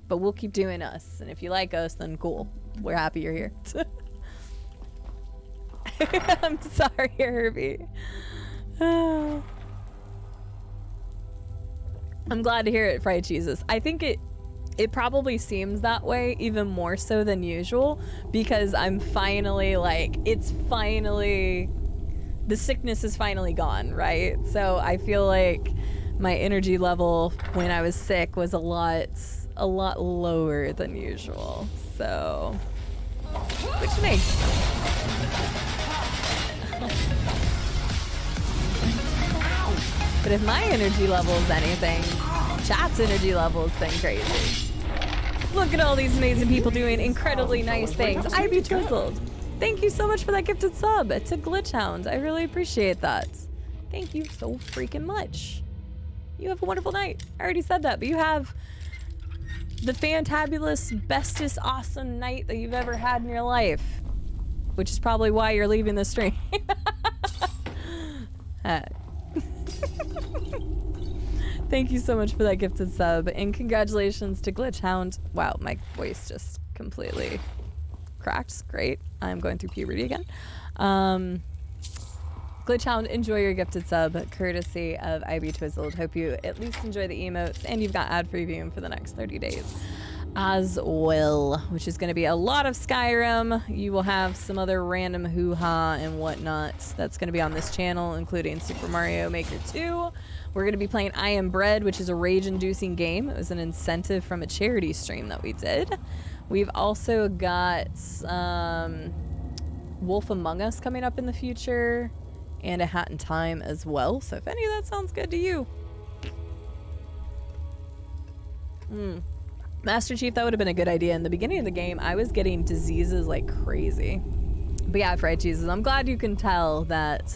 But we'll keep doing us. And if you like us, then cool. We're happy you're here. I'm sorry, Herbie. I'm glad to hear it, Fried Cheeses. I think it probably seems that way even more so than usual because I'm finally the sickness is finally gone, right? So I feel like my energy level when I was sick was a lot lower than usual. So, what you mean? But if my energy level is anything, chat's energy level has been crazy. Look at all these amazing people doing incredibly nice things. IB Twizzled. Thank you so much for that gifted sub to Glitchhound. I really appreciate that. Thank you so freaking much. You have a wonderful night. I already said that, but you have the fantabulous, bestest, awesome night that you've ever had in your life. Which is probably why you're leaving the stream. Thank you so much for that gifted sub, and congratulations to Glitchhound. Wow, my voice just completely cracked. Great. I'm going through puberty again. Glitchhound, enjoy your gifted sub, courtesy of IB Twizzled. Hope you at least enjoy the emotes, and you've got ad-free viewing for the next 30 days as well, which is going to be a lot of Skyrim. You will have some other random hoo-ha and whatnot that's going to be on this channel, including Super Mario Maker 2. We're going to be playing I Am Bread, which is a rage-inducing game. It was an incentive from a charity stream that we did. We've also got Wolf Among Us coming up in the future, and A Hat in Time as well. So if any of that sounds good to you. Master Chief, that would have been a good idea. In the beginning of the game, I was getting diseases like crazy. But yeah, fried cheeses. I'm glad you can tell that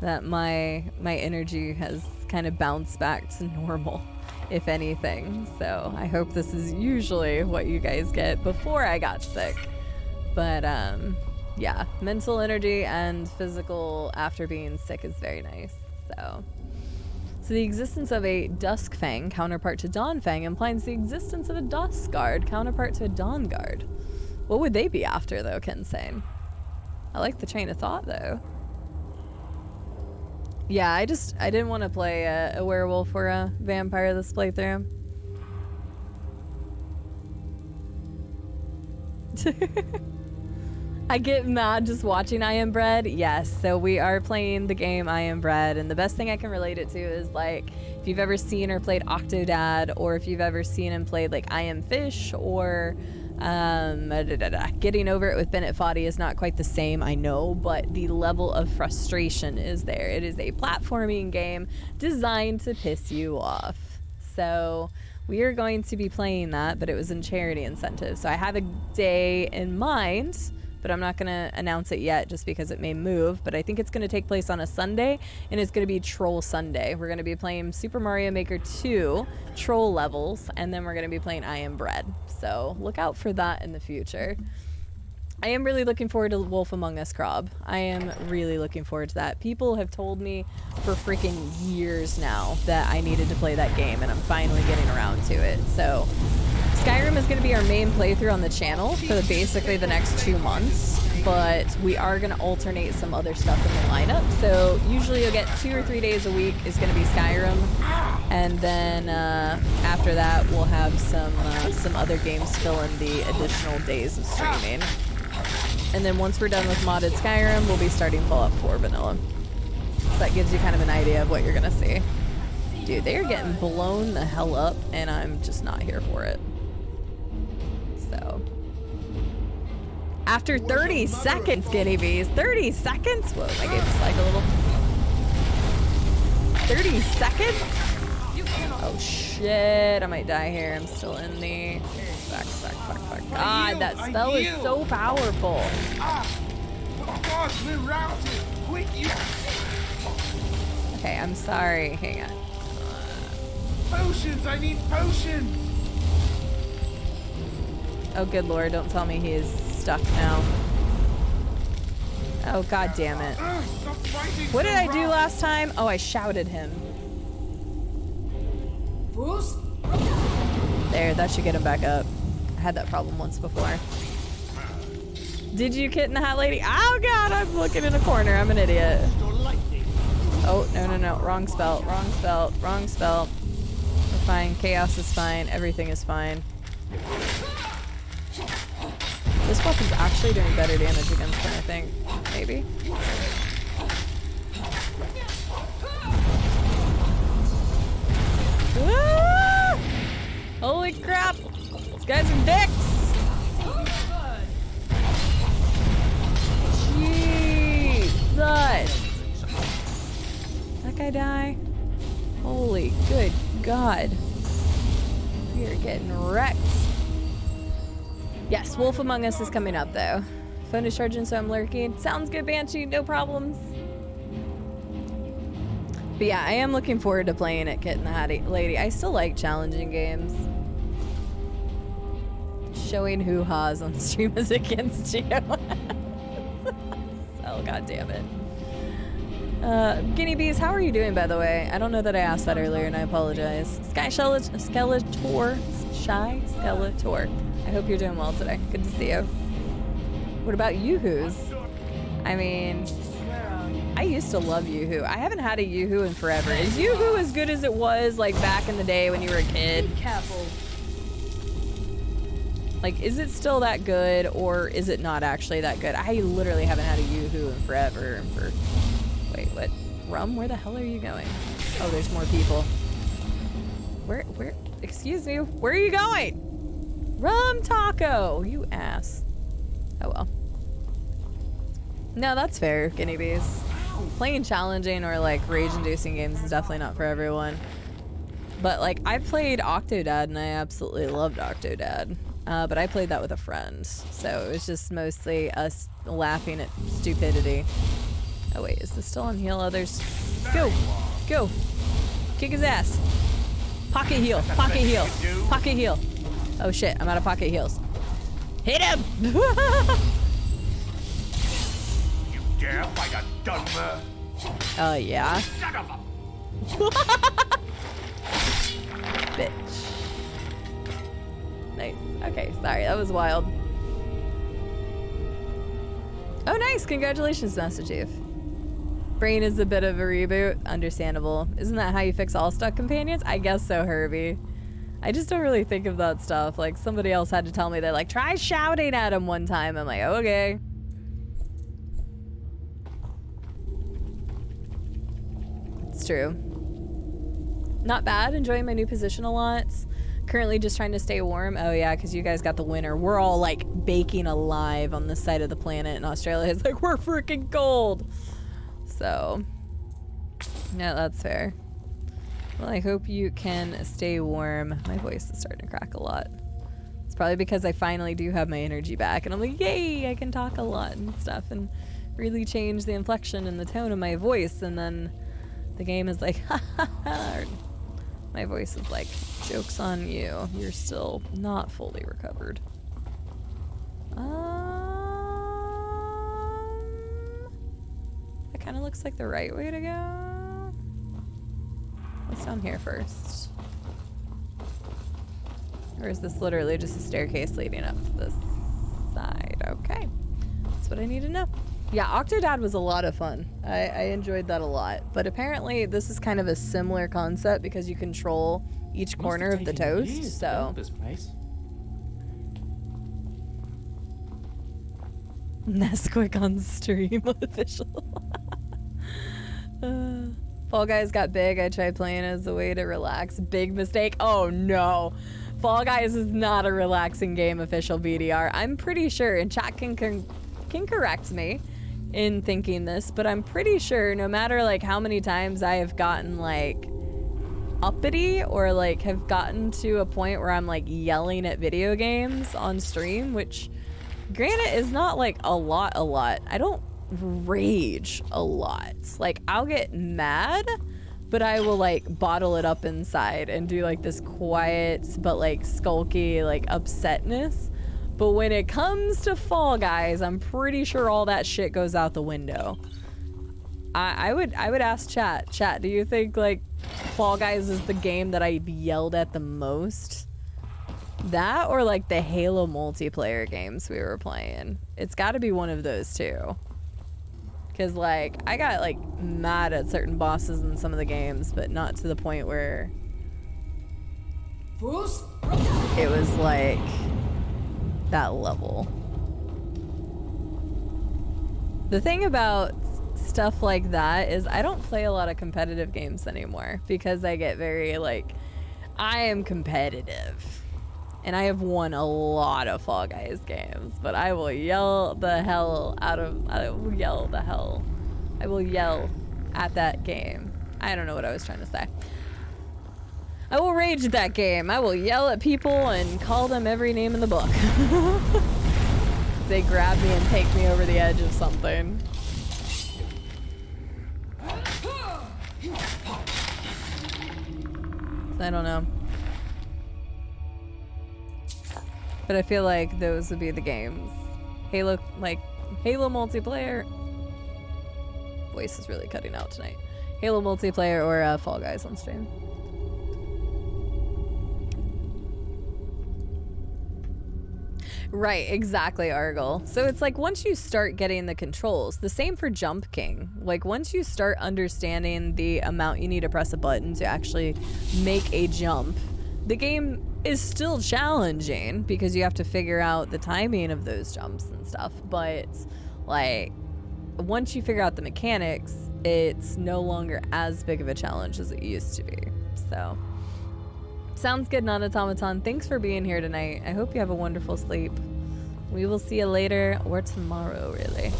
that my energy has kind of bounced back to normal, if anything. So I hope this is usually what you guys get before I got sick. But yeah, mental energy and physical after being sick is very nice. So the existence of a Duskfang counterpart to Dawnfang implies the existence of a Dusk Guard counterpart to a Dawn Guard. What would they be after, though, Kensane? I like the train of thought, though. Yeah, I didn't want to play a werewolf or a vampire this playthrough. I get mad just watching I Am Bread. Yes, so we are playing the game I Am Bread, and the best thing I can relate it to is like if you've ever seen or played Octodad, or if you've ever seen and played like I Am Fish, or Getting Over It with Bennett Foddy is not quite the same, I know, but the level of frustration is there. It is a platforming game designed to piss you off. So we are going to be playing that, but it was in charity incentive. So I have a day in mind, but I'm not going to announce it yet just because it may move. But I think it's going to take place on a Sunday, and it's going to be Troll Sunday. We're going to be playing Super Mario Maker 2 Troll levels, and then we're going to be playing I Am Bread. So look out for that in the future. I am really looking forward to Wolf Among Us, Krob. I am really looking forward to that. People have told me for freaking years now that I needed to play that game, and I'm finally getting around to it. So Skyrim is going to be our main playthrough on the channel for basically the next 2 months, but we are going to alternate some other stuff in the lineup. So usually you'll get 2 or 3 days a week is going to be Skyrim, and then after that we'll have some other games fill in the additional days of streaming. And then once we're done with modded Skyrim, we'll be starting Fallout 4 vanilla. So that gives you kind of an idea of what you're going to see. Dude, they are getting blown the hell up, and I'm just not here for it. So after 30 seconds, Guinea Bees. 30 seconds? Whoa, my game just lagged a little. 30 seconds? Oh shit, I might die here. I'm still in the... Fuck. God, that spell is so powerful. Okay, I'm sorry. Hang on. Potions! I need potions! Oh, good lord, don't tell me he is stuck now. Oh, god damn it. What did I do last time? Oh, I shouted him. There, that should get him back up. I had that problem once before. Did you Kit in the Hat Lady? Oh god, I'm looking in a corner. I'm an idiot. Oh, no. Wrong spell. We're fine. Chaos is fine. Everything is fine. This weapon's actually doing better damage against him, I think. Maybe? Ah! Holy crap! These guys are dicks! Jesus! Did that guy die? Holy good God. We are getting wrecked. Yes, Wolf Among Us is coming up though. Phone is charging, so I'm lurking. Sounds good, Banshee, no problems. But yeah, I am looking forward to playing it, Kit and the Hat Lady. I still like challenging games. Showing hoo-haws on stream is against you. Oh, god damn it. Guinea Bees, how are you doing, by the way? I don't know that I asked that earlier, and I apologize. Skeletor. I hope you're doing well today. Good to see you. What about Yoo-Hoos? I mean, I used to love Yoo-Hoo. I haven't had a Yoo-Hoo in forever. Is Yoo-Hoo as good as it was, like, back in the day when you were a kid? Be careful. Like, is it still that good, or is it not actually that good? I literally haven't had a Yoo-Hoo in forever. Wait, what? Rum? Where the hell are you going? Oh, there's more people. Where? Excuse me, where are you going? Rum Taco, you ass. Oh well. No, that's fair, Guinea Bees. Playing challenging or like rage-inducing games is definitely not for everyone. But like I played Octodad and I absolutely loved Octodad. But I played that with a friend, so it was just mostly us laughing at stupidity. Oh wait, is this still on heal others? Go! Go! Kick his ass! Pocket heal! Pocket heal! Pocket heal! Oh shit, I'm out of pocket heals. Hit him! You dare fight a Dunmer? Oh yeah. Son of a... Bitch. Nice. Okay, sorry, that was wild. Oh nice, congratulations, Master Chief. Brain is a bit of a reboot, understandable. Isn't that how you fix all stuck companions? I guess so, Herbie. I just don't really think of that stuff. Like somebody else had to tell me, they're like, try shouting at him one time. I'm like, okay. It's true. Not bad, enjoying my new position a lot. Currently just trying to stay warm. Oh yeah, because you guys got the winter. We're all like baking alive on this side of the planet, and Australia is like, we're freaking cold. So, yeah, that's fair. Well, I hope you can stay warm. My voice is starting to crack a lot. It's probably because I finally do have my energy back, and I'm like, yay, I can talk a lot and stuff, and really change the inflection and the tone of my voice, and then the game is like, ha ha ha. My voice is like, joke's on you. You're still not fully recovered. That kind of looks like the right way to go. What's down here first? Or is this literally just a staircase leading up to this side? Okay. That's what I need to know. Yeah, Octodad was a lot of fun. I enjoyed that a lot. But apparently this is kind of a similar concept because you control each corner of the toast, so... This place. Nesquik on stream official. Fall Guys got big. I tried playing as a way to relax. Big mistake. Oh no. Fall Guys is not a relaxing game, official BDR. I'm pretty sure, and chat can correct me in thinking this, but I'm pretty sure no matter like how many times I have gotten like uppity or like have gotten to a point where I'm like yelling at video games on stream, which granted is not like a lot. I don't rage a lot. Like I'll get mad, but I will like bottle it up inside and do like this quiet but like skulky like upsetness. But when it comes to Fall Guys, I'm pretty sure all that shit goes out the window. I would ask chat. Chat, do you think like Fall Guys is the game that I've yelled at the most? That or like the Halo multiplayer games we were playing. It's got to be one of those two. Cause like I got like mad at certain bosses in some of the games, but not to the point where it was like that level. The thing about stuff like that is I don't play a lot of competitive games anymore because I get very like, I am competitive and I have won a lot of Fall Guys games, but I will yell the hell at that game. I don't know what I was trying to say. I will rage at that game. I will yell at people and call them every name in the book. They grab me and take me over the edge of something. I don't know. But I feel like those would be the games. Halo multiplayer. Voice is really cutting out tonight. Halo multiplayer or Fall Guys on stream. Right, exactly, Argle. So it's like once you start getting the controls, the same for Jump King. Like once you start understanding the amount you need to press a button to actually make a jump, the game is still challenging because you have to figure out the timing of those jumps and stuff. But like once you figure out the mechanics, it's no longer as big of a challenge as it used to be. So sounds good, Non-Automaton. Thanks for being here tonight. I hope you have a wonderful sleep. We will see you later or tomorrow, really.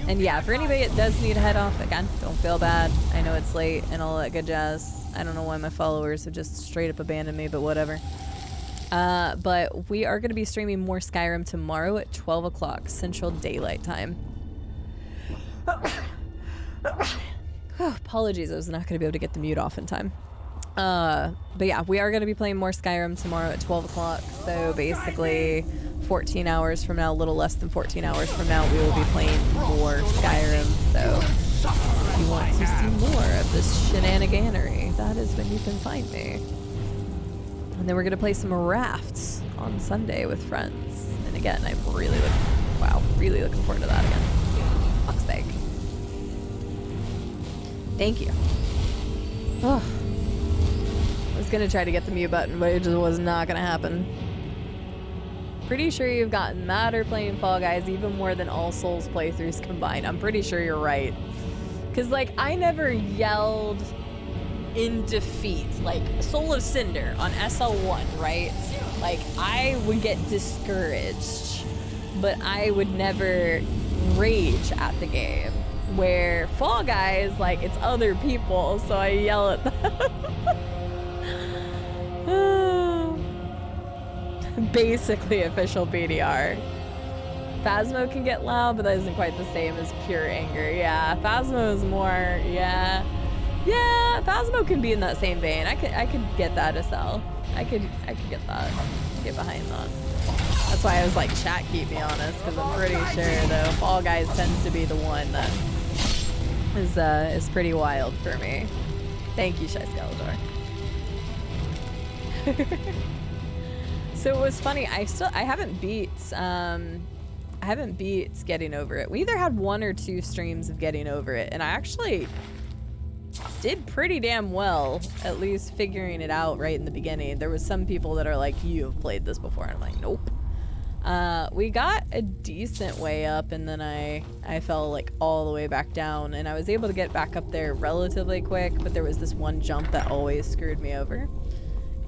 And yeah, for anybody that does need to head off, again, don't feel bad. I know it's late and all that good jazz. I don't know why my followers have just straight up abandoned me, but whatever. But we are going to be streaming more Skyrim tomorrow at 12 o'clock Central Daylight Time. Apologies, I was not going to be able to get the mute off in time. But yeah, we are going to be playing more Skyrim tomorrow at 12 o'clock. So basically 14 hours from now, a little less than 14 hours from now, we will be playing more Skyrim. So if you want to see more of this shenaniganery, that is when you can find me. And then we're going to play some rafts on Sunday with friends. And again, I'm really looking forward to that again. Fuck's sake. Thank you. Oh. I was going to try to get the mute button, but it just was not going to happen. Pretty sure you've gotten madder playing Fall Guys even more than all Souls playthroughs combined. I'm pretty sure you're right. Because, like, I never yelled in defeat. Like, Soul of Cinder on SL1, right? Like, I would get discouraged, but I would never rage at the game. Where Fall Guys, like, it's other people, so I yell at them. Basically official BDR. Phasmo can get loud, but that isn't quite the same as pure anger. Yeah, Phasmo is more, yeah, Phasmo can be in that same vein. I could get that as well. I could get that, get behind that. That's why I was like, chat, keep me honest, because I'm pretty sure though Fall Guys tends to be the one that is pretty wild for me. Thank you, Shy Skelador. So it was funny. I haven't beat Getting Over It. We either had 1 or 2 streams of Getting Over It, and I actually did pretty damn well, at least figuring it out right in the beginning. There was some people that are like, you have played this before, and I'm like, nope. We got a decent way up, and then I fell like all the way back down, and I was able to get back up there relatively quick, but there was this one jump that always screwed me over.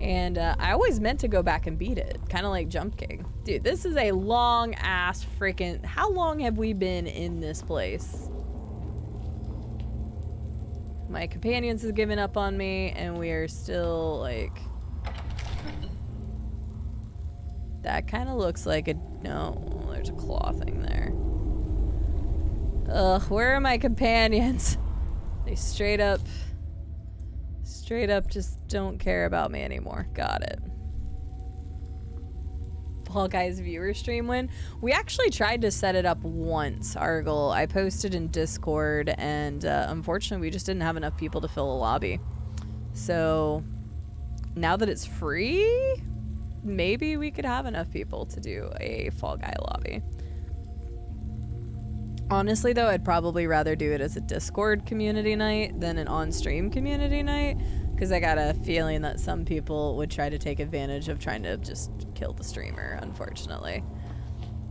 And I always meant to go back and beat it, kind of like Jump King. Dude, this is a long ass freaking... How long have we been in this place? My companions have given up on me, and we are still like... That kind of looks like a... No, there's a claw thing there. Ugh, where are my companions? They straight up just don't care about me anymore. Got it. Fall Guys viewer stream win. We actually tried to set it up once, Argle. I posted in Discord, and unfortunately we just didn't have enough people to fill a lobby. So now that it's free, maybe we could have enough people to do a Fall Guy lobby. Honestly, though, I'd probably rather do it as a Discord community night than an on-stream community night, because I got a feeling that some people would try to take advantage of trying to just kill the streamer, unfortunately.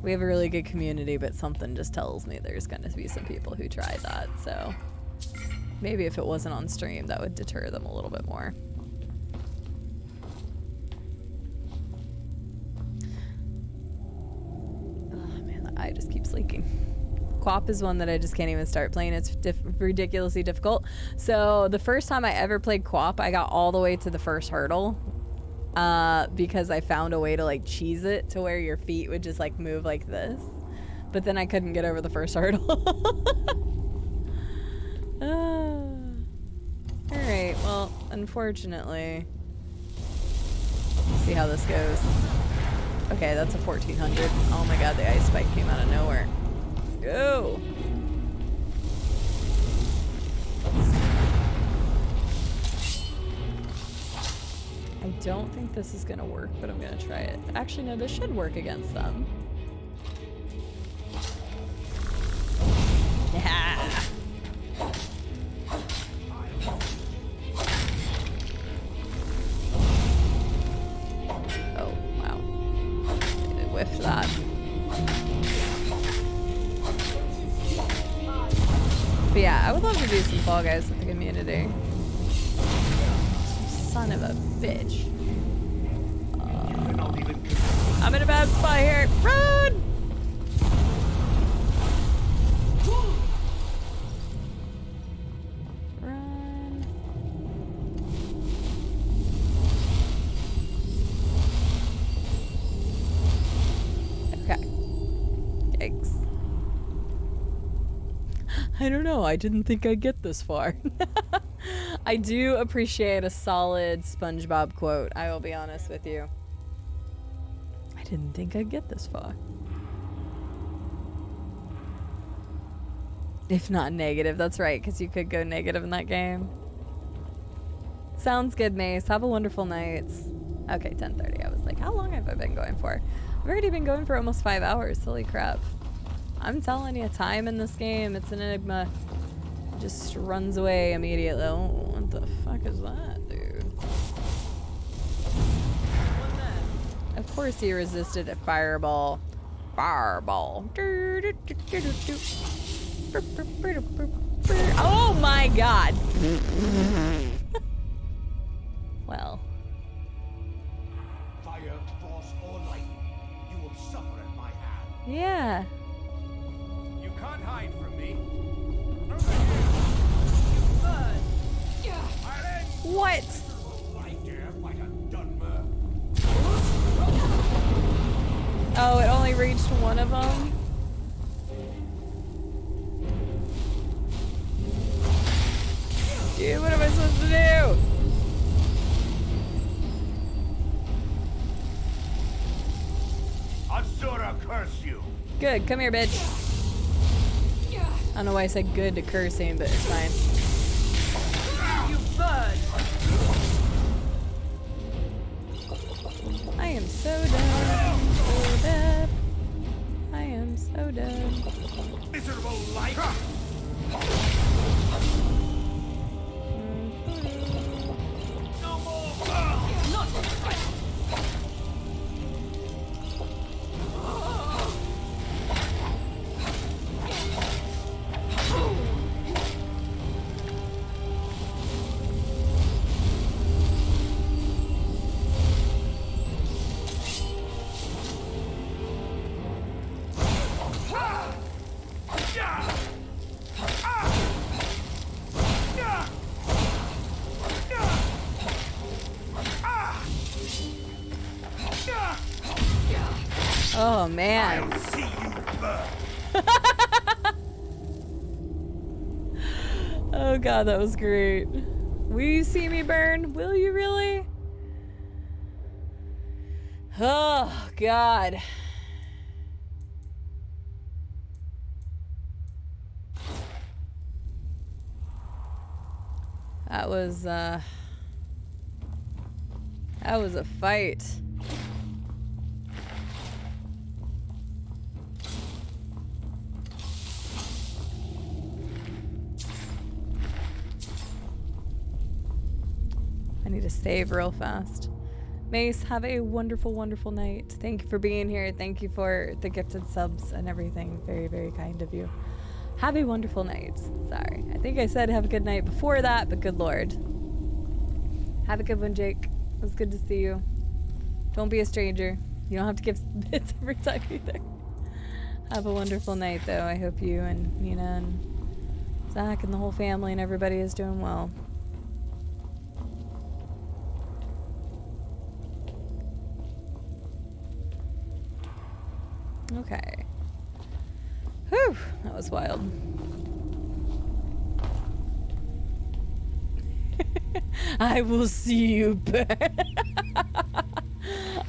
We have a really good community, but something just tells me there's going to be some people who try that, so maybe if it wasn't on stream, that would deter them a little bit more. Oh man, the eye just keeps leaking. Quap is one that I just can't even start playing. It's ridiculously difficult. So the first time I ever played Quap, I got all the way to the first hurdle because I found a way to like cheese it to where your feet would just like move like this. But then I couldn't get over the first hurdle. Alright, well, unfortunately, let's see how this goes. Okay, that's a 1400. Oh my god, the ice spike came out of nowhere. Go! I don't think this is gonna work, but I'm gonna try it. Actually, no, this should work against them. Yeah. Oh, wow. They whiffed that. But yeah, I would love to do some Fall Guys with the community. Son of a bitch. I'm in a bad spot here. Run! I don't know. I didn't think I'd get this far. I do appreciate a solid SpongeBob quote. I will be honest with you. I didn't think I'd get this far. If not negative, that's right, because you could go negative in that game. Sounds good, Mace. Have a wonderful night. Okay, 10:30. I was like, how long have I been going for? I've already been going for almost 5 hours. Holy crap. I'm telling you, time in this game, it's an enigma. It just runs away immediately. Oh, what the fuck is that, dude? Of course he resisted a fireball. Fireball. Oh my god! Well. Fire, frost, or light, you will suffer at my hand. Yeah. You can't hide from me. What? Oh, it only reached one of them? Dude, what am I supposed to do? Asura curse you. Good, come here, bitch. I don't know why I said good to cursing, but it's fine. You bird! I am so done. So dead. I am so done. Miserable life. No more! Not impressed! Oh man. I'll see you burn. Oh god, that was great. Will you see me burn? Will you really? Oh god. That was a fight. I need to save real fast. Mace, have a wonderful, wonderful night. Thank you for being here. Thank you for the gifted subs and everything. Very, very kind of you. Have a wonderful night. Sorry. I think I said have a good night before that, but good lord. Have a good one, Jake. It was good to see you. Don't be a stranger. You don't have to give bits every time either. Have a wonderful night, though. I hope you and Nina and Zach and the whole family and everybody is doing well. Okay. Whew, that was wild. I will see you back.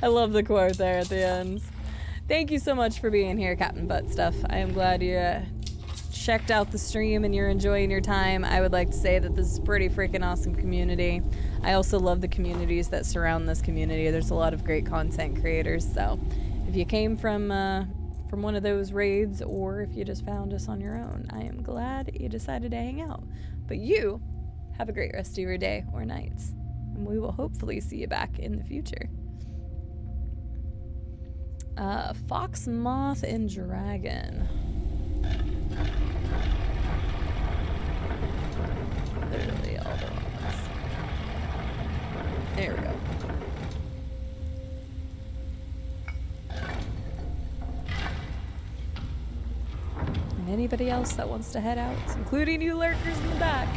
I love the quote there at the end. Thank you so much for being here, Captain Butt Stuff. I am glad you checked out the stream and you're enjoying your time. I would like to say that this is a pretty freaking awesome community. I also love the communities that surround this community. There's a lot of great content creators, so if you came from one of those raids or if you just found us on your own, I am glad you decided to hang out. But you have a great rest of your day or nights, and we will hopefully see you back in the future. Fox, Moth, and Dragon. Literally all the ones. There we go. And anybody else that wants to head out, including you lurkers in the back,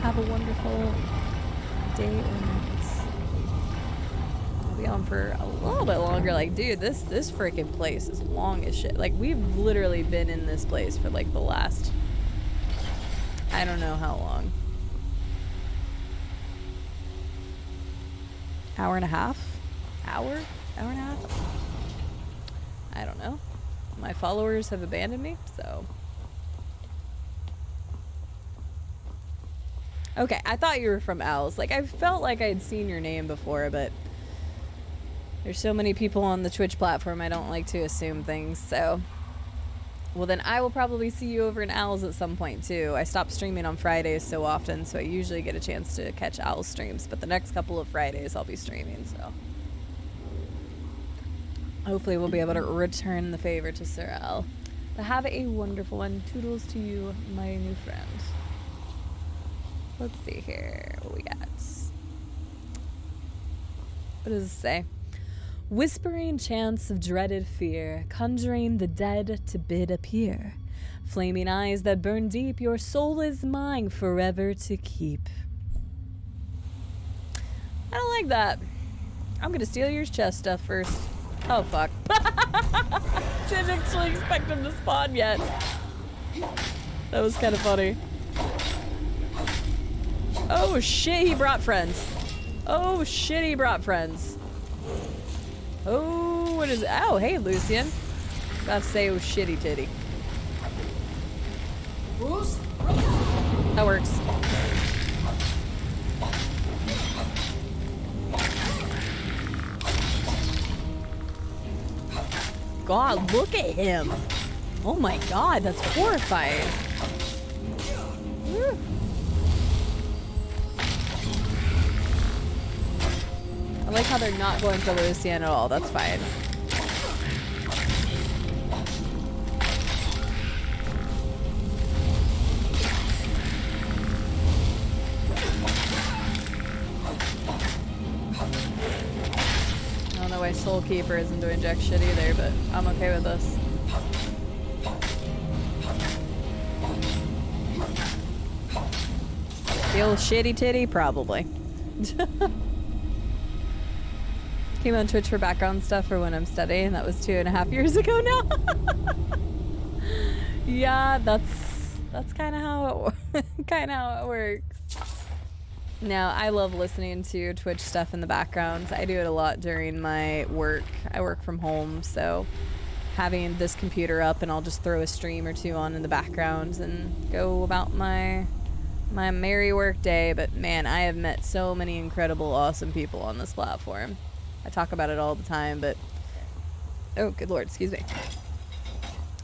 have a wonderful day or night. I'll be on for a little bit longer. Like, dude, this freaking place is long as shit. Like, we've literally been in this place for like the last I don't know how long. Hour and a half? Hour? Hour and a half? I don't know. My followers have abandoned me, so. Okay, I thought you were from Owls. Like, I felt like I had seen your name before, but there's so many people on the Twitch platform, I don't like to assume things, so. Well, then I will probably see you over in Owls at some point, too. I stopped streaming on Fridays so often, so I usually get a chance to catch Owl streams, but the next couple of Fridays I'll be streaming, so. Hopefully we'll be able to return the favor to Sir Al. But have a wonderful one. Toodles to you, my new friend. Let's see here. What we got? What does it say? Whispering chants of dreaded fear, conjuring the dead to bid appear. Flaming eyes that burn deep, your soul is mine forever to keep. I don't like that. I'm gonna steal your chest stuff first. Oh, fuck. Didn't actually expect him to spawn yet. That was kind of funny. Oh shit, he brought friends. Oh shit, he brought friends. Oh, what is it? Oh, hey, Lucian. About to say, oh, shitty titty. That works. God, look at him. Oh my god, that's horrifying. Woo. I like how they're not going for Lucian at all. That's fine. I don't know why Soul Keeper isn't doing jack shit either, but I'm okay with this. The old shitty titty? Probably. Came on Twitch for background stuff for when I'm studying. That was 2.5 years ago now. Yeah, that's kind of how it works. Now, I love listening to Twitch stuff in the background. I do it a lot during my work. I work from home, so having this computer up and I'll just throw a stream or two on in the background and go about my merry work day. But man, I have met so many incredible, awesome people on this platform. I talk about it all the time, but oh, good lord, excuse me.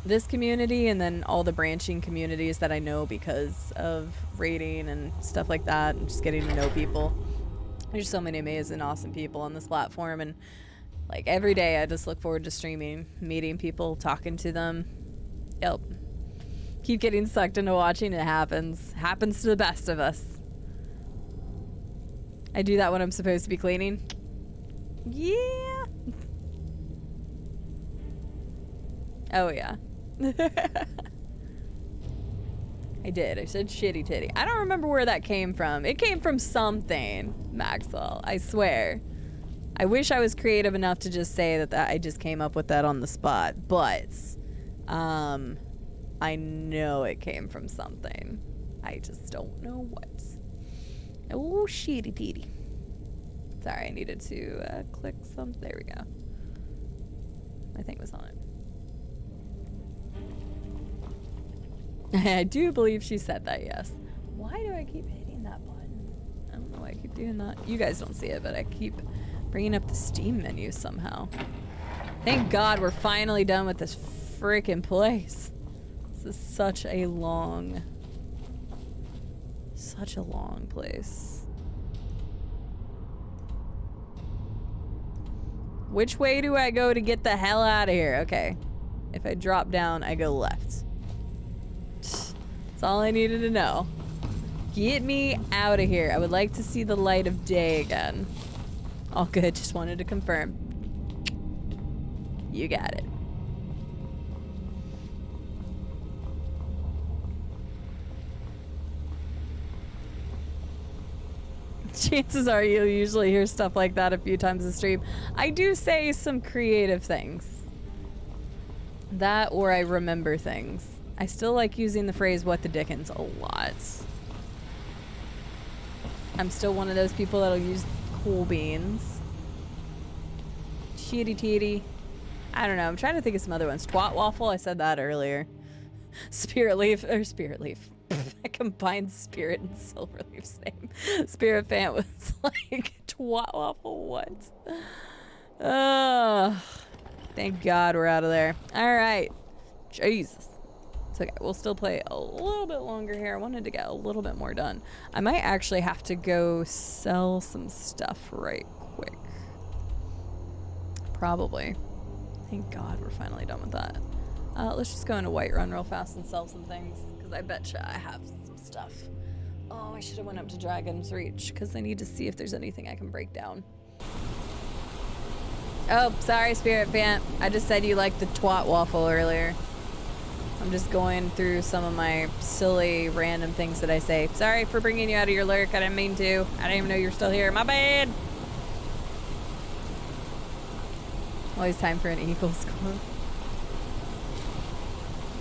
This community and then all the branching communities that I know because of raiding and stuff like that and just getting to know people. There's so many amazing, awesome people on this platform, and like every day I just look forward to streaming, meeting people, talking to them. Yep. Keep getting sucked into watching. It happens. Happens to the best of us. I do that when I'm supposed to be cleaning. Yeah. Oh yeah. I did. I said shitty titty. I don't remember where that came from. It came from something, Maxwell. I swear. I wish I was creative enough to just say that I just came up with that on the spot, but I know it came from something. I just don't know what. Oh, shitty titty. Sorry, I needed to click something. There we go. My thing was on it. I do believe she said that, yes. Why do I keep hitting that button? I don't know why I keep doing that. You guys don't see it, but I keep bringing up the Steam menu somehow. Thank God we're finally done with this freaking place. This is such a long place. Which way do I go to get the hell out of here? Okay. If I drop down, I go left. That's all I needed to know. Get me out of here. I would like to see the light of day again. All good. Just wanted to confirm. You got it. Chances are you'll usually hear stuff like that a few times a stream. I do say some creative things. That or I remember things. I still like using the phrase "what the dickens" a lot. I'm still one of those people that'll use cool beans. Shitty titty. I don't know. I'm trying to think of some other ones. Twat waffle. I said that earlier. Spirit leaf. I combined Spirit and Silverleaf's name. Spirit Fan was like twat waffle. What? Thank God we're out of there. All right. Jesus. It's okay. We'll still play a little bit longer here. I wanted to get a little bit more done. I might actually have to go sell some stuff right quick. Probably. Thank God we're finally done with that. Let's just go into Whiterun real fast and sell some things, because I betcha I have some stuff. Oh, I should have went up to Dragon's Reach, because I need to see if there's anything I can break down. Oh, sorry, Spirit Fan. I just said you liked the twat waffle earlier. I'm just going through some of my silly, random things that I say. Sorry for bringing you out of your lurk. I didn't mean to. I didn't even know you were still here. My bad. Always time for an Eagles score.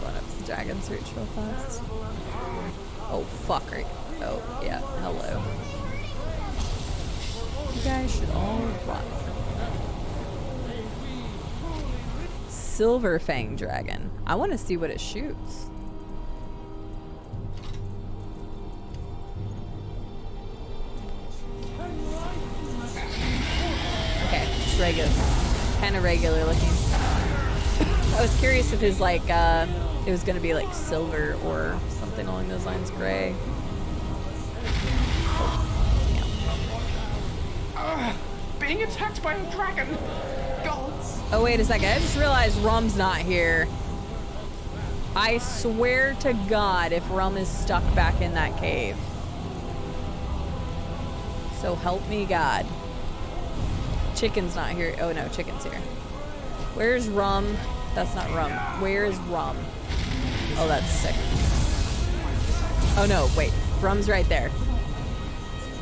Going up to Dragon's Reach real fast. Oh, fuck. Right. Oh, yeah. Hello. You guys should all run. Silver Fang Dragon. I want to see what it shoots. Okay, just regular. Kind of regular looking. I was curious if his like it was gonna be like silver or something along those lines, gray. Being attacked by a dragon. Gods. Oh wait a second, I just realized Rum's not here. I swear to God if Rum is stuck back in that cave. So help me God. Chicken's not here. Oh no, Chicken's here. Where's Rum? That's not Rum. Where is Rum? Oh, that's sick. Oh no, wait. Rum's right there.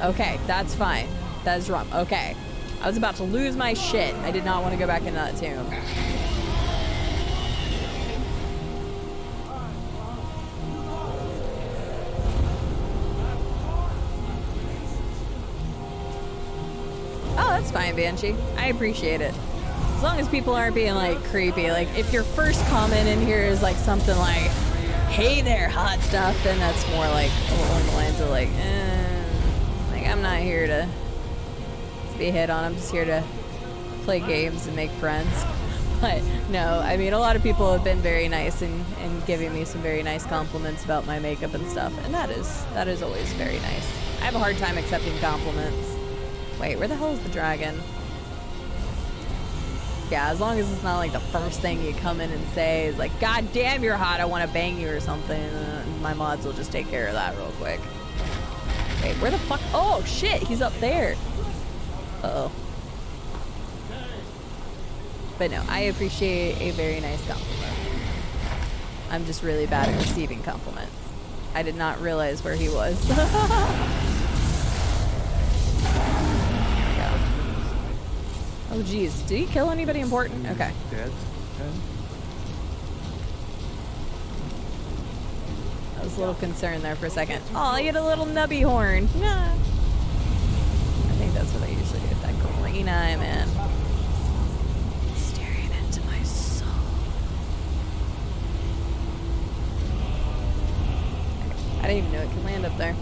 Okay, that's fine. That is Rum. Okay. I was about to lose my shit. I did not want to go back into that tomb. Oh, that's fine, Banshee. I appreciate it. As long as people aren't being, like, creepy. Like, if your first comment in here is, like, something like, hey there, hot stuff, then that's more, like, along the lines of, like, like, I'm not here to be hit on. I'm just here to play games and make friends. But, no, I mean, a lot of people have been very nice and giving me some very nice compliments about my makeup and stuff, and that is always very nice. I have a hard time accepting compliments. Wait, where the hell is the dragon? Yeah, as long as it's not like the first thing you come in and say is like, God damn, you're hot, I want to bang you or something. My mods will just take care of that real quick. Wait, where the fuck? Oh, shit, he's up there. Uh-oh. But no, I appreciate a very nice compliment. I'm just really bad at receiving compliments. I did not realize where he was. Oh geez, did he kill anybody important? Okay. Dead. I was a little concerned there for a second. Oh, I get a little nubby horn. Nah. I think that's what I usually do with that green eye, man. Staring into my soul. I didn't even know it could land up there.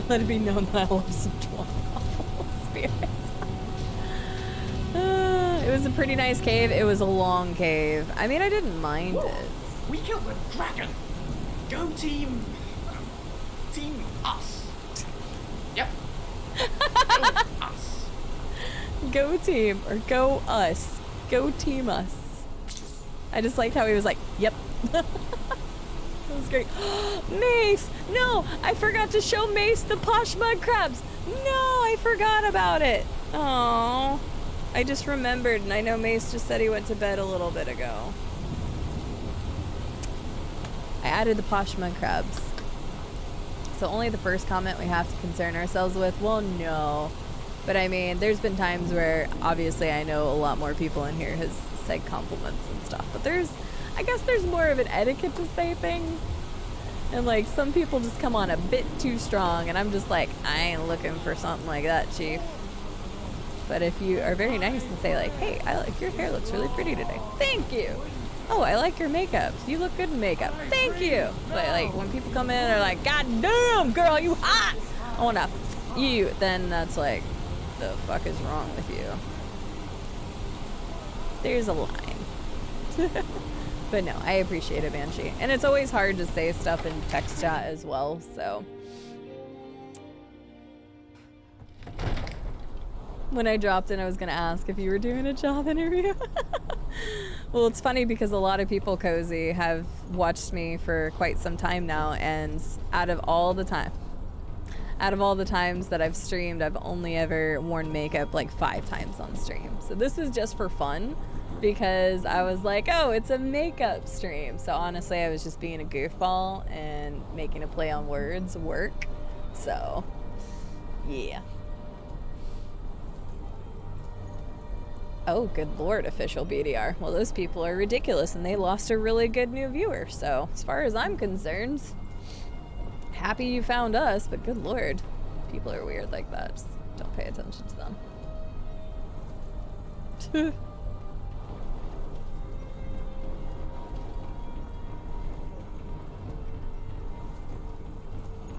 Let it be known that I love some awful spirits. It was a pretty nice cave. It was a long cave. I mean, I didn't mind it. We killed the dragon. Go team. Team us. Yep. Go us. Go team or go us. Go team us. I just liked how he was like, yep. That was great. Mace! No! I forgot to show Mace the posh mud crabs! No! I forgot about it! Oh, I just remembered, and I know Mace just said he went to bed a little bit ago. I added the posh mud crabs. So only the first comment we have to concern ourselves with? Well, no. But I mean, there's been times where, obviously, I know a lot more people in here has say compliments and stuff. But I guess there's more of an etiquette to say things. And like some people just come on a bit too strong, and I'm just like, I ain't looking for something like that, Chief. But if you are very nice and say like, hey, I like your hair looks really pretty today. Thank you. Oh, I like your makeup. You look good in makeup. Thank you. But like when people come in and are like, God damn, girl, you hot. I wanna you. Then that's like, the fuck is wrong with you? There's a line. But no, I appreciate it, Banshee. And it's always hard to say stuff in text chat as well, so. When I dropped in, I was gonna ask if you were doing a job interview. Well, it's funny because a lot of people, Cozy, have watched me for quite some time now, and out of all the times that I've streamed, I've only ever worn makeup like 5 times on stream. So this was just for fun because I was like, oh, it's a makeup stream. So honestly, I was just being a goofball and making a play on words work. So, yeah. Oh, good lord, official BDR. Well, those people are ridiculous and they lost a really good new viewer. So, as far as I'm concerned, happy you found us, but good lord. People are weird like that. Just don't pay attention to them.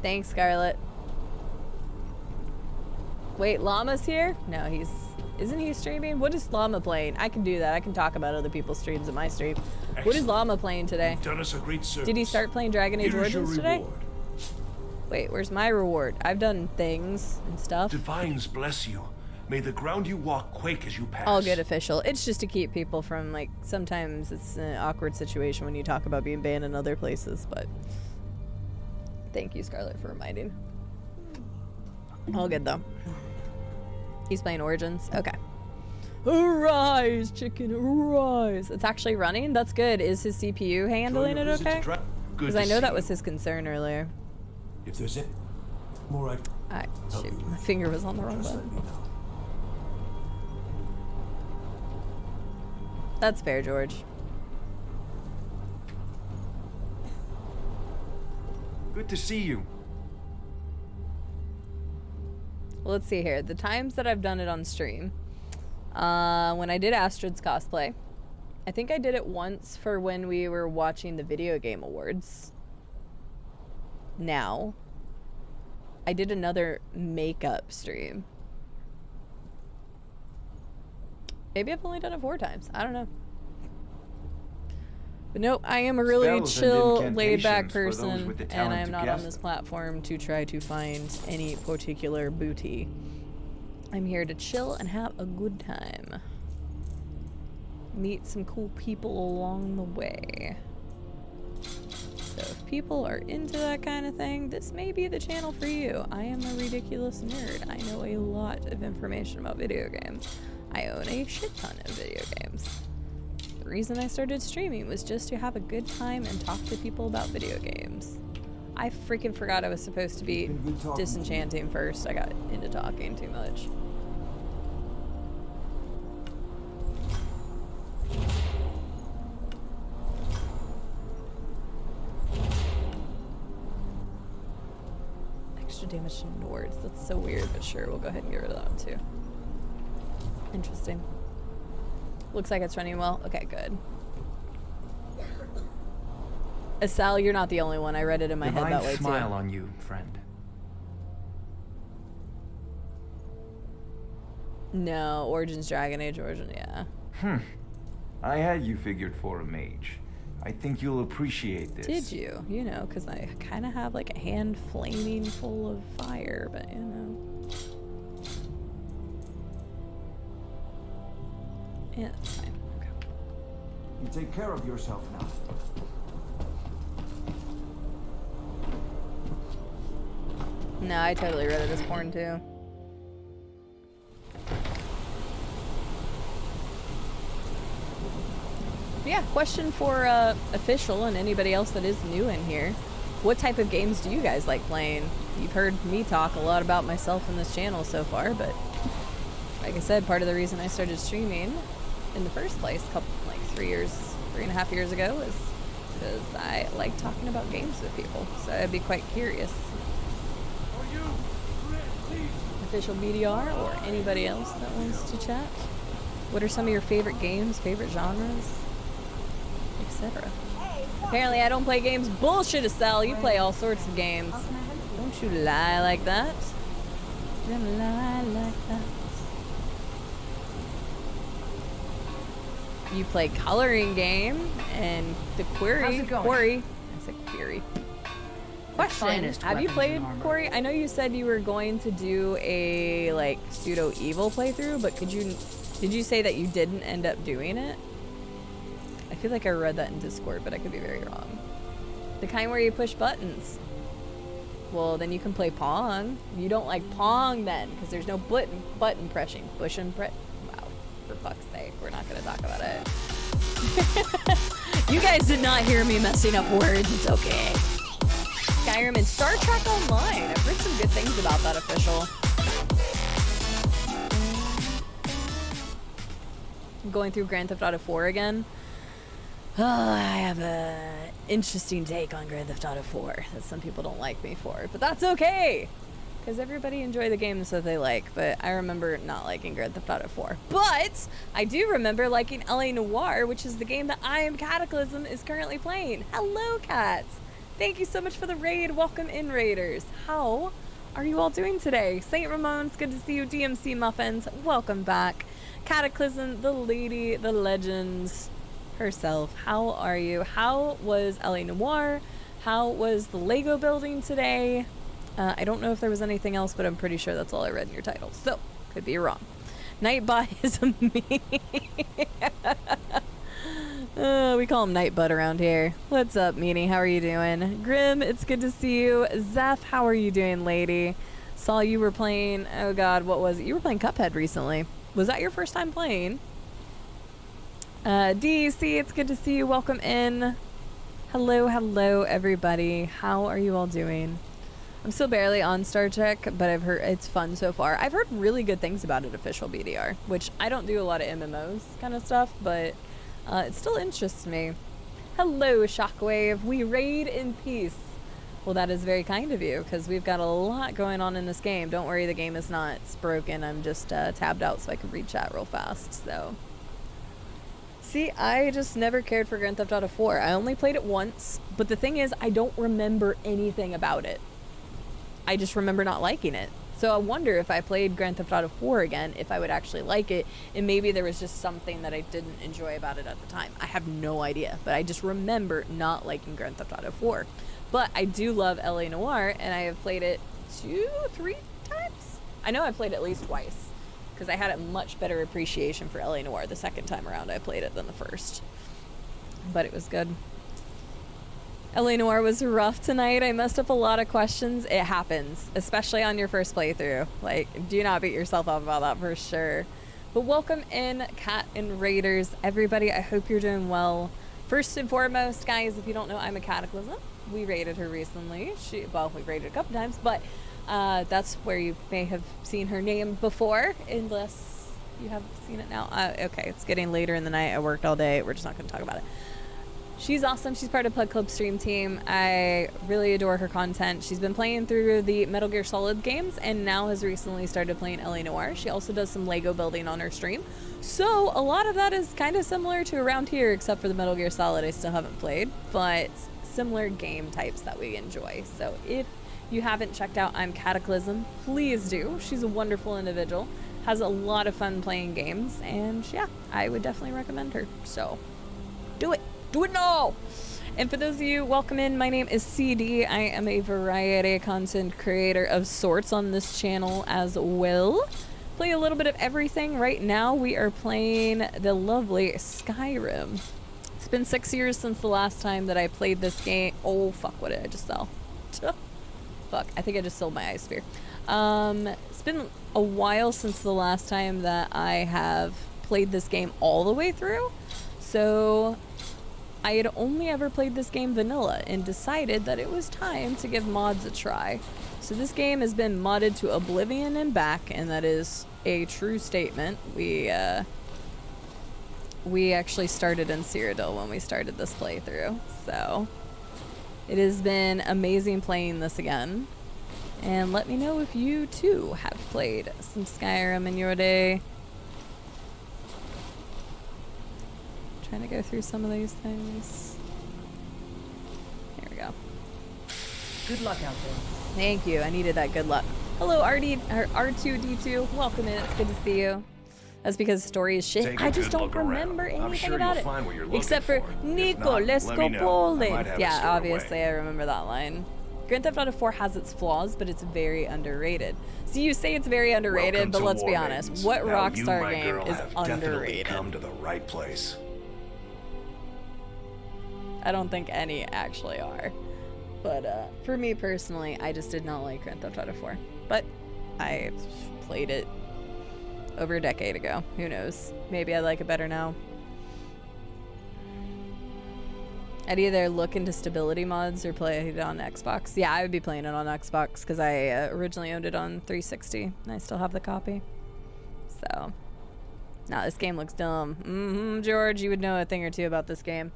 Thanks, Scarlett. Wait, Llama's here? No, isn't he streaming? What is Llama playing? I can do that. I can talk about other people's streams at my stream. Excellent. What is Llama playing today? You've done us a great service. Did he start playing Dragon Age Origins today? Wait, where's my reward? I've done things and stuff. Divines bless you. May the ground you walk quake as you pass. All good, official. It's just to keep people from, like, sometimes it's an awkward situation when you talk about being banned in other places, but thank you, Scarlett, for reminding. All good, though. He's playing Origins? Okay. Arise, chicken, arise. It's actually running? That's good. Is his CPU handling it okay? Because I know that was his concern earlier. If there's it, more shoot, my finger was on the wrong button. That's fair, George. Good to see you. Well, let's see here. The times that I've done it on stream. When I did Astrid's cosplay. I think I did it once for when we were watching the Video Game Awards. Now. I did another makeup stream. Maybe I've only done it 4 times. I don't know. But nope, I am a really chill, laid-back person, and I am not on this platform to try to find any particular booty. I'm here to chill and have a good time. Meet some cool people along the way. So if people are into that kind of thing, this may be the channel for you. I am a ridiculous nerd. I know a lot of information about video games. I own a shit ton of video games. The reason I started streaming was just to have a good time and talk to people about video games. I freaking forgot I was supposed to be disenchanting first. I got into talking too much. Extra damage to Nords. That's so weird, but sure, we'll go ahead and get rid of that one too. Interesting. Looks like it's running well. Okay, good. Sal, you're not the only one. I read it in my head that way too. Smile on you, friend. No, Origins, Dragon Age Origin, yeah. I had you figured for a mage. I think you'll appreciate this. Did you? You know, because I kind of have like a hand flaming full of fire, but you know. Yeah, that's fine. Okay. You take care of yourself now. No, I totally read it as porn too. Yeah, question for Official and anybody else that is new in here. What type of games do you guys like playing? You've heard me talk a lot about myself in this channel so far, but like I said, part of the reason I started streaming in the first place, like 3.5 years ago, is because I like talking about games with people. So I'd be quite curious. Official BDR or anybody else that wants to chat. What are some of your favorite games, favorite genres, etc.? Apparently I don't play games. Bullshit, Estelle. You play all sorts of games. Don't you lie like that. Don't lie like that. You play coloring game and the query. How's it going? Quarry. I said query. Question: have you played Quarry? I know you said you were going to do a like pseudo evil playthrough, but did you say that you didn't end up doing it? I feel like I read that in Discord, but I could be very wrong. The kind where you push buttons. Well, then you can play Pong. You don't like Pong then, because there's no button pressing. Push and press. Wow, for fuck's sake, we're not gonna talk about it. You guys did not hear me messing up words. It's okay. Skyrim and Star Trek Online. I've heard some good things about that official. I'm going through Grand Theft Auto 4 again. Oh, I have a interesting take on Grand Theft Auto 4 that some people don't like me for, but that's okay, because everybody enjoy the games that they like. But I remember not liking Grand Theft Auto 4, but I do remember liking LA Noire, which is the game that I Am Cataclysm is currently playing. Hello, cats. Thank you so much for the raid. Welcome in, raiders. How are you all doing today? Saint Ramon's, good to see you. DMC Muffins, welcome back. Cataclysm, the lady, the legend herself. How are you? How was LA Noire? How was the Lego building today? I don't know if there was anything else, but I'm pretty sure that's all I read in your title. So, could be wrong. Nightbot is a me. We call him Nightbot around here. What's up, Meanie? How are you doing? Grim, it's good to see you. Zeph, how are you doing, lady? Saw you were playing, oh god, what was it? You were playing Cuphead recently. Was that your first time playing? DEC, it's good to see you. Welcome in. Hello, everybody. How are you all doing? I'm still barely on Star Trek, but I've heard it's fun so far. I've heard really good things about it, official BDR, which I don't do a lot of MMOs kind of stuff, but it still interests me. Hello, Shockwave. We raid in peace. Well, that is very kind of you, because we've got a lot going on in this game. Don't worry, the game is not broken. I'm just tabbed out so I can read chat real fast, so. See, I just never cared for Grand Theft Auto 4. I only played it once, but the thing is, I don't remember anything about it. I just remember not liking it. So I wonder if I played Grand Theft Auto 4 again, if I would actually like it, and maybe there was just something that I didn't enjoy about it at the time. I have no idea, but I just remember not liking Grand Theft Auto 4. But I do love LA Noire, and I have played it 2-3 times? I know I played it at least twice, because I had a much better appreciation for LA Noire the second time around I played it than the first. But it was good. LA Noire was rough tonight. I messed up a lot of questions. It happens, especially on your first playthrough. Like, do not beat yourself up about that for sure. But welcome in, Cat and Raiders. Everybody, I hope you're doing well. First and foremost, guys, if you don't know, I'm a Cataclysm. We raided her recently. Well, we raided a couple times, but that's where you may have seen her name before, unless you have seen it now. Okay, it's getting later in the night. I worked all day. We're just not going to talk about it. She's awesome. She's part of Pug Club stream team. I really adore her content. She's been playing through the Metal Gear Solid games and now has recently started playing LA Noire. She also does some Lego building on her stream. So a lot of that is kind of similar to around here, except for the Metal Gear Solid I still haven't played, but similar game types that we enjoy. So if you haven't checked out I'm Cataclysm, please do. She's a wonderful individual, has a lot of fun playing games, and yeah, I would definitely recommend her. So do it. Do it now! And for those of you, welcome in. My name is Cide. I am a variety content creator of sorts on this channel as well. Play a little bit of everything. Right now, we are playing the lovely Skyrim. It's been 6 years since the last time that I played this game. Oh, fuck, what did I just sell? Fuck, I think I just sold my ice sphere. It's been a while since the last time that I have played this game all the way through. So I had only ever played this game vanilla and decided that it was time to give mods a try. So this game has been modded to oblivion and back, and that is a true statement. We we actually started in Cyrodiil when we started this playthrough. So it has been amazing playing this again. And let me know if you too have played some Skyrim in your day. Trying to go through some of these things. Here we go. Good luck out there. Thank you. I needed that good luck. Hello, R2D2. Welcome in. It's good to see you. That's because story is shit. I just don't remember anything about it. Except for Nico, let's go bowling. Yeah, obviously I remember that line. Grand Theft Auto 4 has its flaws, but it's very underrated. So you say it's very underrated, but let's be honest. What Rockstar game is underrated? Come to the right place. I don't think any actually are. But for me personally, I just did not like Grand Theft Auto 4. But I played it over a decade ago. Who knows? Maybe I like it better now. I'd either look into stability mods or play it on Xbox. Yeah, I would be playing it on Xbox because I originally owned it on 360 and I still have the copy. So, nah, this game looks dumb. George, you would know a thing or two about this game.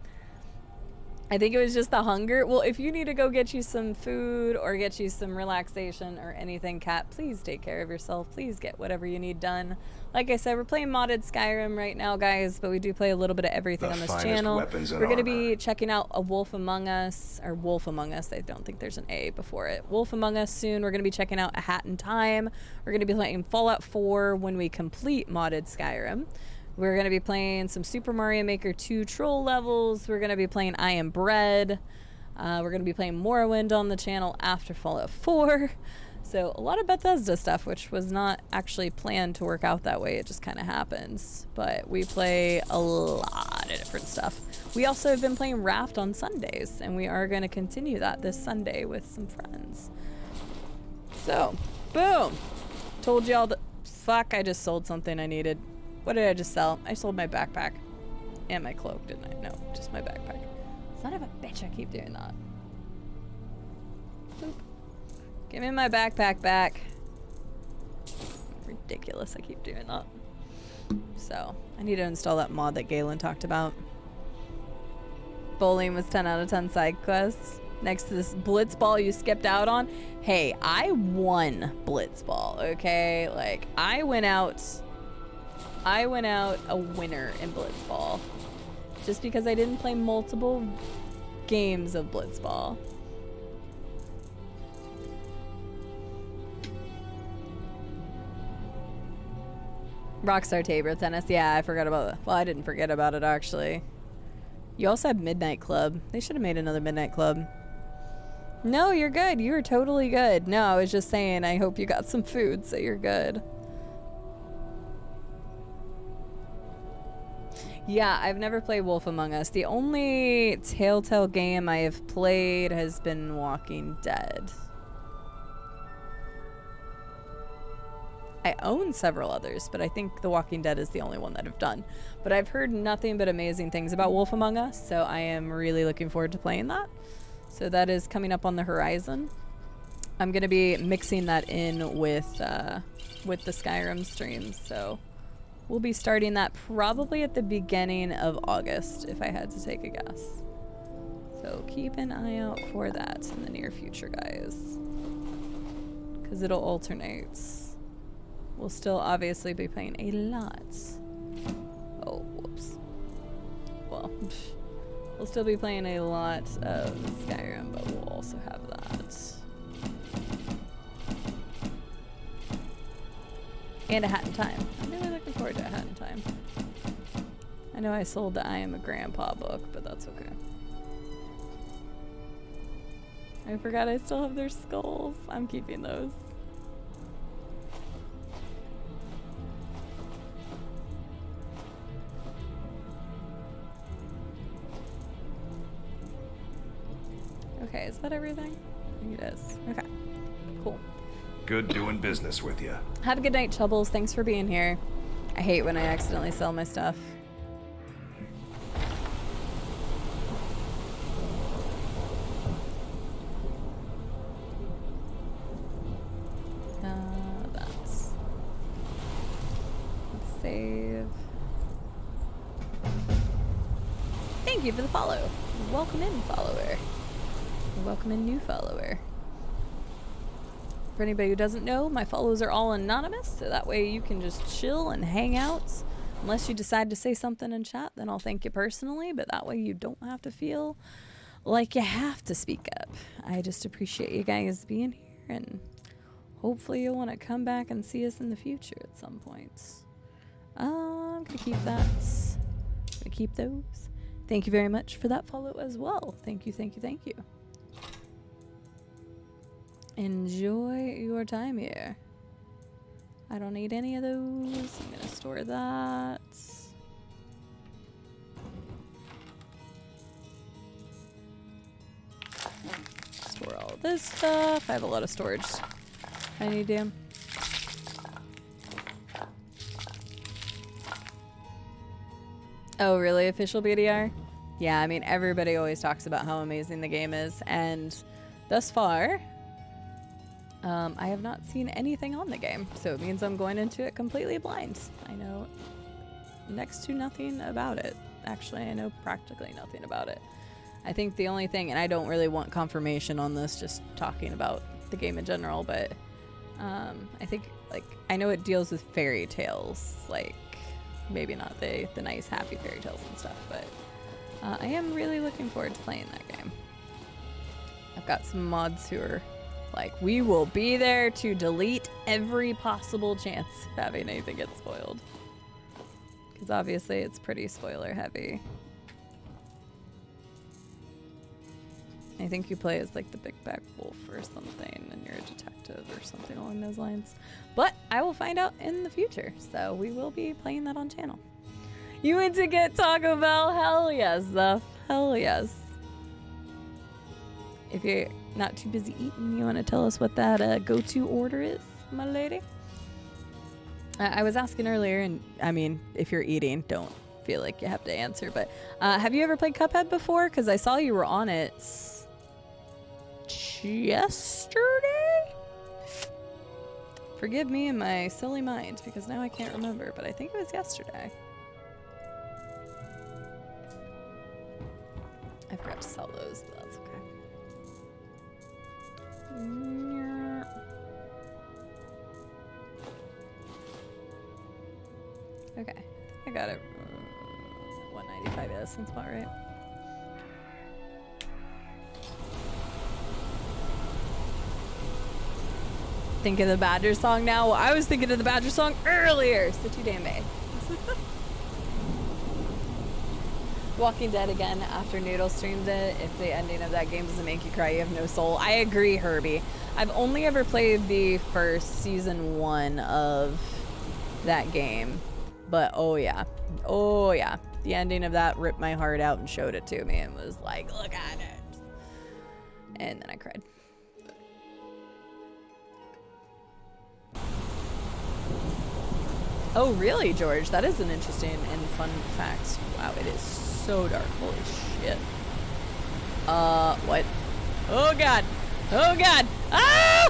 I think it was just the hunger. Well, if you need to go get you some food or get you some relaxation or anything, Kat, please take care of yourself. Please get whatever you need done. Like I said, we're playing modded Skyrim right now, guys, but we do play a little bit of everything on this channel. We're going to be checking out a Wolf Among Us, or Wolf Among Us. I don't think there's an A before it. Wolf Among Us soon. We're going to be checking out A Hat in Time. We're going to be playing Fallout 4 when we complete modded Skyrim. We're going to be playing some Super Mario Maker 2 troll levels. We're going to be playing I Am Bread. We're going to be playing Morrowind on the channel after Fallout 4. So a lot of Bethesda stuff, which was not actually planned to work out that way. It just kind of happens. But we play a lot of different stuff. We also have been playing Raft on Sundays, and we are going to continue that this Sunday with some friends. So, boom. Told y'all that. Fuck, I just sold something I needed. What did I just sell? I sold my backpack. And my cloak, didn't I? No, just my backpack. Son of a bitch, I keep doing that. Boop. Give me my backpack back. Ridiculous, I keep doing that. So, I need to install that mod that Galen talked about. Bowling was 10 out of 10 side quests. Next to this blitzball you skipped out on. Hey, I won blitzball, okay? Like, I went out a winner in blitzball. Just because I didn't play multiple games of blitzball. Rockstar table tennis. Yeah, I forgot about it. Well, I didn't forget about it, actually. You also have Midnight Club. They should have made another Midnight Club. No, you're good. You were totally good. No, I was just saying I hope you got some food, so you're good. Yeah, I've never played Wolf Among Us. The only Telltale game I have played has been Walking Dead. I own several others, but I think The Walking Dead is the only one that I've done. But I've heard nothing but amazing things about Wolf Among Us, so I am really looking forward to playing that. So that is coming up on the horizon. I'm going to be mixing that in with the Skyrim streams, so we'll be starting that probably at the beginning of August, if I had to take a guess. So keep an eye out for that in the near future, guys. Because it'll alternate. We'll still obviously be playing a lot. Oh, whoops. Well, we'll still be playing a lot of Skyrim, but we'll also have that. And A Hat in Time. I'm really looking forward to A Hat in Time. I know I sold the I Am a Grandpa book, but that's okay. I forgot I still have their skulls. I'm keeping those. Okay, is that everything? I think it is. Okay, cool. Good doing business with you. Have a good night, Chubbles. Thanks for being here. I hate when I accidentally sell my stuff. Let's save. you for the follow. Welcome in, follower. Welcome in, new follower. For anybody who doesn't know, my follows are all anonymous, so that way you can just chill and hang out. Unless you decide to say something in chat, then I'll thank you personally, but that way you don't have to feel like you have to speak up. I just appreciate you guys being here, and hopefully you'll want to come back and see us in the future at some point. I'm gonna keep that. I'm gonna keep those. Thank you very much for that follow as well. Thank you, thank you, thank you. Enjoy your time here. I don't need any of those. I'm gonna store that. Store all this stuff. I have a lot of storage I need to. Oh, really? Official BDR? Yeah, I mean, everybody always talks about how amazing the game is, and thus far, I have not seen anything on the game, so it means I'm going into it completely blind. I know next to nothing about it. Actually, I know practically nothing about it. I think the only thing, and I don't really want confirmation on this, just talking about the game in general, but I think, like, I know it deals with fairy tales, like, maybe not the nice, happy fairy tales and stuff, but I am really looking forward to playing that game. I've got some mods who are like, we will be there to delete every possible chance of having anything get spoiled. Because obviously it's pretty spoiler heavy. I think you play as like the big back wolf or something, and you're a detective or something along those lines. But I will find out in the future, so we will be playing that on channel. You went to get Taco Bell? Hell yes, Zeph. Hell yes. If you're not too busy eating, you want to tell us what that go-to order is, my lady? I was asking earlier, and I mean, if you're eating, don't feel like you have to answer, but have you ever played Cuphead before? Because I saw you were on it yesterday? Forgive me and my silly mind, because now I can't remember, but I think it was yesterday. I forgot to sell those, but that's okay. Okay, I think I got it. 195 is, that's about right. Think of the Badger song now? Well, I was thinking of the Badger song earlier, so too damn bad. Walking Dead again after Noodle streamed it. If the ending of that game doesn't make you cry, you have no soul. I agree, Herbie. I've only ever played the first season 1 of that game. But oh yeah. Oh yeah. The ending of that ripped my heart out and showed it to me and was like, look at it. And then I cried. Oh really, George? That is an interesting and fun fact. Wow, it is so dark. Holy shit. What? Oh god. Oh god. Ah!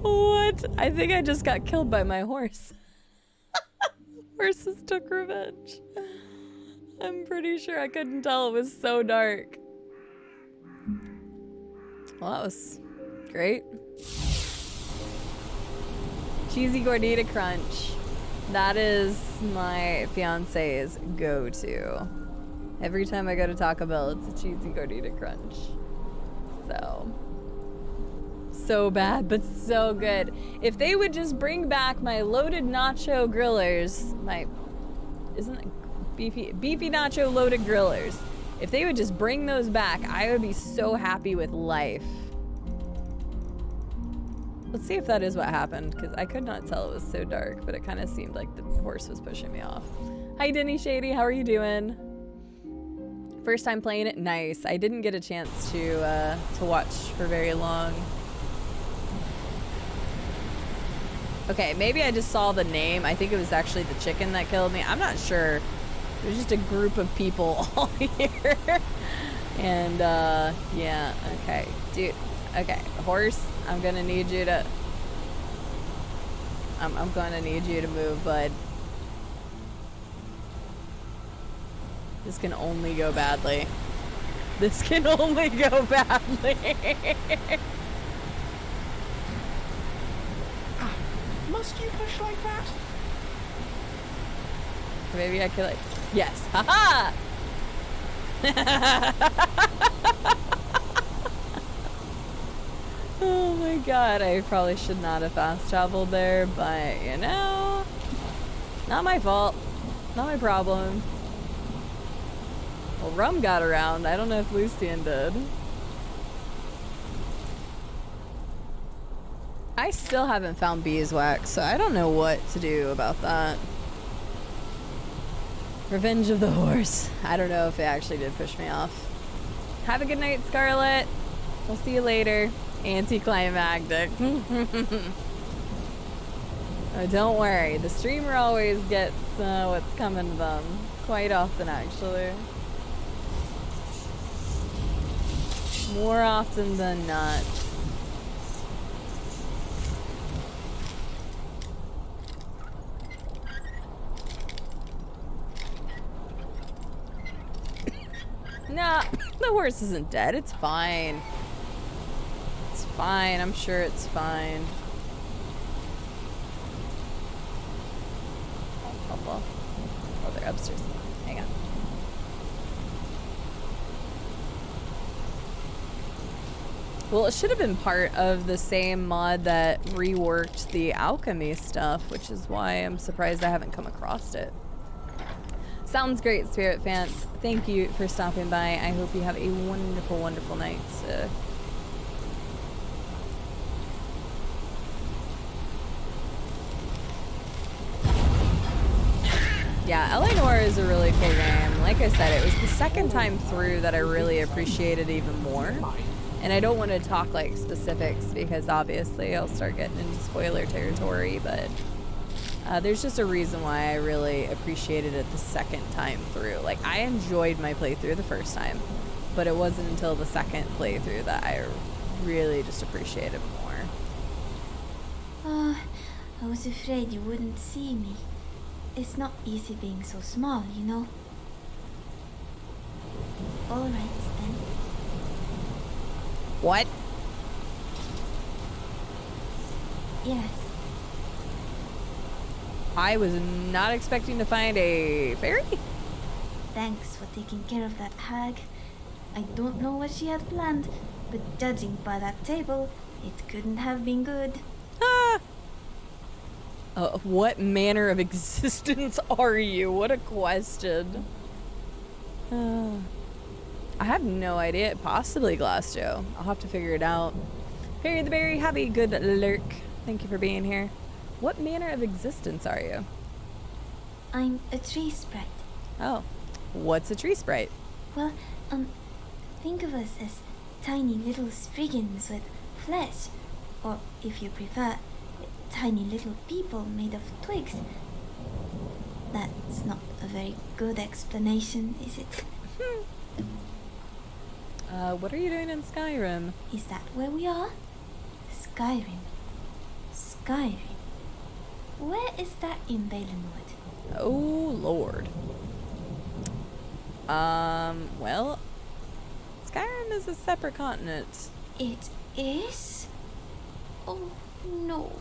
What? I think I just got killed by my horse. Horses took revenge. I'm pretty sure I couldn't tell. It was so dark. Well, that was great. Cheesy Gordita Crunch. That is my fiance's go-to. Every time I go to Taco Bell, it's a Cheesy Gordita Crunch. So bad, but so good. If they would just bring back my loaded nacho grillers, isn't it beefy nacho loaded grillers? If they would just bring those back, I would be so happy with life. Let's see if that is what happened, because I could not tell. It was so dark, but it kind of seemed like the horse was pushing me off. Hi, Denny Shady. How are you doing? First time playing it? Nice. I didn't get a chance to watch for very long. Okay, maybe I just saw the name. I think it was actually the chicken that killed me. I'm not sure. It was just a group of people all here. And, yeah, okay. Dude, okay. Horse, I'm gonna need you to... I'm gonna need you to move, bud. This can only go badly. This can only go badly. Must you push like that? Maybe I could like... Yes. Haha! Oh my god, I probably should not have fast traveled there, but you know, not my fault. Not my problem. Well, Rum got around. I don't know if Lucian did. I still haven't found beeswax, so I don't know what to do about that. Revenge of the Horse. I don't know if it actually did push me off. Have a good night, Scarlet. We'll see you later. Anticlimactic. Oh, don't worry. The streamer always gets what's coming to them. Quite often, actually. More often than not. Nah, the horse isn't dead. It's fine. It's fine. I'm sure it's fine. Oh, they're upstairs. Hang on. Well, it should have been part of the same mod that reworked the alchemy stuff, which is why I'm surprised I haven't come across it. Sounds great, Spirit fans. Thank you for stopping by. I hope you have a wonderful, wonderful night. Yeah, Eleanor is a really cool game. Like I said, it was the second time through that I really appreciated even more. And I don't want to talk like specifics because obviously I'll start getting into spoiler territory, but there's just a reason why I really appreciated it the second time through. Like, I enjoyed my playthrough the first time, but it wasn't until the second playthrough that I really just appreciated more. I was afraid you wouldn't see me. It's not easy being so small, you know. All right, then. What? Yes. I was not expecting to find a fairy? Thanks for taking care of that hag. I don't know what she had planned, but judging by that table, it couldn't have been good. Ah! What manner of existence are you? What a question. I have no idea. Possibly Glassjoe. I'll have to figure it out. Harry the Berry, have a good lurk. Thank you for being here. What manner of existence are you? I'm a tree sprite. Oh. What's a tree sprite? Well, think of us as tiny little spriggans with flesh. Or, if you prefer, tiny little people made of twigs. That's not a very good explanation, is it? What are you doing in Skyrim? Is that where we are? Skyrim. Skyrim. Where is that in Valenwood? Oh, Lord. Well, Skyrim is a separate continent. It is? Oh, no.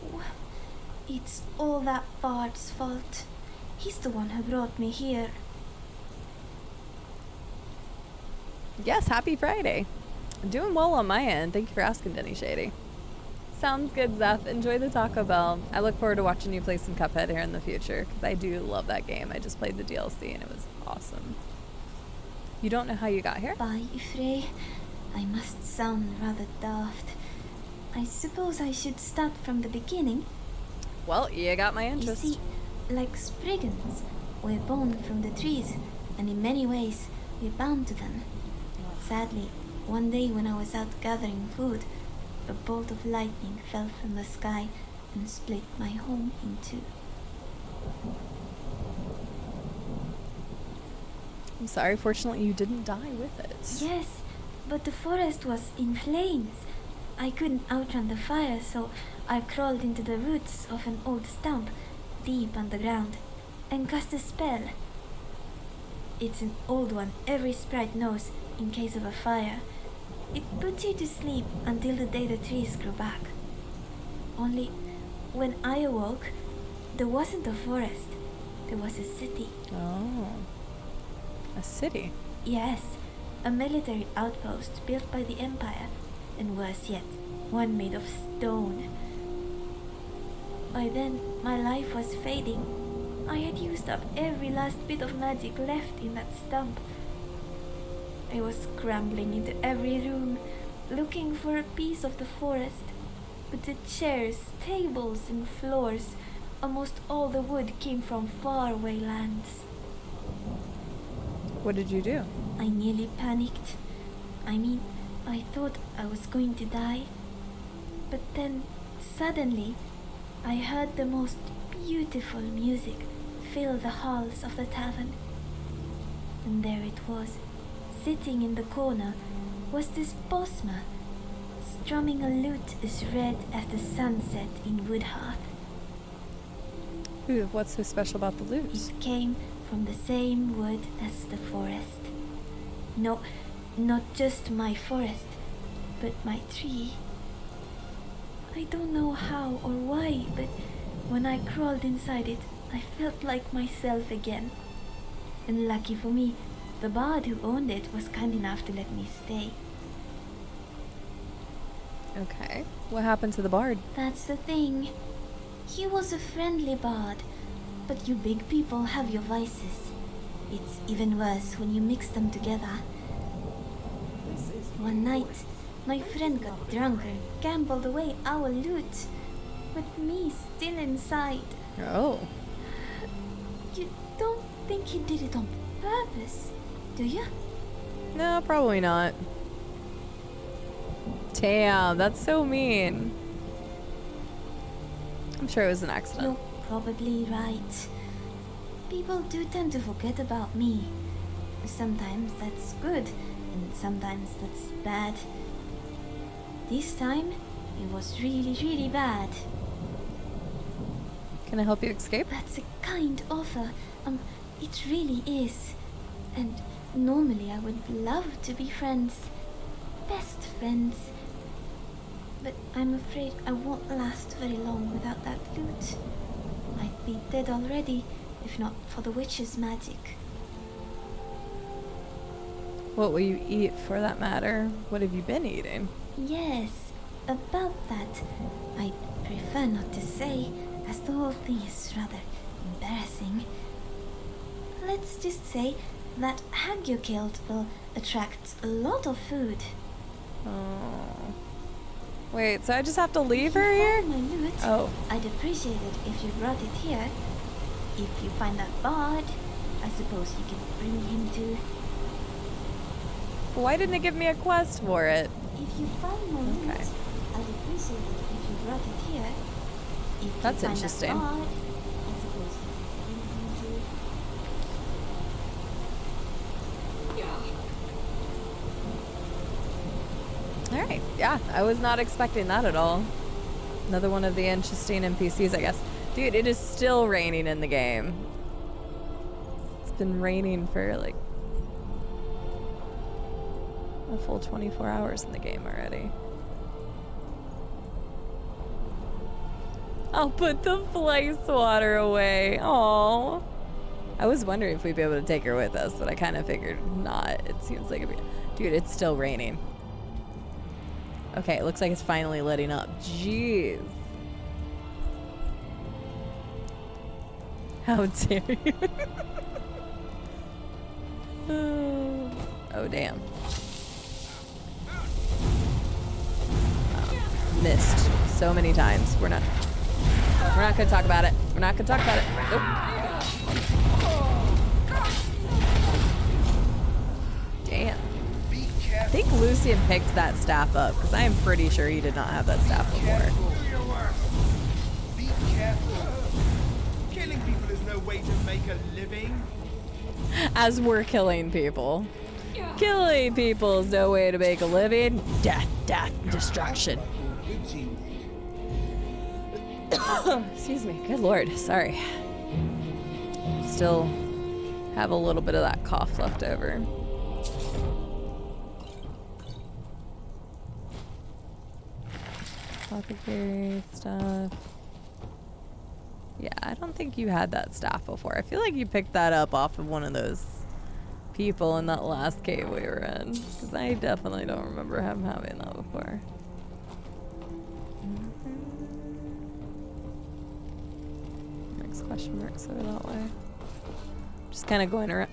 It's all that Bard's fault. He's the one who brought me here. Yes, happy Friday. I'm doing well on my end. Thank you for asking, Denny Shady. Sounds good, Zeph. Enjoy the Taco Bell. I look forward to watching you play some Cuphead here in the future, because I do love that game. I just played the DLC and it was awesome. You don't know how you got here? Bye, Frey. I must sound rather daft. I suppose I should start from the beginning. Well, you got my interest. You see, like spriggans, we're born from the trees, and in many ways, we're bound to them. Sadly, one day when I was out gathering food, a bolt of lightning fell from the sky and split my home in two. I'm sorry, fortunately you didn't die with it. Yes, but the forest was in flames. I couldn't outrun the fire, so I crawled into the roots of an old stump deep underground and cast a spell. It's an old one every sprite knows in case of a fire. It puts you to sleep until the day the trees grow back. Only when I awoke, there wasn't a forest. There was a city. Oh. A city? Yes, a military outpost built by the Empire, and worse yet, one made of stone. By then, my life was fading. I had used up every last bit of magic left in that stump. I was scrambling into every room, looking for a piece of the forest. But the chairs, tables, and floors, almost all the wood came from faraway lands. What did you do? I nearly panicked. I thought I was going to die. But then, suddenly, I heard the most beautiful music fill the halls of the tavern. And there it was, sitting in the corner, was this Bosma, strumming a lute as red as the sunset in Woodhearth. Ooh, what's so special about the lute? It came from the same wood as the forest. No, not just my forest, but my tree. I don't know how or why, but when I crawled inside it, I felt like myself again. And lucky for me, the bard who owned it was kind enough to let me stay. Okay. What happened to the bard? That's the thing. He was a friendly bard, but you big people have your vices. It's even worse when you mix them together. One night, my friend got drunk and gambled away our loot, with me still inside. Oh. You don't think he did it on purpose, do you? No, probably not. Damn, that's so mean. I'm sure it was an accident. You're probably right. People do tend to forget about me. Sometimes that's good, and sometimes that's bad. This time, it was really, really bad. Can I help you escape? That's a kind offer. It really is. And normally I would love to be friends. Best friends. But I'm afraid I won't last very long without that loot. I'd be dead already, if not for the witch's magic. What will you eat, for that matter? What have you been eating? Yes, about that. I prefer not to say, as the whole thing is rather embarrassing. Let's just say that hag you killed will attract a lot of food. Oh. Wait, so I just have to leave her here? My loot, oh. I'd appreciate it if you brought it here. If you find that bard, I suppose you can bring him too. Why didn't it give me a quest for it? If you find my loot, I'd appreciate it if you brought it here. If That's you find interesting. That bard, I suppose you can bring him too. Alright, yeah, I was not expecting that at all. Another one of the interesting NPCs, I guess. Dude, it is still raining in the game. It's been raining for like a full 24 hours in the game already. I'll put the fly swatter away. Aww. I was wondering if we'd be able to take her with us, but I kind of figured not. It seems like it'd be... Dude, it's still raining. Okay, it looks like it's finally letting up. Jeez. How dare you? Oh, damn. Missed so many times. We're not gonna talk about it. We're not gonna talk about it. Nope. Damn. I think Lucian picked that staff up, because I am pretty sure he did not have that staff before. Be careful. Killing people is no way to make a living. As we're killing people. Killing people is no way to make a living. Death, death, destruction. Excuse me. Good lord. Sorry. Still have a little bit of that cough left over. Apothecary stuff. Yeah, I don't think you had that staff before. I feel like you picked that up off of one of those people in that last cave we were in. Because I definitely don't remember him having that before. Next question marks over that way. Just kind of going around.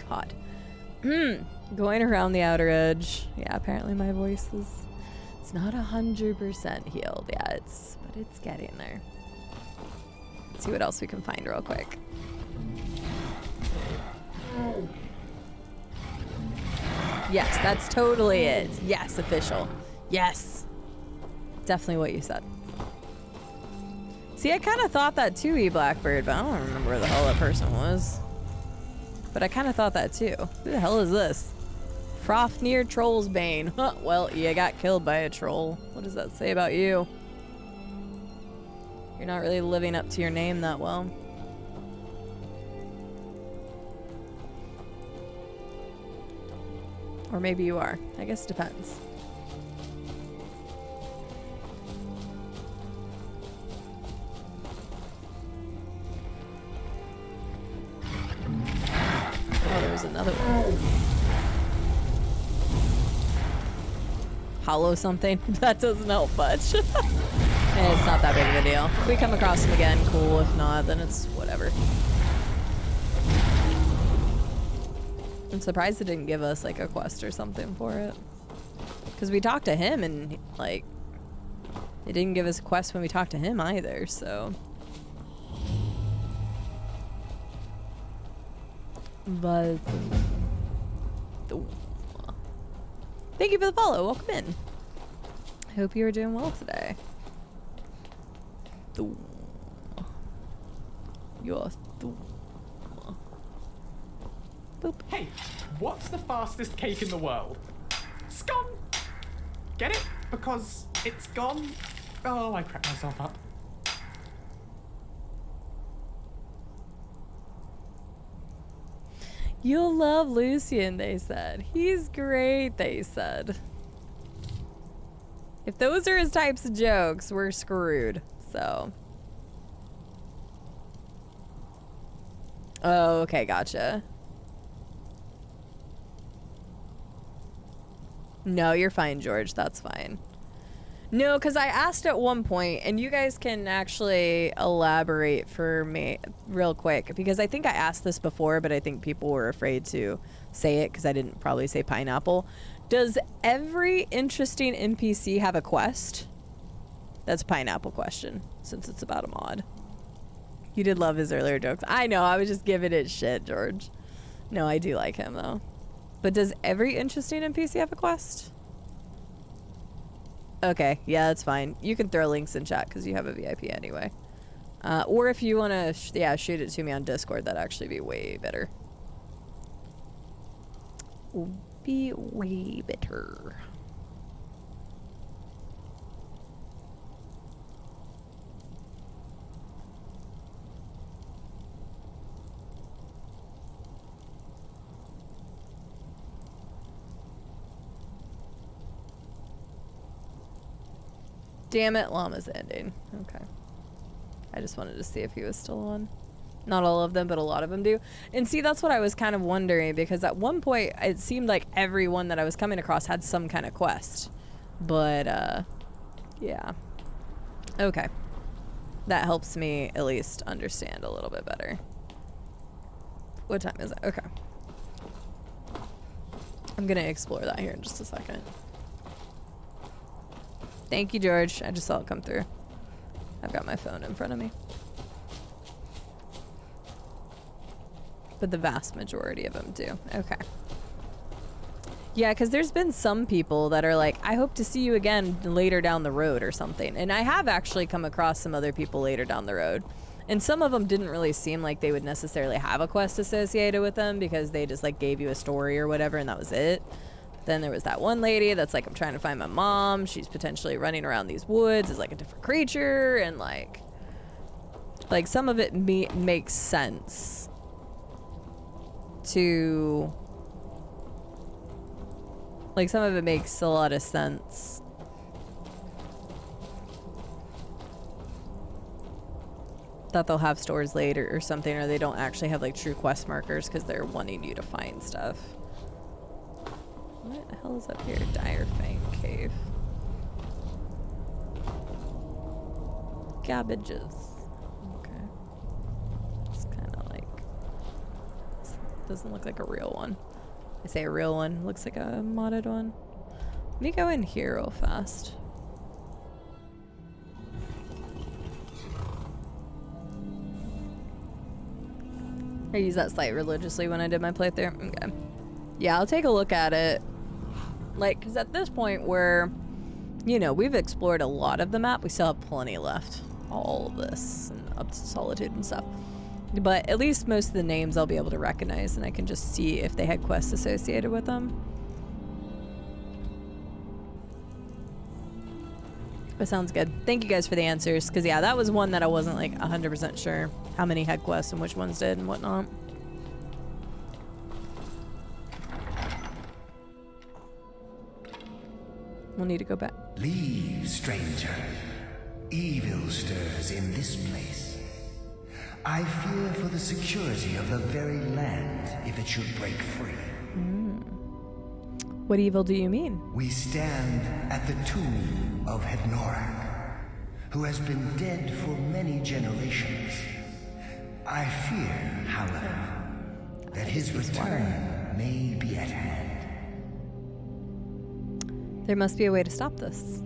God. Going around the outer edge. Yeah, apparently my voice is... It's not 100% healed yet, but it's getting there. Let's see what else we can find real quick. Yes, that's totally it. Yes, official. Yes. Definitely what you said. See, I kind of thought that too, E-Blackbird, but I don't remember where the hell that person was. But I kind of thought that too. Who the hell is this? Frofnir Troll's Bane. Huh, well, you got killed by a troll. What does that say about you? You're not really living up to your name that well. Or maybe you are. I guess it depends. Oh, there was another one. Hollow something? That doesn't help much. It's not that big of a deal. If we come across him again, cool. If not, then it's whatever. I'm surprised it didn't give us like a quest or something for it. Because we talked to him and like it didn't give us a quest when we talked to him either, so. But thank you for the follow. Welcome in. Hope you are doing well today. Boop. Hey, what's the fastest cake in the world? It's gone. Get it? Because it's gone. Oh, I cracked myself up. You'll love Lucian, they said. He's great, they said. If those are his types of jokes, we're screwed. So. Oh, okay, gotcha. No, you're fine, George. That's fine. No, because I asked at one point, and you guys can actually elaborate for me real quick, because I think I asked this before, but I think people were afraid to say it because I didn't probably say pineapple. Does every interesting NPC have a quest? That's a pineapple question, since it's about a mod. You did love his earlier jokes. I know, I was just giving it shit, George. No, I do like him, though. But does every interesting NPC have a quest? Okay, yeah, that's fine. You can throw links in chat because you have a VIP anyway. Or if you want to, shoot it to me on Discord, that'd actually be way better. Be way better. Damn it, llama's ending. Okay. I just wanted to see if he was still on. Not all of them, but a lot of them do. And see, that's what I was kind of wondering, because at one point it seemed like everyone that I was coming across had some kind of quest. But, yeah. Okay. That helps me at least understand a little bit better. What time is it? Okay. I'm gonna explore that here in just a second. Thank you, George. I just saw it come through. I've got my phone in front of me. But the vast majority of them do. Okay. Yeah, because there's been some people that are like, I hope to see you again later down the road or something. And I have actually come across some other people later down the road. And some of them didn't really seem like they would necessarily have a quest associated with them because they just like gave you a story or whatever and that was it. Then there was that one lady that's like, I'm trying to find my mom. She's potentially running around these woods as like a different creature. And like, Like, some of it makes sense to... Like, some of it makes a lot of sense. That they'll have stores later or something, or they don't actually have, like, true quest markers because they're wanting you to find stuff. What the hell is up here? Dire Fang Cave. Cabbages. Okay. It's kind of like... Doesn't look like a real one. I say a real one. Looks like a modded one. Let me go in here real fast. I use that site religiously when I did my playthrough. Okay. Yeah, I'll take a look at it. Like, because at this point we're, you know, we've explored a lot of the map. We still have plenty left. All of this and up to Solitude and stuff. But at least most of the names I'll be able to recognize, and I can just see if they had quests associated with them. That sounds good. Thank you guys for the answers, because yeah, that was one that I wasn't like 100% sure how many had quests and which ones did and whatnot. We'll need to go back. Leave, stranger. Evil stirs in this place. I fear for the security of the very land if it should break free. What evil do you mean? We stand at the tomb of Hednorak, who has been dead for many generations. I fear, however, that his return may be at hand. There must be a way to stop this.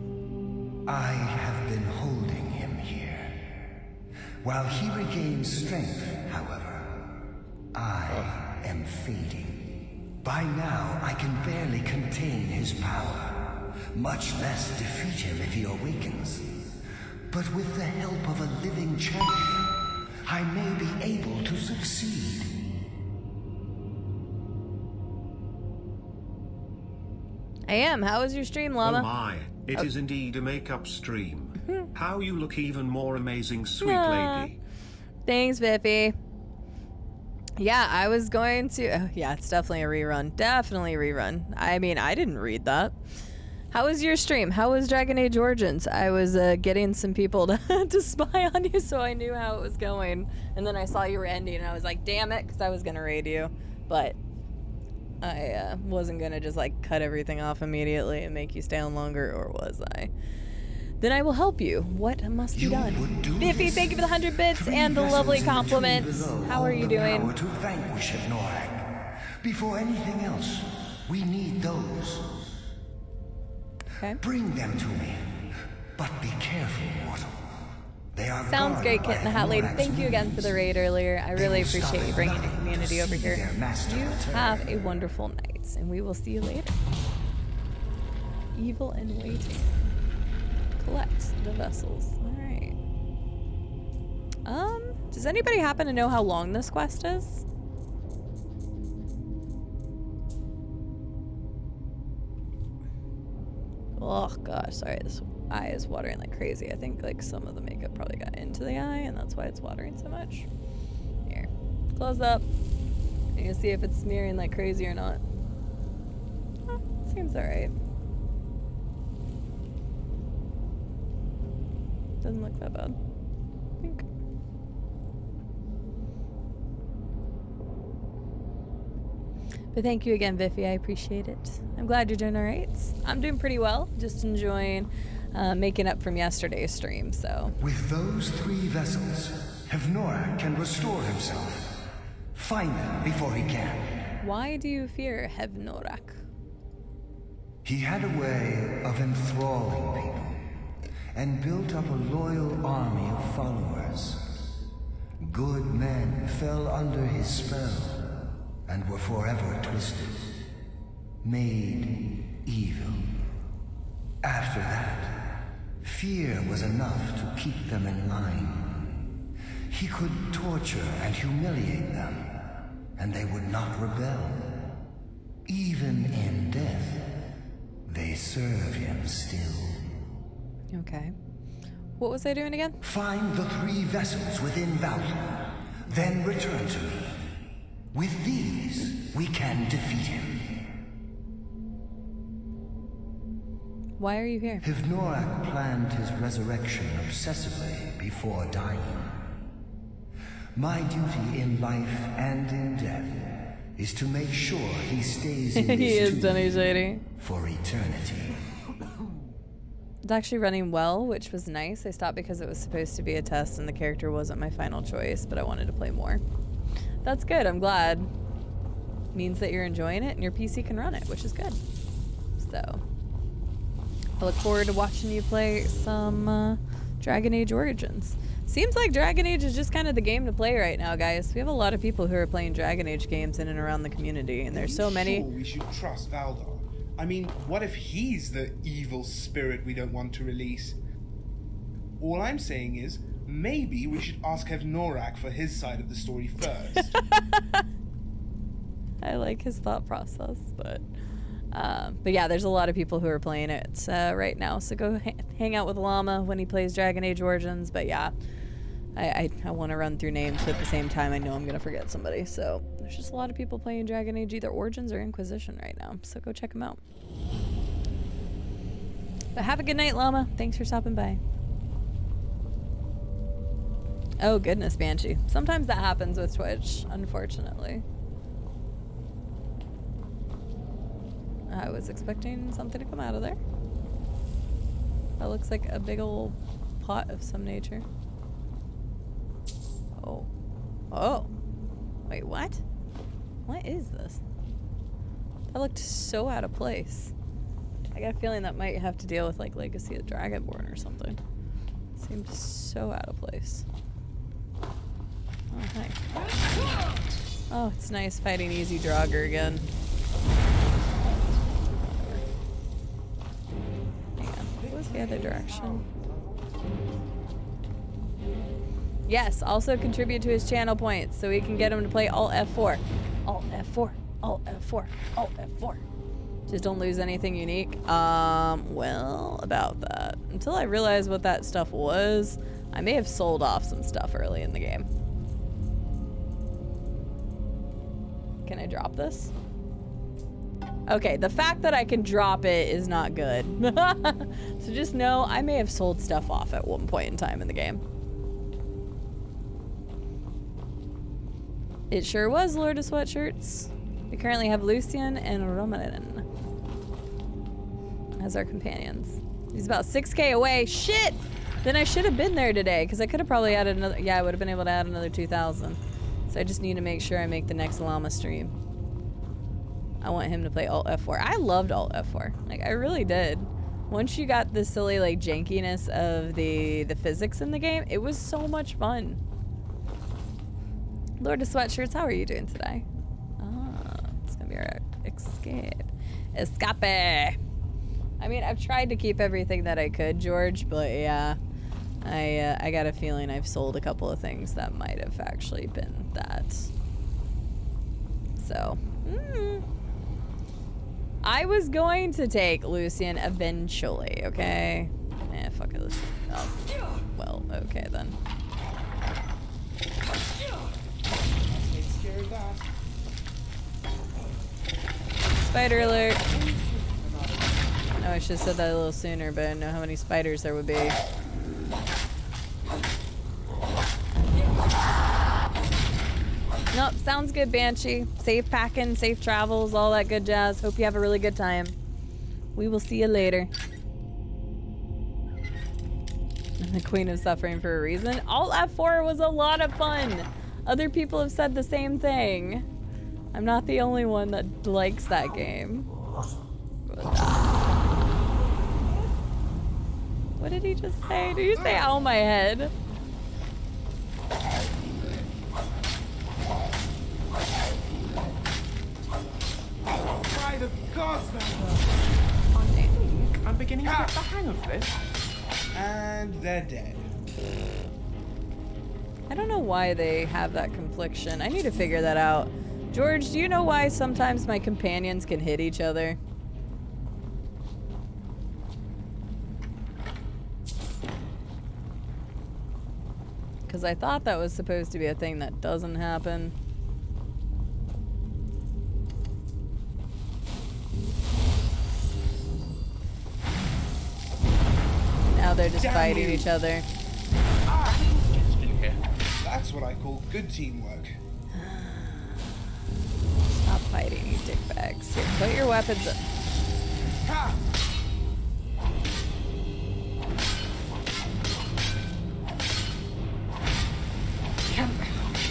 I have been holding him here. While he regains strength, however, I am fading. By now, I can barely contain his power, much less defeat him if he awakens. But with the help of a living champion, I may be able to succeed. I am. How was your stream, Llama? Oh my, it is indeed a makeup stream. How you look even more amazing, sweet lady. Thanks, Vippy. Yeah, I was going to... yeah, it's definitely a rerun. Definitely a rerun. I mean, I didn't read that. How was your stream? How was Dragon Age Origins? I was getting some people to spy on you, so I knew how it was going. And then I saw you were ending, and I was like, damn it, because I was going to raid you. But I wasn't going to just, like, cut everything off immediately and make you stay on longer, or was I? Then I will help you. What must be done? Biffy, thank you for the 100 bits and the lovely compliments. How are you doing? To vanquish Hednorak. Before anything else, we need those. Okay. Bring them to me, but be careful, mortal. They are Sounds great, Kit and the Hat Lady. Thank you again for the raid earlier. I really appreciate you bringing the community over here. You have a wonderful night, and we will see you later. Evil in waiting. Collect the vessels. Alright. Does anybody happen to know how long this quest is? Oh gosh, sorry, this eye is watering like crazy. I think like some of the makeup probably got into the eye and that's why it's watering so much. Here, close up. You can see if it's smearing like crazy or not. Oh, seems alright. Doesn't look that bad. I think. But thank you again, Viffy. I appreciate it. I'm glad you're doing all right. I'm doing pretty well. Just enjoying making up from yesterday's stream, so. With those 3 vessels, Hednorak can restore himself. Find them before he can. Why do you fear Hednorak? He had a way of enthralling people, and built up a loyal army of followers. Good men fell under his spell, and were forever twisted, made evil. After that, fear was enough to keep them in line. He could torture and humiliate them, and they would not rebel. Even in death, they serve him still. Okay. What was I doing again? Find the 3 vessels within Valhalla, then return to me. With these, we can defeat him. Why are you here? Hivnorak planned his resurrection obsessively before dying. My duty in life and in death is to make sure he stays in He this is Dunny Shady. for eternity. It's actually running well, which was nice. I stopped because it was supposed to be a test and the character wasn't my final choice, but I wanted to play more. That's good. I'm glad. Means that you're enjoying it and your PC can run it, which is good. So, I look forward to watching you play some Dragon Age Origins. Seems like Dragon Age is just kind of the game to play right now, guys. We have a lot of people who are playing Dragon Age games in and around the community, and there's so many. Sure we should trust Valdar. I mean, what if he's the evil spirit we don't want to release? All I'm saying is, maybe we should ask Hevnorak for his side of the story first. I like his thought process, but yeah, there's a lot of people who are playing it right now. So go hang out with Llama when he plays Dragon Age Origins. But yeah, I want to run through names, but at the same time, I know I'm gonna forget somebody. So there's just a lot of people playing Dragon Age, either Origins or Inquisition right now. So go check them out. But have a good night, Llama. Thanks for stopping by. Oh goodness, Banshee. Sometimes that happens with Twitch, unfortunately. I was expecting something to come out of there. That looks like a big old pot of some nature. Oh. Oh. Wait, what? What is this? That looked so out of place. I got a feeling that might have to deal with like Legacy of Dragonborn or something. Seemed so out of place. Oh, hi. Oh, it's nice fighting Easy Draugr again. Hang on. What was the other direction? Yes, also contribute to his channel points so we can get him to play Alt F4. Alt F4. Alt F4. Alt F4. Just don't lose anything unique. Well, about that. Until I realized what that stuff was, I may have sold off some stuff early in the game. Can I drop this? Okay, the fact that I can drop it is not good. So just know I may have sold stuff off at one point in time in the game. It sure was, Lord of Sweatshirts. We currently have Lucian and Romanin as our companions. He's about 6K away. Shit! Then I should have been there today, because I could have probably added another... Yeah, I would have been able to add another 2,000. So I just need to make sure I make the next Llama stream. I want him to play Alt F4. I loved Alt F4. Like, I really did. Once you got the silly, like, jankiness of the physics in the game, it was so much fun. Lord of Sweatshirts, how are you doing today? Ah, it's gonna be our escape. Escape! I mean, I've tried to keep everything that I could, George, but yeah, I got a feeling I've sold a couple of things that might have actually been that. So, I was going to take Lucian eventually, okay? Eh, fuck it. Oh, well, okay then. Spider alert. No, I should have said that a little sooner, but I didn't know how many spiders there would be. Nope, sounds good, Banshee. Safe packing, safe travels, all that good jazz. Hope you have a really good time. We will see you later. I'm the Queen of Suffering for a reason. Alt F4 was a lot of fun. Other people have said the same thing. I'm not the only one that likes that game. What did he just say? Did he say ow my head? By the gods, man! I'm beginning to get the hang of this. And they're dead. I don't know why they have that confliction. I need to figure that out. George, do you know why sometimes my companions can hit each other? Because I thought that was supposed to be a thing that doesn't happen. Now they're just fighting each other. That's what I call good teamwork. Stop fighting, you dickbags. Here, put your weapons up. Ha!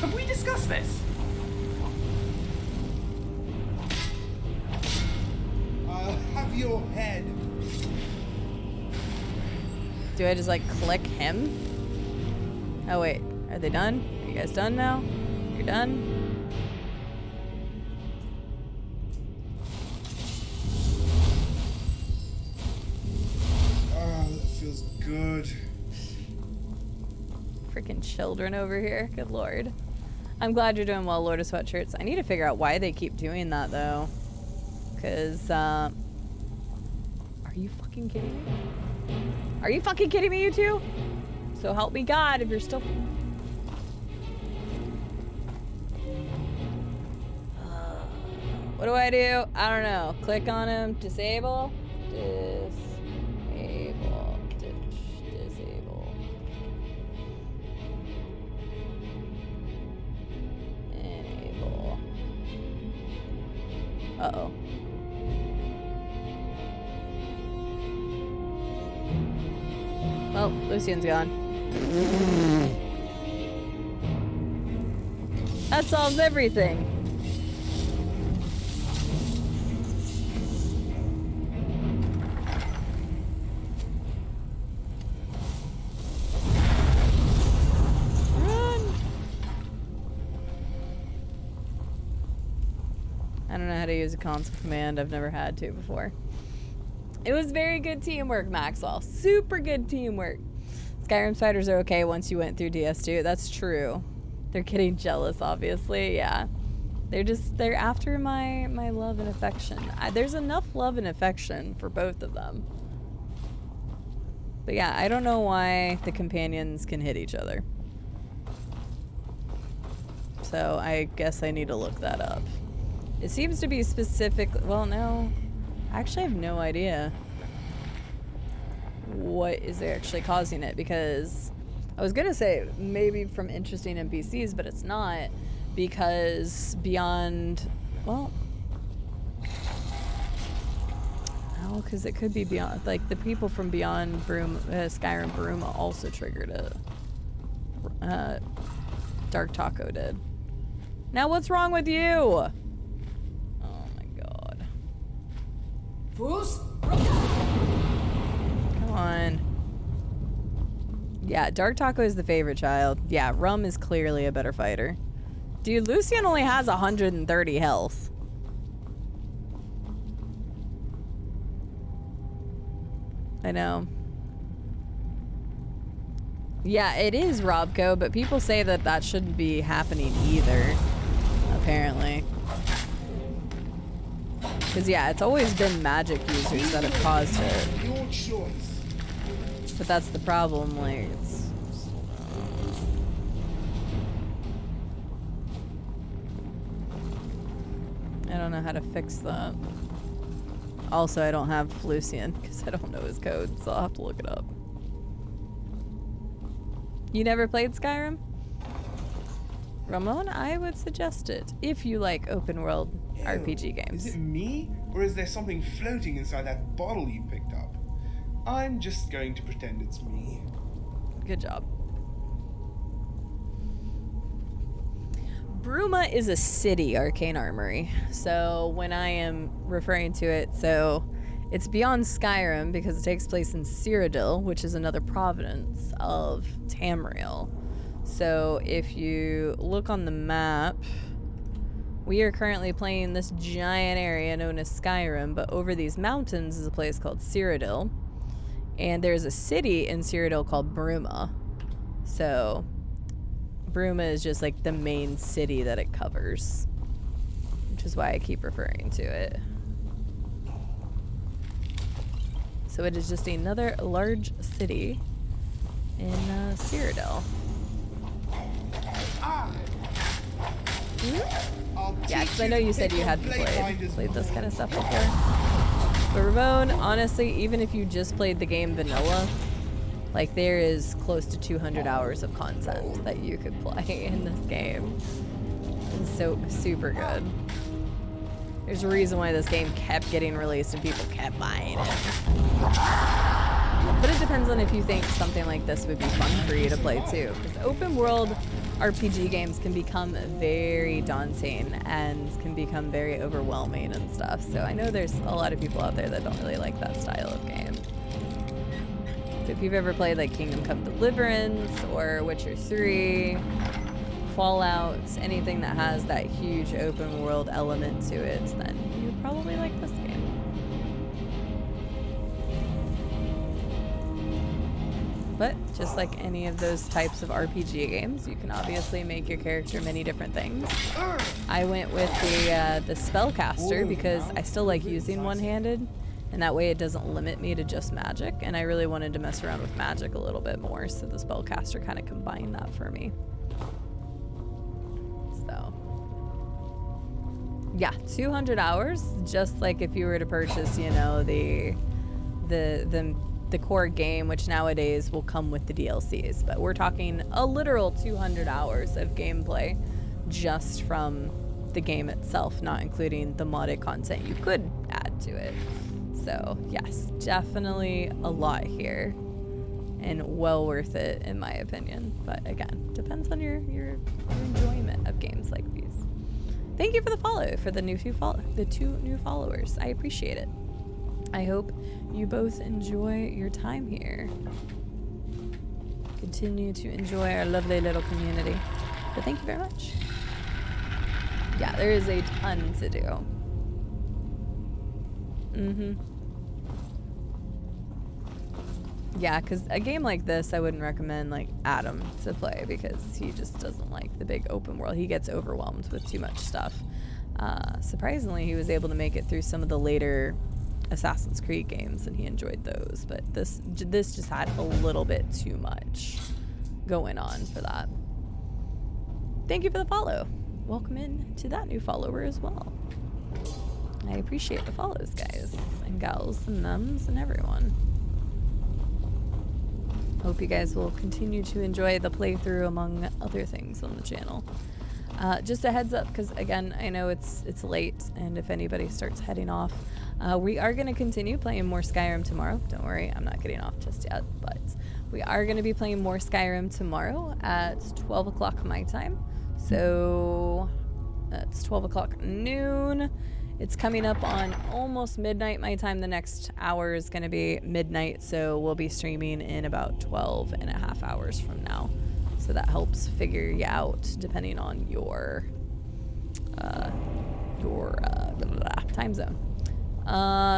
Have we discussed this? I'll have your head. Do I just like click him? Oh wait, are they done? Are you guys done now? You're done? Oh, that feels good. Freaking children over here. Good lord. I'm glad you're doing well, Lord of Sweatshirts. I need to figure out why they keep doing that though. Cause are you fucking kidding me? Are you fucking kidding me, you two? So help me God if you're still... What do I do? I don't know. Click on him. Disable. Disable. Disable. Enable. Uh-oh. Well, Lucian's gone. That solves everything. Run! I don't know how to use a console command. I've never had to before. It was very good teamwork, Maxwell. Super good teamwork. Skyrim spiders are okay once you went through DS2. That's true. They're getting jealous, obviously. Yeah. They're after my love and affection. There's enough love and affection for both of them. But yeah, I don't know why the companions can hit each other. So I guess I need to look that up. It seems to be specific. Well, no. I actually have no idea what is actually causing it, because I was gonna say maybe from interesting NPCs, but it's not, because beyond, well, no, because it could be beyond, like the people from beyond Skyrim Bruma also triggered it. Dark Taco did. Now what's wrong with you? Come on. Yeah, Dark Taco is the favorite child. Yeah, Rum is clearly a better fighter. Dude, Lucian only has 130 health. I know. Yeah, it is Robco, but people say that that shouldn't be happening either, apparently. Because, yeah, it's always been magic users that have caused it. Your choice. But that's the problem, like, I don't know how to fix that. Also, I don't have Lucian, because I don't know his code, so I'll have to look it up. You never played Skyrim? Ramon, I would suggest it, if you like open world RPG games. Is it me, or is there something floating inside that bottle you picked up? I'm just going to pretend it's me. Good job. Bruma is a city, Arcane Armory. So when I am referring to it, so it's beyond Skyrim because it takes place in Cyrodiil, which is another province of Tamriel. So if you look on the map, we are currently playing this giant area known as Skyrim, but over these mountains is a place called Cyrodiil. And there's a city in Cyrodiil called Bruma. So Bruma is just like the main city that it covers, which is why I keep referring to it. So it is just another large city in Cyrodiil. Yeah, because I know you said you hadn't played this kind of stuff before. But Ramon, honestly, even if you just played the game vanilla, like there is close to 200 hours of content that you could play in this game. It's so super good. There's a reason why this game kept getting released and people kept buying it. But it depends on if you think something like this would be fun for you to play too. Because open world RPG games can become very daunting and can become very overwhelming and stuff. So I know there's a lot of people out there that don't really like that style of game. So if you've ever played like Kingdom Come Deliverance or Witcher 3, Fallout, anything that has that huge open world element to it, then you probably like this game. But just like any of those types of RPG games, you can obviously make your character many different things. I went with the spellcaster because I still like using one-handed, and that way it doesn't limit me to just magic, and I really wanted to mess around with magic a little bit more, so the spellcaster kind of combined that for me. So yeah, 200 hours, just like if you were to purchase, you know, the core game, which nowadays will come with the DLCs, but we're talking a literal 200 hours of gameplay just from the game itself, not including the modded content you could add to it. So yes, definitely a lot here and well worth it in my opinion. But again, depends on your enjoyment of games like these. Thank you for the follow, for the two new followers. I appreciate it. I hope you both enjoy your time here. Continue to enjoy our lovely little community. But thank you very much. Yeah, there is a ton to do. Yeah, because a game like this, I wouldn't recommend like Adam to play because he just doesn't like the big open world. He gets overwhelmed with too much stuff. Surprisingly, he was able to make it through some of the later Assassin's Creed games and he enjoyed those, but this just had a little bit too much going on for that. Thank you for the follow. Welcome in to that new follower as well. I appreciate the follows, guys and gals and mums and everyone. Hope you guys will continue to enjoy the playthrough among other things on the channel. Just a heads up, because again, I know it's late, and if anybody starts heading off, we are going to continue playing more Skyrim tomorrow. Don't worry, I'm not getting off just yet, but we are going to be playing more Skyrim tomorrow at 12 o'clock my time. So that's 12 o'clock noon. It's coming up on almost midnight my time. The next hour is going to be midnight, so we'll be streaming in about 12 and a half hours from now. So that helps figure you out depending on your time zone.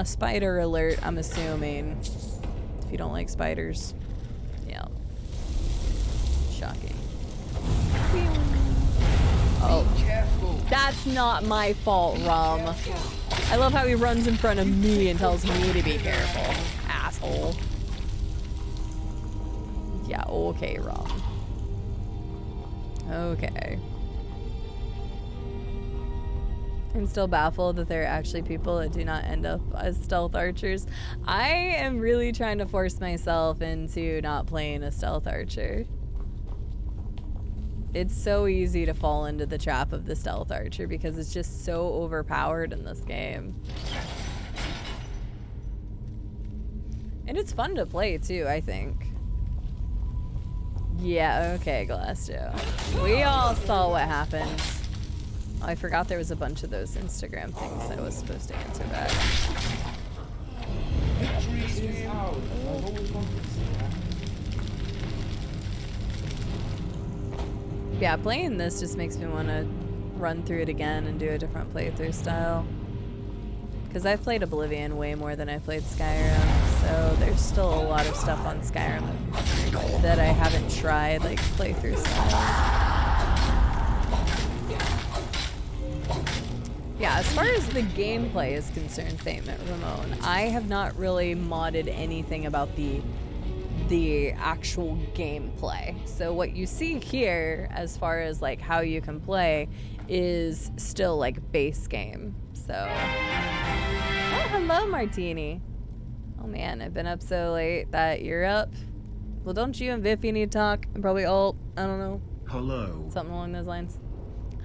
Spider alert, I'm assuming. If you don't like spiders. Yeah. Shocking. Oh. That's not my fault, Rum. I love how he runs in front of me and tells me to be careful. Asshole. Yeah, okay, Rum. Okay. I'm still baffled that there are actually people that do not end up as stealth archers. I am really trying to force myself into not playing a stealth archer. It's so easy to fall into the trap of the stealth archer because it's just so overpowered in this game. And it's fun to play too, I think. Yeah, okay, Glass Joe. We all saw what happened. Oh, I forgot there was a bunch of those Instagram things I was supposed to answer back. Yeah, playing this just makes me want to run through it again and do a different playthrough style. Because I've played Oblivion way more than I played Skyrim, so there's still a lot of stuff on Skyrim that I haven't tried, like playthrough styles. Yeah, as far as the gameplay is concerned, Statement Ramon, I have not really modded anything about the actual gameplay. So what you see here, as far as like how you can play, is still like base game. So, oh, hello, Martini. Oh man, I've been up so late that you're up. Well, don't you and Viffy need to talk? And probably alt. I don't know. Hello. Something along those lines.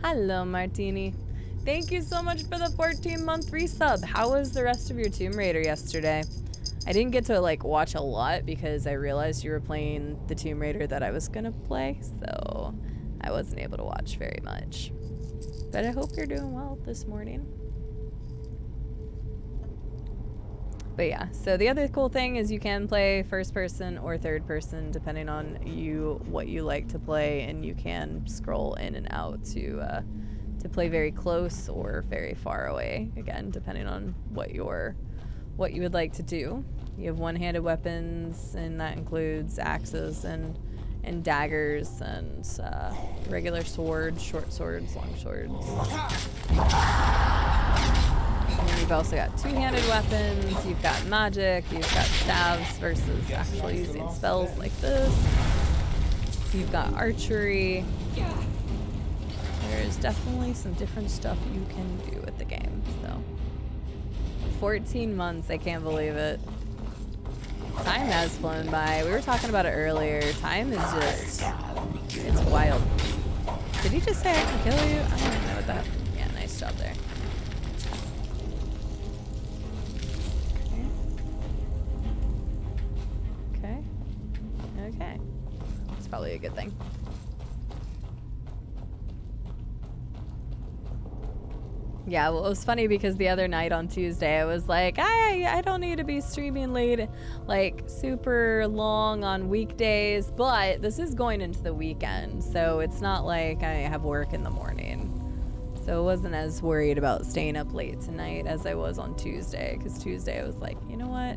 Hello, Martini. Thank you so much for the 14-month resub. How was the rest of your Tomb Raider yesterday? I didn't get to like watch a lot because I realized you were playing the Tomb Raider that I was gonna play, so I wasn't able to watch very much. But I hope you're doing well this morning. But yeah, so the other cool thing is you can play first person or third person depending on what you like to play, and you can scroll in and out to play very close or very far away, again depending on what you would like to do. You have one-handed weapons, and that includes axes and daggers and regular swords, short swords, long swords. And then you've also got two-handed weapons, you've got magic, you've got staves versus actually using spells like this. You've got archery. There's definitely some different stuff you can do with the game, so. 14 months, I can't believe it. Time has flown by. We were talking about it earlier. Time is just, it's wild. Did he just say I can kill you? I don't even know what that, yeah, nice job there. Okay. Okay. It's probably a good thing. Yeah, well, it was funny because the other night on Tuesday, I was like, I don't need to be streaming late, like super long on weekdays, but this is going into the weekend, so it's not like I have work in the morning. So I wasn't as worried about staying up late tonight as I was on Tuesday, because Tuesday I was like, you know what?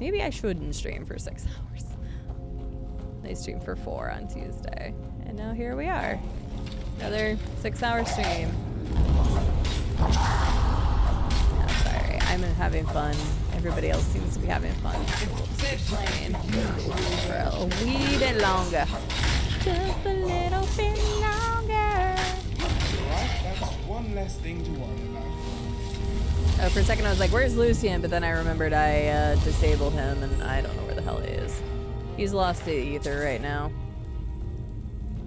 Maybe I shouldn't stream for 6 hours. I streamed for 4 on Tuesday, and now here we are. Another 6-hour stream. Yeah, sorry, I'm having fun. Everybody else seems to be having fun. Playing for a wee bit longer. Just a little bit longer. Alright, that's one less thing to worry about. Oh, for a second I was like, where's Lucian? But then I remembered I disabled him, and I don't know where the hell he is. He's lost to ether right now.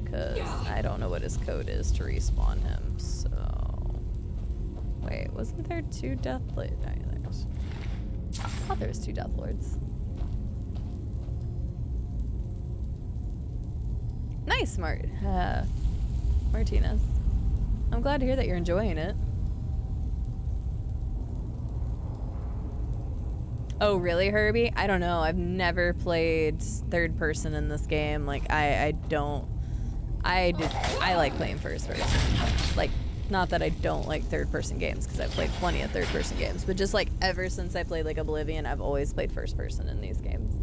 Because I don't know what his code is to respawn him, so... Wait, wasn't there 2 Death Lords? No, I thought there was 2 Death Lords. Nice, Martinez. I'm glad to hear that you're enjoying it. Oh, really, Herbie? I don't know. I've never played third person in this game. Like, I like playing first person. Like, not that I don't like third-person games, because I've played plenty of third-person games, but just like ever since I played like Oblivion, I've always played first-person in these games.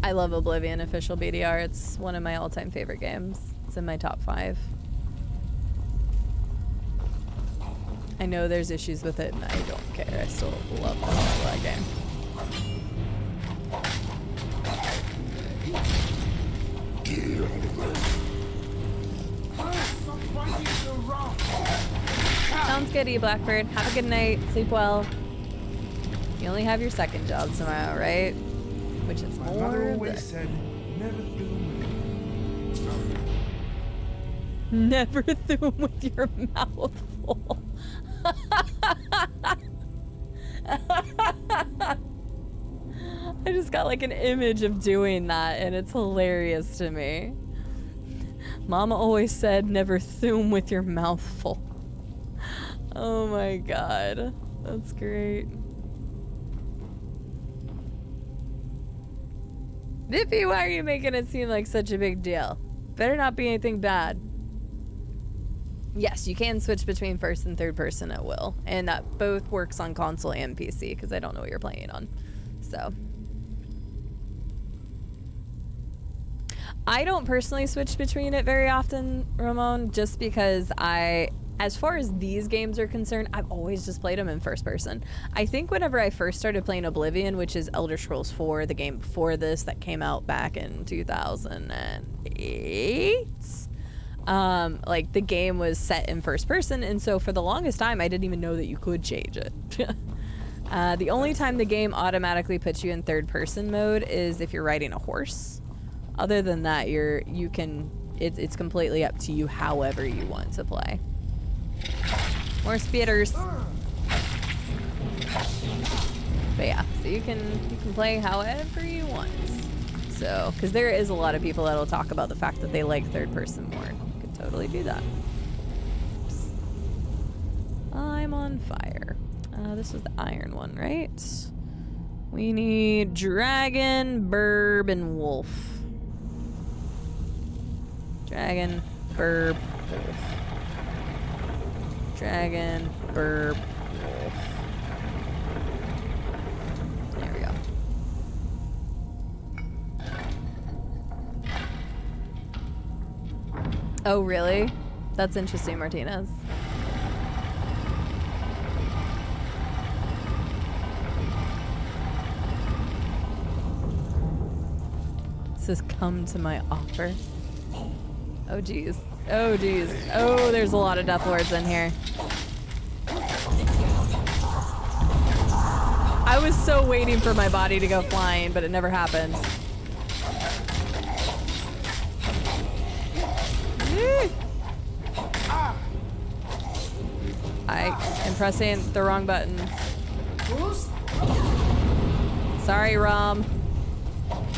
I love Oblivion Official BDR. It's one of my all-time favorite games. It's in my top 5. I know there's issues with it, and I don't care. I still love the hell out of that game. Sounds good, Blackbird. Have a good night. Sleep well. You only have your second job tomorrow, right? Which is My more mother always than... said, never Never through with your mouth full. I just got like an image of doing that, and it's hilarious to me. Mama always said, never thoom with your mouth full. Oh my god. That's great. Nippy, why are you making it seem like such a big deal? Better not be anything bad. Yes, you can switch between first and third person at will. And that both works on console and PC, because I don't know what you're playing on. So. I don't personally switch between it very often, Ramon, just because as far as these games are concerned, I've always just played them in first person. I think whenever I first started playing Oblivion, which is Elder Scrolls 4, the game before this that came out back in 2008, like the game was set in first person, and so for the longest time I didn't even know that you could change it. The only time the game automatically puts you in third person mode is if you're riding a horse. Other than that, it's completely up to you however you want to play. More speeders. But yeah, so you can play however you want. So, because there is a lot of people that'll talk about the fact that they like third person more. You could totally do that. Oops. I'm on fire. This was the iron one, right? We need dragon, burb, and wolf. Dragon, burb, wolf. Dragon, burb, wolf. There we go. Oh, really? That's interesting, Martinez. It says, come to my offer. Oh, geez. Oh, geez. Oh, there's a lot of Death Lords in here. I was so waiting for my body to go flying, but it never happened. I am pressing the wrong button. Sorry, Rom.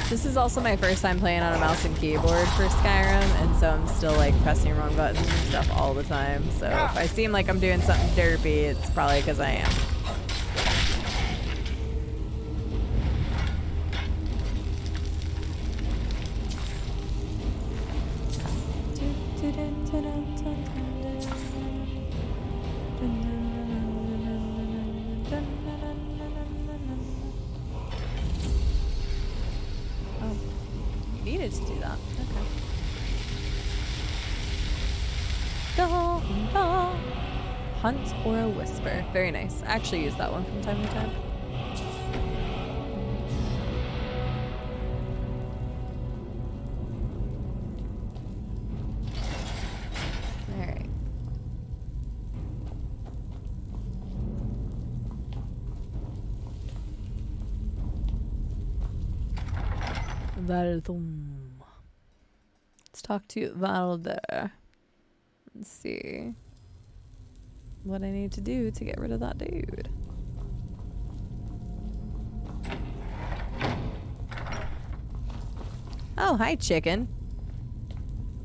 This is also my first time playing on a mouse and keyboard for Skyrim, and so I'm still like pressing wrong buttons and stuff all the time. So if I seem like I'm doing something derpy, it's probably because I am. Needed to do that. Okay. Hunt or a whisper. Very nice. I actually use that one from time to time. Alright. Valdum. Let's talk to Valder. Let's see what I need to do to get rid of that dude. Oh, hi, chicken.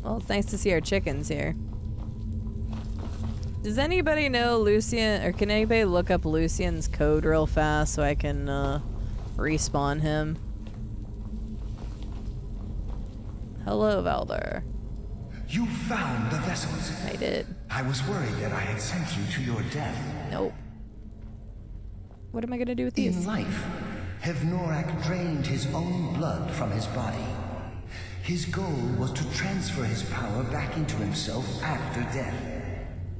Well, it's nice to see our chickens here. Does anybody know Lucian, or can anybody look up Lucian's code real fast so I can respawn him? Hello, Valder. You found the vessels. I did. I was worried that I had sent you to your death. Nope. What am I gonna do with these? In life, Hevnorak drained his own blood from his body. His goal was to transfer his power back into himself after death,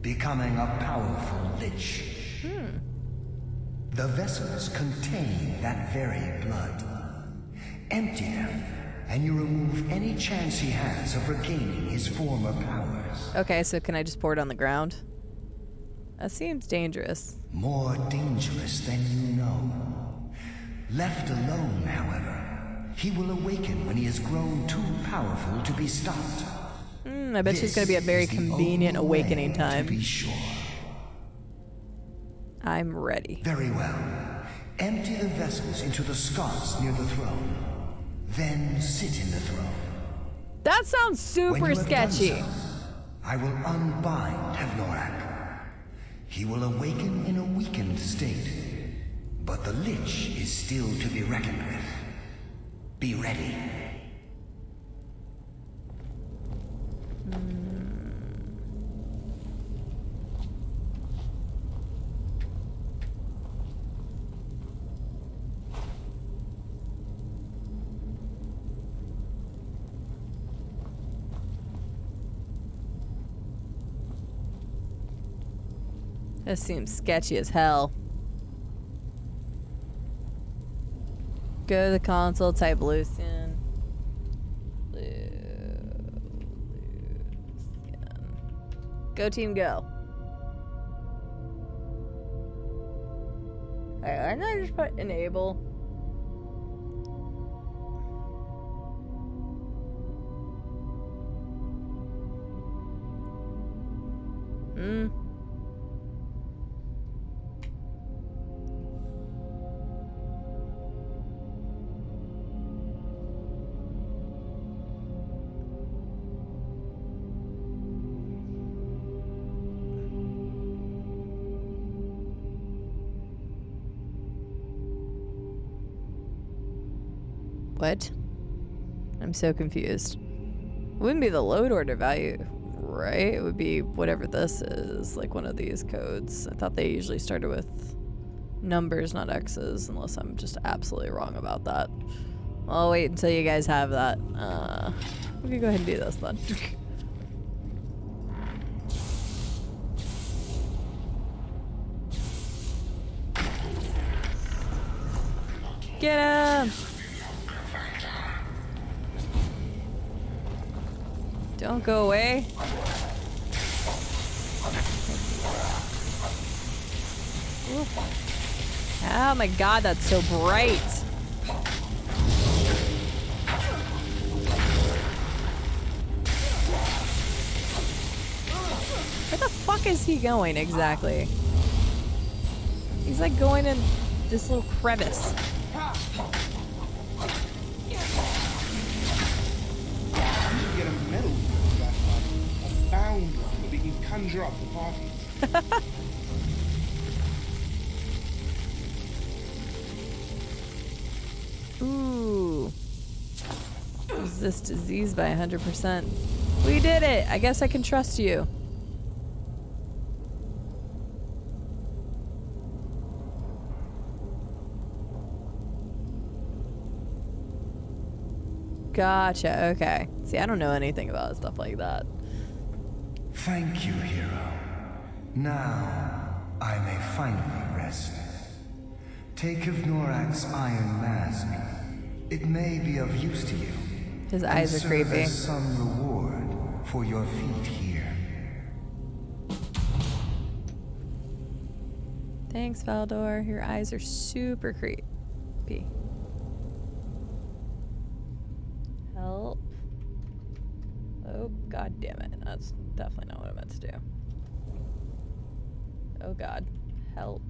becoming a powerful lich. The vessels contain that very blood. Empty them, and you remove any chance he has of regaining his former powers. Okay, so can I just pour it on the ground? That seems dangerous. More dangerous than you know. Left alone, however, he will awaken when he has grown too powerful to be stopped. I bet she's gonna be a very convenient awakening time. To be sure. I'm ready. Very well. Empty the vessels into the sconce near the throne. Then sit in the throne. That sounds super sketchy. So, I will unbind Hevnorak. He will awaken in a weakened state, but the Lich is still to be reckoned with. Be ready. This seems sketchy as hell. Go to the console, type Lucian. Lucian. Go team, go. Alright, why not just put enable? What? I'm so confused. It wouldn't be the load order value, right? It would be whatever this is, like one of these codes. I thought they usually started with numbers, not X's, unless I'm just absolutely wrong about that. I'll wait until you guys have that. We can go ahead and do this then. Get him! Don't go away. Ooh. Oh my god, that's so bright. Where the fuck is he going exactly? He's like going in this little crevice. Get a medal for that one. A bound one that we can conjure up for parties. Ooh. Resist disease by 100%. We did it! I guess I can trust you. Gotcha, okay. See, I don't know anything about stuff like that. Thank you, hero. Now, I may finally rest. Take of Norak's iron mask. It may be of use to you. His eyes are creepy. As some reward for your feat here. Thanks, Valdor. Your eyes are super creepy. Help. Oh, god damn it. That's definitely not what I meant to do. Oh god. Help.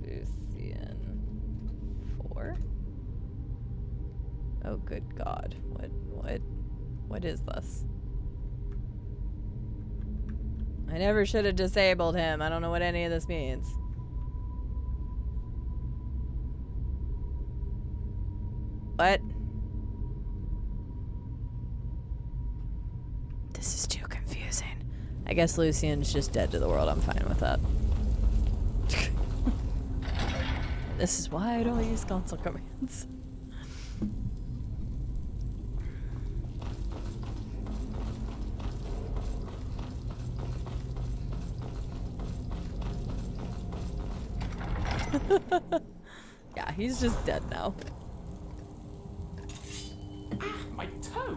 Lucian 4. Oh good god. What is this? I never should have disabled him. I don't know what any of this means. What? This is too confusing. I guess Lucian's just dead to the world. I'm fine with that. This is why I don't use console commands. Yeah, he's just dead now. My toe!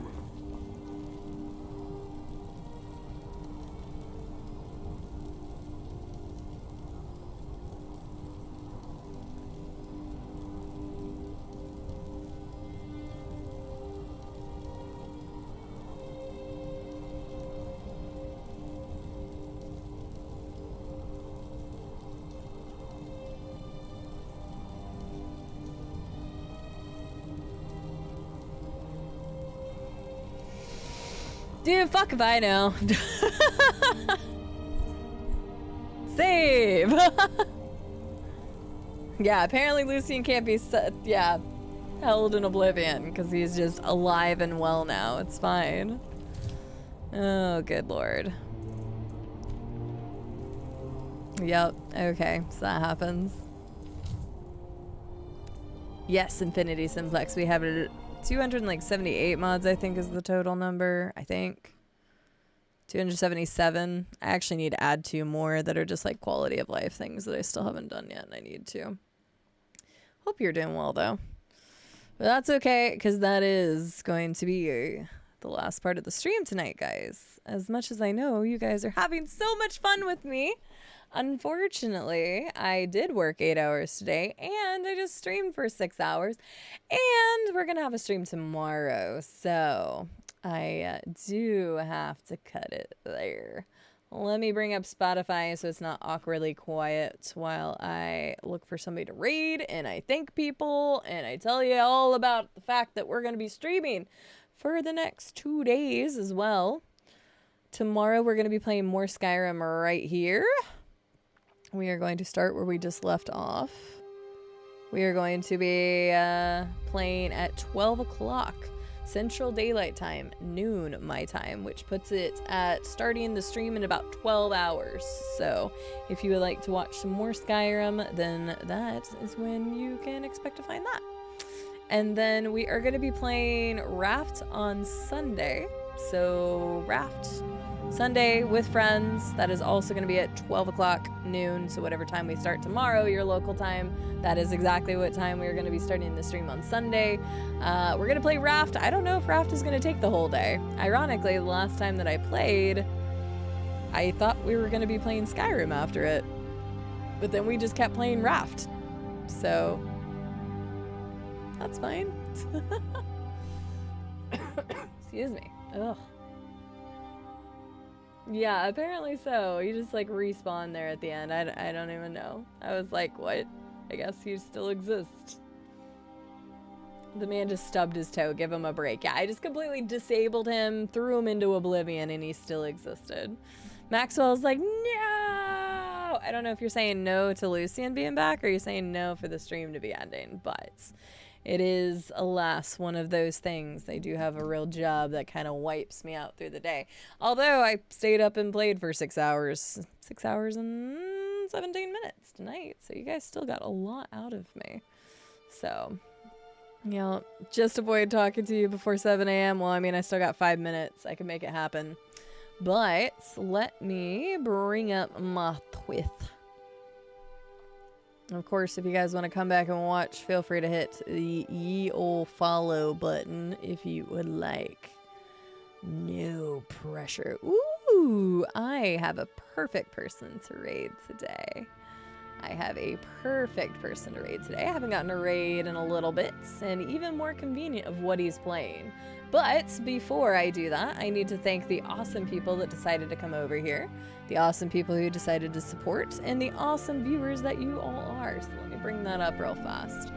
Dude, fuck if I know. Save! Yeah, apparently Lucian can't be held in oblivion because he's just alive and well now. It's fine. Oh, good lord. Yep, okay, so that happens. Yes, Infinity Simplex. We have it. 278 mods, I think, is the total number. I think 277. I actually need to add 2 more that are just like quality of life things that I still haven't done yet, and I need to. Hope you're doing well though. But that's okay, because that is going to be the last part of the stream tonight, guys. As much as I know you guys are having so much fun with me, unfortunately, I did work 8 hours today, and I just streamed for 6 hours, and we're gonna have a stream tomorrow, so I do have to cut it there. Let me bring up Spotify so it's not awkwardly quiet while I look for somebody to raid, and I thank people, and I tell you all about the fact that we're going to be streaming for the next 2 days as well. Tomorrow we're going to be playing more Skyrim right here. We are going to start where we just left off. We are going to be playing at 12 o'clock. Central Daylight Time, noon my time, which puts it at starting the stream in about 12 hours. So if you would like to watch some more Skyrim, then that is when you can expect to find that. And then we are going to be playing Raft on Sunday. So Raft Sunday with friends. That is also going to be at 12 o'clock noon. So whatever time we start tomorrow, your local time, that is exactly what time we're going to be starting the stream on Sunday. We're going to play Raft. I don't know if Raft is going to take the whole day. Ironically, the last time that I played, I thought we were going to be playing Skyrim after it. But then we just kept playing Raft. So that's fine. Excuse me. Ugh. Yeah, apparently so. You just like respawn there at the end. I don't even know. I was like, what? I guess you still exist. The man just stubbed his toe. Give him a break. Yeah, I just completely disabled him, threw him into oblivion, and he still existed. Maxwell's like, no! I don't know if you're saying no to Lucian being back or you're saying no for the stream to be ending, but it is, alas, one of those things. They do have a real job that kind of wipes me out through the day. Although I stayed up and played for 6 hours. 6 hours and 17 minutes tonight. So you guys still got a lot out of me. So, you know, just avoid talking to you before 7 a.m. Well, I mean, I still got 5 minutes. I can make it happen. But let me bring up my twith. Of course, if you guys want to come back and watch, feel free to hit the ye ol' follow button if you would like. No pressure. Ooh, I have a perfect person to raid today. I have a perfect person to raid today. I haven't gotten a raid in a little bit, and even more convenient of what he's playing. But before I do that, I need to thank the awesome people that decided to come over here, the awesome people who decided to support, and the awesome viewers that you all are. So let me bring that up real fast.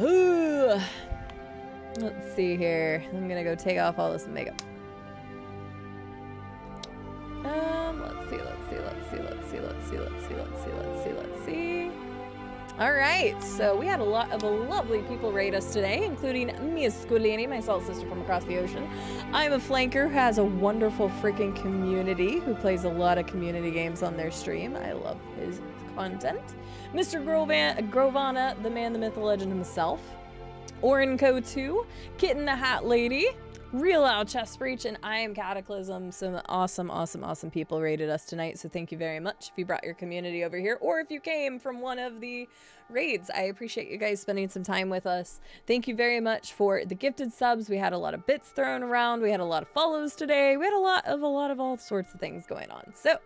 Ooh. Let's see here. I'm gonna go take off all this makeup. Let's see. All right, so we had a lot of lovely people raid us today, including Miss Scolini, my salt sister from across the ocean. I'm a flanker who has a wonderful freaking community, who plays a lot of community games on their stream. I love his content. Mr. Grovana, the man, the myth, the legend himself. Orenco 2, Kitten the Hat Lady, Real Loud Chest Breach, and I Am Cataclysm. Some awesome people raided us tonight, so thank you very much if you brought your community over here, or if you came from one of the raids. I appreciate you guys spending some time with us. Thank you very much for the gifted subs. We had a lot of bits thrown around. We had a lot of follows today. We had a lot of all sorts of things going on. So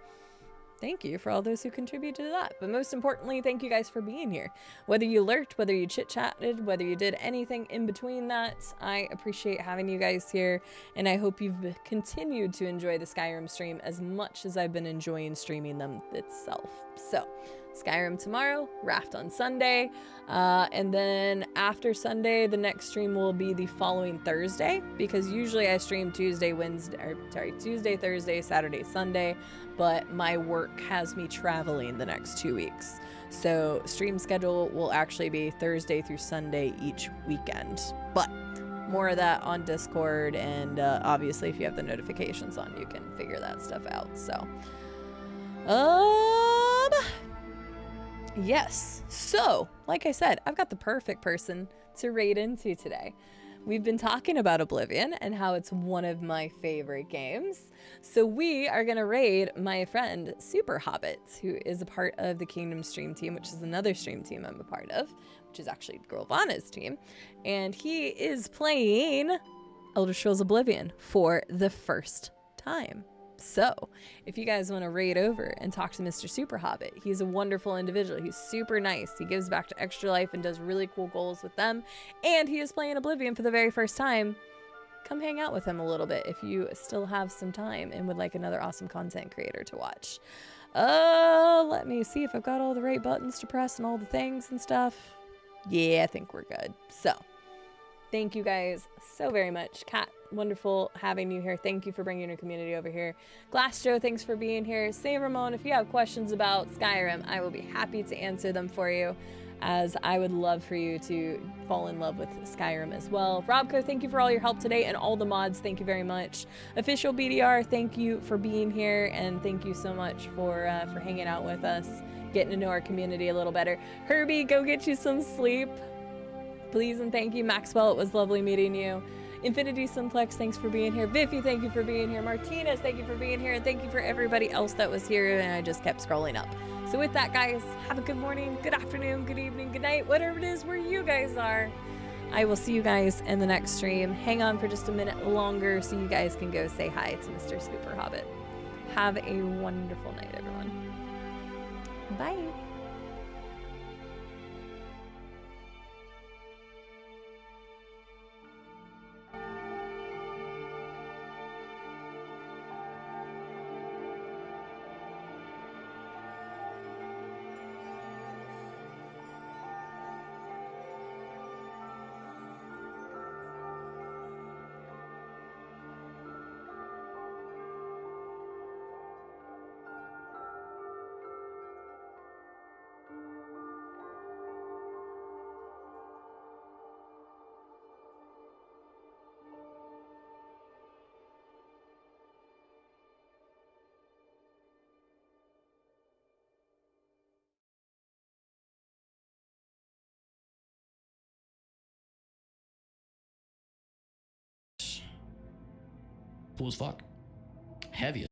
thank you for all those who contributed to that. But most importantly, thank you guys for being here. Whether you lurked, whether you chit-chatted, whether you did anything in between that, I appreciate having you guys here. And I hope you've continued to enjoy the Skyrim stream as much as I've been enjoying streaming them itself. So, Skyrim tomorrow, Raft on Sunday, and then after Sunday, the next stream will be the following Thursday, because usually I stream Tuesday, Thursday, Saturday, Sunday, but my work has me traveling the next 2 weeks. So stream schedule will actually be Thursday through Sunday each weekend, but more of that on Discord, and obviously if you have the notifications on, you can figure that stuff out. So, yes. So, like I said, I've got the perfect person to raid into today. We've been talking about Oblivion and how it's one of my favorite games. So we are going to raid my friend Super Hobbit, who is a part of the Kingdom stream team, which is another stream team I'm a part of, which is actually Grovana's team. And he is playing Elder Scrolls Oblivion for the first time. So, if you guys want to raid over and talk to Mr. Super Hobbit, he's a wonderful individual. He's super nice. He gives back to Extra Life and does really cool goals with them. And he is playing Oblivion for the very first time. Come hang out with him a little bit if you still have some time and would like another awesome content creator to watch. Let me see if I've got all the right buttons to press and all the things and stuff. Yeah, I think we're good. So, thank you guys so very much. Kat, wonderful having you here. Thank you for bringing your community over here. Glass Joe, thanks for being here. Say Ramon, if you have questions about Skyrim, I will be happy to answer them for you, as I would love for you to fall in love with Skyrim as well. Robco, thank you for all your help today, and all the mods, thank you very much. Official BDR, thank you for being here, and thank you so much for hanging out with us, getting to know our community a little better. Herbie, go get you some sleep. Please and thank you. Maxwell, it was lovely meeting you. Infinity Simplex, thanks for being here. Viffy, thank you for being here. Martinez, thank you for being here. And thank you for everybody else that was here. And I just kept scrolling up. So with that, guys, have a good morning, good afternoon, good evening, good night, whatever it is where you guys are. I will see you guys in the next stream. Hang on for just a minute longer so you guys can go say hi to Mr. Super Hobbit. Have a wonderful night, everyone. Bye. Cool as fuck. Heavy